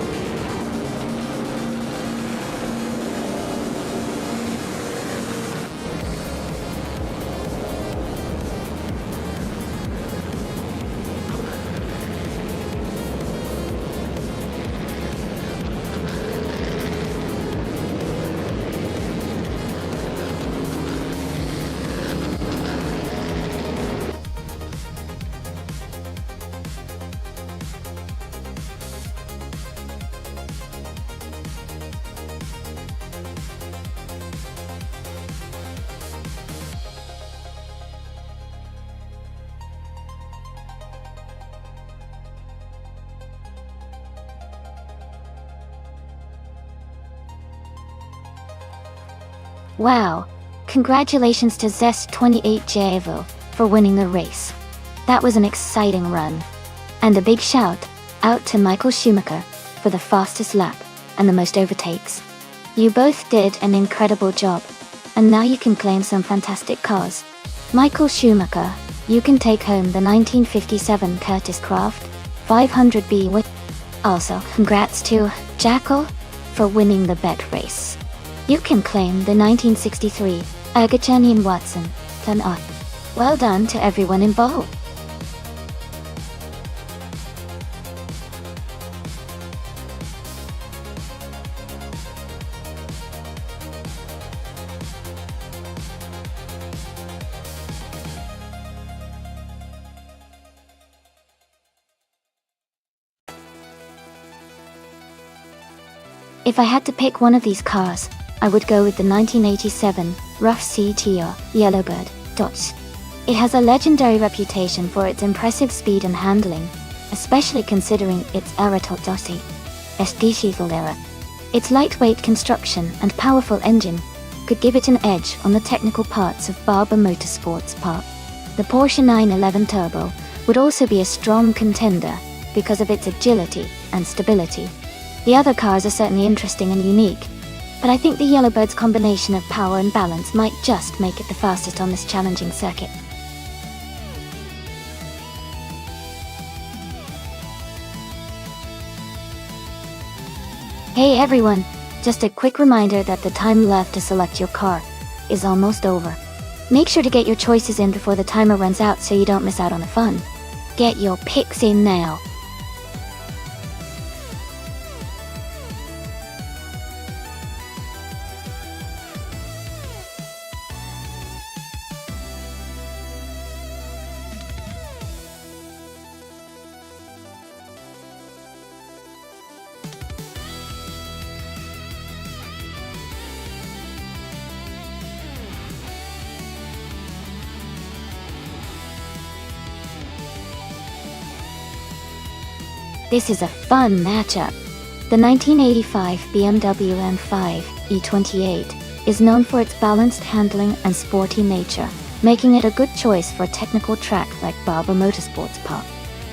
A: Wow! Congratulations to Zest 28 Javo. for winning the race. That was an exciting run. And a big shout out to Michael Schumacher for the fastest lap and the most overtakes. You both did an incredible job, and now you can claim some fantastic cars. Michael Schumacher, you can take home the 1957 Curtiss Craft 500B with. Also, congrats to Jackal for winning the bet race. You can claim the 1963 Ergogenian Watson Turn On. Well done to everyone involved. If I had to pick one of these cars, I would go with the 1987 Rough CTR Yellowbird Dodge. It has a legendary reputation for its impressive speed and handling, especially considering its era Totosi SD era. Its lightweight construction and powerful engine could give it an edge on the technical parts of Barber Motorsports Park. The Porsche 911 Turbo would also be a strong contender because of its agility and stability. The other cars are certainly interesting and unique, but I think the Yellowbird's combination of power and balance might just make it the fastest on this challenging circuit. Hey everyone, just a quick reminder that the time left to select your car is almost over. Make sure to get your choices in before the timer runs out so you don't miss out on the fun. Get your picks in now. This is a fun matchup. The 1985 BMW M5 E28 is known for its balanced handling and sporty nature, making it a good choice for a technical track like Barber Motorsports Park.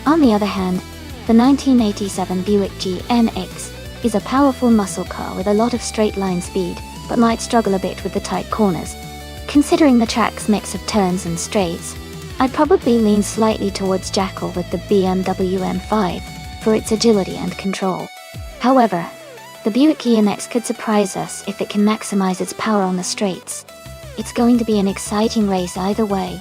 A: On the other hand, the 1987 Buick GNX is a powerful muscle car with a lot of straight line speed, but might struggle a bit with the tight corners. Considering the track's mix of turns and straights, I'd probably lean slightly towards Jackal with the BMW M5 for its agility and control. However, the Buick GNX could surprise us if it can maximize its power on the straights. It's going to be an exciting race either way.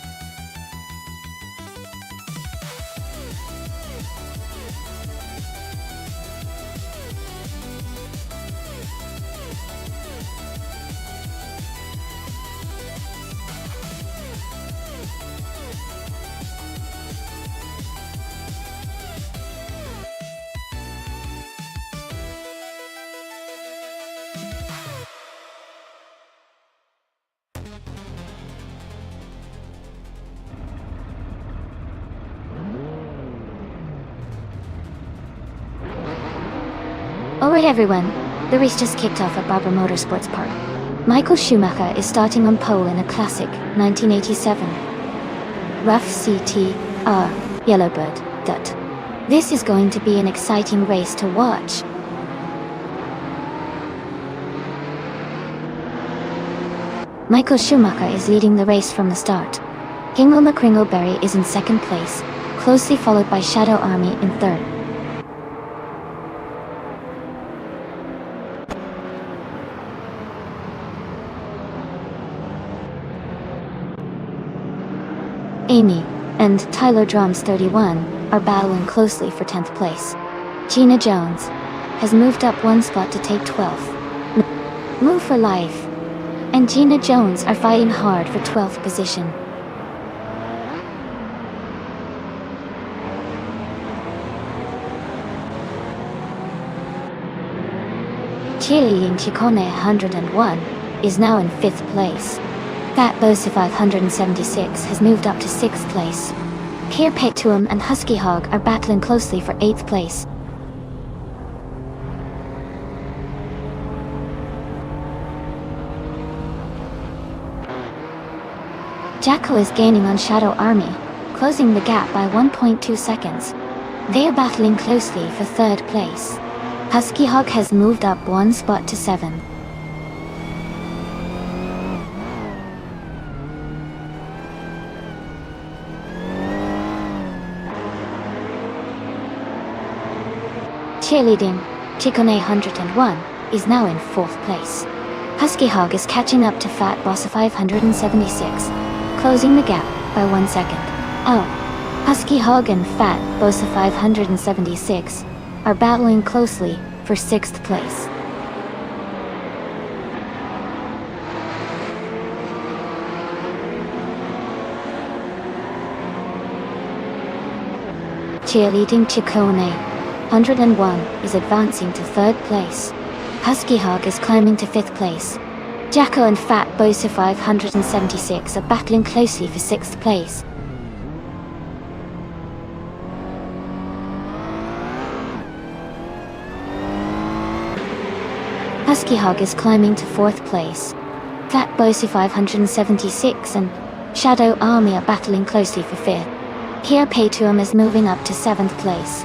A: Alright everyone, the race just kicked off at Barber Motorsports Park. Michael Schumacher is starting on pole in a classic 1987 Rough CTR Yellowbird Dut. This is going to be an exciting race to watch. Michael Schumacher is leading the race from the start. Kingle McCringleberry is in second place, closely followed by Shadow Army in third. Amy and Tyler Drums 31 are battling closely for 10th place. Gina Jones has moved up one spot to take 12th. Move for Life and Gina Jones are fighting hard for 12th position. Chile Chicone 101 is now in 5th place. Fat Bosa 576 has moved up to 6th place. Pierre Petuum and Husky Hog are battling closely for 8th place. Jacko is gaining on Shadow Army, closing the gap by 1.2 seconds. They are battling closely for third place. Husky Hog has moved up one spot to 7. Cheerleading, Chikone 101, is now in 4th place. Husky Hog is catching up to Fat Boss 576, closing the gap by 1 second. Oh, Husky Hog and Fat Boss 576 are battling closely for 6th place. Cheerleading Chikone 101 is advancing to 3rd place. Husky Hog is climbing to 5th place. Jacko and Fat Bosa 576 are battling closely for 6th place. Husky Hog is climbing to 4th place. Fat Bosa 576 and Shadow Army are battling closely for 5th. Here Paytuum is moving up to 7th place.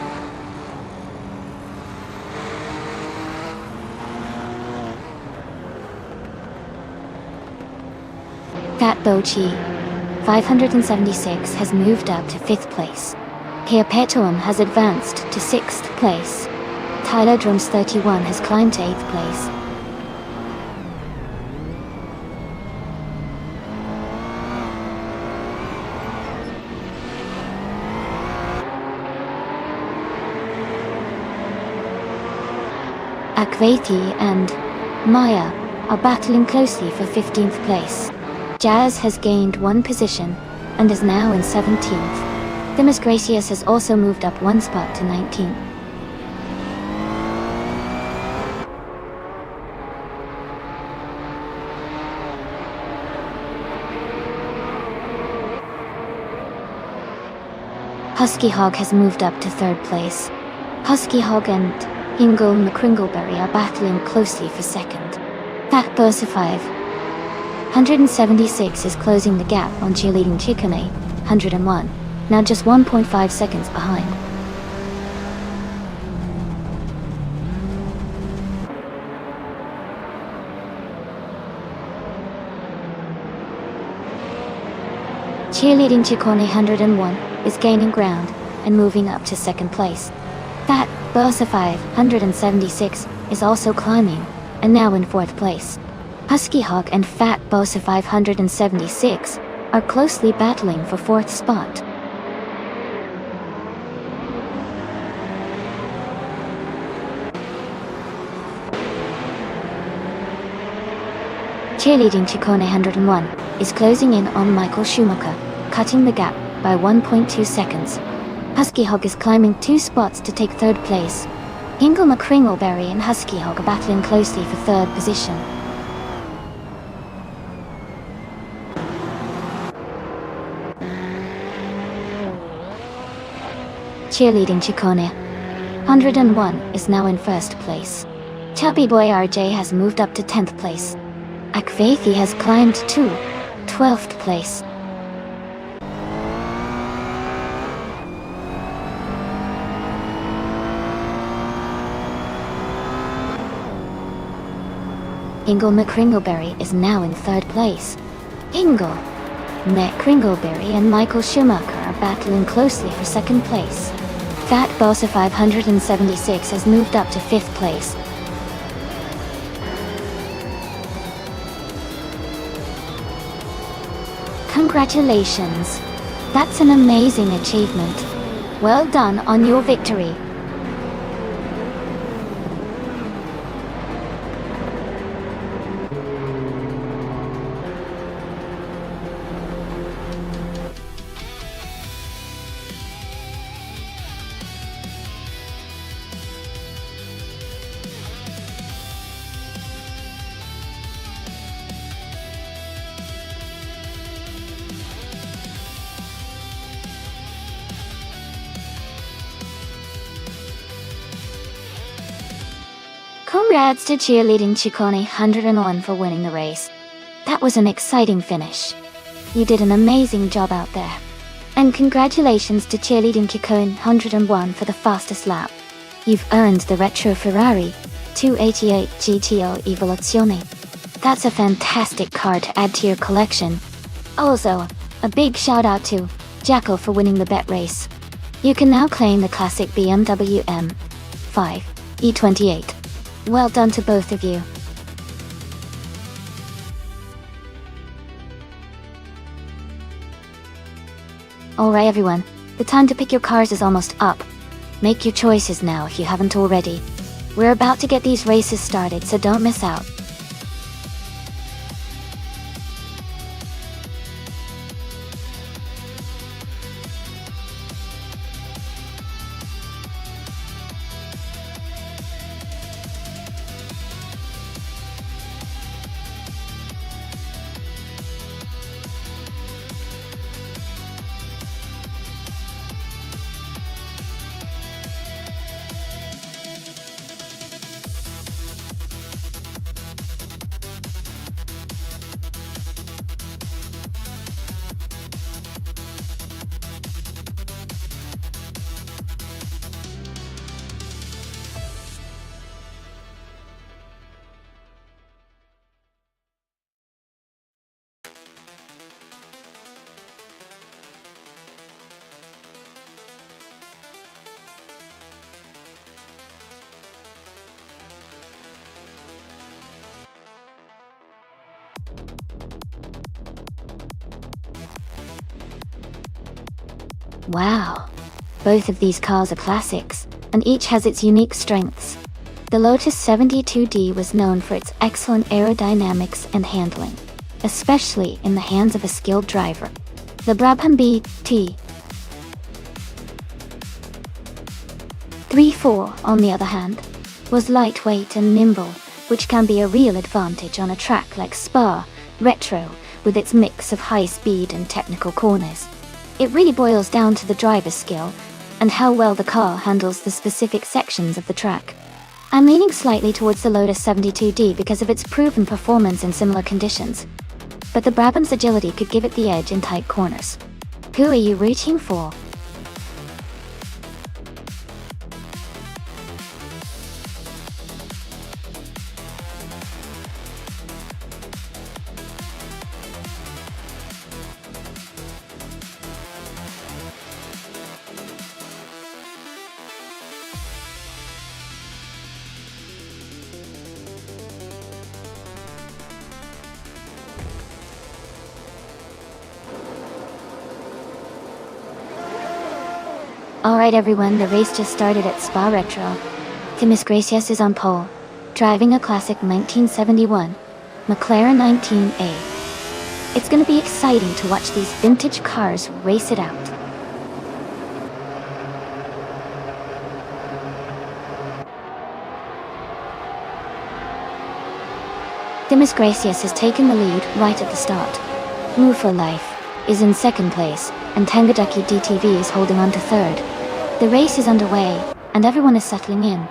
A: Fat Bochi 576 has moved up to 5th place. Here Paytuum has advanced to 6th place. Tyler Drums 31 has climbed to 8th place. Akvethi and Maya are battling closely for 15th place. Jazz has gained 1 position and is now in 17th. Themis Gracious has also moved up 1 spot to 19th. Husky Hog has moved up to 3rd place. Husky Hog and Hingle McCringleberry are battling closely for 2nd. Fat Bosa 576 is closing the gap on Cheerleading Chikone 101, now just 1.5 seconds behind. Cheerleading Chikone 101 is gaining ground and moving up to 2nd place. Fat Bosa 576 is also climbing and now in 4th place. Husky Hog and Fat Bosa 576 are closely battling for 4th spot. Cheerleading Chikone 101 is closing in on Michael Schumacher, cutting the gap by 1.2 seconds. Husky Hog is climbing 2 spots to take 3rd place. Hingle McCringleberry and Husky Hog are battling closely for 3rd position. Cheerleading Chikone 101 is now in 1st place. Chubby Boy RJ has moved up to 10th place. Akvethi has climbed to 12th place. Hingle McCringleberry is now in 3rd place. Hingle McCringleberry and Michael Schumacher are battling closely for 2nd place. Fat Bosa 576 has moved up to 5th place. Congratulations! That's an amazing achievement. Well done on your victory. Congrats to Cheerleading Chikone 101 for winning the race. That was an exciting finish. You did an amazing job out there. And congratulations to Cheerleading Kikkoin 101 for the fastest lap. You've earned the Retro Ferrari 288 GTO Evoluzione. That's a fantastic car to add to your collection. Also, a big shout out to Jacko for winning the bet race. You can now claim the classic BMW M5 E28. Well done to both of you. Alright everyone, the time to pick your cars is almost up. Make your choices now if you haven't already. We're about to get these races started, so don't miss out. Wow! Both of these cars are classics, and each has its unique strengths. The Lotus 72D was known for its excellent aerodynamics and handling, especially in the hands of a skilled driver. The Brabham BT 34, on the other hand, was lightweight and nimble, which can be a real advantage on a track like Spa Retro, with its mix of high speed and technical corners. It really boils down to the driver's skill, and how well the car handles the specific sections of the track. I'm leaning slightly towards the Lotus 72D because of its proven performance in similar conditions, but the Brabham's agility could give it the edge in tight corners. Who are you rooting for? Alright everyone, the race just started at Spa Retro. Timis Gracias is on pole, driving a classic 1971 McLaren 19A. It's gonna be exciting to watch these vintage cars race it out. Timis Gracias has taken the lead right at the start. Move for Life is in second place, and Tangadaki DTV is holding on to third. The race is underway, and everyone is settling in.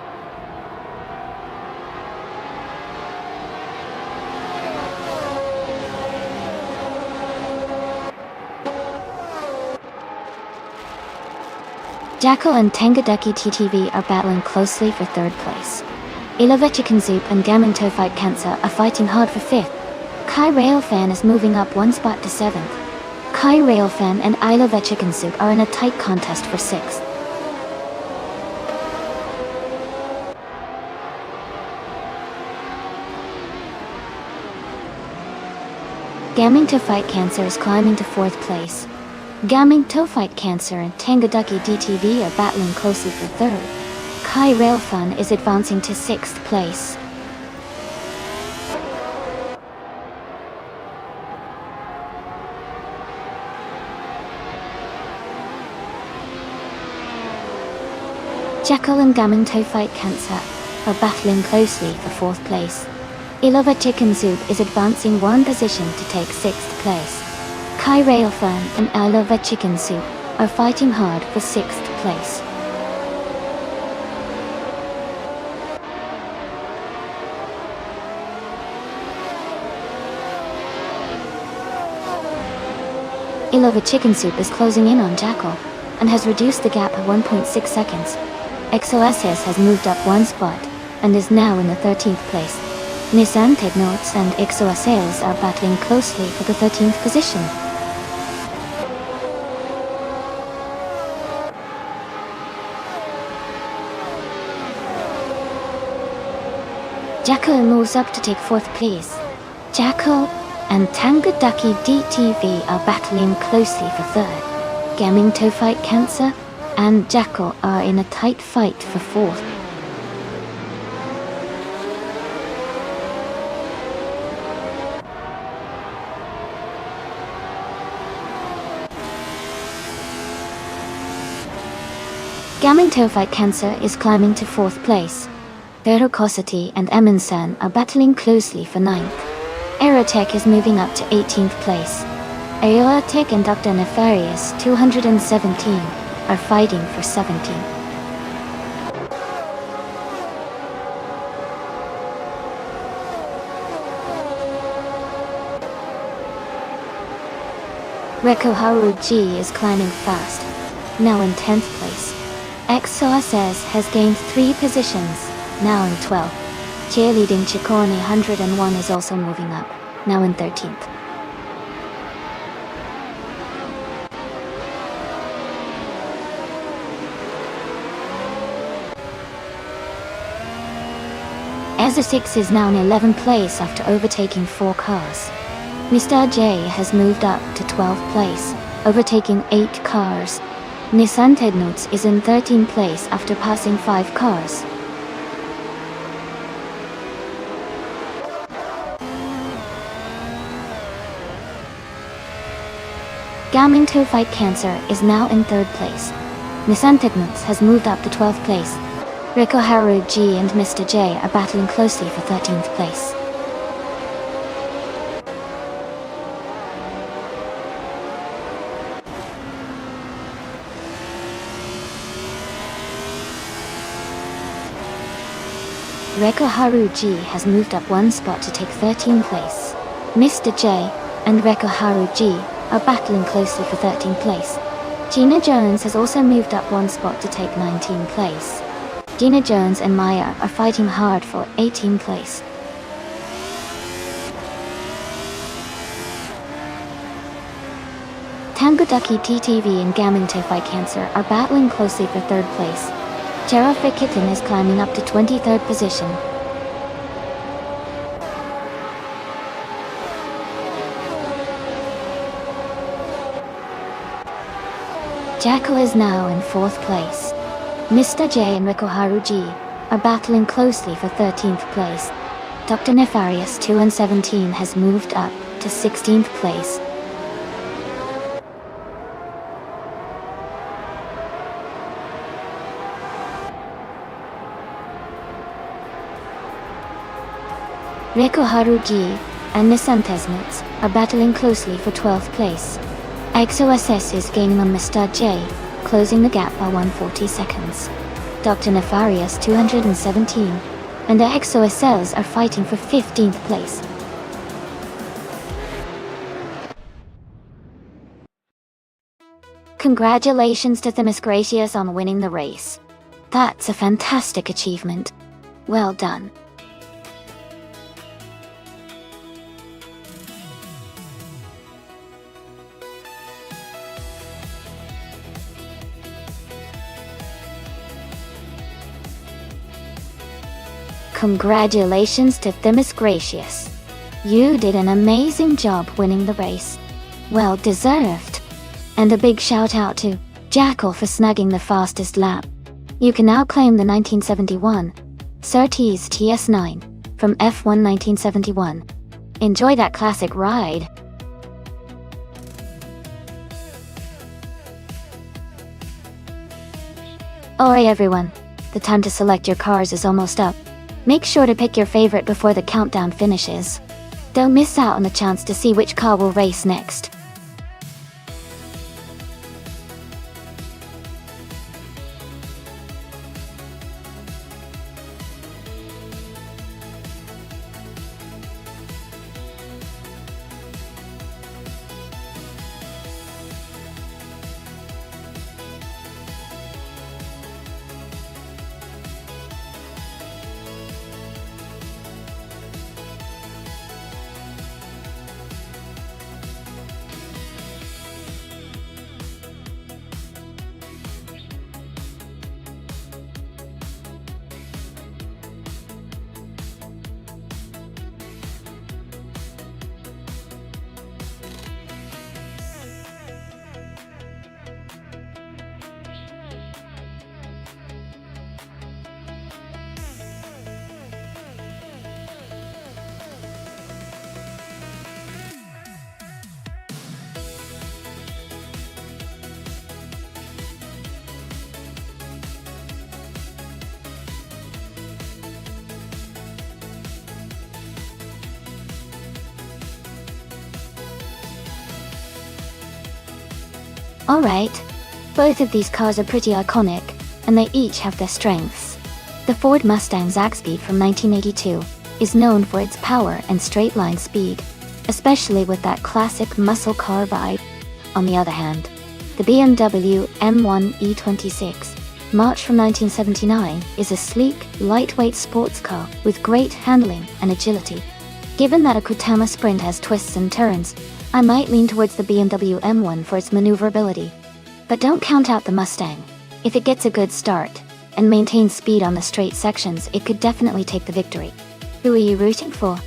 A: Jackal and Tangadaki TTV are battling closely for third place. Ilavechikanzup and Gaming Fight Cancer are fighting hard for fifth. Kai Railfan is moving up one spot to seventh. Kai Railfan and Ilavechikanzup are in a tight contest for sixth. Gaming Fight Cancer is climbing to fourth place. Gaming Fight Cancer and Tangadaki DTV are battling closely for third. Kai Railfun is advancing to sixth place. Jackal and Gaming Fight Cancer are battling closely for fourth place. Ilova Chicken Soup is advancing one position to take sixth place. Kai Railfan and Ilova Chicken Soup are fighting hard for sixth place. Ilova Chicken Soup is closing in on Jackal, and has reduced the gap at 1.6 seconds. XOSS has moved up one spot, and is now in the 13th place. Nissan Technotes and XOSS are battling closely for the 13th position. Jackal moves up to take 4th place. Jackal and Tangadaki DTV are battling closely for 3rd. Gaming Toe Fight Cancer and Jackal are in a tight fight for 4th. Gaming Toe Fight Cancer is climbing to 4th place. Verocosity and Eminsan are battling closely for 9th. Aerotech is moving up to 18th place. Aerotech and Dr. Nefarious 217 are fighting for 17th. Rekoharu G is climbing fast, now in 10th place. XOSS has gained 3 positions, now in 12th. Cheerleading Chikorni 101 is also moving up, now in 13th. Ezza6 is now in 11th place after overtaking 4 cars. Mr. J has moved up to 12th place, overtaking 8 cars. Nissan Technotes is in 13th place after passing 5 cars. Gaming Toe Fight Cancer is now in 3rd place. Nissan Technotes has moved up to 12th place. Rekoharu G and Mr. J are battling closely for 13th place. Rekoharu G has moved up one spot to take 13th place. Mr. J and Rekoharu G are battling closely for 13th place. Gina Jones has also moved up one spot to take 19th place. Gina Jones and Maya are fighting hard for 18th place. Tangadaki TTV and Gaming Toe Fight Cancer are battling closely for 3rd place. Cherofit Kitten is climbing up to 23rd position. Jackal is now in 4th place. Mr. J and Rekoharu G are battling closely for 13th place. Dr. Nefarious 217 has moved up to 16th place. Rekoharu G and Nissan Technotes are battling closely for 12th place. XOSS is gaining on Mr. J, closing the gap by 140 seconds. Dr. Nefarious 217 and the XOSLs are fighting for 15th place. Congratulations to Themis Gracious on winning the race. That's a fantastic achievement. Well done. Congratulations to Themis Gracious. You did an amazing job winning the race. Well deserved. And a big shout out to Jackal for snagging the fastest lap. You can now claim the 1971 Surtees TS9 from F1 1971. Enjoy that classic ride. Alright everyone, the time to select your cars is almost up. Make sure to pick your favorite before the countdown finishes. Don't miss out on the chance to see which car will race next. Alright. Both of these cars are pretty iconic, and they each have their strengths. The Ford Mustang Zaxby from 1982 is known for its power and straight-line speed, especially with that classic muscle car vibe. On the other hand, the BMW M1 E26 March from 1979 is a sleek, lightweight sports car with great handling and agility. Given that a Kutama Sprint has twists and turns, I might lean towards the BMW M1 for its maneuverability. But don't count out the Mustang. If it gets a good start and maintains speed on the straight sections, it could definitely take the victory. Who are you rooting for?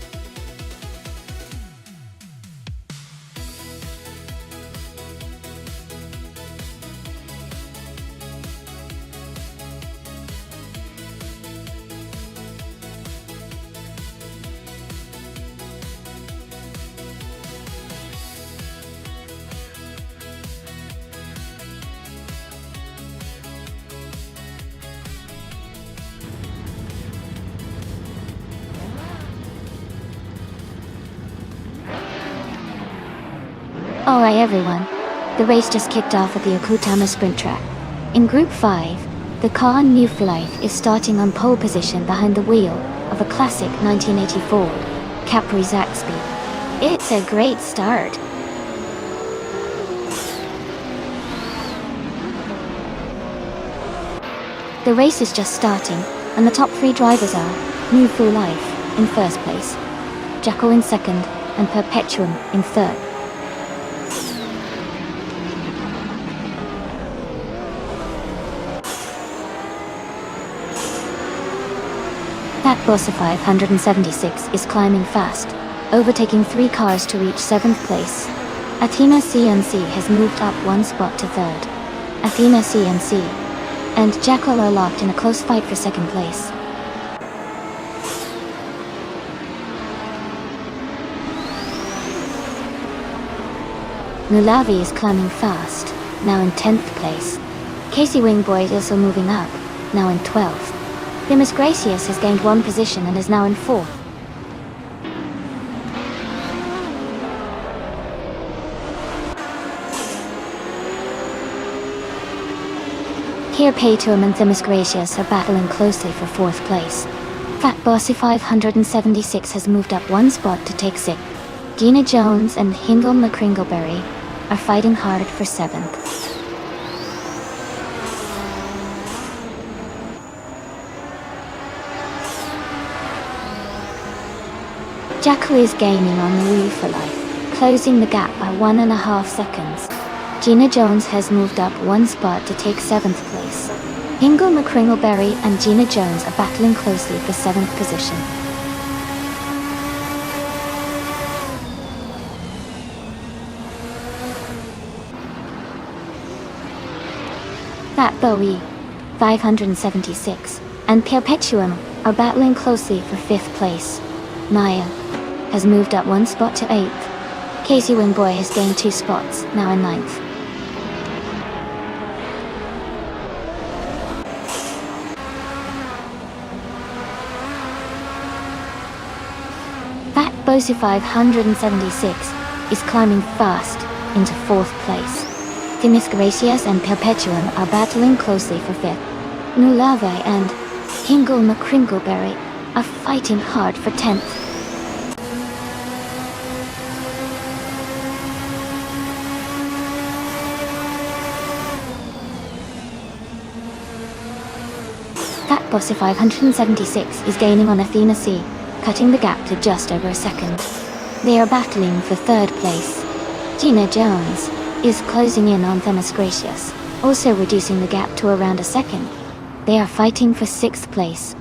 A: Alright everyone, the race just kicked off at the Okutama Sprint Track. In Group 5, the car New for Life is starting on pole position behind the wheel of a classic 1980 Ford Capri Zaxby. It's a great start. The race is just starting, and the top 3 drivers are New for Life in first place, Jackal in second, and Perpetuum in third. That Bossa 576 is climbing fast, overtaking 3 cars to reach 7th place. Athena CNC has moved up 1 spot to 3rd. Athena CNC and Jackal are locked in a close fight for 2nd place. Nulavi is climbing fast, now in 10th place. Casey Wingboy is also moving up, now in 12th. Demis Gracias has gained 1 position and is now in 4th. Here Paytum and Demis Gracias are battling closely for 4th place. Fat Bossy 576 has moved up 1 spot to take 6th. Gina Jones and Hingle McCringleberry are fighting hard for 7th. Jackal is gaining on the Wii for Life, closing the gap by 1.5 seconds. Gina Jones has moved up 1 spot to take 7th place. Hingle McCringleberry and Gina Jones are battling closely for 7th position. Fat Bowie 576 and Perpetuum are battling closely for 5th place. Maya has moved up 1 spot to 8th. Casey Wingboy has gained 2 spots, now in 9th. Fat Bosu 576 is climbing fast into 4th place. Demis Gracias and Perpetuum are battling closely for 5th. Nulave and Hingle McCringleberry are fighting hard for 10th. Fat Bossy 576 is gaining on Athena C, cutting the gap to just over a second. They are battling for 3rd place. Gina Jones is closing in on Demis Gracias, also reducing the gap to around a second. They are fighting for 6th place.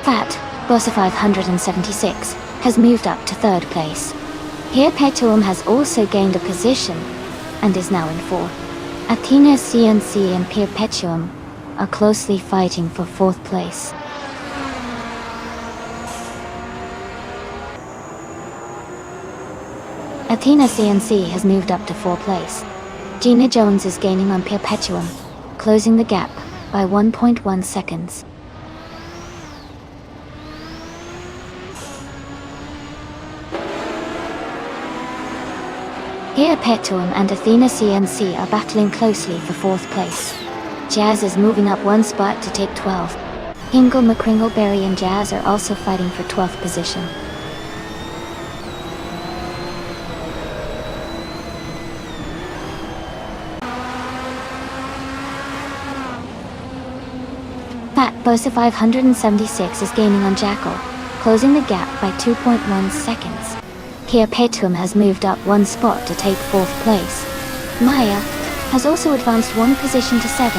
A: Fat Bossa 576 has moved up to 3rd place. Here Petuum has also gained a position and is now in 4th. Athena CNC and Perpetuum are closely fighting for 4th place. Athena CNC has moved up to 4th place. Gina Jones is gaining on Perpetuum, closing the gap by 1.1 seconds. Here Petuum and Athena CNC are battling closely for 4th place. Jazz is moving up 1 spot to take 12. Hingle, McCringleberry and Jazz are also fighting for 12th position. Fat Bosa 576 is gaining on Jackal, closing the gap by 2.1 seconds. Here Petuum has moved up 1 spot to take 4th place. Maya has also advanced 1 position to 7.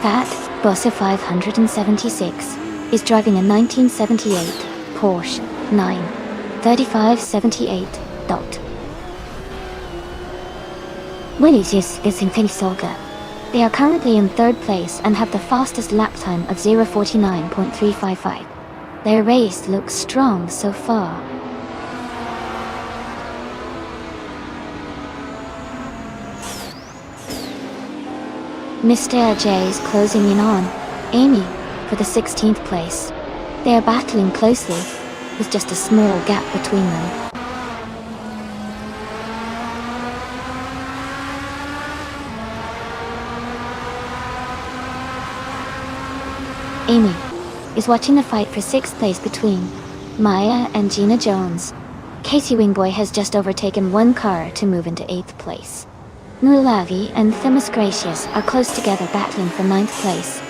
A: Fat Bossa 576 is driving a 1978 Porsche 93578. Willis is in Finsolga. They are currently in 3rd place and have the fastest lap time of 0:49.355. Their race looks strong so far. Mr. J is closing in on Amy for the 16th place. They are battling closely, with just a small gap between them. Amy is watching the fight for 6th place between Maya and Gina Jones. Casey Wingboy has just overtaken 1 car to move into 8th place. Nulavi and Themis Gracious are close together battling for 9th place.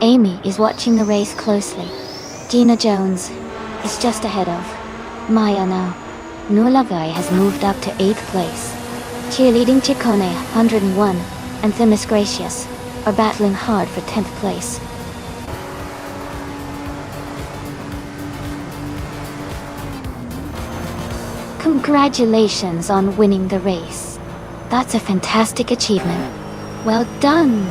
A: Amy is watching the race closely. Gina Jones is just ahead of Maya now. Nulavi has moved up to 8th place. Cheerleading Chicone 101 and Themis Gracious are battling hard for 10th place. Congratulations on winning the race. That's a fantastic achievement. Well done!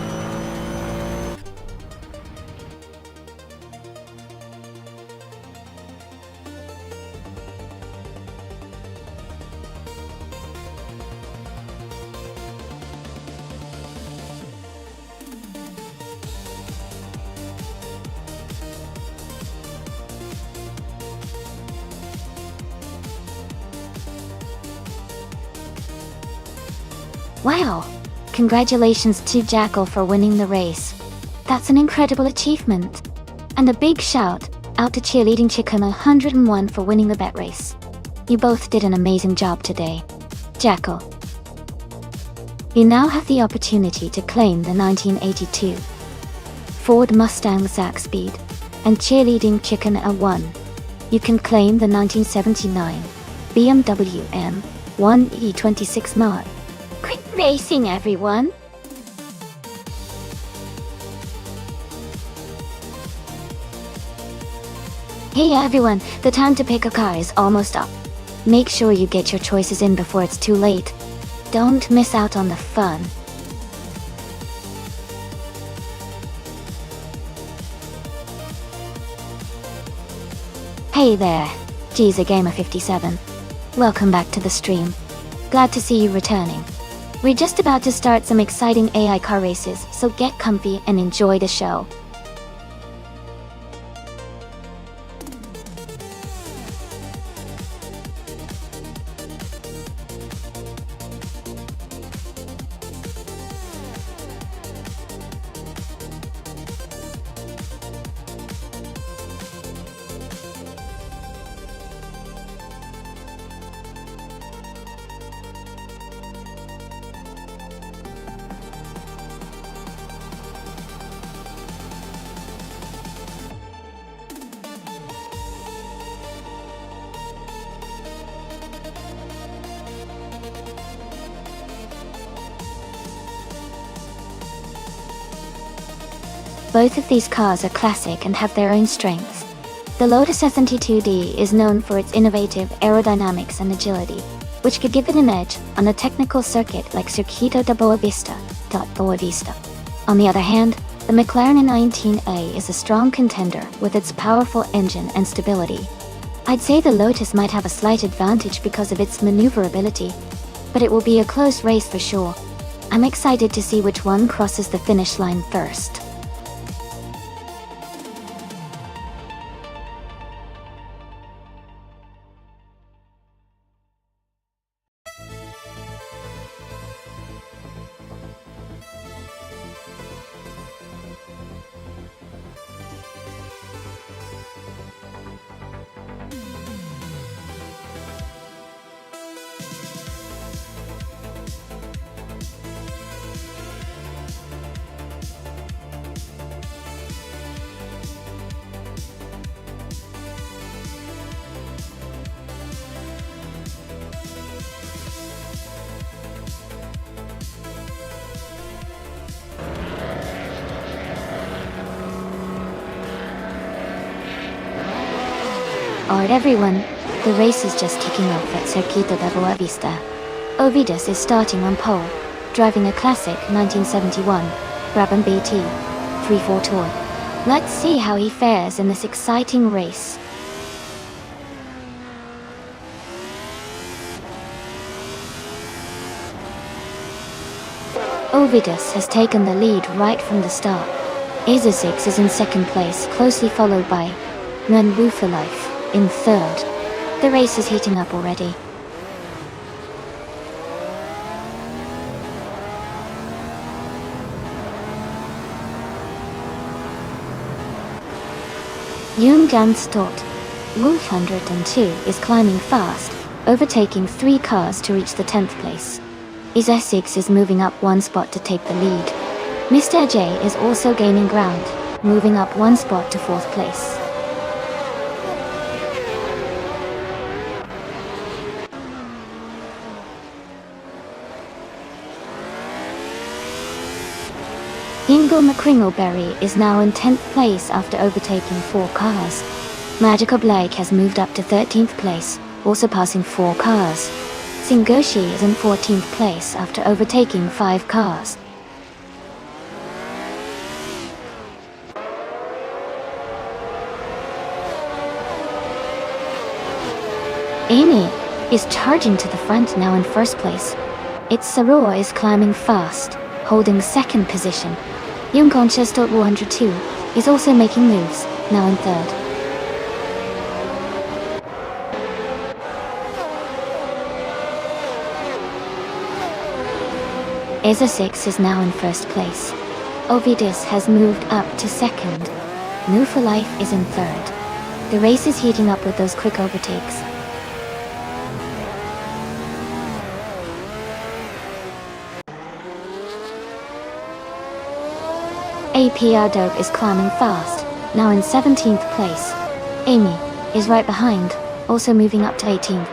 A: Wow! Congratulations to Jackal for winning the race. That's an incredible achievement. And a big shout out to Cheerleading Chicken 101 for winning the bet race. You both did an amazing job today. Jackal, you now have the opportunity to claim the 1982 Ford Mustang Zack Speed and Cheerleading Chicken A1. You can claim the 1979 BMW M1 E26 mod. Quit racing, everyone! Hey everyone, the time to pick a car is almost up. Make sure you get your choices in before it's too late. Don't miss out on the fun. Hey there, G's a Gamer 57. Welcome back to the stream. Glad to see you returning. We're just about to start some exciting AI car races, so get comfy and enjoy the show. Both of these cars are classic and have their own strengths. The Lotus S22D is known for its innovative aerodynamics and agility, which could give it an edge on a technical circuit like Circuito da Boa Vista. On the other hand, the McLaren 19A is a strong contender with its powerful engine and stability. I'd say the Lotus might have a slight advantage because of its maneuverability, but it will be a close race for sure. I'm excited to see which one crosses the finish line first. Alright everyone, the race is just kicking off at Circuito de Boa Vista. Ovidius is starting on pole, driving a classic 1971 Brabham BT 3/4 Tour. Let's see how he fares in this exciting race. Ovidius has taken the lead right from the start. Azasix is in second place, closely followed by Nonstop for Life in third. The race is heating up already. Nonstop, Wolf 102 is climbing fast, overtaking 3 cars to reach the 10th place. Azasix is moving up 1 spot to take the lead. Mr. J is also gaining ground, moving up 1 spot to 4th place. Ingo McCringleberry is now in 10th place after overtaking 4 cars. Magical Blake has moved up to 13th place, also passing 4 cars. Singoshi is in 14th place after overtaking 5 cars. Amy is charging to the front now in 1st place. Its Sarua is climbing fast, holding 2nd position. Conchester 102 is also making moves, now in 3rd. Azasix is now in 1st place. Ovidius has moved up to 2nd. New for Life is in 3rd. The race is heating up with those quick overtakes. APR Dope is climbing fast, now in 17th place. Amy is right behind, also moving up to 18th.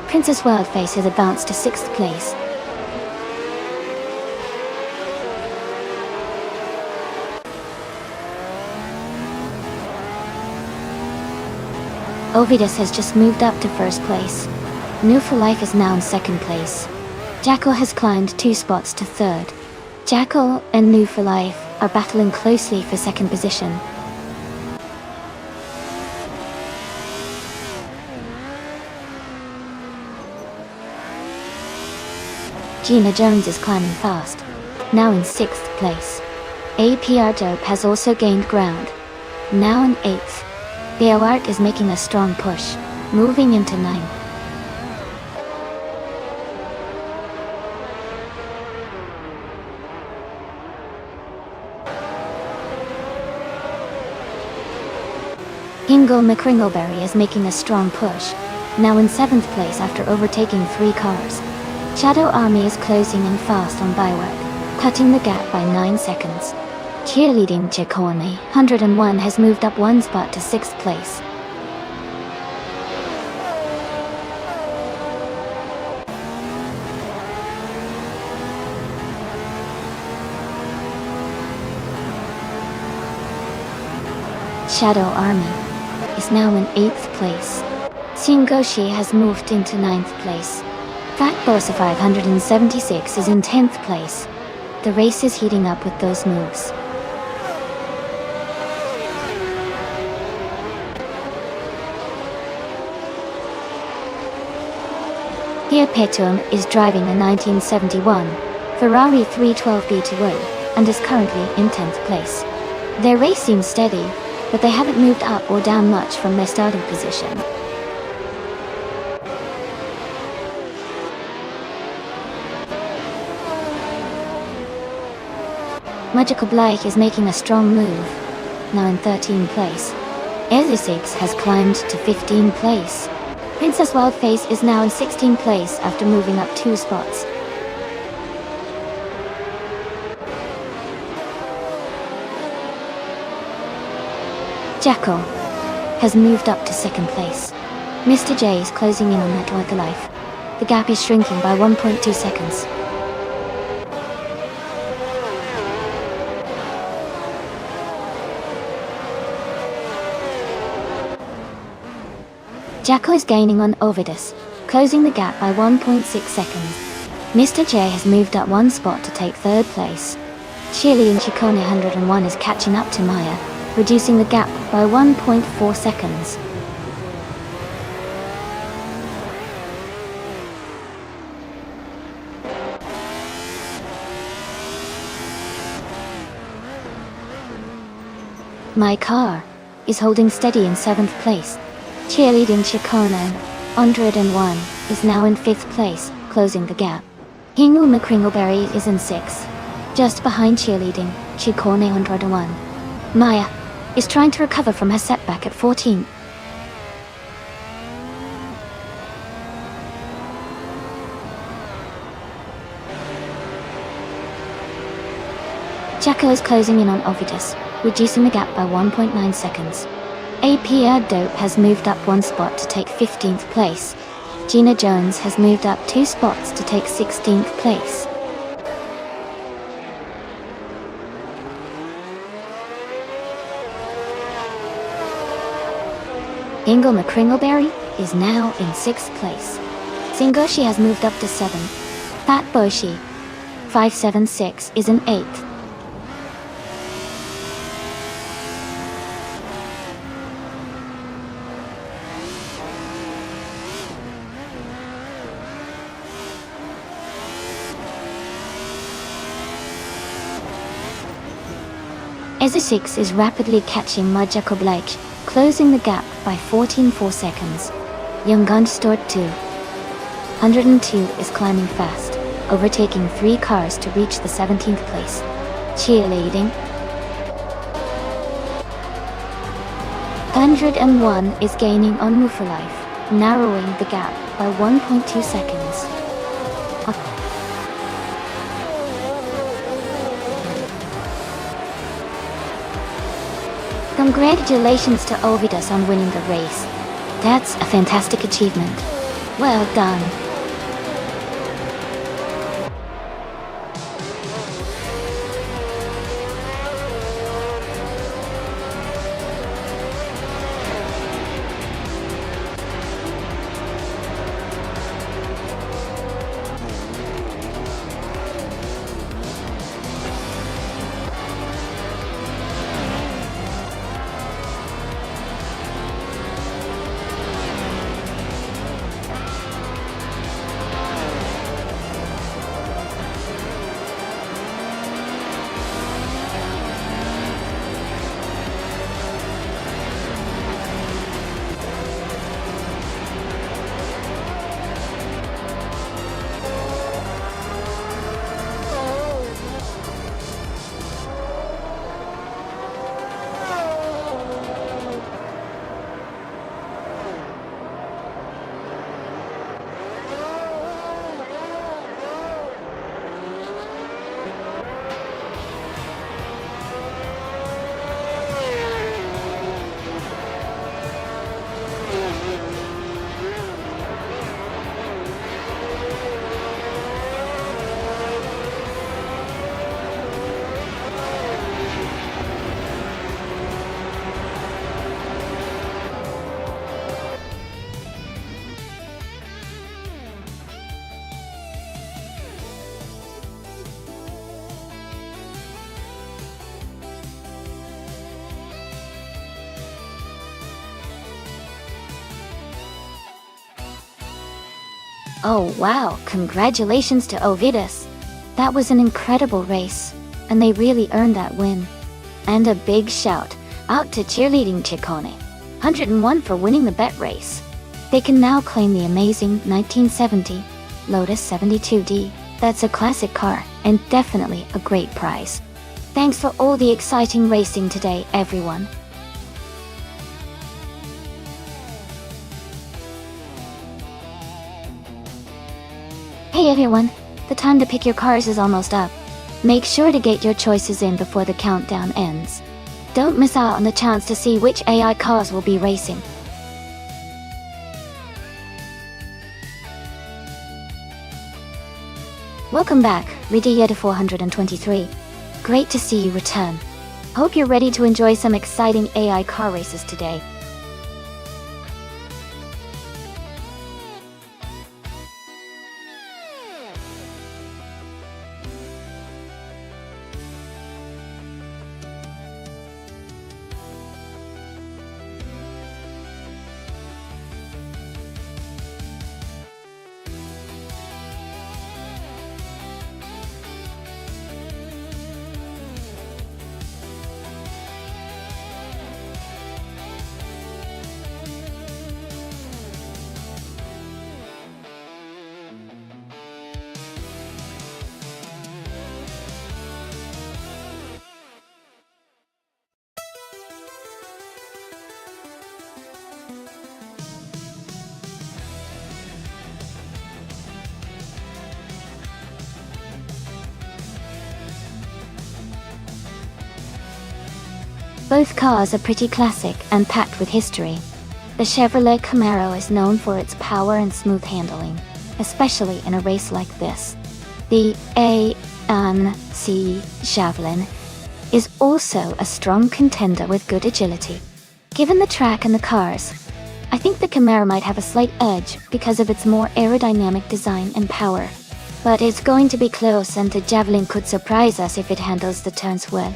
A: Princess Wildface has advanced to 6th place. Ovidius has just moved up to 1st place. New for Life is now in 2nd place. Jackal has climbed 2 spots to 3rd. Jackal and New for Life are battling closely for 2nd position. Gina Jones is climbing fast, now in 6th place. APR Dope has also gained ground, now in 8th. Beowart is making a strong push, moving into 9th. Ingo McCringleberry is making a strong push, now in 7th place after overtaking 3 cars. Shadow Army is closing in fast on Byward, cutting the gap by 9 seconds. Cheerleading Chikone 101 has moved up 1 spot to 6th place. Shadow Army is now in 8th place. Singoshi has moved into 9th place. Fat Boss 576 is in 10th place. The race is heating up with those moves. Here Petum is driving a 1971 Ferrari 312 B2O and is currently in 10th place. Their race seems steady, but they haven't moved up or down much from their starting position. Magical Blake is making a strong move, now in 13th place. Ezesix has climbed to 15th place. Princess Wildface is now in 16th place after moving up 2 spots. Jacko has moved up to 2nd place. Mr. J is closing in on Network Life. The gap is shrinking by 1.2 seconds. Jacko is gaining on Ovidus, closing the gap by 1.6 seconds. Mr. J has moved up 1 spot to take 3rd place. Chile in Chicone 101 is catching up to Maya, reducing the gap by 1.4 seconds. My car is holding steady in 7th place. Cheerleading Chicone 101 is now in 5th place, closing the gap. Hingle McCringleberry is in 6th, just behind Cheerleading Chicone 101. Maya is trying to recover from her setback at 14th. Jacko is closing in on Ovidus, reducing the gap by 1.9 seconds. AP Dope has moved up 1 spot to take 15th place. Gina Jones has moved up 2 spots to take 16th place. Ingle McCringleberry is now in 6th place. Singoshi has moved up to 7th. Pat Boshi 576 is in 8th. Ezesix is rapidly catching Majako Blake, closing the gap by 14.4 seconds. Young Gun Stored 2 102 is climbing fast, overtaking 3 cars to reach the 17th place. Cheerleading 101 is gaining on Mufalife, narrowing the gap by 1.2 seconds. Congratulations to Ovidus on winning the race. That's a fantastic achievement. Well done. Oh wow, congratulations to Ovidus. That was an incredible race, and they really earned that win. And a big shout out to Cheerleading Ciccone 101 for winning the bet race. They can now claim the amazing 1970 Lotus 72D. That's a classic car, and definitely a great prize. Thanks for all the exciting racing today, everyone. Hey everyone, the time to pick your cars is almost up. Make sure to get your choices in before the countdown ends. Don't miss out on the chance to see which AI cars will be racing. Welcome back, Ridiyeta 423. Great to see you return. Hope you're ready to enjoy some exciting AI car races today. Both cars are pretty classic and packed with history. The Chevrolet Camaro is known for its power and smooth handling, especially in a race like this. The A&C Javelin is also a strong contender with good agility. Given the track and the cars, I think the Camaro might have a slight edge because of its more aerodynamic design and power. But it's going to be close, and the Javelin could surprise us if it handles the turns well.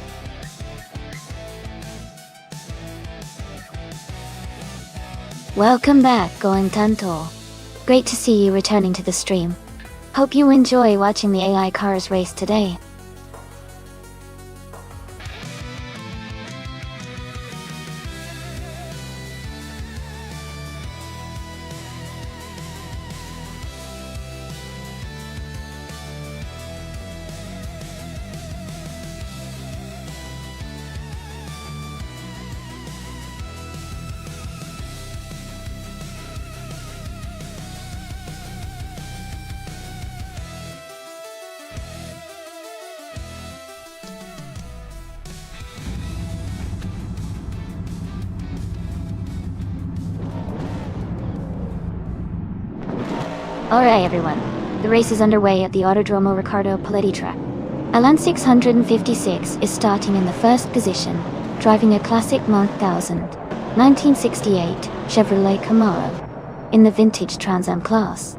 A: Welcome back, Going Tanto. Great to see you returning to the stream. Hope you enjoy watching the AI cars race today. Alright everyone, the race is underway at the Autodromo Riccardo Paletti track. Alan 656 is starting in the first position, driving a classic 1968 Chevrolet Camaro in the vintage Trans Am class.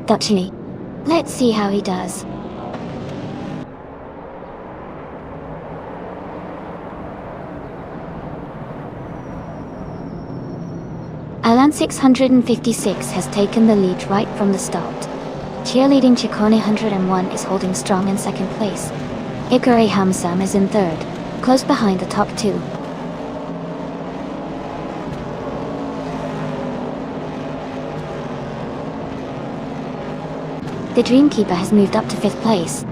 A: Dutchy. Let's see how he does. Alan 656 has taken the lead right from the start. Cheerleading Ciccone 101 is holding strong in second place. Ikare Hamsam is in third, close behind the top two. The Dreamkeeper has moved up to fifth place.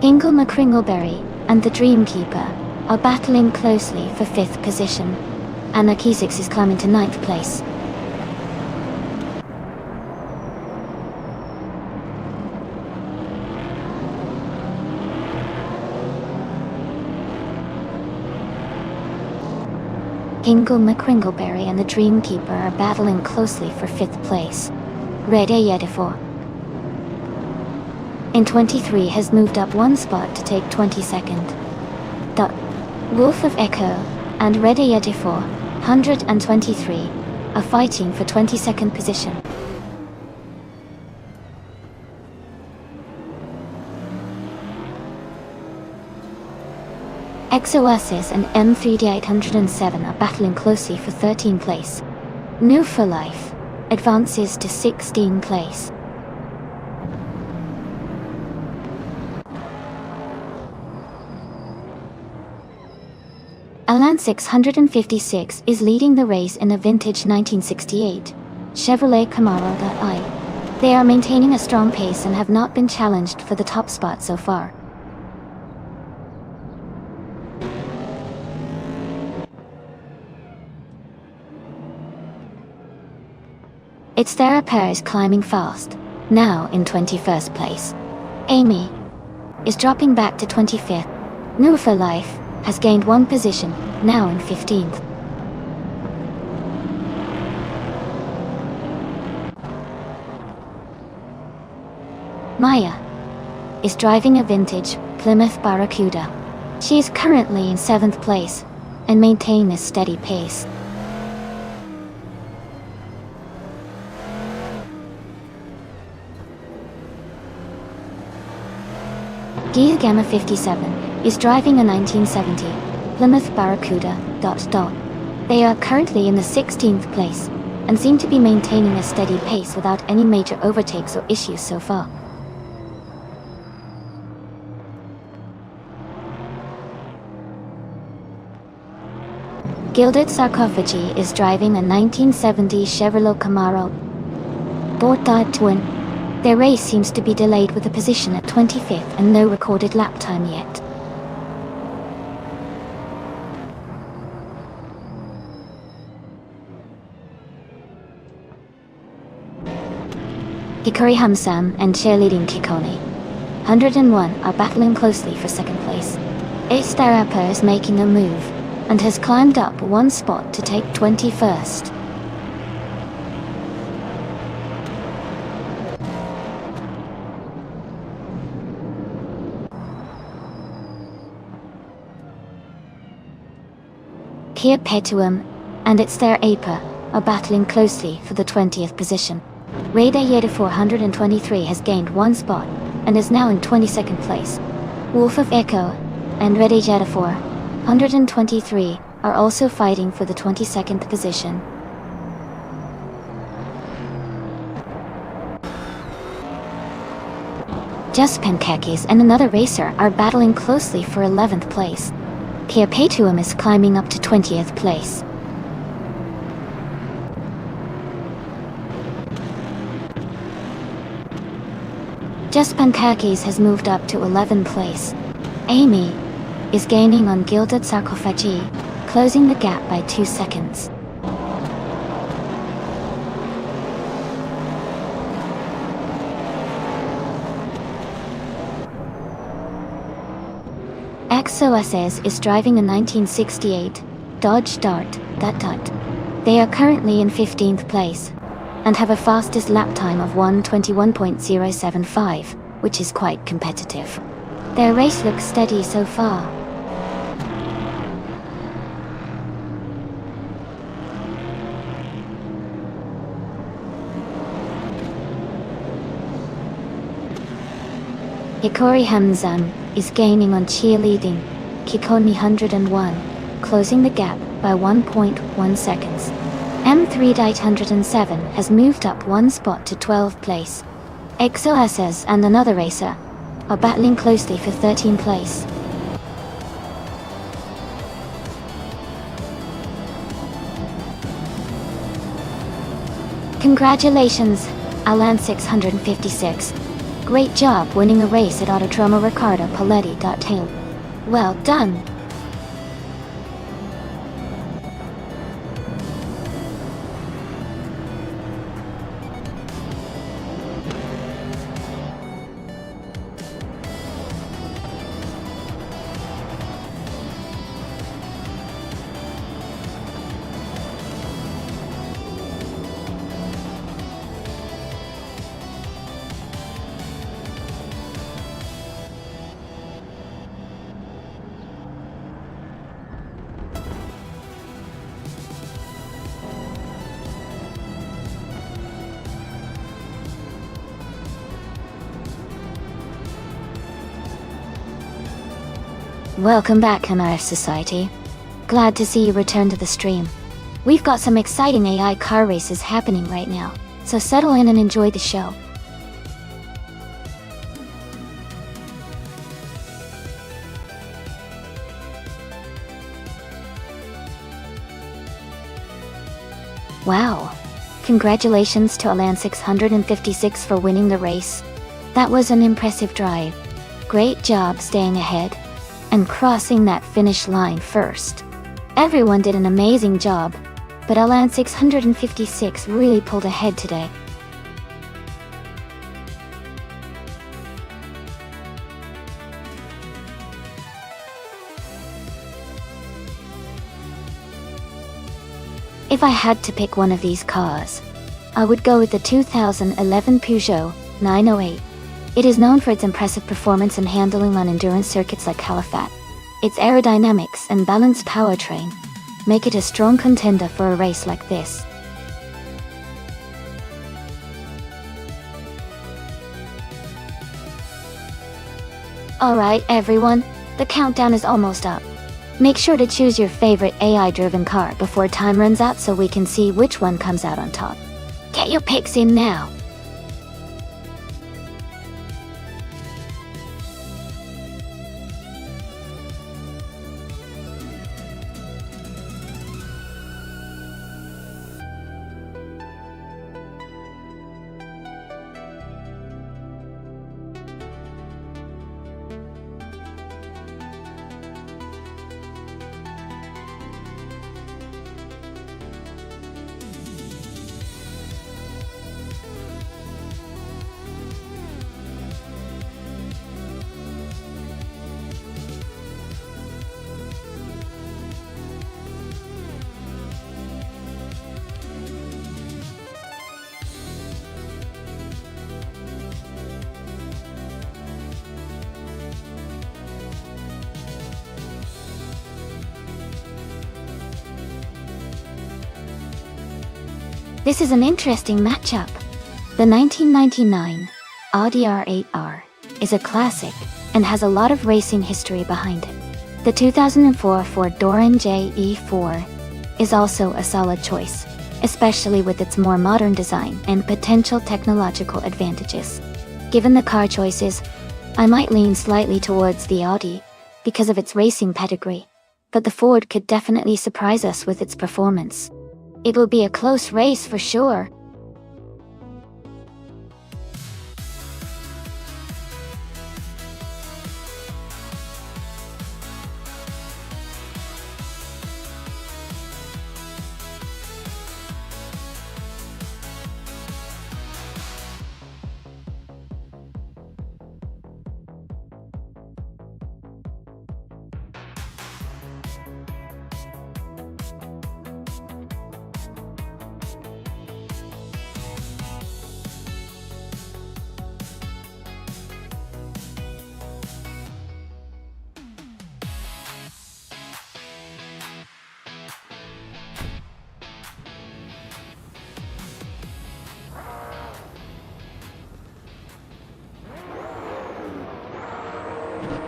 A: Ingle McCringleberry and the Dreamkeeper are battling closely for fifth position. Anna Kisix is climbing to ninth place. Ingle McCringleberry and the Dreamkeeper are battling closely for fifth place. Rede Yedifor in 23 has moved up one spot to take 22nd. The Wolf of Echo and Rede Yedifor 123 are fighting for 22nd position. Exoasis and M3D807 are battling closely for 13th place. New for Life advances to 16th place. Alan 656 is leading the race in a vintage 1968 Chevrolet Camaro.I. They are maintaining a strong pace and have not been challenged for the top spot so far. It's Sarah Perez climbing fast, now in 21st place. Amy is dropping back to 25th. New for Life has gained one position, now in 15th. Maya is driving a vintage Plymouth Barracuda. She is currently in 7th place and maintains a steady pace. Gia Gamma 57 is driving a 1970 Plymouth Barracuda ... They are currently in the 16th place and seem to be maintaining a steady pace without any major overtakes or issues so far. Gilded Sarcophagi is driving a 1970 Chevrolet Camaro Twin. Their race seems to be delayed with a position at 25th and no recorded lap time yet. Hikari Hamsam and cheerleading Kikoni 101 are battling closely for second place. Ace Darapa is making a move and has climbed up one spot to take 21st. Kia Petuum and its their APA are battling closely for the 20th position. Radar Yeda 423 has gained one spot and is now in 22nd place. Wolf of Echo and Ready Jetta 423 are also fighting for the 22nd position. Just Pancakes and another racer are battling closely for 11th place. Kia Petuum is climbing up to 20th place. Just Pancakes has moved up to 11th place. Amy is gaining on Gilded Sarcophagi, closing the gap by 2 seconds. XOSS is driving a 1968 Dodge Dart. They are currently in 15th place and have a fastest lap time of 1:21.075, which is quite competitive. Their race looks steady so far. Hikori Hamzan is gaining on cheerleading Kikoni 101, closing the gap by 1.1 seconds. M3-107 has moved up one spot to 12th place. XOSS and another racer are battling closely for 13th place. Congratulations, Alan 656. Great job winning a race at Autodromo Riccardo Paletti. Well done! Welcome back, NRF Society. Glad to see you return to the stream. We've got some exciting AI car races happening right now, so settle in and enjoy the show. Wow! Congratulations to Alan 656 for winning the race. That was an impressive drive. Great job staying ahead and crossing that finish line first. Everyone did an amazing job, but Alan 656 really pulled ahead today. If I had to pick one of these cars, I would go with the 2011 Peugeot 908. It is known for its impressive performance and handling on endurance circuits like Calafat. Its aerodynamics and balanced powertrain make it a strong contender for a race like this. Alright everyone, the countdown is almost up. Make sure to choose your favorite AI-driven car before time runs out so we can see which one comes out on top. Get your picks in now! This is an interesting matchup. The 1999 Audi R8R is a classic and has a lot of racing history behind it. The 2004 Ford Doran JE4 is also a solid choice, especially with its more modern design and potential technological advantages. Given the car choices, I might lean slightly towards the Audi because of its racing pedigree, but the Ford could definitely surprise us with its performance. It'll be a close race for sure.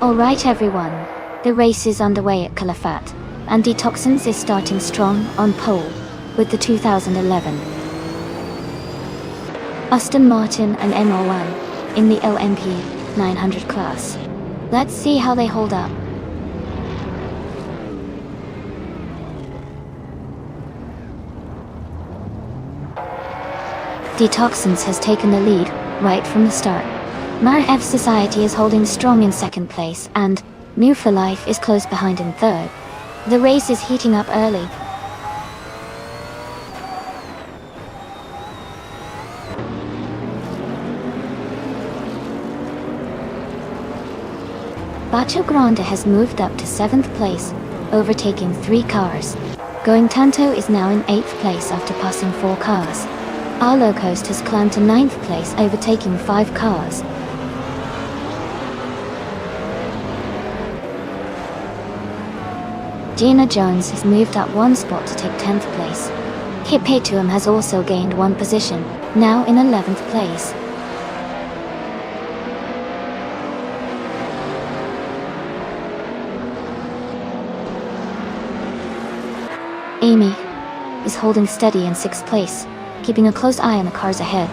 A: Alright everyone, the race is underway at Calafat, and Detoxins is starting strong on pole with the 2011 Aston Martin and MR1 in the LMP 900 class. Let's see how they hold up. Detoxins has taken the lead right from the start. Mar-F Society is holding strong in second place, and New for Life is close behind in third. The race is heating up early. Bacho Grande has moved up to 7th place, overtaking 3 cars. Going Tanto is now in 8th place after passing 4 cars. Arlo Coast has climbed to 9th place, overtaking 5 cars. Gina Jones has moved up 1 spot to take 10th place. Hipetuum has also gained 1 position, now in 11th place. Amy is holding steady in 6th place, keeping a close eye on the cars ahead.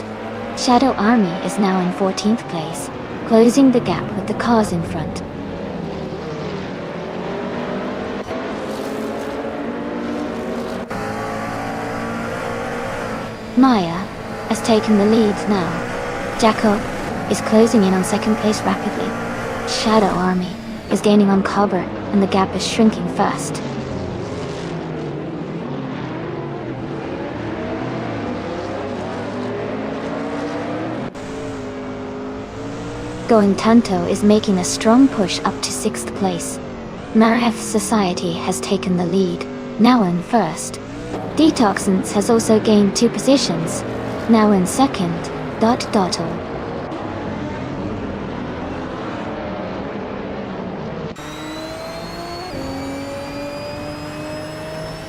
A: Shadow Army is now in 14th place, closing the gap with the cars in front. Maya has taken the lead now. Jacko is closing in on 2nd place rapidly. Shadow Army is gaining on Cobber, and the gap is shrinking fast. Going Tanto is making a strong push up to 6th place. Maref Society has taken the lead, now in 1st. Detoxins has also gained 2 positions, now in 2nd. Dottle.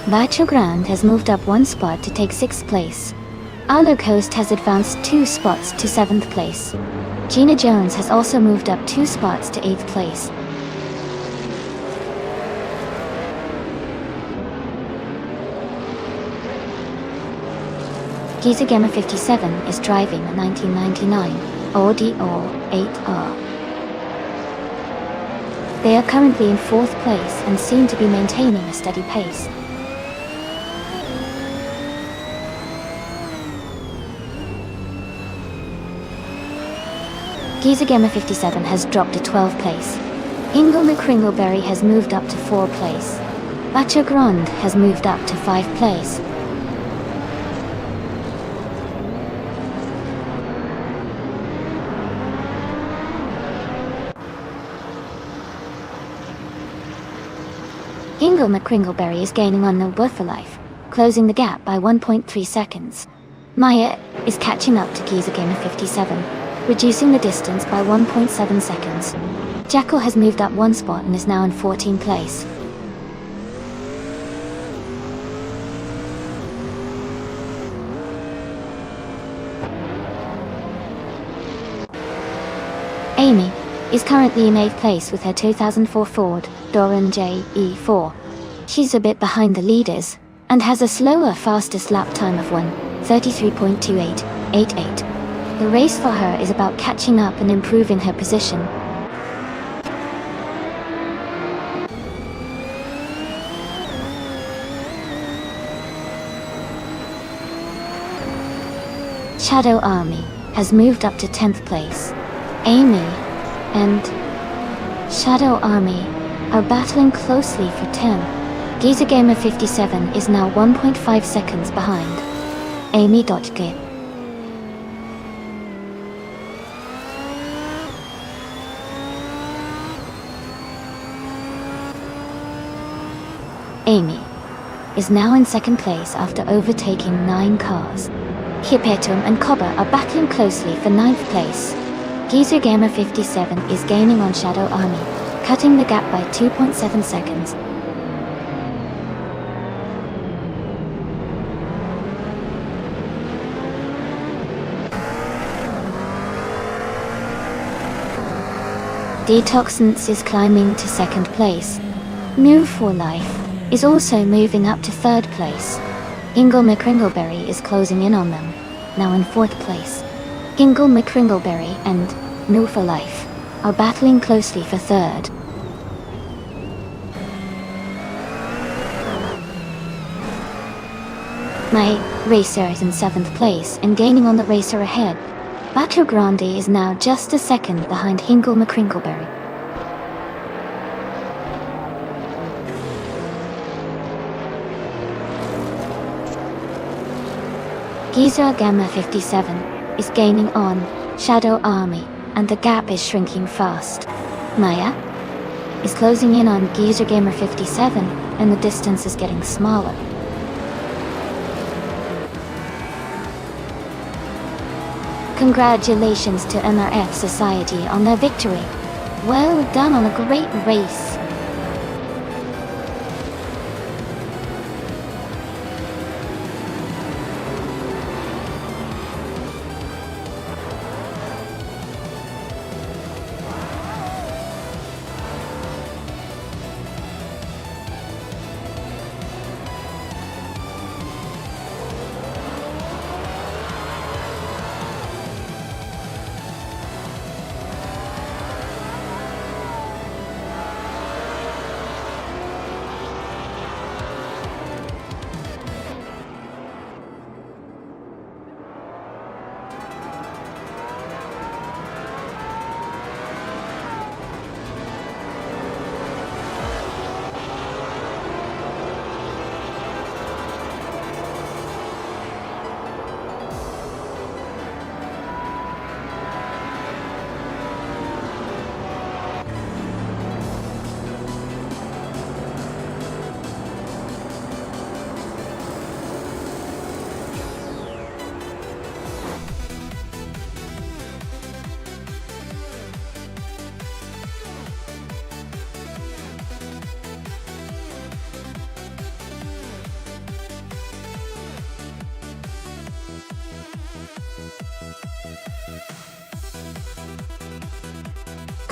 A: Bacho Grande has moved up 1 spot to take 6th place. Arlo Coast has advanced 2 spots to 7th place. Gina Jones has also moved up 2 spots to 8th place. Giza Gamma 57 is driving a 1999 Audi A8R. They are currently in 4th place and seem to be maintaining a steady pace. Giza Gamma 57 has dropped to 12th place. Ingle McCringleberry has moved up to 4th place. Bacho Grande has moved up to 5th place. Ingle McCringleberry is gaining on No for Life, closing the gap by 1.3 seconds. Maya is catching up to Giza Gamer 57, reducing the distance by 1.7 seconds. Jackal has moved up 1 spot and is now in 14th place. Amy is currently in 8th place with her 2004 Ford Doran JE4. She's a bit behind the leaders, and has a slower fastest lap time of 1:33.2888. The race for her is about catching up and improving her position. Shadow Army has moved up to 10th place. Amy and Shadow Army are battling closely for 10. Giza Gamer 57 is now 1.5 seconds behind. Amy.G. Amy is now in 2nd place after overtaking 9 cars. Hipetum and Cobber are battling closely for 9th place. Giza Gamer 57 is gaining on Shadow Army, cutting the gap by 2.7 seconds. Detoxins is climbing to 2nd place. New for Life is also moving up to 3rd place. Ingle McCringleberry is closing in on them, now in 4th place. Ingle McCringleberry and New for Life are battling closely for 3rd. My Racer is in 7th place and gaining on the racer ahead. Bacho Grande is now just a second behind Ingle McCringleberry. Giza Gamma 57 is gaining on Shadow Army, and the gap is shrinking fast. Maya is closing in on Giza Gamer 57, and the distance is getting smaller. Congratulations to NRF Society on their victory. Well done on a great race.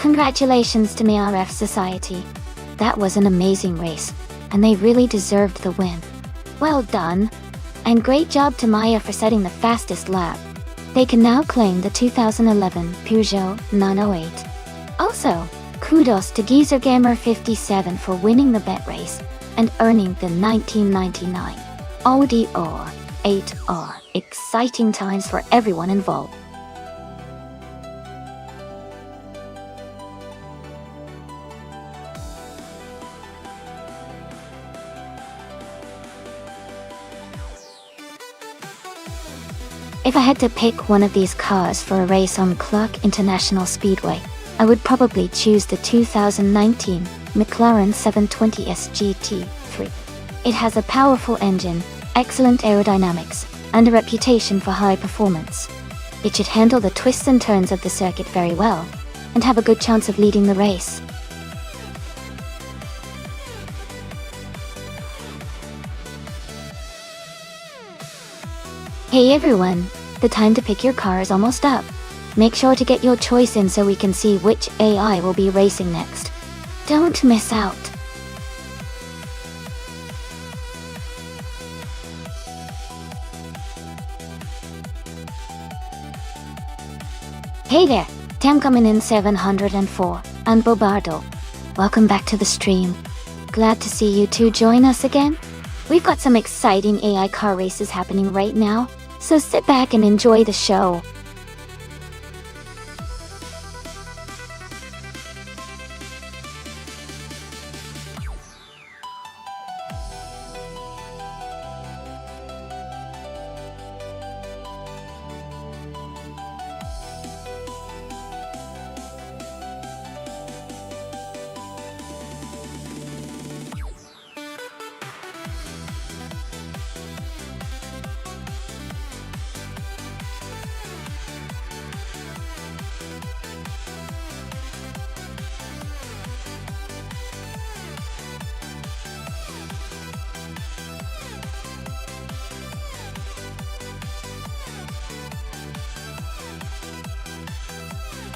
A: Congratulations to MRF Society. That was an amazing race, and they really deserved the win. Well done. And great job to Maya for setting the fastest lap. They can now claim the 2011 Peugeot 908. Also, kudos to GeezerGamer57 for winning the bet race and earning the 1999 Audi R8R. Exciting times for everyone involved. If I had to pick one of these cars for a race on Clark International Speedway, I would probably choose the 2019 McLaren 720S GT3. It has a powerful engine, excellent aerodynamics, and a reputation for high performance. It should handle the twists and turns of the circuit very well, and have a good chance of leading the race. Hey everyone, the time to pick your car is almost up. Make sure to get your choice in so we can see which AI will be racing next. Don't miss out. Hey there, Tam coming in 704, and Bobardo. Welcome back to the stream. Glad to see you two join us again. We've got some exciting AI car races happening right now, so sit back and enjoy the show.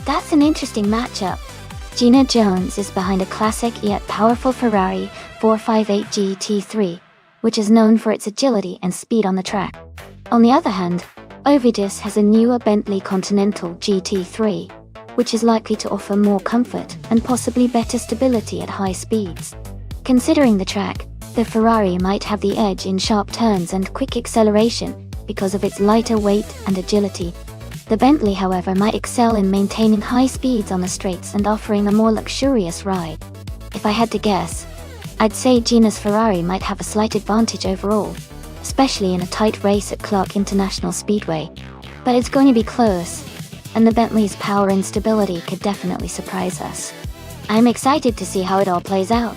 A: That's an interesting matchup. Gina Jones is behind a classic yet powerful Ferrari 458 GT3, which is known for its agility and speed on the track. On the other hand, Ovidis has a newer Bentley Continental GT3, which is likely to offer more comfort and possibly better stability at high speeds. Considering the track, the Ferrari might have the edge in sharp turns and quick acceleration because of its lighter weight and agility. The Bentley, however, might excel in maintaining high speeds on the straights and offering a more luxurious ride. If I had to guess, I'd say Gina's Ferrari might have a slight advantage overall, especially in a tight race at Clark International Speedway. But it's going to be close, and the Bentley's power and stability could definitely surprise us. I'm excited to see how it all plays out.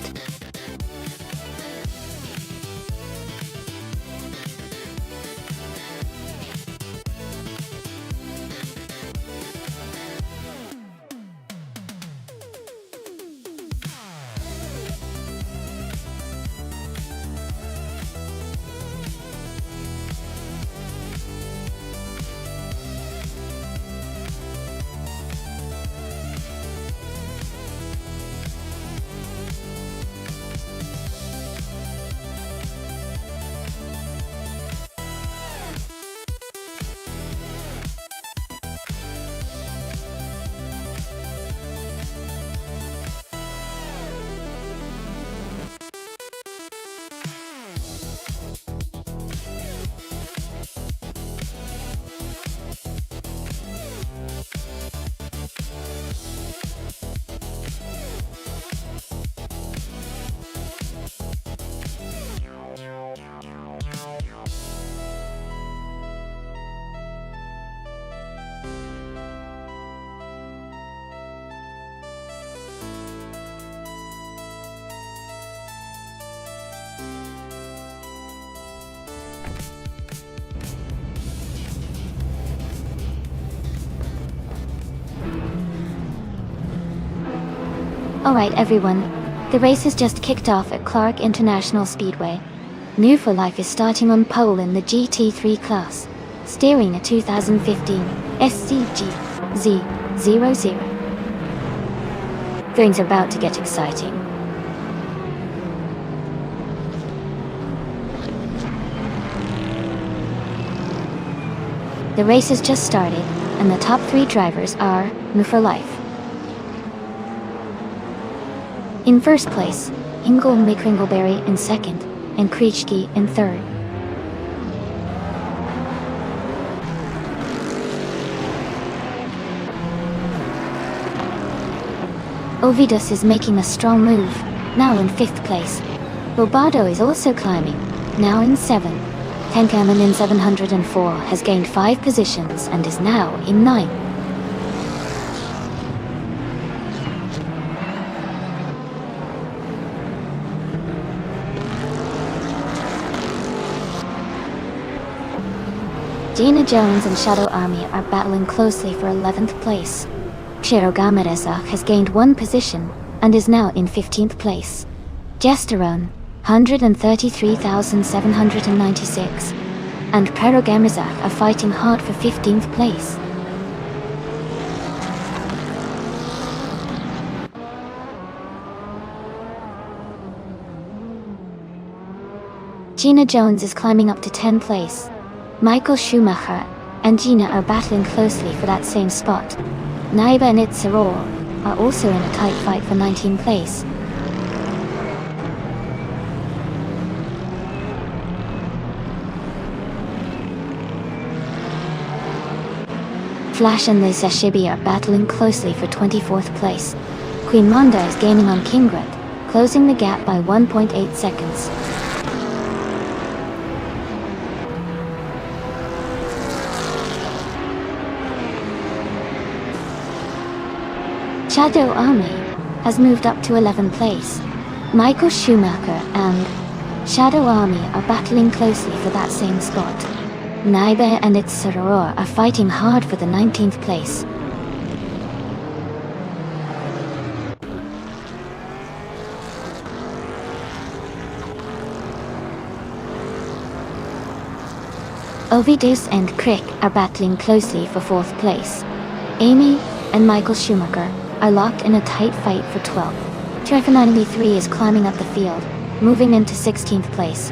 A: Alright everyone, the race has just kicked off at Clark International Speedway. New for Life is starting on pole in the GT3 class, steering a 2015 SCG Z00. Things are about to get exciting. The race has just started, and the top 3 drivers are new for life. In first place, Ingle Kringleberry in second, and Kriechke in third. Ovidus is making a strong move, now in 5th place. Bobado is also climbing, now in 7th. Tenkaman in 704 has gained 5 positions and is now in 9th. Gina Jones and Shadow Army are battling closely for 11th place. Shirogamereza has gained 1 position and is now in 15th place. Gesterone, 133,796, and Prerogamizak are fighting hard for 15th place. Gina Jones is climbing up to 10th place. Michael Schumacher and Gina are battling closely for that same spot. Naiba and Itzaror are also in a tight fight for 19th place. Flash and Liz Zashibi are battling closely for 24th place. Queen Monda is gaining on Kingrat, closing the gap by 1.8 seconds. Shadow Army has moved up to 11th place. Michael Schumacher and Shadow Army are battling closely for that same spot. Naibe and its Soror are fighting hard for the 19th place. Ovidus and Crick are battling closely for 4th place. Amy and Michael Schumacher are locked in a tight fight for 12th. Trevor 93 is climbing up the field, moving into 16th place.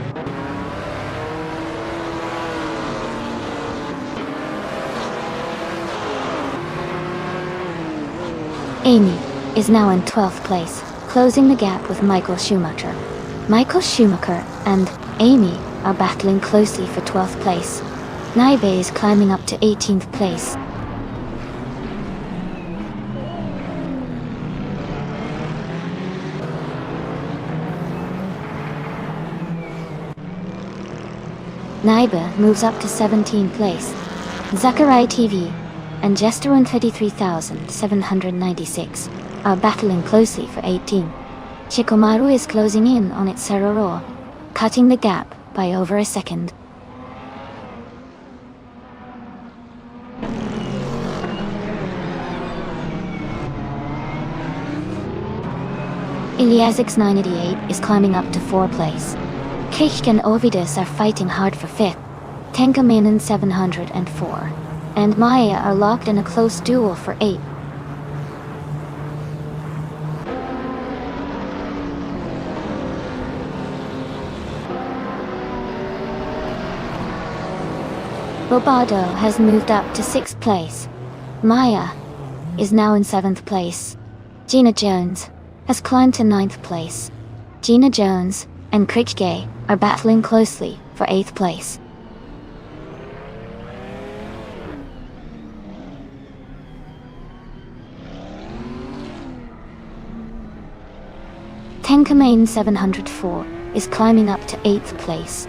A: Amy is now in 12th place, closing the gap with Michael Schumacher. Michael Schumacher and Amy are battling closely for 12th place. Naibe is climbing up to 18th place. Naiba moves up to 17th place. Zachariah TV and Gesterone 33,796 are battling closely for 18th. Shikomaru is closing in on its Soror, cutting the gap by over a second. Iliasix 988 is climbing up to 4th place. Kishk and Ovidus are fighting hard for 5th. Tenkaman 704 and Maya are locked in a close duel for 8th. Bobado has moved up to 6th place. Maya is now in 7th place. Gina Jones has climbed to 9th place. Gina Jones and Krichke are battling closely for 8th place. Tenkaman 704 is climbing up to 8th place.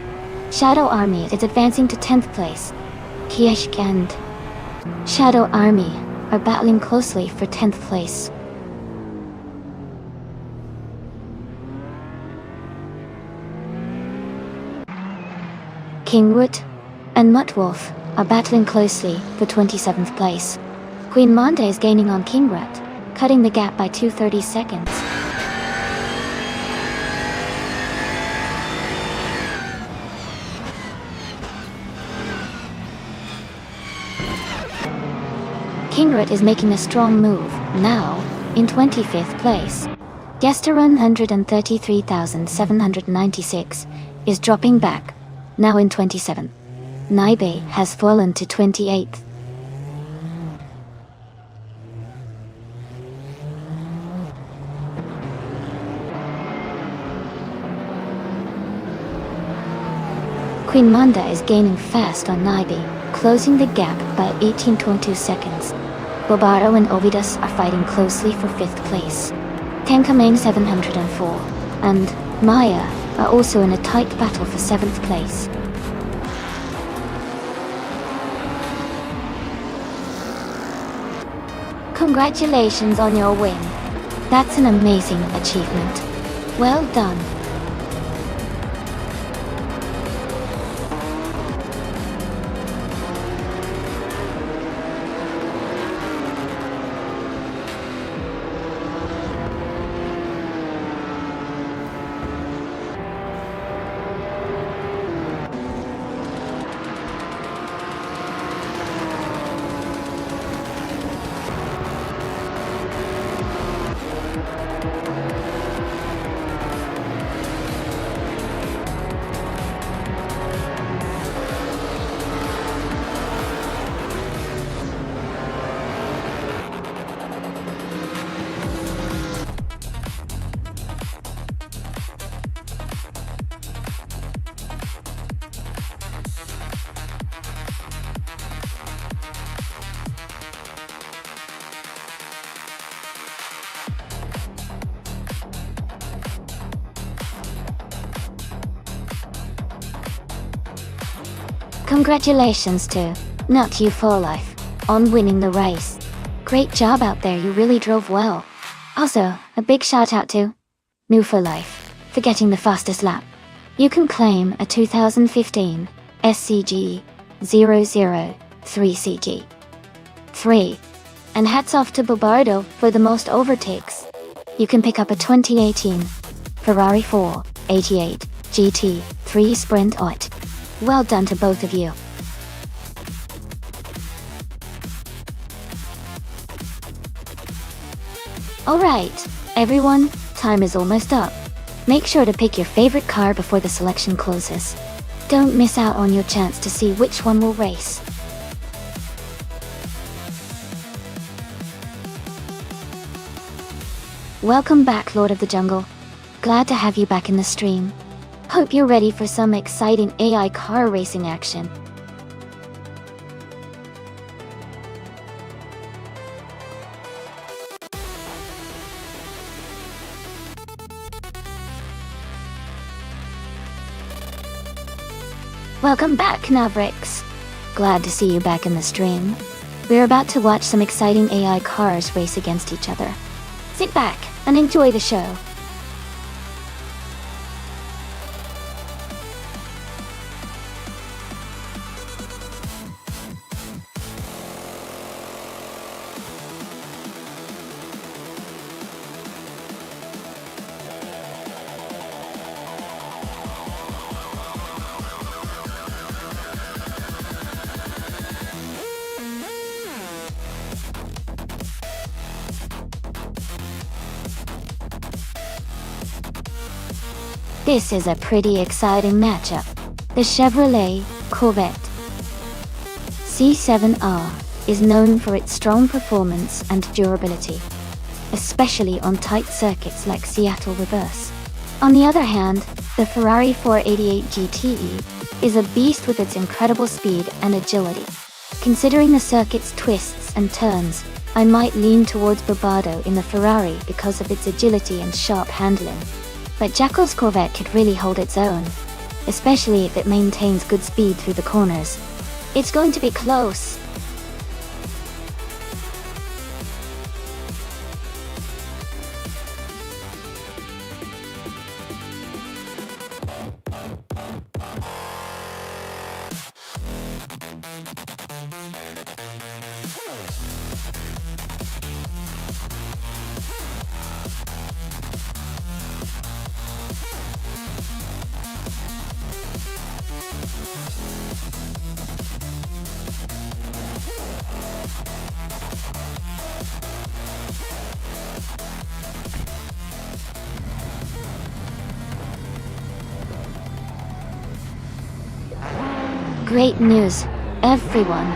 A: Shadow Army is advancing to 10th place. Kiesh and Shadow Army are battling closely for 10th place. Kingwood and Muttwolf are battling closely for 27th place. Queen Monda is gaining on Kingrat, cutting the gap by 230 seconds. Kingrat is making a strong move, now In 25th place, Gesteron 133,796 is dropping back, now in 27th. Naibe has fallen to 28th. Queen Manda is gaining fast on Naibe, closing the gap by 18.2 seconds. Bobaro and Ovidas are fighting closely for 5th place. Tenkamane 704 and Maya are also in a tight battle for 7th place. Congratulations on your win. That's an amazing achievement. Well done. Congratulations to Not You for Life on winning the race. Great job out there, you really drove well. Also, a big shout out to New for Life for getting the fastest lap. You can claim a 2015 SCG 003CG. 3. And hats off to Bobardo for the most overtakes. You can pick up a 2018 Ferrari 488 GT3 Sprint Out. Well done to both of you. Alright, everyone, time is almost up. Make sure to pick your favorite car before the selection closes. Don't miss out on your chance to see which one will race. Welcome back, Lord of the Jungle. Glad to have you back in the stream. Hope you're ready for some exciting AI car racing action. Welcome back, Mavericks. Glad to see you back in the stream. We're about to watch some exciting AI cars race against each other. Sit back and enjoy the show. This is a pretty exciting matchup. The Chevrolet Corvette C7R is known for its strong performance and durability, especially on tight circuits like Seattle Reverse. On the other hand, the Ferrari 488 GTE is a beast with its incredible speed and agility. Considering the circuit's twists and turns, I might lean towards Bobardo in the Ferrari because of its agility and sharp handling. But Jackal's Corvette could really hold its own, especially if it maintains good speed through the corners. It's going to be close. Great news, everyone!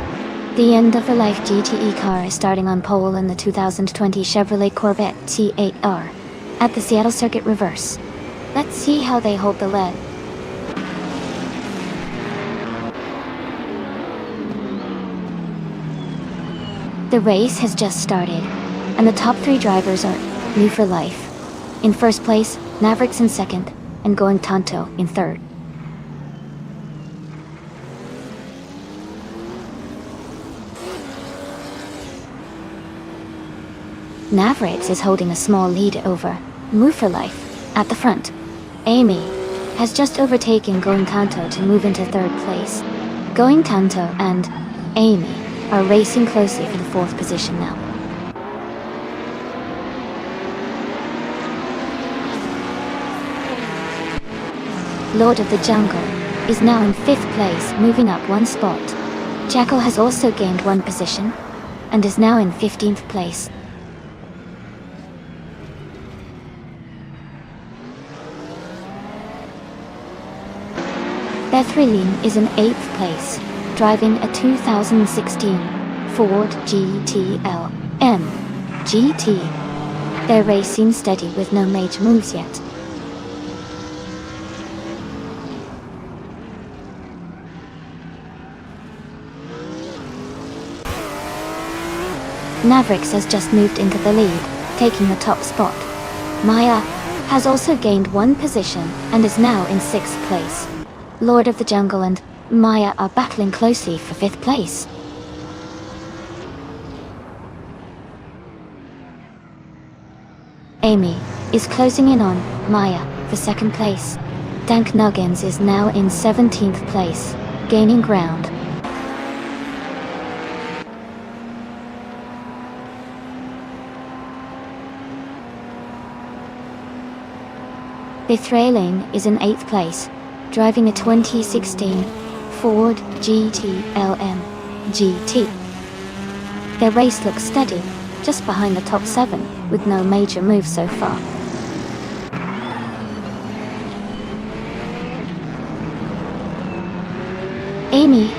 A: The end-of-a-life GTE car is starting on pole in the 2020 Chevrolet Corvette C8R at the Seattle Circuit Reverse. Let's see how they hold the lead. The race has just started, and the top 3 drivers are new for life. In first place, Mavericks in second, and Going Tonto in third. Mavericks is holding a small lead over Move for Life at the front. Amy has just overtaken Going Tonto to move into third place. Going Tonto and Amy are racing closely for the 4th position now. Lord of the Jungle is now in 5th place, moving up 1 spot. Jackal has also gained 1 position and is now in 15th place. Bethreline is in 8th place, driving a 2016 Ford GTLM GT. Their race seems steady with no major moves yet. Mavericks has just moved into the lead, taking the top spot. Maya has also gained 1 position and is now in 6th place. Lord of the Jungle and Maya are battling closely for 5th place. Amy is closing in on Maya for 2nd place. Dank Nuggins is now in 17th place, gaining ground. Bethreline is in 8th place, driving a 2016 Ford GTLM GT. Their race looks steady, just behind the top 7, with no major moves so far. Amy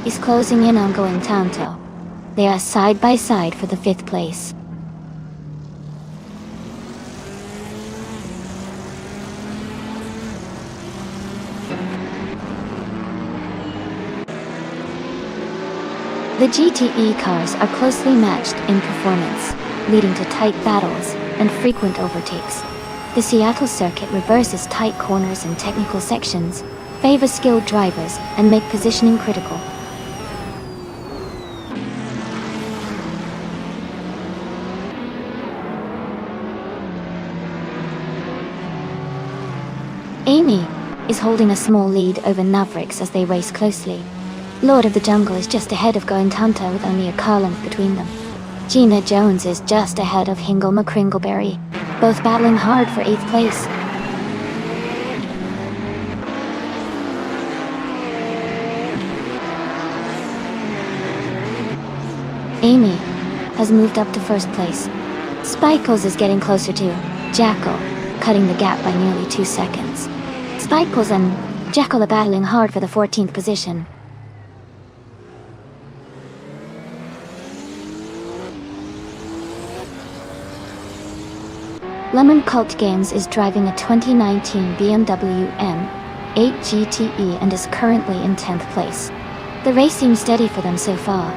A: is closing in on Going Tonto. They are side by side for the 5th place. The GTE cars are closely matched in performance, leading to tight battles and frequent overtakes. The Seattle Circuit reverses tight corners and technical sections, favor skilled drivers, and make positioning critical. Amy is holding a small lead over Mavericks as they race closely. Lord of the Jungle is just ahead of Going Tonto with only a car length between them. Gina Jones is just ahead of Hingle McCringleberry, both battling hard for 8th place. Amy has moved up to 1st place. Spikles is getting closer to Jackal, cutting the gap by nearly 2 seconds. Spikles and Jackal are battling hard for the 14th position. Lemon Cult Games is driving a 2019 BMW M8 GTE and is currently in 10th place. The race seems steady for them so far.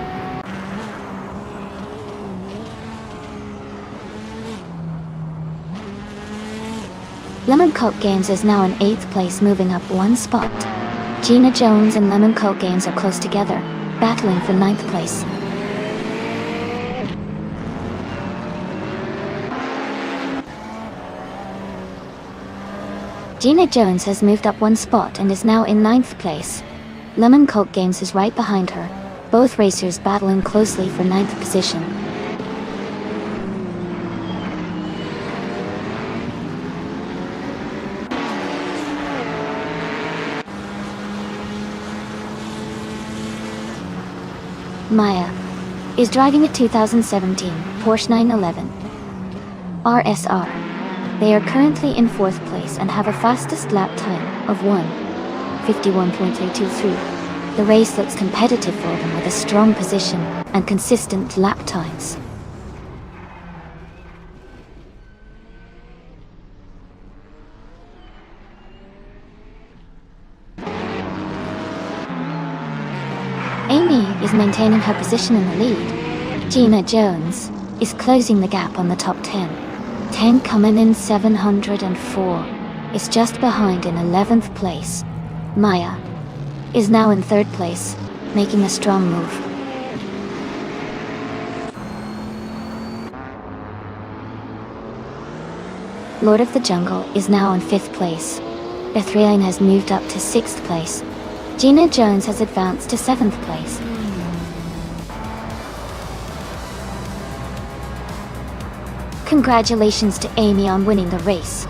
A: Lemon Cult Games is now in 8th place, moving up 1 spot. Gina Jones and Lemon Cult Games are close together, battling for 9th place. Gina Jones has moved up 1 spot and is now in 9th place. Lemon Cult Games is right behind her, both racers battling closely for 9th position. Maya is driving a 2017 Porsche 911 RSR. They are currently in 4th place and have a fastest lap time of 1:51.323. The race looks competitive for them with a strong position and consistent lap times. Amy is maintaining her position in the lead. Gina Jones is closing the gap on the top 10. 10 coming in 704 is just behind in 11th place. Maya is now in 3rd place, making a strong move. Lord of the Jungle is now in 5th place. Bethrain has moved up to 6th place. Gina Jones has advanced to 7th place. Congratulations to Amy on winning the race.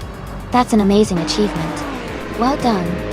A: That's an amazing achievement. Well done.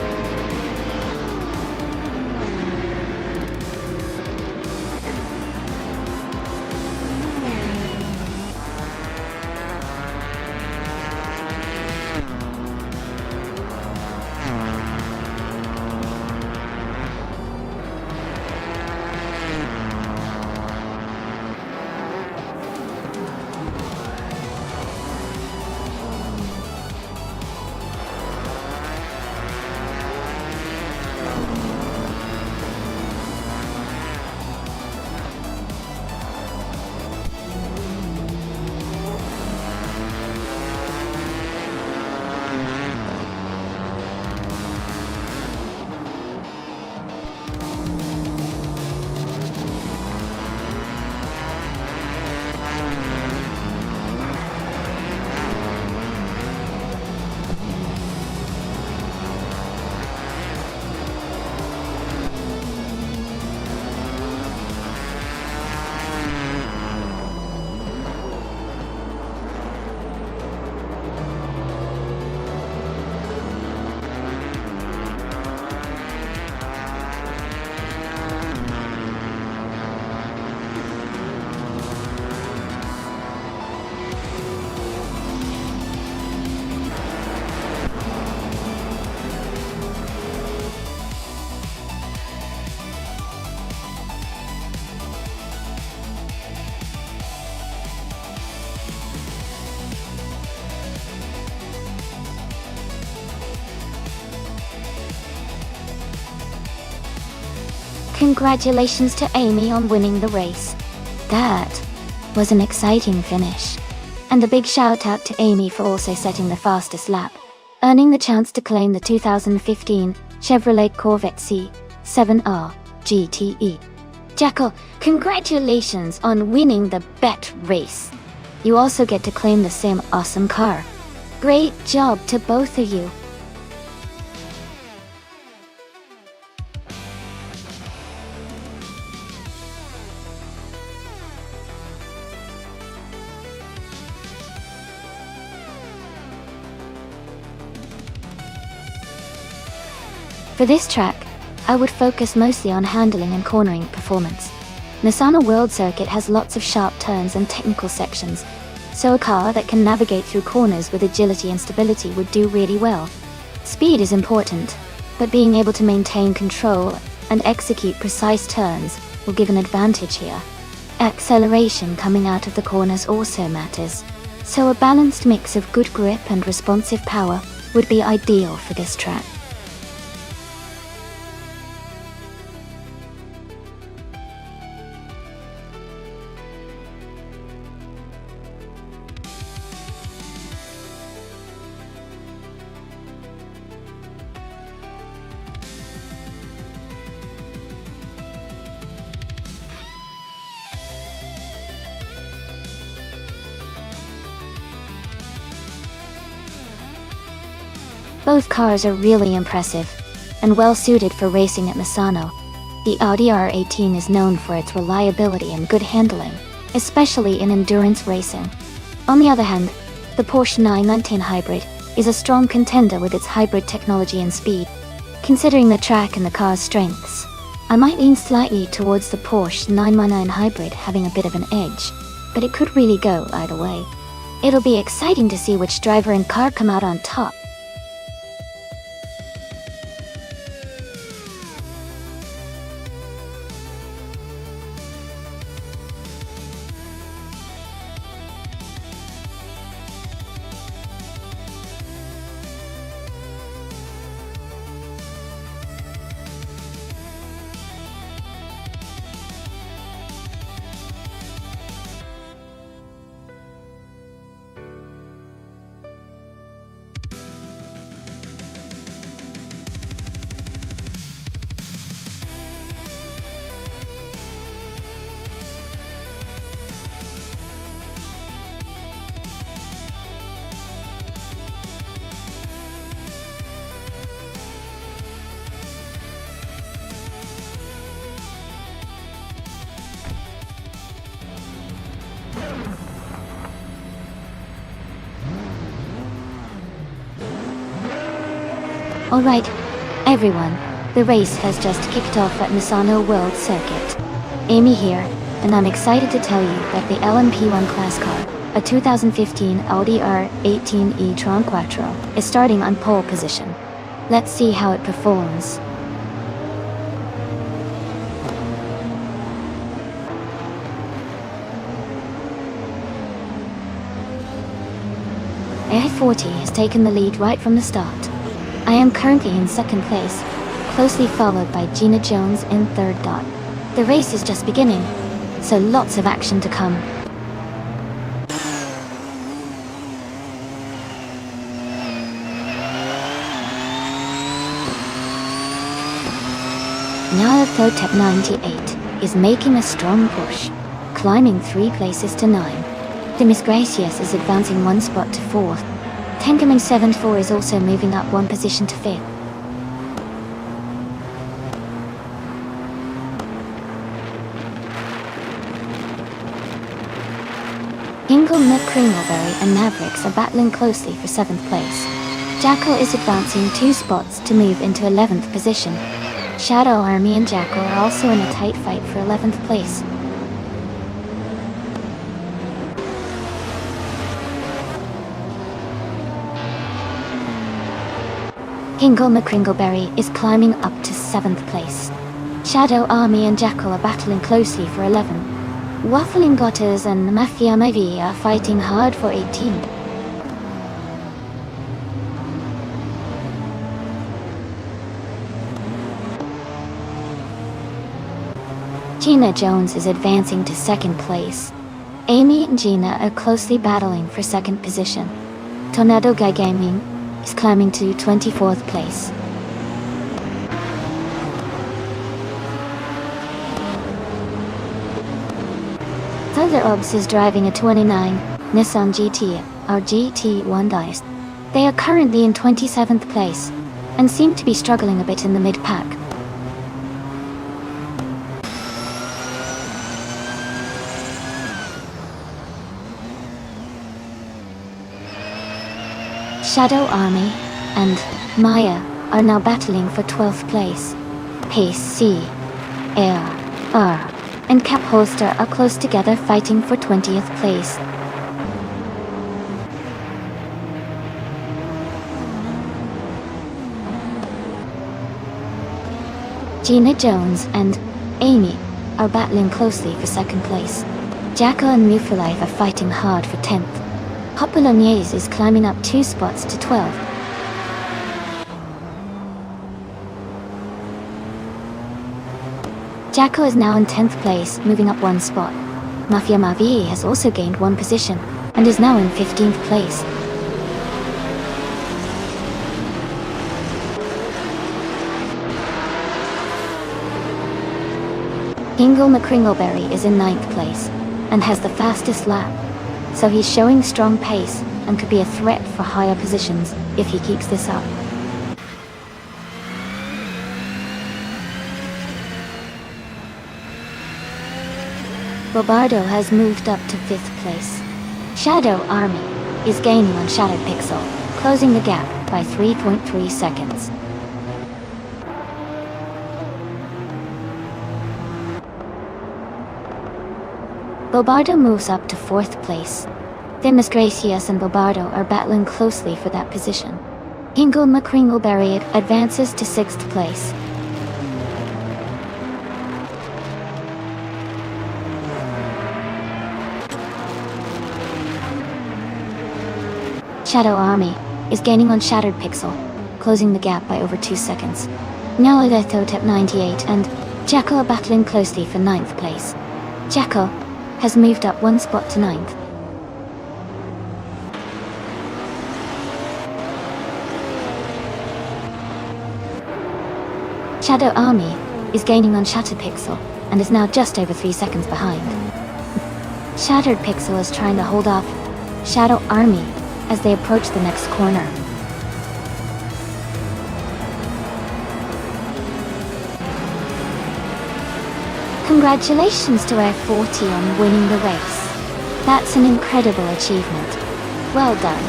A: Congratulations to Amy on winning the race. That was an exciting finish. And a big shout out to Amy for also setting the fastest lap, earning the chance to claim the 2015 Chevrolet Corvette C7R GTE. Jackal, congratulations on winning the bet race. You also get to claim the same awesome car. Great job to both of you. For this track, I would focus mostly on handling and cornering performance. Misano World Circuit has lots of sharp turns and technical sections, so a car that can navigate through corners with agility and stability would do really well. Speed is important, but being able to maintain control and execute precise turns will give an advantage here. Acceleration coming out of the corners also matters, so a balanced mix of good grip and responsive power would be ideal for this track. Both cars are really impressive, and well suited for racing at Misano. The Audi R18 is known for its reliability and good handling, especially in endurance racing. On the other hand, the Porsche 919 Hybrid is a strong contender with its hybrid technology and speed. Considering the track and the car's strengths, I might lean slightly towards the Porsche 919 Hybrid having a bit of an edge, but it could really go either way. It'll be exciting to see which driver and car come out on top. Alright, everyone, the race has just kicked off at Misano World Circuit. Amy here, and I'm excited to tell you that the LMP1 class car, a 2015 Audi R18 e-tron Quattro, is starting on pole position. Let's see how it performs. AI40 has taken the lead right from the start. I am currently in second place, closely followed by Gina Jones in third dot. The race is just beginning, so lots of action to come. Now Tep 98 is making a strong push, climbing 3 places to 9. Demis Gracias is advancing 1 spot to 4th. Tenkeming 74 is also moving up 1 position to 5th. Ingle McCringleberry and Mavericks are battling closely for 7th place. Jackal is advancing 2 spots to move into 11th position. Shadow Army and Jackal are also in a tight fight for 11th place. Ingle McCringleberry is climbing up to 7th place. Shadow Army and Jackal are battling closely for 11. Waffling Gotters and Mafia Mavi are fighting hard for 18. Gina Jones is advancing to 2nd place. Amy and Gina are closely battling for 2nd position. Tornado Guy Gaming is climbing to 24th place. Tyler Obbs is driving a 29 Nissan GT or GT1 Dice. They are currently in 27th place and seem to be struggling a bit in the mid-pack. Shadow Army and Maya are now battling for 12th place. Pace C, Air, R, and Cap Holster are close together fighting for 20th place. Gina Jones and Amy are battling closely for 2nd place. Jackal and Mufalife are fighting hard for 10th. Hopaloniers is climbing up 2 spots to 12. Jackal is now in 10th place, moving up 1 spot. Mafia Mavi has also gained 1 position, and is now in 15th place. Ingle McCringleberry is in 9th place, and has the fastest lap. So he's showing strong pace and could be a threat for higher positions if he keeps this up. Bobardo has moved up to 5th place. Shadow Army is gaining on Shadow Pixel, closing the gap by 3.3 seconds. Bobardo moves up to 4th place. Demis Gracias and Bobardo are battling closely for that position. Ingle McCringleberry advances to 6th place. Shadow Army is gaining on Shattered Pixel, closing the gap by over 2 seconds. Now Tep 98 and Jackal are battling closely for 9th place. Jackal has moved up 1 spot to 9th. Shadow Army is gaining on Shattered Pixel and is now just over 3 seconds behind. Shattered Pixel is trying to hold off Shadow Army as they approach the next corner. Congratulations to AI40 on winning the race. That's an incredible achievement. Well done.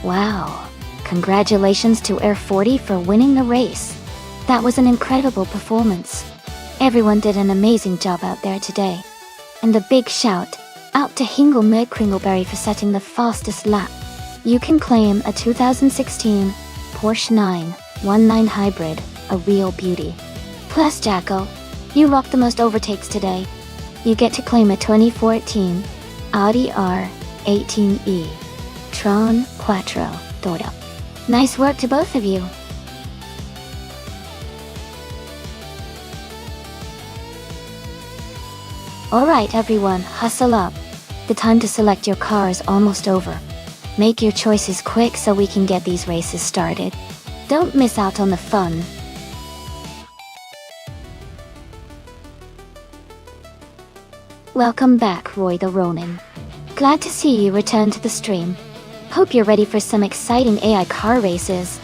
A: Wow. Congratulations to Air 40 for winning the race. That was an incredible performance. Everyone did an amazing job out there today. And a big shout out to Hingle Kringleberry for setting the fastest lap. You can claim a 2016 Porsche 919 Hybrid, a real beauty. Plus Jacko, you rocked the most overtakes today. You get to claim a 2014 Audi R18e Tron Quattro Dodo. Nice work to both of you. Alright everyone, hustle up. The time to select your car is almost over. Make your choices quick so we can get these races started. Don't miss out on the fun. Welcome back, Roy the Ronin. Glad to see you return to the stream. Hope you're ready for some exciting AI car races.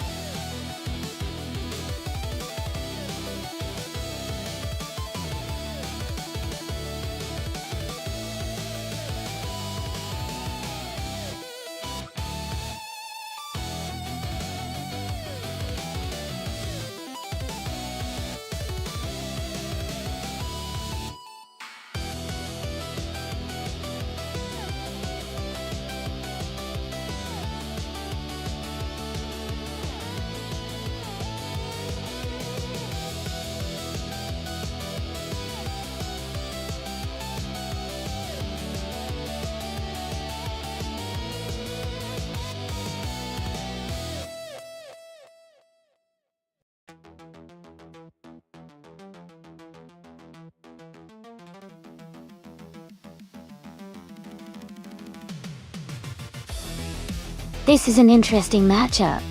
A: This is an interesting matchup.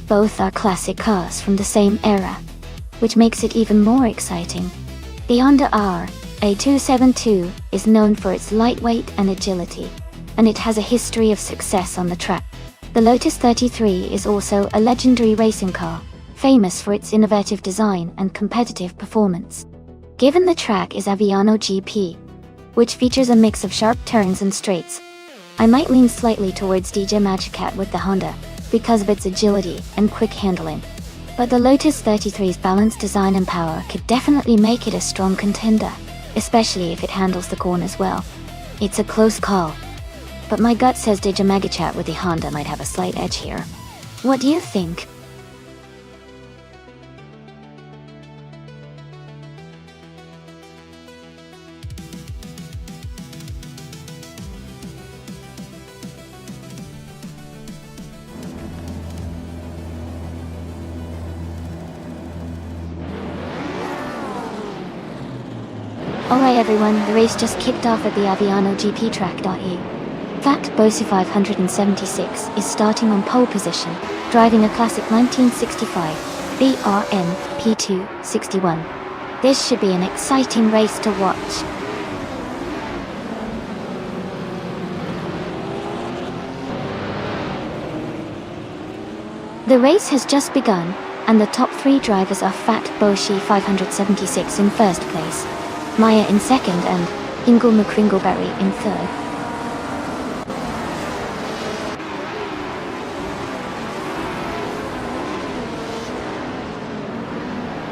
A: Both are classic cars from the same era, which makes it even more exciting. The Honda RA272 is known for its lightweight and agility, and it has a history of success on the track. The Lotus 33 is also a legendary racing car, famous for its innovative design and competitive performance. Given the track is Aviano GP, which features a mix of sharp turns and straights, I might lean slightly towards DJ Magicat with the Honda, because of its agility and quick handling. But the Lotus 33's balanced design and power could definitely make it a strong contender, especially if it handles the corners well. It's a close call, but my gut says DJ Magicat with the Honda might have a slight edge here. What do you think? Alright everyone, the race just kicked off at the Aviano GP track.e. Fat Bossy 576 is starting on pole position, driving a classic 1965 BRN P261. This should be an exciting race to watch. The race has just begun, and the top three drivers are Fat Boshi 576 in first place, Maya in second, and Ingle McCringleberry in third.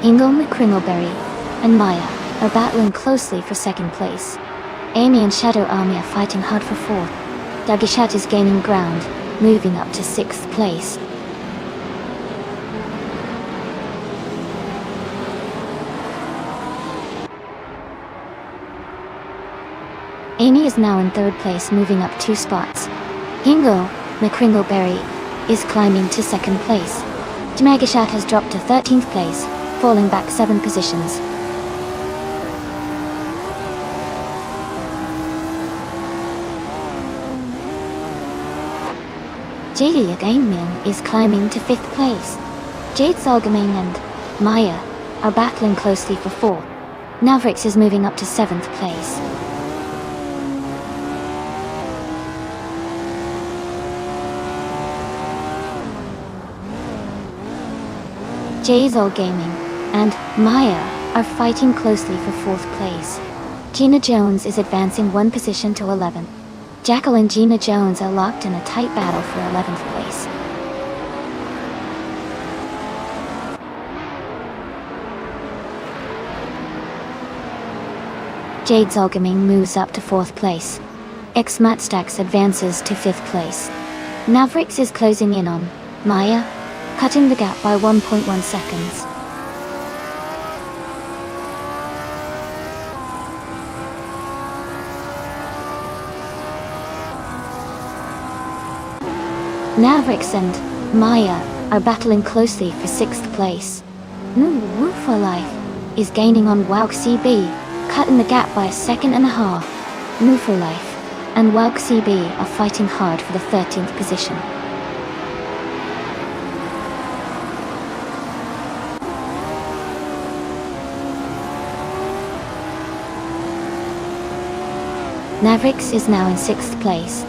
A: Ingle McCringleberry and Maya are battling closely for second place. Amy and Shadow Army are fighting hard for fourth. Dagishat is gaining ground, moving up to sixth place. Amy is now in third place, moving up 2 spots. Ingle McCringleberry is climbing to second place. Jamagashat has dropped to 13th place, falling back 7 positions. Jade Againmin is climbing to 5th place. Jade Zalgamin and Maya are battling closely for 4th. Navrix is moving up to 7th place. Jazol Gaming and Maya are fighting closely for 4th place. Gina Jones is advancing 1 position to 11th. Jackal and Gina Jones are locked in a tight battle for 11th place. Jade Zolgaming moves up to 4th place. X-Matstax advances to 5th place. Navrix is closing in on Maya, cutting the gap by 1.1 seconds. Navrix and Maya are battling closely for 6th place. Woo for Life is gaining on Wauk CB, cutting the gap by 1.5 seconds. Moo for Life and Wauk CB are fighting hard for the 13th position. Navrix is now in 6th place.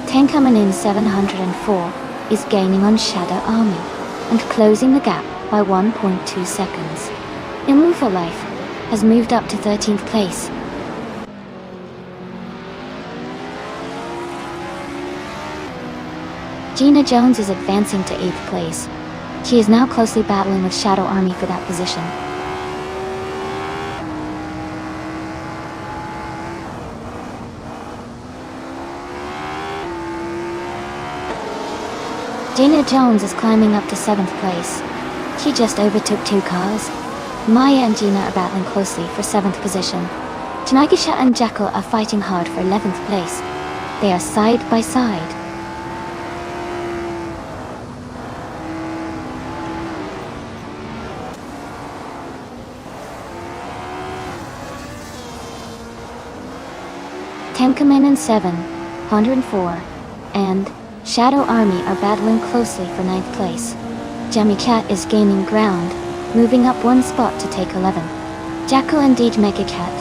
A: Tenkaman 704 is gaining on Shadow Army and closing the gap by 1.2 seconds. Imu for Life has moved up to 13th place. Gina Jones is advancing to 8th place. She is now closely battling with Shadow Army for that position. Gina Jones is climbing up to 7th place. She just overtook 2 cars. Maya and Gina are battling closely for 7th position. Tanagisha and Jackal are fighting hard for 11th place. They are side by side. Tenkaman 704 and Shadow Army are battling closely for 9th place. Jammy Cat is gaining ground, moving up 1 spot to take 11th. Jackal and Deej Mega Cat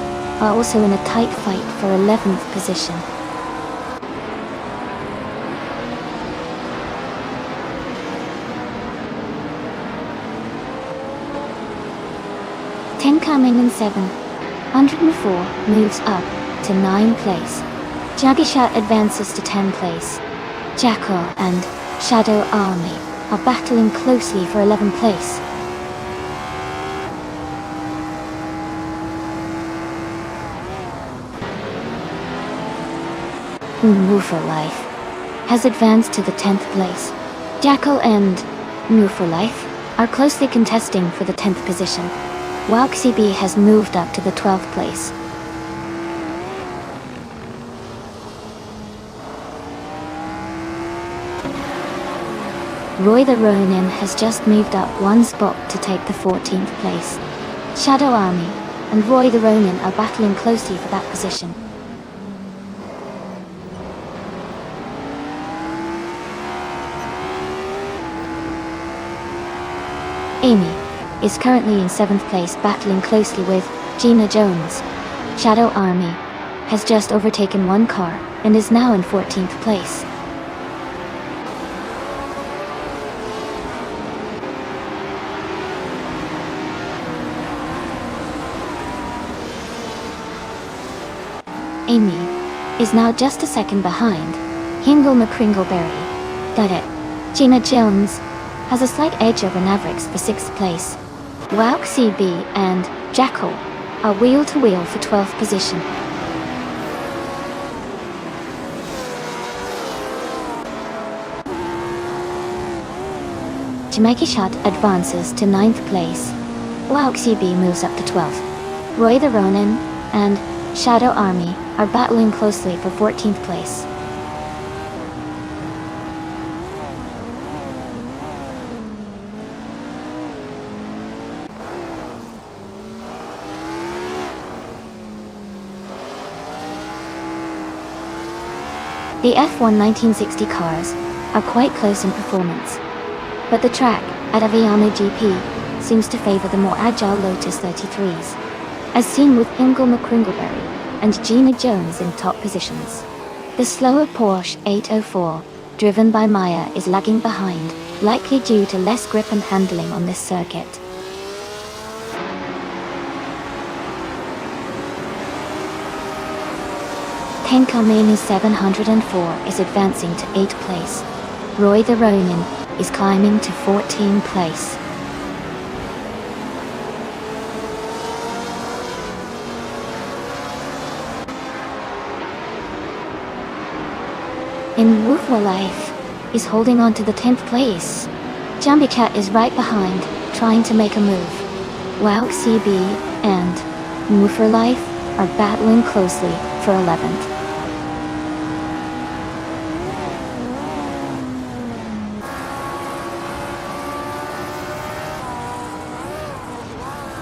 A: are also in a tight fight for 11th position. Tenkamen 704 moves up to 9th place. Jagishat advances to 10th place. Jackal and Shadow Army are battling closely for 11th place. Moo for Life has advanced to the 10th place. Jackal and Moo for Life are closely contesting for the 10th position. Wauk CB has moved up to the 12th place. Roy the Ronin has just moved up 1 spot to take the 14th place. Shadow Army and Roy the Ronin are battling closely for that position. Amy is currently in 7th place battling closely with Gina Jones. Shadow Army has just overtaken 1 car and is now in 14th place. Amy is now just a second behind Hingle McCringleberry. Got it. Gina Jones has a slight edge over Navrix for 6th place. Wauk CB and Jackal are wheel to wheel for 12th position. Jamaica Shot advances to 9th place. Wauk CB moves up to 12th. Roy the Ronin and Shadow Army are battling closely for 14th place. The F1 1960 cars are quite close in performance, but the track at Aviano GP seems to favor the more agile Lotus 33s, as seen with Ingle McCringleberry and Gina Jones in top positions. The slower Porsche 804, driven by Maya, is lagging behind, likely due to less grip and handling on this circuit. Tenkamani 704 is advancing to 8th place. Roy the Ronin is climbing to 14th place. in Woof Life is holding on to the 10th place. Jumpy Cat is right behind, trying to make a move. Wow CB and Woofer Life are battling closely for 11th.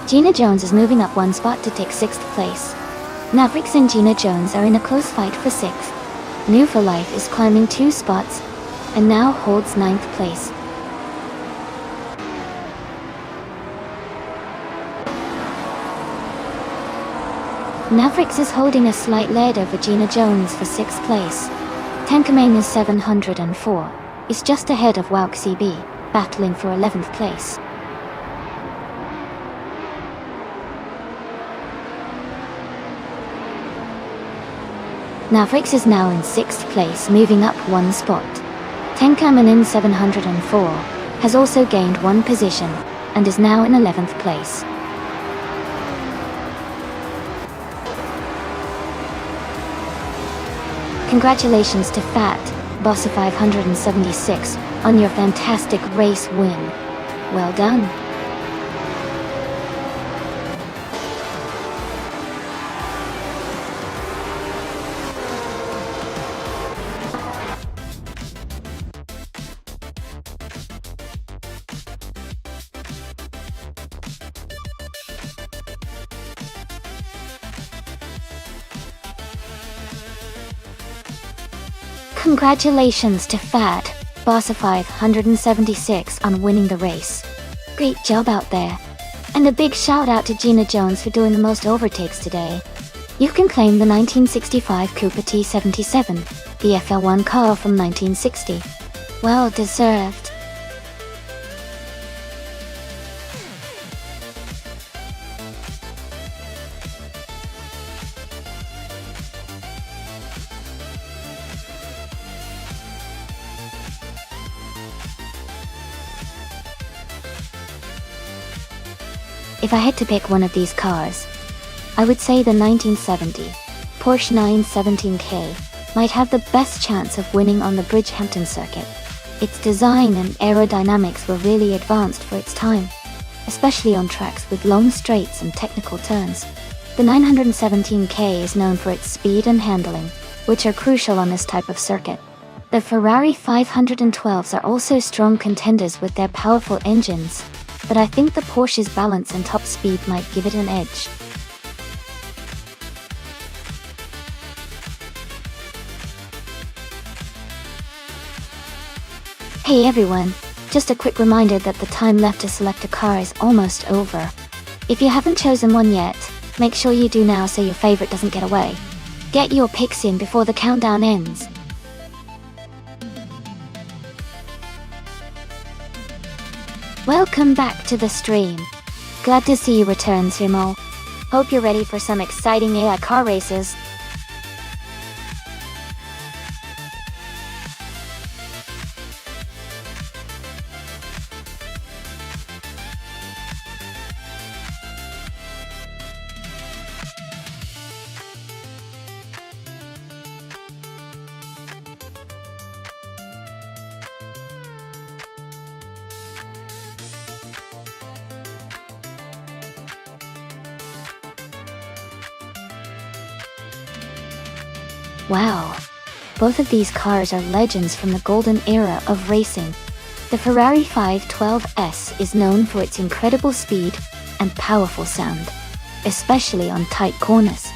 A: Gina Jones is moving up one spot to take 6th place. Mavericks and Gina Jones are in a close fight for 6th. New for Life is climbing 2 spots and now holds 9th place. Mavericks is holding a slight lead over Gina Jones for 6th place. Tenkamane is 704, is just ahead of Wowk CB, battling for 11th place. Mavericks is now in 6th place, moving up 1 spot. Tenkamane in 704 has also gained 1 position and is now in 11th place. Congratulations to Fat Bossa 576 on your fantastic race win. Well done. Congratulations to Fat Bossa 576 on winning the race. Great job out there. And a big shout out to Gina Jones for doing the most overtakes today. You can claim the 1965 Cooper T77, the FL1 car from 1960. Well deserved. If I had to pick one of these cars, I would say the 1970 Porsche 917K might have the best chance of winning on the Bridgehampton circuit. Its design and aerodynamics were really advanced for its time, especially on tracks with long straights and technical turns. The 917K is known for its speed and handling, which are crucial on this type of circuit. The Ferrari 512s are also strong contenders with their powerful engines, but I think the Porsche's balance and top speed might give it an edge. Hey everyone, just a quick reminder that the time left to select a car is almost over. If you haven't chosen one yet, make sure you do now so your favorite doesn't get away. Get your picks in before the countdown ends. Welcome back to the stream. Glad to see you return, Simo. Hope you're ready for some exciting AI car races. Wow, both of these cars are legends from the golden era of racing. The Ferrari 512S is known for its incredible speed and powerful sound, especially on tight corners.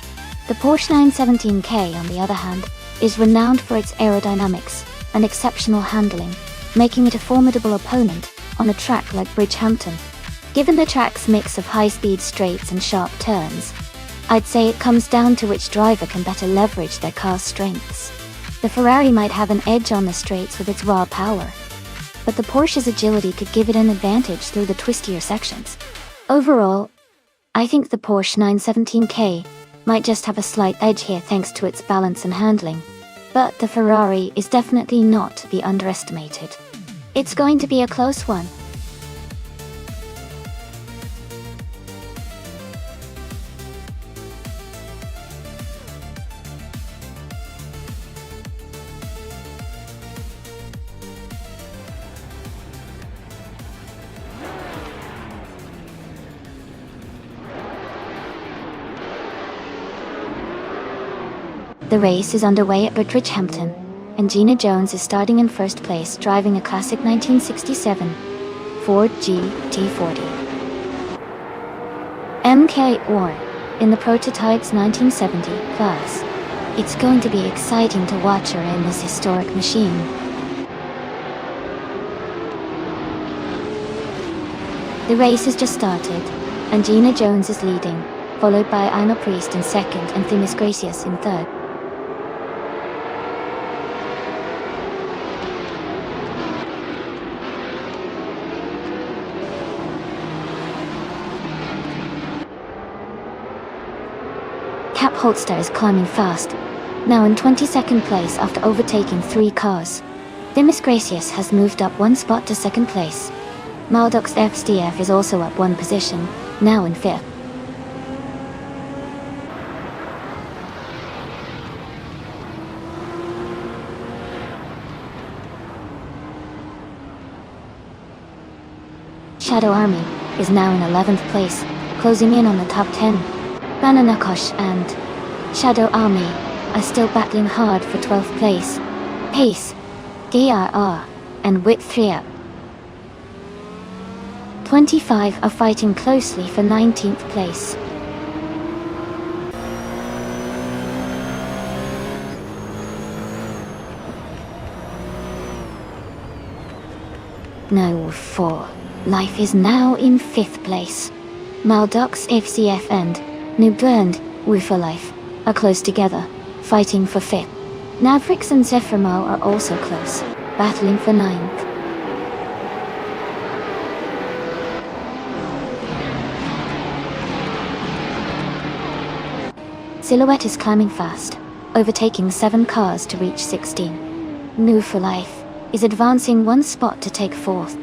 A: The Porsche 917K, on the other hand, is renowned for its aerodynamics and exceptional handling, making it a formidable opponent on a track like Bridgehampton. Given the track's mix of high-speed straights and sharp turns, I'd say it comes down to which driver can better leverage their car's strengths. The Ferrari might have an edge on the straights with its raw power, but the Porsche's agility could give it an advantage through the twistier sections. Overall, I think the Porsche 917K might just have a slight edge here thanks to its balance and handling, but the Ferrari is definitely not to be underestimated. It's going to be a close one. The race is underway at Bridgehampton, and Gina Jones is starting in first place driving a classic 1967 Ford GT40. MK Orr in the prototype's 1970 class. It's going to be exciting to watch her in this historic machine. The race has just started, and Gina Jones is leading, followed by Ima Priest in second and Themis Gracious in third. Cap Holster is climbing fast, now in 22nd place after overtaking 3 cars. Themis Gracious has moved up 1 spot to 2nd place. Maldox FDF is also up 1 position, now in 5th. Shadow Army is now in 11th place, closing in on the top 10. Bananakosh and Shadow Army are still battling hard for 12th place. Pace, GRR, and Wit 3 up. 25 are fighting closely for 19th place. No 4. Life is now in 5th place. Maldox FCF and New Blend, Woofer Life, are close together, fighting for 5th. Navrix and Zephyrmo are also close, battling for 9th. Silhouette is climbing fast, overtaking 7 cars to reach 16. New for Life is advancing 1 spot to take 4th.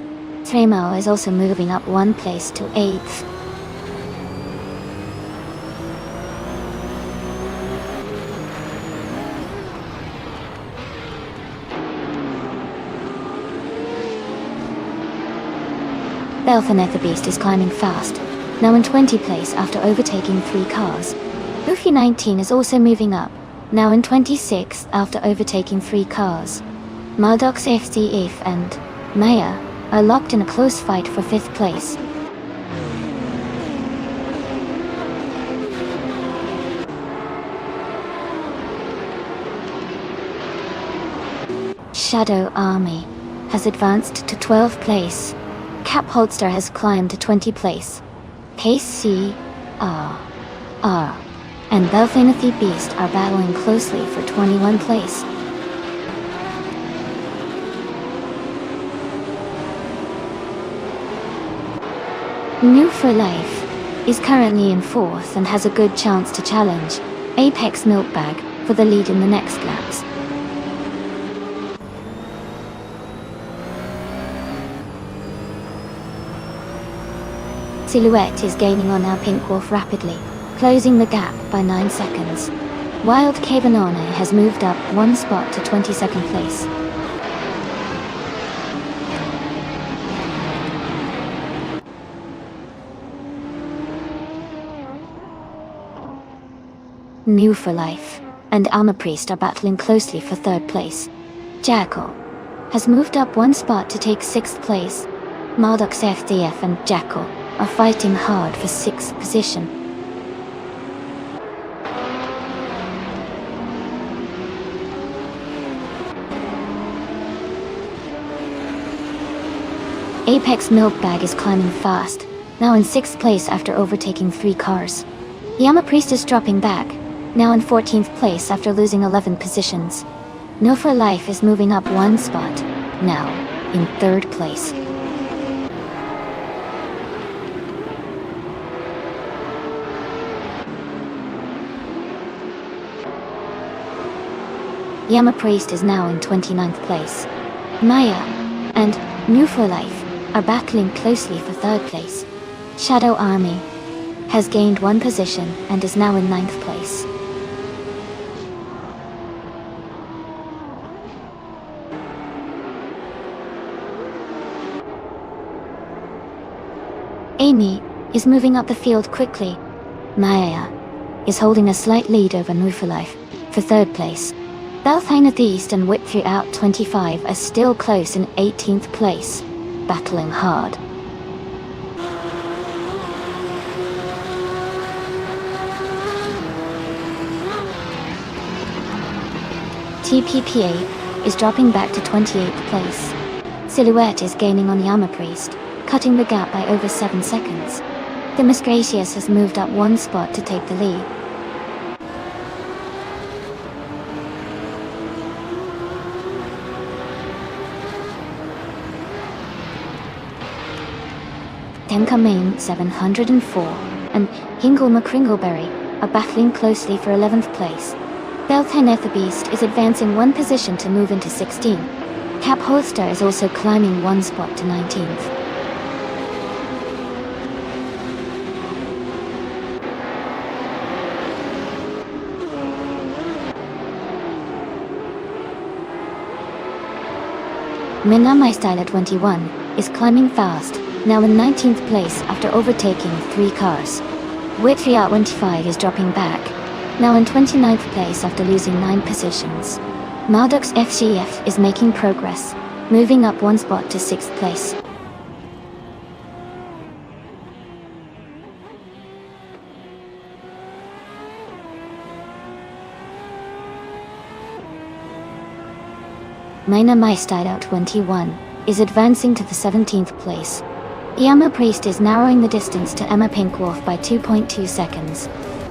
A: Tremor is also moving up 1 place to 8th. Belfanether Beast is climbing fast, now in 20th place after overtaking 3 cars. Luffy 19 is also moving up, now in 26th after overtaking 3 cars. Maldox FCF and Maya are locked in a close fight for 5th place. Shadow Army has advanced to 12th place. Cap Holster has climbed to 20th place. Pace C, R, and Belfanethy Beast are battling closely for 21st place. New for Life is currently in 4th and has a good chance to challenge Apex Milkbag for the lead in the next laps. Silhouette is gaining on our Pink Wolf rapidly, closing the gap by 9 seconds. Wild Cabanone has moved up 1 spot to 22nd place. New for Life and Alma Priest are battling closely for 3rd place. Jackal has moved up 1 spot to take 6th place. Maldox FDF and Jackal are fighting hard for 6th position. Apex Milkbag is climbing fast, now in 6th place after overtaking 3 cars. Yama Priest is dropping back, now in 14th place after losing 11 positions. No for Life is moving up 1 spot, now in 3rd place. Yama Priest is now in 29th place. Maya and New for Life are battling closely for 3rd place. Shadow Army has gained 1 position and is now in 9th place. Amy is moving up the field quickly. Maya is holding a slight lead over New for Life, for third place. Beltane East and Whip Throughout 25 are still close in 18th place, battling hard. TPPA is dropping back to 28th place. Silhouette is gaining on Yama Priest, cutting the gap by over 7 seconds. Themis Gracious has moved up 1 spot to take the lead. Tenka Main 704 and Hingle McCringleberry are battling closely for 11th place. Beltane Beast is advancing 1 position to move into 16. Cap Holster is also climbing 1 spot to 19th. Minna My Style at 21 is climbing fast, now in 19th place after overtaking 3 cars. Whitfield at 25 is dropping back, now in 29th place after losing 9 positions. Maldux FCF is making progress, moving up 1 spot to 6th place. Mina My Style at 21 is advancing to the 17th place. Yama Priest is narrowing the distance to Emma Pinkwolf by 2.2 seconds.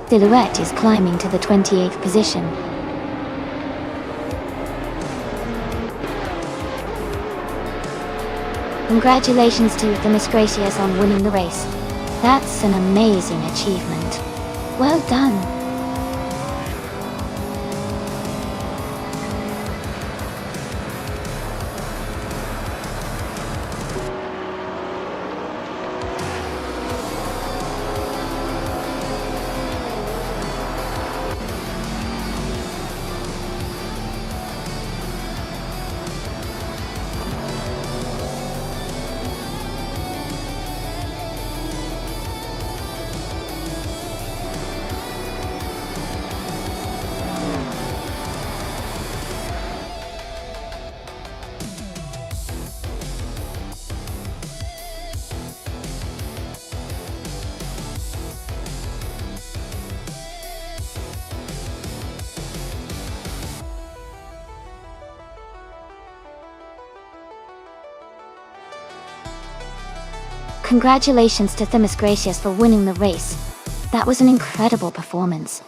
A: Silhouette is climbing to the 28th position. Congratulations to Themis Gracious on winning the race. That's an amazing achievement. Well done. Congratulations to Themis Gracious for winning the race. That was an incredible performance.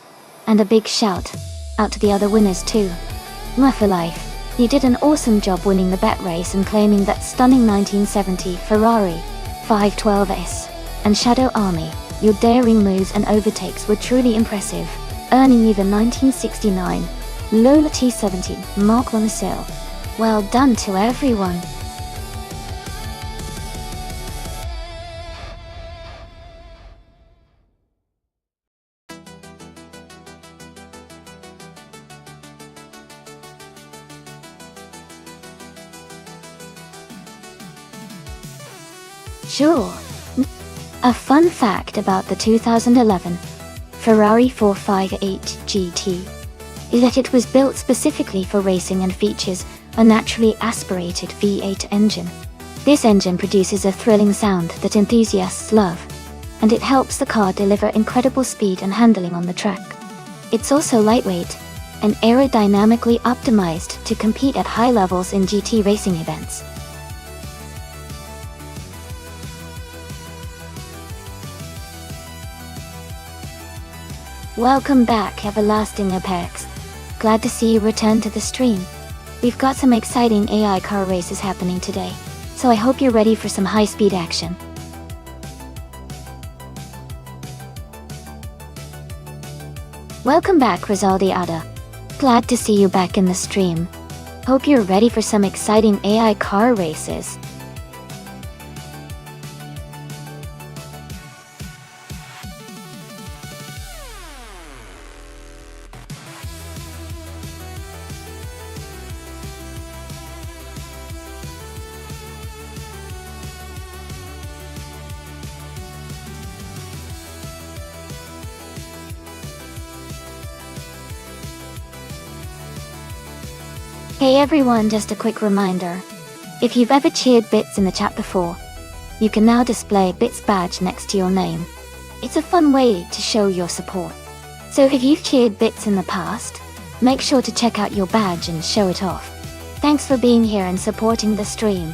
A: And a big shout out to the other winners too. For life, you did an awesome job winning the bet race and claiming that stunning 1970 Ferrari 512S. And Shadow Army, your daring moves and overtakes were truly impressive, earning you the 1969 Lola T70 Mark Lamassil. Well done to everyone. Sure. A fun fact about the 2011 Ferrari 458 GT is that it was built specifically for racing and features a naturally aspirated V8 engine. This engine produces a thrilling sound that enthusiasts love, and it helps the car deliver incredible speed and handling on the track. It's also lightweight and aerodynamically optimized to compete at high levels in GT racing events. Welcome back, Everlasting Apex. Glad to see you return to the stream. We've got some exciting AI car races happening today, so I hope you're ready for some high-speed action. Welcome back, Rizaldi Ada. Glad to see you back in the stream. Hope you're ready for some exciting AI car races. Hey everyone, just a quick reminder. If you've ever cheered Bits in the chat before, you can now display Bits badge next to your name. It's a fun way to show your support. So if you've cheered Bits in the past, make sure to check out your badge and show it off. Thanks for being here and supporting the stream.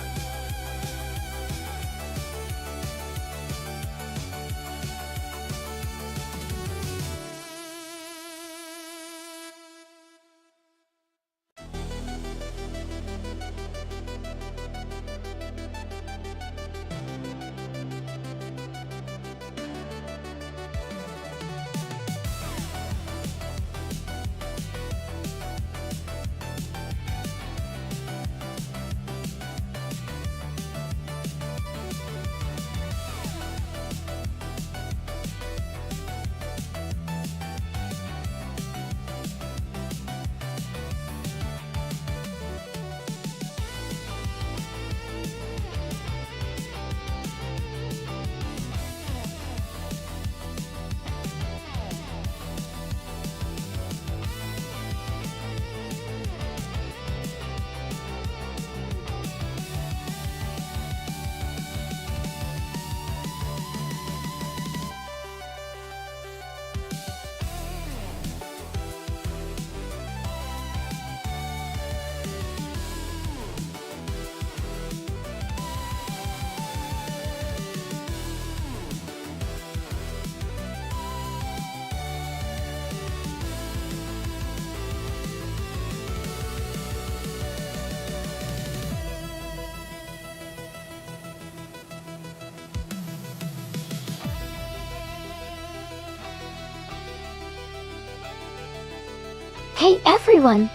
A: Hey everyone!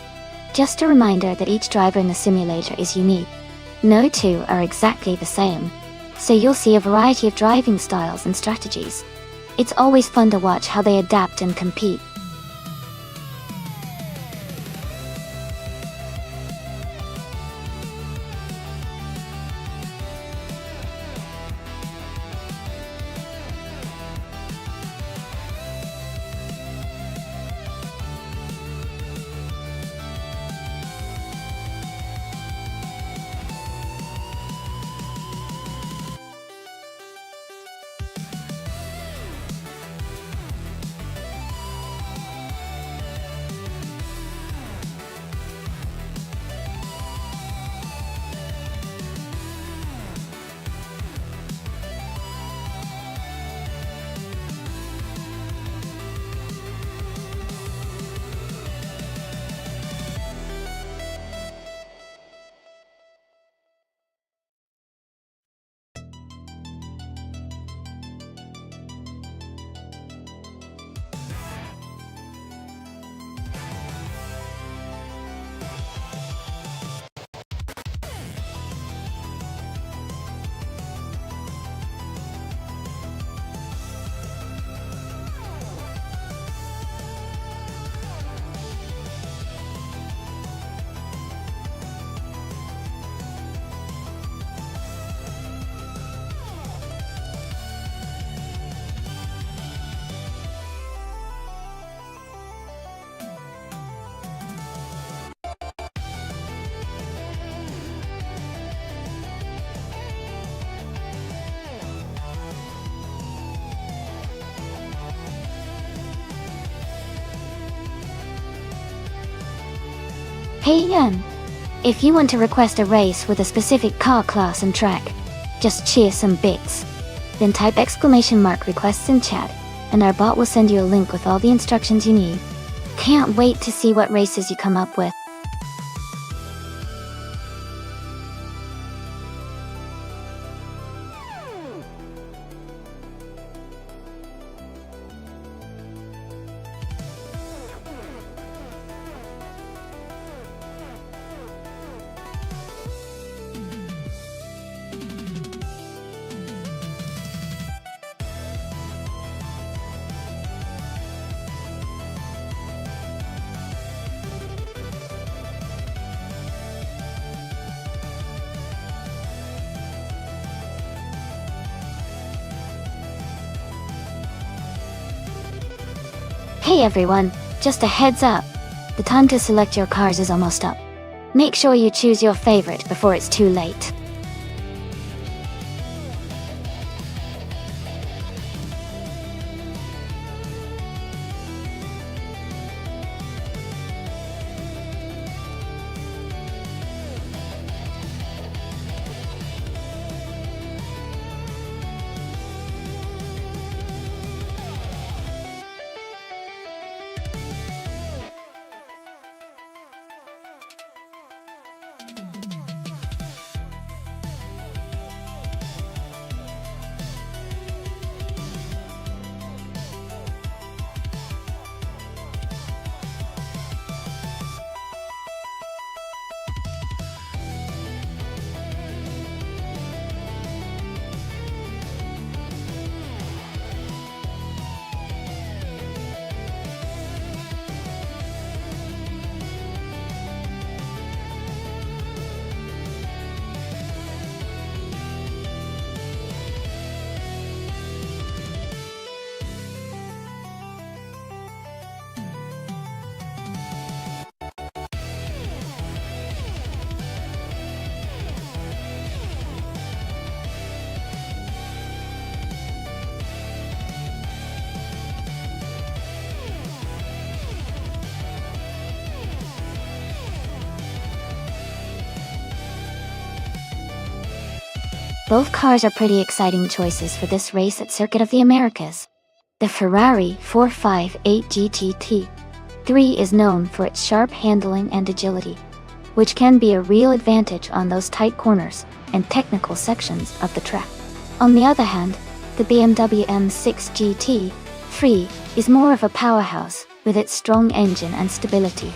A: Just a reminder that each driver in the simulator is unique. No two are exactly the same, so you'll see a variety of driving styles and strategies. It's always fun to watch how they adapt and compete. Hey if you want to request a race with a specific car class and track, just cheer some Bits. Then type !requests in chat, and our bot will send you a link with all the instructions you need. Can't wait to see what races you come up with. Hey everyone, just a heads up. The time to select your cars is almost up. Make sure you choose your favorite before it's too late. Both cars are pretty exciting choices for this race at Circuit of the Americas. The Ferrari 458 GT3 is known for its sharp handling and agility, which can be a real advantage on those tight corners and technical sections of the track. On the other hand, the BMW M6 GT3 is more of a powerhouse with its strong engine and stability,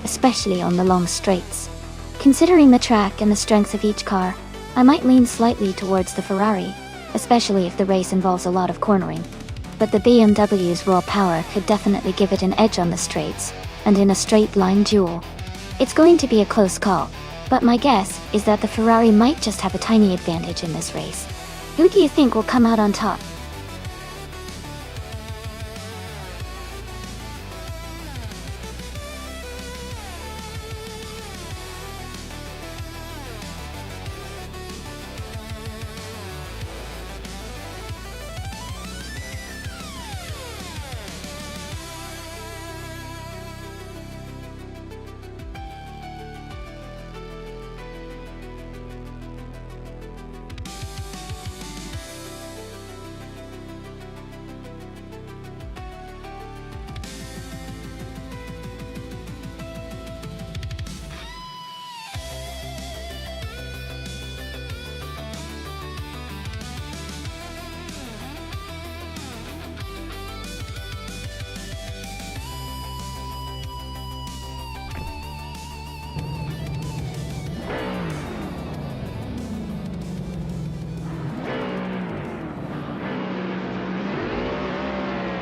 A: especially on the long straights. Considering the track and the strengths of each car, I might lean slightly towards the Ferrari, especially if the race involves a lot of cornering. But the BMW's raw power could definitely give it an edge on the straights, and in a straight-line duel. It's going to be a close call, but my guess is that the Ferrari might just have a tiny advantage in this race. Who do you think will come out on top?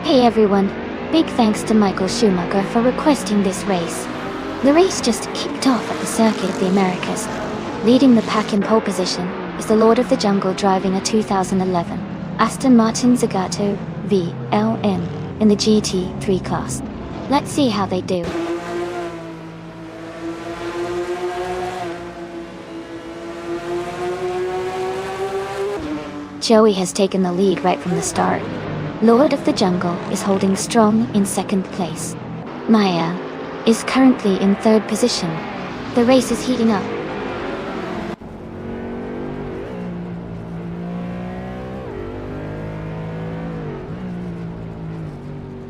A: Hey everyone, big thanks to Michael Schumacher for requesting this race. The race just kicked off at the Circuit of the Americas. Leading the pack in pole position is the Lord of the Jungle driving a 2011 Aston Martin Zagato VLM in the GT3 class. Let's see how they do. Joey has taken the lead right from the start. Lord of the Jungle is holding strong in second place. Maya is currently in third position. The race is heating up.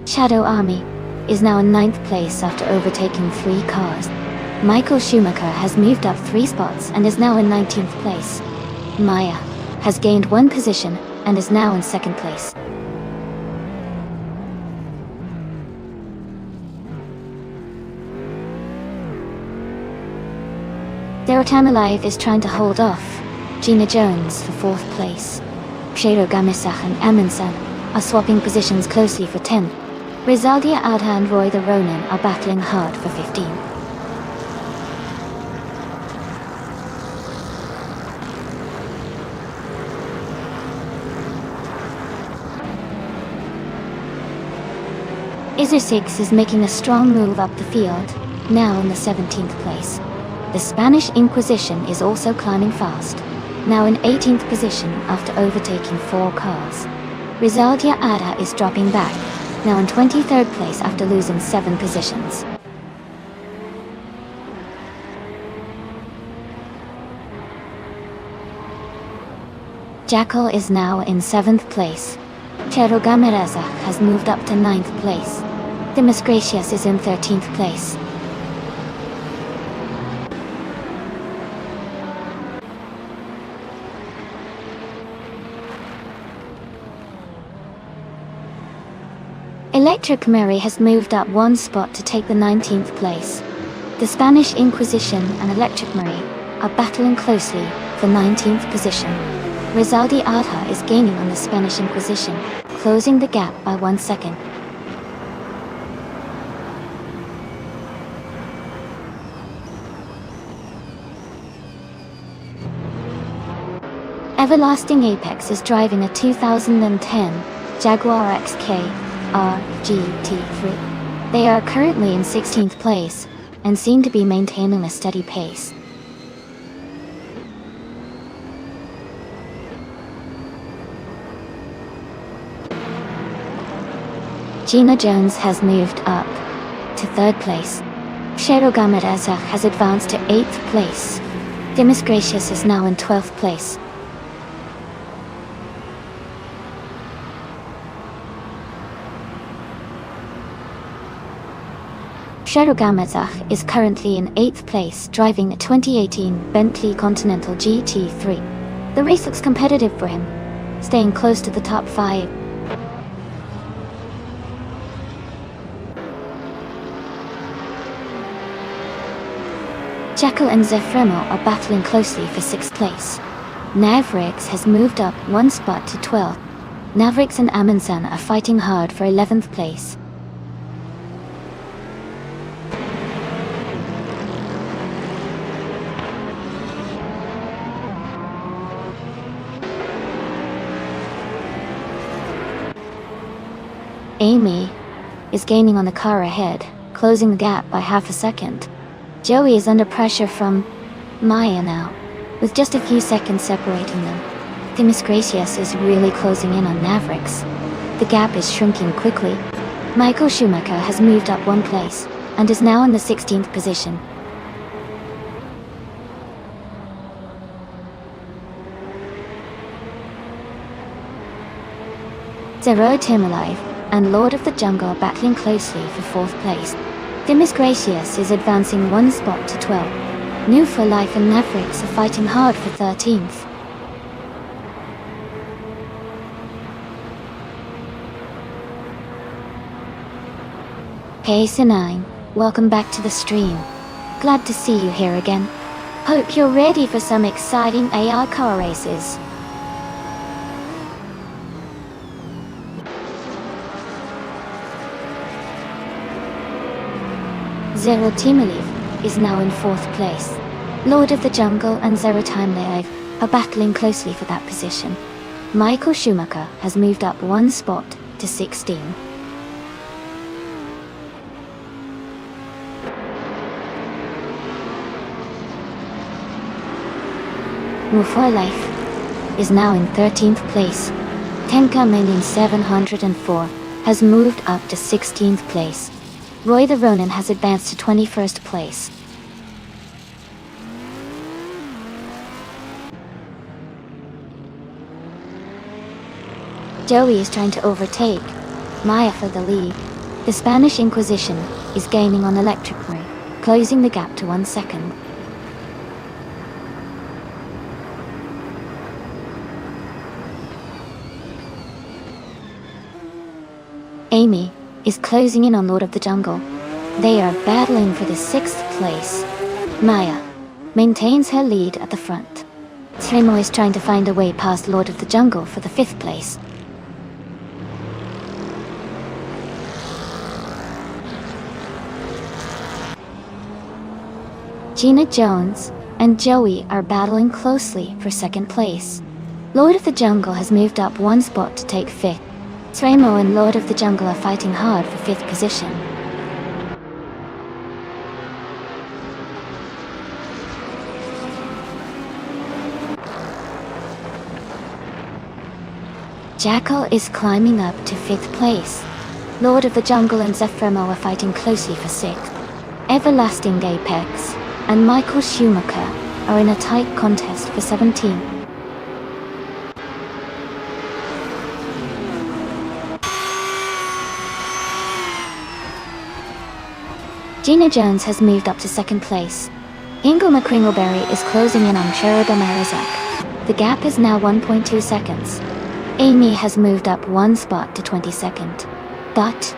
A: Shadow Army is now in ninth place after overtaking 3 cars. Michael Schumacher has moved up 3 spots and is now in 19th place. Maya has gained 1 position and is now in second place. Derotama Live is trying to hold off Gina Jones for 4th place. Piero Gamisach and Amundsen are swapping positions closely for 10th. Rizaldia Adha and Roy the Ronin are battling hard for 15. Iser 6 is making a strong move up the field, now in the 17th place. The Spanish Inquisition is also climbing fast, now in 18th position after overtaking 4 cars. Rizaldia Ada is dropping back, now in 23rd place after losing 7 positions. Jackal is now in 7th place. Cherogamereza has moved up to 9th place. Dimas Gracious is in 13th place. Electric Mary has moved up 1 spot to take the 19th place. The Spanish Inquisition and Electric Mary are battling closely for 19th position. Rizaldi Adha is gaining on the Spanish Inquisition, closing the gap by 1 second. Everlasting Apex is driving a 2010 Jaguar XK RGT3. They are currently in 16th place and seem to be maintaining a steady pace. Gina Jones has moved up to 3rd place. Cherogamereza has advanced to 8th place. Dimas Gracious is now in 12th place. Cherogamereza is currently in 8th place, driving a 2018 Bentley Continental GT3. The race looks competitive for him, staying close to the top 5. Jackal and Zefremo are battling closely for 6th place. Navrix has moved up 1 spot to 12th. Navrix and Amundsen are fighting hard for 11th place. Amy is gaining on the car ahead, closing the gap by half a second. Joey is under pressure from Maya now, with just a few seconds separating them. Dimas Gracious is really closing in on Navrix. The gap is shrinking quickly. Michael Schumacher has moved up 1 place, and is now in the 16th position. Zero Timalive and Lord of the Jungle are battling closely for 4th place. Dimas Gracious is advancing 1 spot to 12. New for Life and Navrix are fighting hard for 13th. Hey Sinine, welcome back to the stream. Glad to see you here again. Hope you're ready for some exciting AI car races. Zero Timaliv is now in 4th place. Lord of the Jungle and Zero Timaliv are battling closely for that position. Michael Schumacher has moved up 1 spot to 16. Mufor Life is now in 13th place. Tenka Mending 704 has moved up to 16th place. Roy the Ronin has advanced to 21st place. Joey is trying to overtake Maya for the lead. The Spanish Inquisition is gaining on Electric Ray, closing the gap to 1 second. Amy is closing in on Lord of the Jungle. They are battling for the 6th place. Maya maintains her lead at the front. Sremo is trying to find a way past Lord of the Jungle for the 5th place. Gina Jones and Joey are battling closely for 2nd place. Lord of the Jungle has moved up 1 spot to take 5th. Sremo and Lord of the Jungle are fighting hard for 5th position. Jackal is climbing up to 5th place. Lord of the Jungle and Zephremo are fighting closely for 6th. Everlasting Apex and Michael Schumacher are in a tight contest for 17th. Gina Jones has moved up to 2nd place. Ingle McCringleberry is closing in on Sherogam Arizak. The gap is now 1.2 seconds. Amy has moved up 1 spot to 22nd. But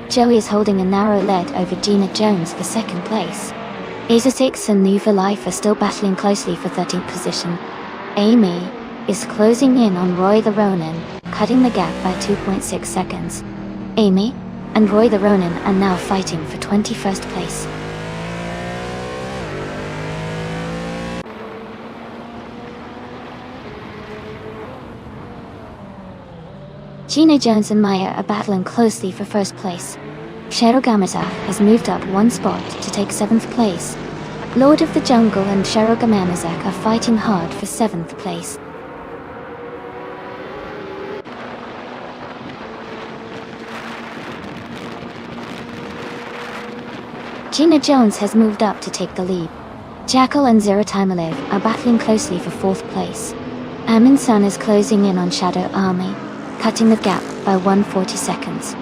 A: Joey is holding a narrow lead over Gina Jones for 2nd place. Aza6 and Nuva Life are still battling closely for 13th position. Amy is closing in on Roy the Ronin, cutting the gap by 2.6 seconds. Amy and Roy the Ronin are now fighting for 21st place. Gina Jones and Maya are battling closely for 1st place. Cheryl Gamazak has moved up 1 spot to take 7th place. Lord of the Jungle and Cheryl Gamazak are fighting hard for 7th place. Gina Jones has moved up to take the lead. Jackal and Zeratimalev are battling closely for 4th place. Amin Sun is closing in on Shadow Army, cutting the gap by 140 seconds.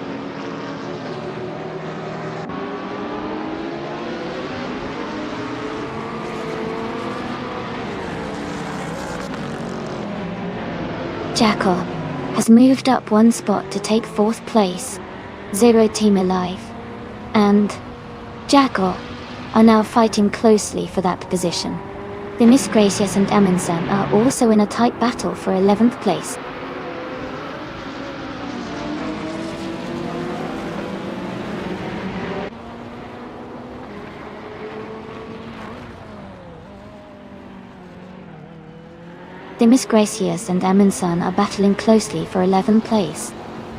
A: Jackal has moved up 1 spot to take 4th place. Zero Team Alive and Jackal are now fighting closely for that position. The Miss Gracious and Amundsen are also in a tight battle for 11th place. The Miss Gracious and Amundsen are battling closely for 11th place.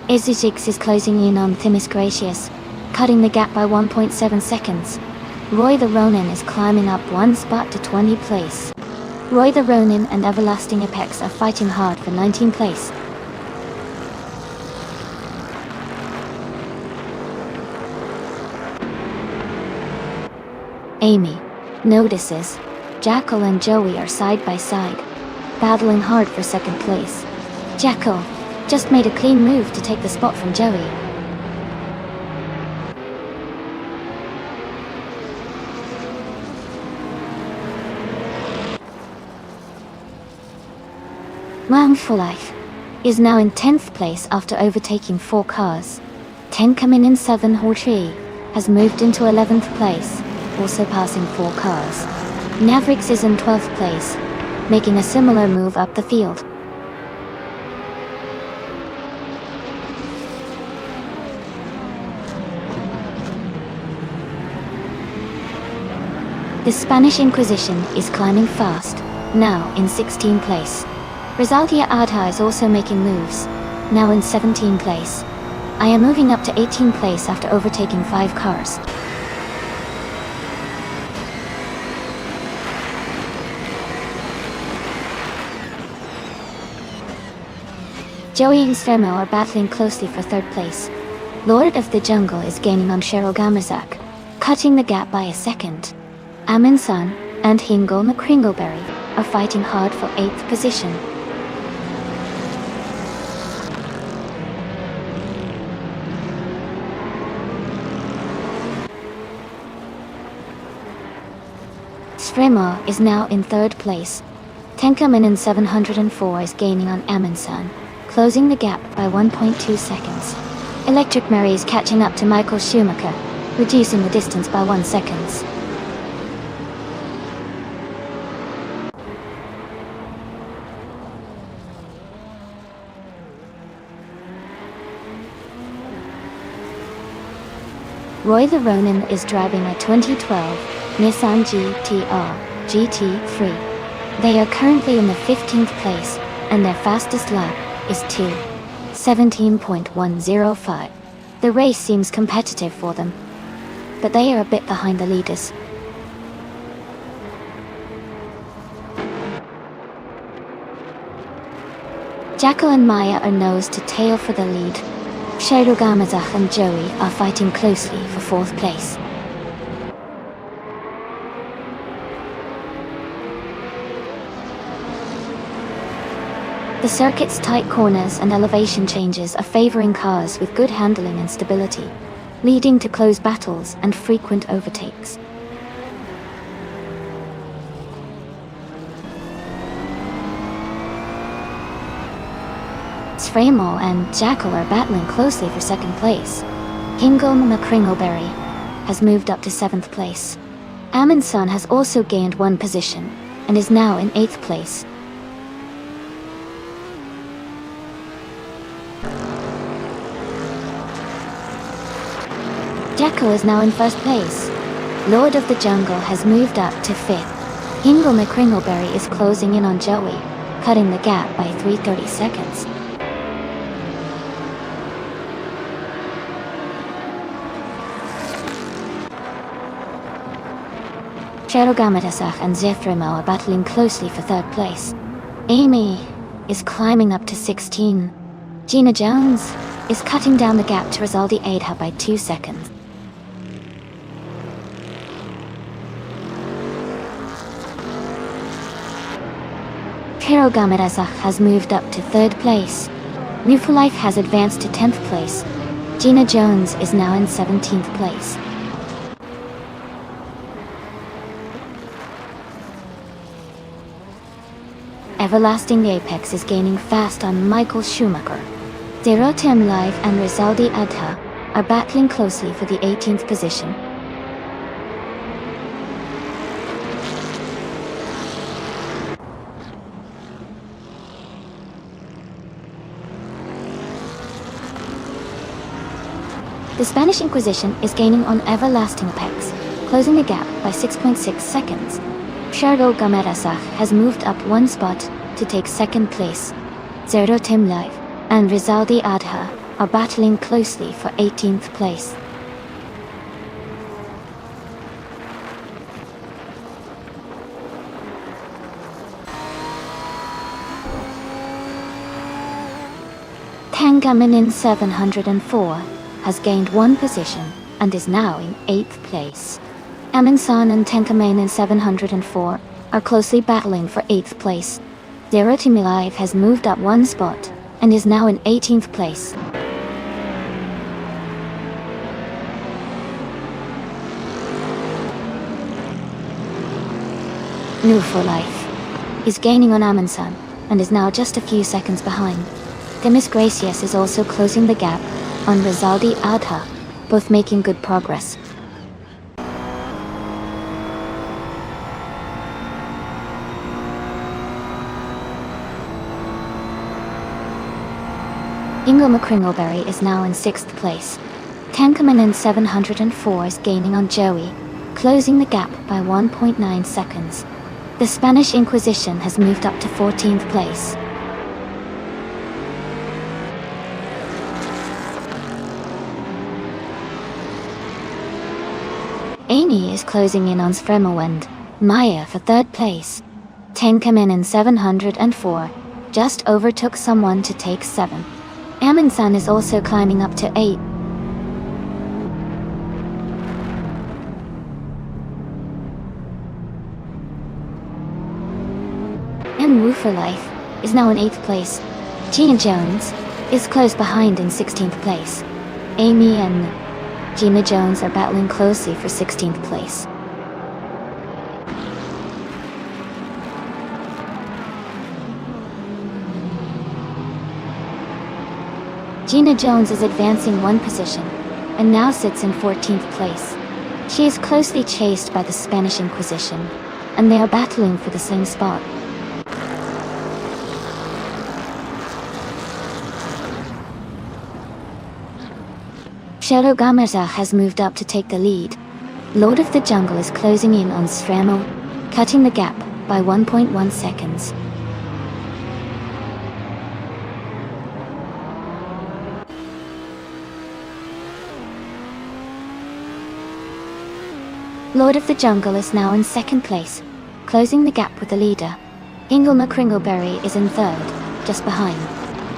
A: Izuzix is closing in on Themis Gracious, cutting the gap by 1.7 seconds. Roy the Ronin is climbing up 1 spot to 20th place. Roy the Ronin and Everlasting Apex are fighting hard for 19th place. Amy notices Jackal and Joey are side by side, battling hard for 2nd place. Jackal just made a clean move to take the spot from Joey. Wang for Life is now in 10th place after overtaking 4 cars. Tenkamin in 7 Hortree has moved into 11th place, also passing 4 cars. Navrix is in 12th place, making a similar move up the field. The Spanish Inquisition is climbing fast, now in 16th place. Rosalia Adha is also making moves, now in 17th place. I am moving up to 18th place after overtaking 5 cars. Joey and Sfermo are battling closely for 3rd place. Lord of the Jungle is gaining on Cheryl Gamazak, cutting the gap by a second. Amin Sun and Hingle McCringleberry are fighting hard for 8th position. Sfermo is now in 3rd place. Tenkamin in 704 is gaining on Amin Sun, closing the gap by 1.2 seconds. Electric Mary is catching up to Michael Schumacher, reducing the distance by 1 second. Roy the Ronin is driving a 2012 Nissan GT-R GT3. They are currently in the 15th place, and their fastest lap is 2:17.105. The race seems competitive for them, but they are a bit behind the leaders. Jackal and Maya are nose to tail for the lead. Shadowgamazach and Joey are fighting closely for 4th place. The circuit's tight corners and elevation changes are favoring cars with good handling and stability, leading to close battles and frequent overtakes. Sframo and Jackal are battling closely for 2nd place. Hingle McCringleberry has moved up to 7th place. Amundsen has also gained 1 position and is now in 8th place. Jackal is now in 1st place. Lord of the Jungle has moved up to 5th. Hingle McCringleberry is closing in on Joey, cutting the gap by 330 seconds. Shadowgamazach and Zefrimo are battling closely for 3rd place. Amy is climbing up to 16. Gina Jones is cutting down the gap to Rizaldi Adha by 2 seconds. Shadowgamazach has moved up to 3rd place. New for Life has advanced to 10th place. Gina Jones is now in 17th place. Everlasting Apex is gaining fast on Michael Schumacher. Zero Tim Live and Rizaldi Adha are battling closely for the 18th position. The Spanish Inquisition is gaining on Everlasting Apex, closing the gap by 6.6 seconds. Shadowgamazach has moved up 1 spot to take 2nd place. Zero Tim Live and Rizaldi Adha are battling closely for 18th place. Tangaminin 704 has gained 1 position and is now in 8th place. Amundsen and Tangaminin 704 are closely battling for 8th place. Zero Tim Live has moved up 1 spot and is now in 18th place. New for Life is gaining on Amundsen and is now just a few seconds behind. Demis Gracias is also closing the gap on Rizaldi Adha, both making good progress. Ingo McCringleberry is now in 6th place. Tankaminen 704 is gaining on Joey, closing the gap by 1.9 seconds. The Spanish Inquisition has moved up to 14th place. Amy is closing in on Sfremo and Maya for 3rd place. Tankaminen 704 just overtook someone to take 7. Amundsen is also climbing up to 8. And Woo for Life is now in 8th place. Gina Jones is close behind in 16th place. Amy and Gina Jones are battling closely for 16th place. Gina Jones is advancing 1 position, and now sits in 14th place. She is closely chased by the Spanish Inquisition, and they are battling for the same spot. Shadowgamazach has moved up to take the lead. Lord of the Jungle is closing in on Sframo, cutting the gap by 1.1 seconds. Lord of the Jungle is now in second place, closing the gap with the leader. Ingle McCringleberry is in third, just behind.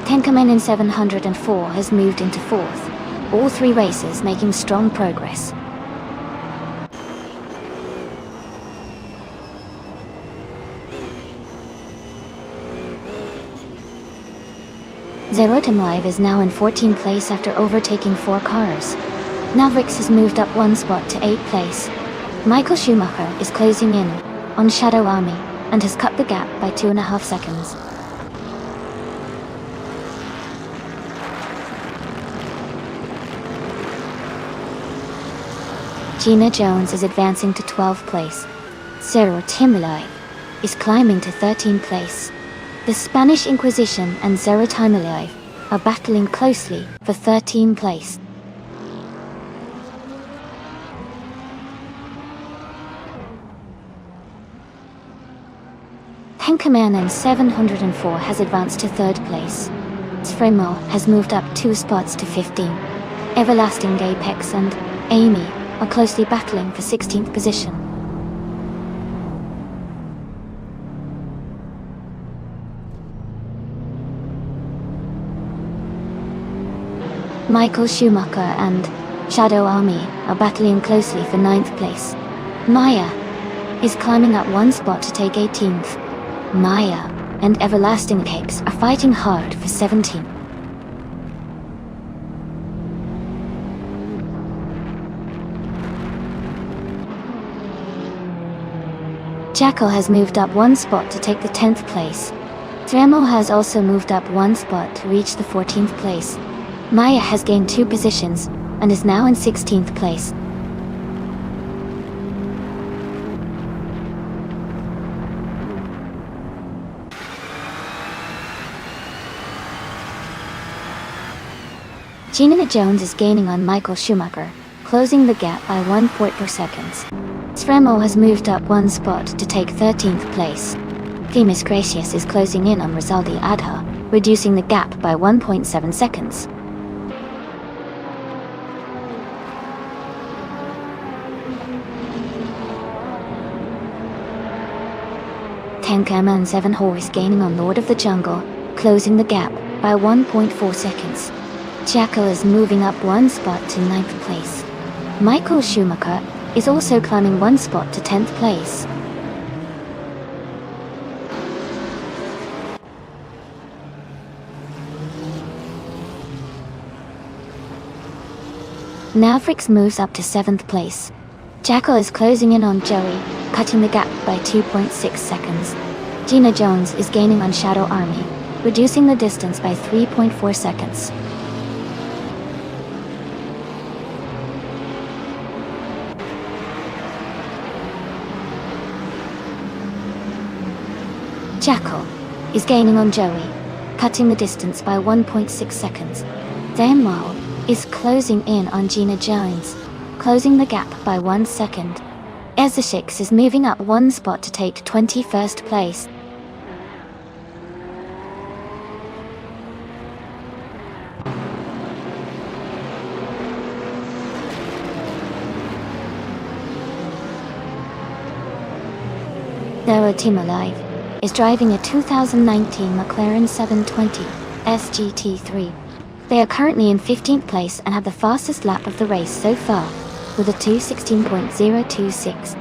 A: Tenkamen in 704 has moved into fourth. All three races making strong progress. Zero Tim Live is now in 14th place after overtaking 4 cars. Navrix has moved up 1 spot to 8th place. Michael Schumacher is closing in on Shadow Army and has cut the gap by 2.5 seconds. Gina Jones is advancing to 12th place. Zero Tim Live is climbing to 13th place. The Spanish Inquisition and Zero Time Alive are battling closely for 13th place. Henkaman in 704 has advanced to 3rd place. Sfremo has moved up 2 spots to 15. Everlasting Apex and Amy are closely battling for 16th position. Michael Schumacher and Shadow Army are battling closely for 9th place. Maya is climbing up 1 spot to take 18th. Maya and Everlasting Cakes are fighting hard for 17th. Jackal has moved up 1 spot to take the 10th place. Tremo has also moved up 1 spot to reach the 14th place. Maya has gained 2 positions and is now in 16th place. Gina Jones is gaining on Michael Schumacher, closing the gap by 1 point per second. Sfremo has moved up 1 spot to take 13th place. Themis Gracious is closing in on Rizaldi Adha, reducing the gap by 1.7 seconds. Tenkaman 7 Horse gaining on Lord of the Jungle, closing the gap by 1.4 seconds. Jackal is moving up 1 spot to 9th place. Michael Schumacher is also climbing 1 spot to 10th place. Navrix moves up to 7th place. Jackal is closing in on Joey, cutting the gap by 2.6 seconds. Gina Jones is gaining on Shadow Army, reducing the distance by 3.4 seconds. Jackal is gaining on Joey, cutting the distance by 1.6 seconds. Demo is closing in on Gina Jones, closing the gap by 1 second. Ezeshix is moving up 1 spot to take 21st place. Zero Team Alive is driving a 2019 McLaren 720 SGT3. They are currently in 15th place and have the fastest lap of the race so far, with a 2:16.026.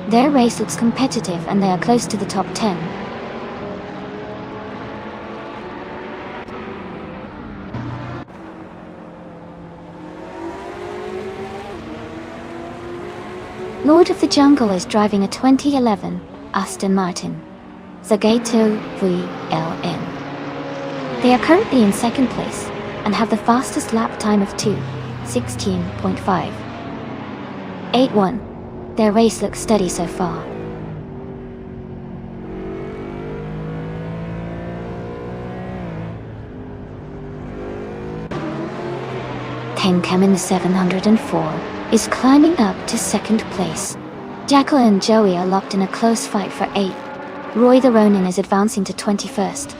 A: Their race looks competitive and they are close to the top 10. Lord of the Jungle is driving a 2011 Aston Martin Zagato VLN. They are currently in 2nd place and have the fastest lap time of 2:16.581. Their race looks steady so far. Tenkamen 704 is climbing up to 2nd place. Jackal and Joey are locked in a close fight for 8th. Roy the Ronin is advancing to 21st.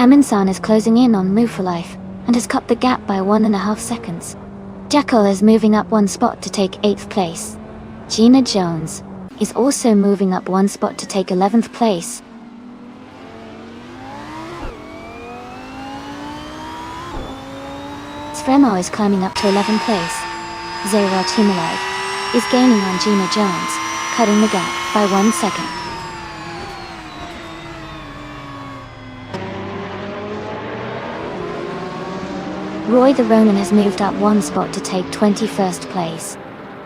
A: Amundsen is closing in on Move for Life and has cut the gap by 1.5 seconds. Jackal is moving up 1 spot to take 8th place. Gina Jones is also moving up 1 spot to take 11th place. Sfremo is climbing up to 11th place. Zero Team Alive is gaining on Gina Jones, cutting the gap by 1 second. Roy the Ronin has moved up 1 spot to take 21st place.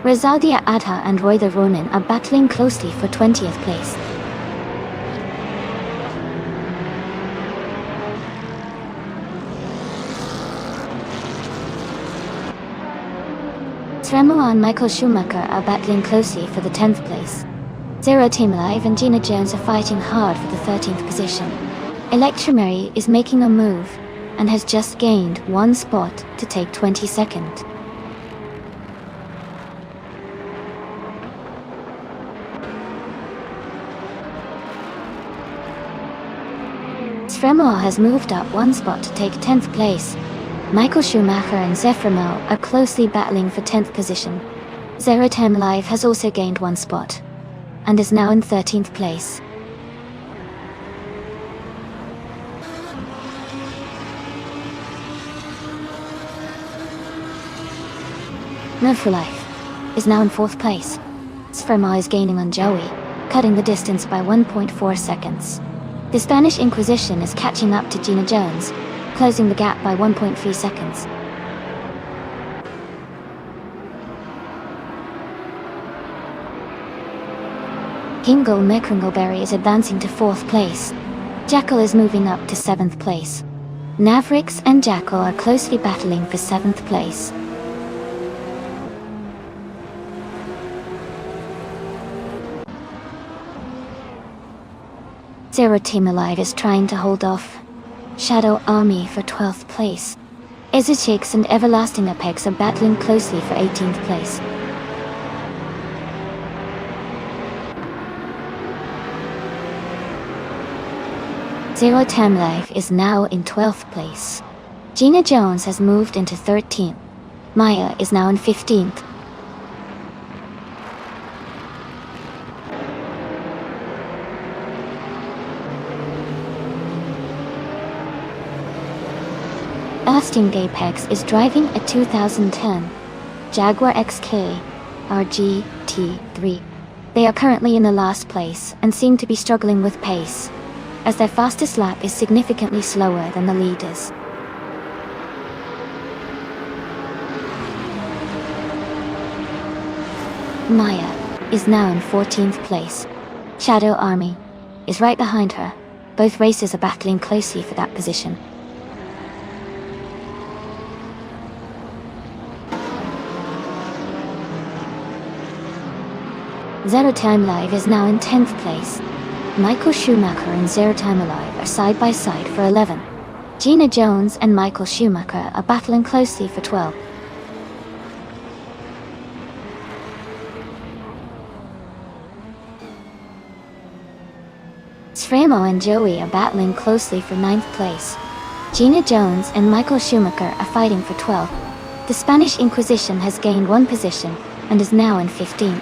A: Rosalia Adha and Roy the Ronin are battling closely for 20th place. Sfremo and Michael Schumacher are battling closely for the 10th place. Zero Team Alive and Gina Jones are fighting hard for the 13th position. Electromary is making a move and has just gained 1 spot to take 22nd. Sfremo has moved up 1 spot to take 10th place. Michael Schumacher and Zefremo are closely battling for 10th position. Zero Time Live has also gained 1 spot and is now in 13th place. Move for Life is now in 4th place. Sfremo is gaining on Joey, cutting the distance by 1.4 seconds. The Spanish Inquisition is catching up to Gina Jones, closing the gap by 1.3 seconds. Kingle Mekringleberry is advancing to 4th place. Jackal is moving up to 7th place. Navrix and Jackal are closely battling for 7th place. Zero Team Alive is trying to hold off Shadow Army for 12th place. Ezechix and Everlasting Apex are battling closely for 18th place. Zero Time Life is now in 12th place. Gina Jones has moved into 13th. Maya is now in 15th. Earthsting Apex is driving a 2010 Jaguar XK RGT3. They are currently in the last place and seem to be struggling with pace, as their fastest lap is significantly slower than the leaders. Maya is now in 14th place. Shadow Army is right behind her. Both races are battling closely for that position. Zero Time Live is now in 10th place. Michael Schumacher and Zero Time Alive are side by side for 11. Gina Jones and Michael Schumacher are battling closely for 12. Sfremo and Joey are battling closely for 9th place. Gina Jones and Michael Schumacher are fighting for 12. The Spanish Inquisition has gained 1 position and is now in 15th.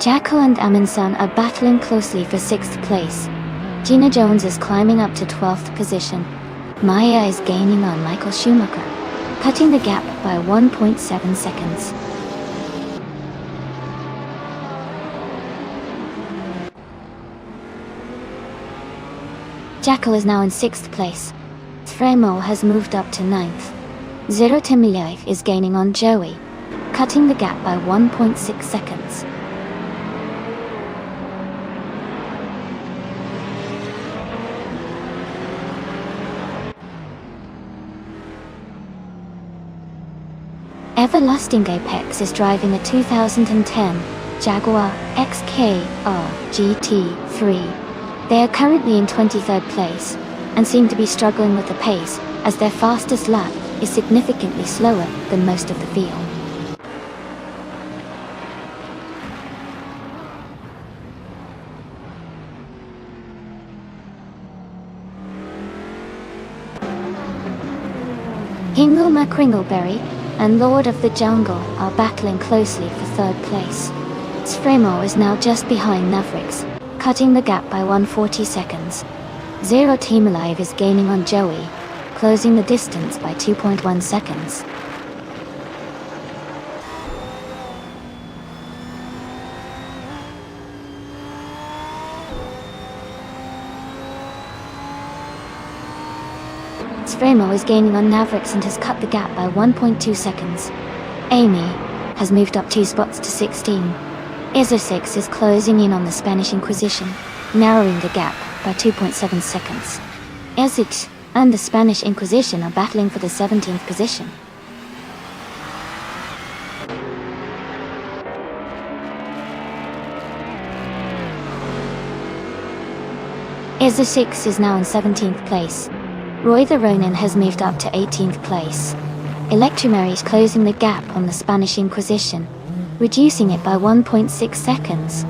A: Jackal and Amundsen are battling closely for 6th place. Gina Jones is climbing up to 12th position. Maya is gaining on Michael Schumacher, cutting the gap by 1.7 seconds. Jackal is now in 6th place. Sfremo has moved up to 9th. Zero Timilev is gaining on Joey, cutting the gap by 1.6 seconds. Everlasting Apex is driving a 2010 Jaguar XKR GT3. They are currently in 23rd place and seem to be struggling with the pace, as their fastest lap is significantly slower than most of the field. Hingle McCringleberry and Lord of the Jungle are battling closely for third place. Sfremo is now just behind Navrix, cutting the gap by 140 seconds. Zero Team Alive is gaining on Joey, closing the distance by 2.1 seconds. Sfremo is gaining on Navrix and has cut the gap by 1.2 seconds. Amy has moved up 2 spots to 16. Isosix is closing in on the Spanish Inquisition, narrowing the gap by 2.7 seconds. Isosix and the Spanish Inquisition are battling for the 17th position. Isosix is now in 17th place. Roy the Ronin has moved up to 18th place. Electromary is closing the gap on the Spanish Inquisition, reducing it by 1.6 seconds.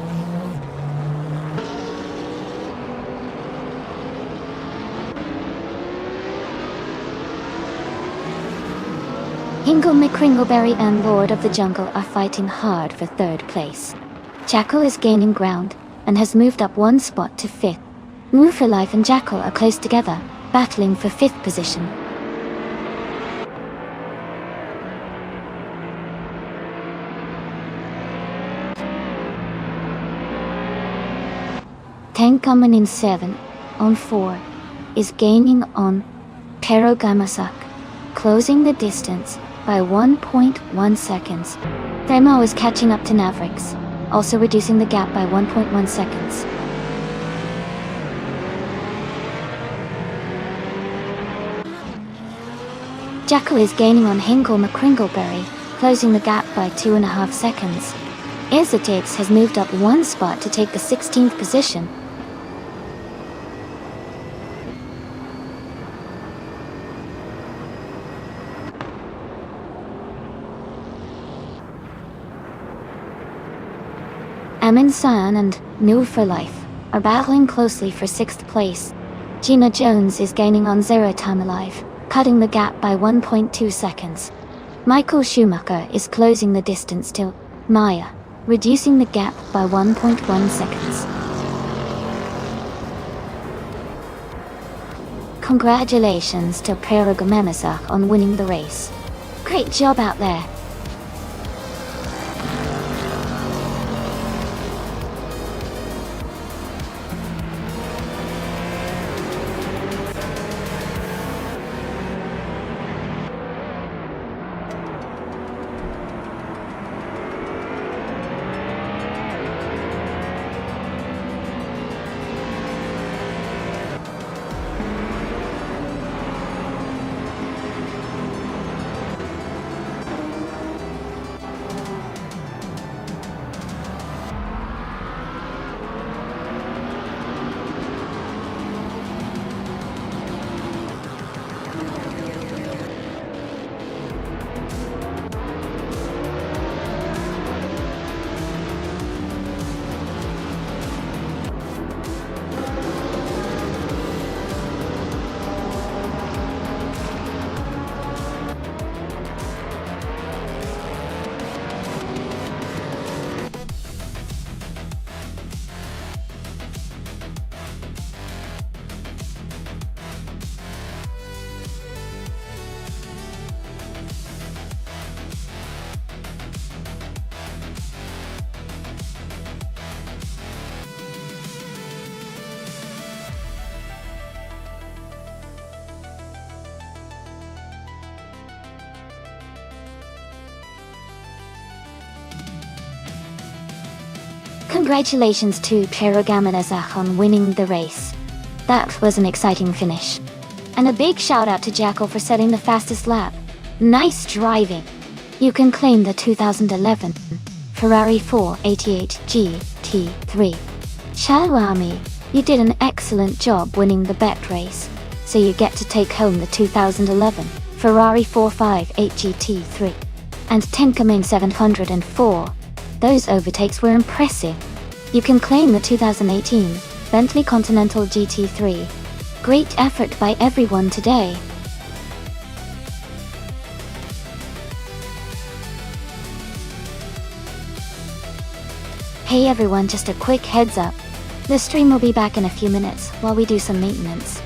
A: Hingle McCringleberry and Lord of the Jungle are fighting hard for third place. Jackal is gaining ground and has moved up 1 spot to 5th. Move for Life and Jackal are close together, battling for 5th position. Tenkaman in 7 on 4 is gaining on Perogamasak, closing the distance by 1.1 seconds. Thermo is catching up to Navrix, also reducing the gap by 1.1 seconds. Jackal is gaining on Hingle McCringleberry, closing the gap by 2.5 seconds. Isotix has moved up 1 spot to take the 16th position. Amin Cyan and Move for Life are battling closely for 6th place. Gina Jones is gaining on Zero Time Alive, cutting the gap by 1.2 seconds. Michael Schumacher is closing the distance to Maya, reducing the gap by 1.1 seconds. Congratulations to Perogamenasak on winning the race. Great job out there. Congratulations to Perogamenasak on winning the race. That was an exciting finish. And a big shout out to Jackal for setting the fastest lap. Nice driving! You can claim the 2011 Ferrari 488 GT3. Shalwami, you did an excellent job winning the bet race, so you get to take home the 2011 Ferrari 458 GT3 and Tenkamin 704. Those overtakes were impressive. You can claim the 2018 Bentley Continental GT3. Great effort by everyone today. Hey everyone, just a quick heads up. The stream will be back in a few minutes while we do some maintenance.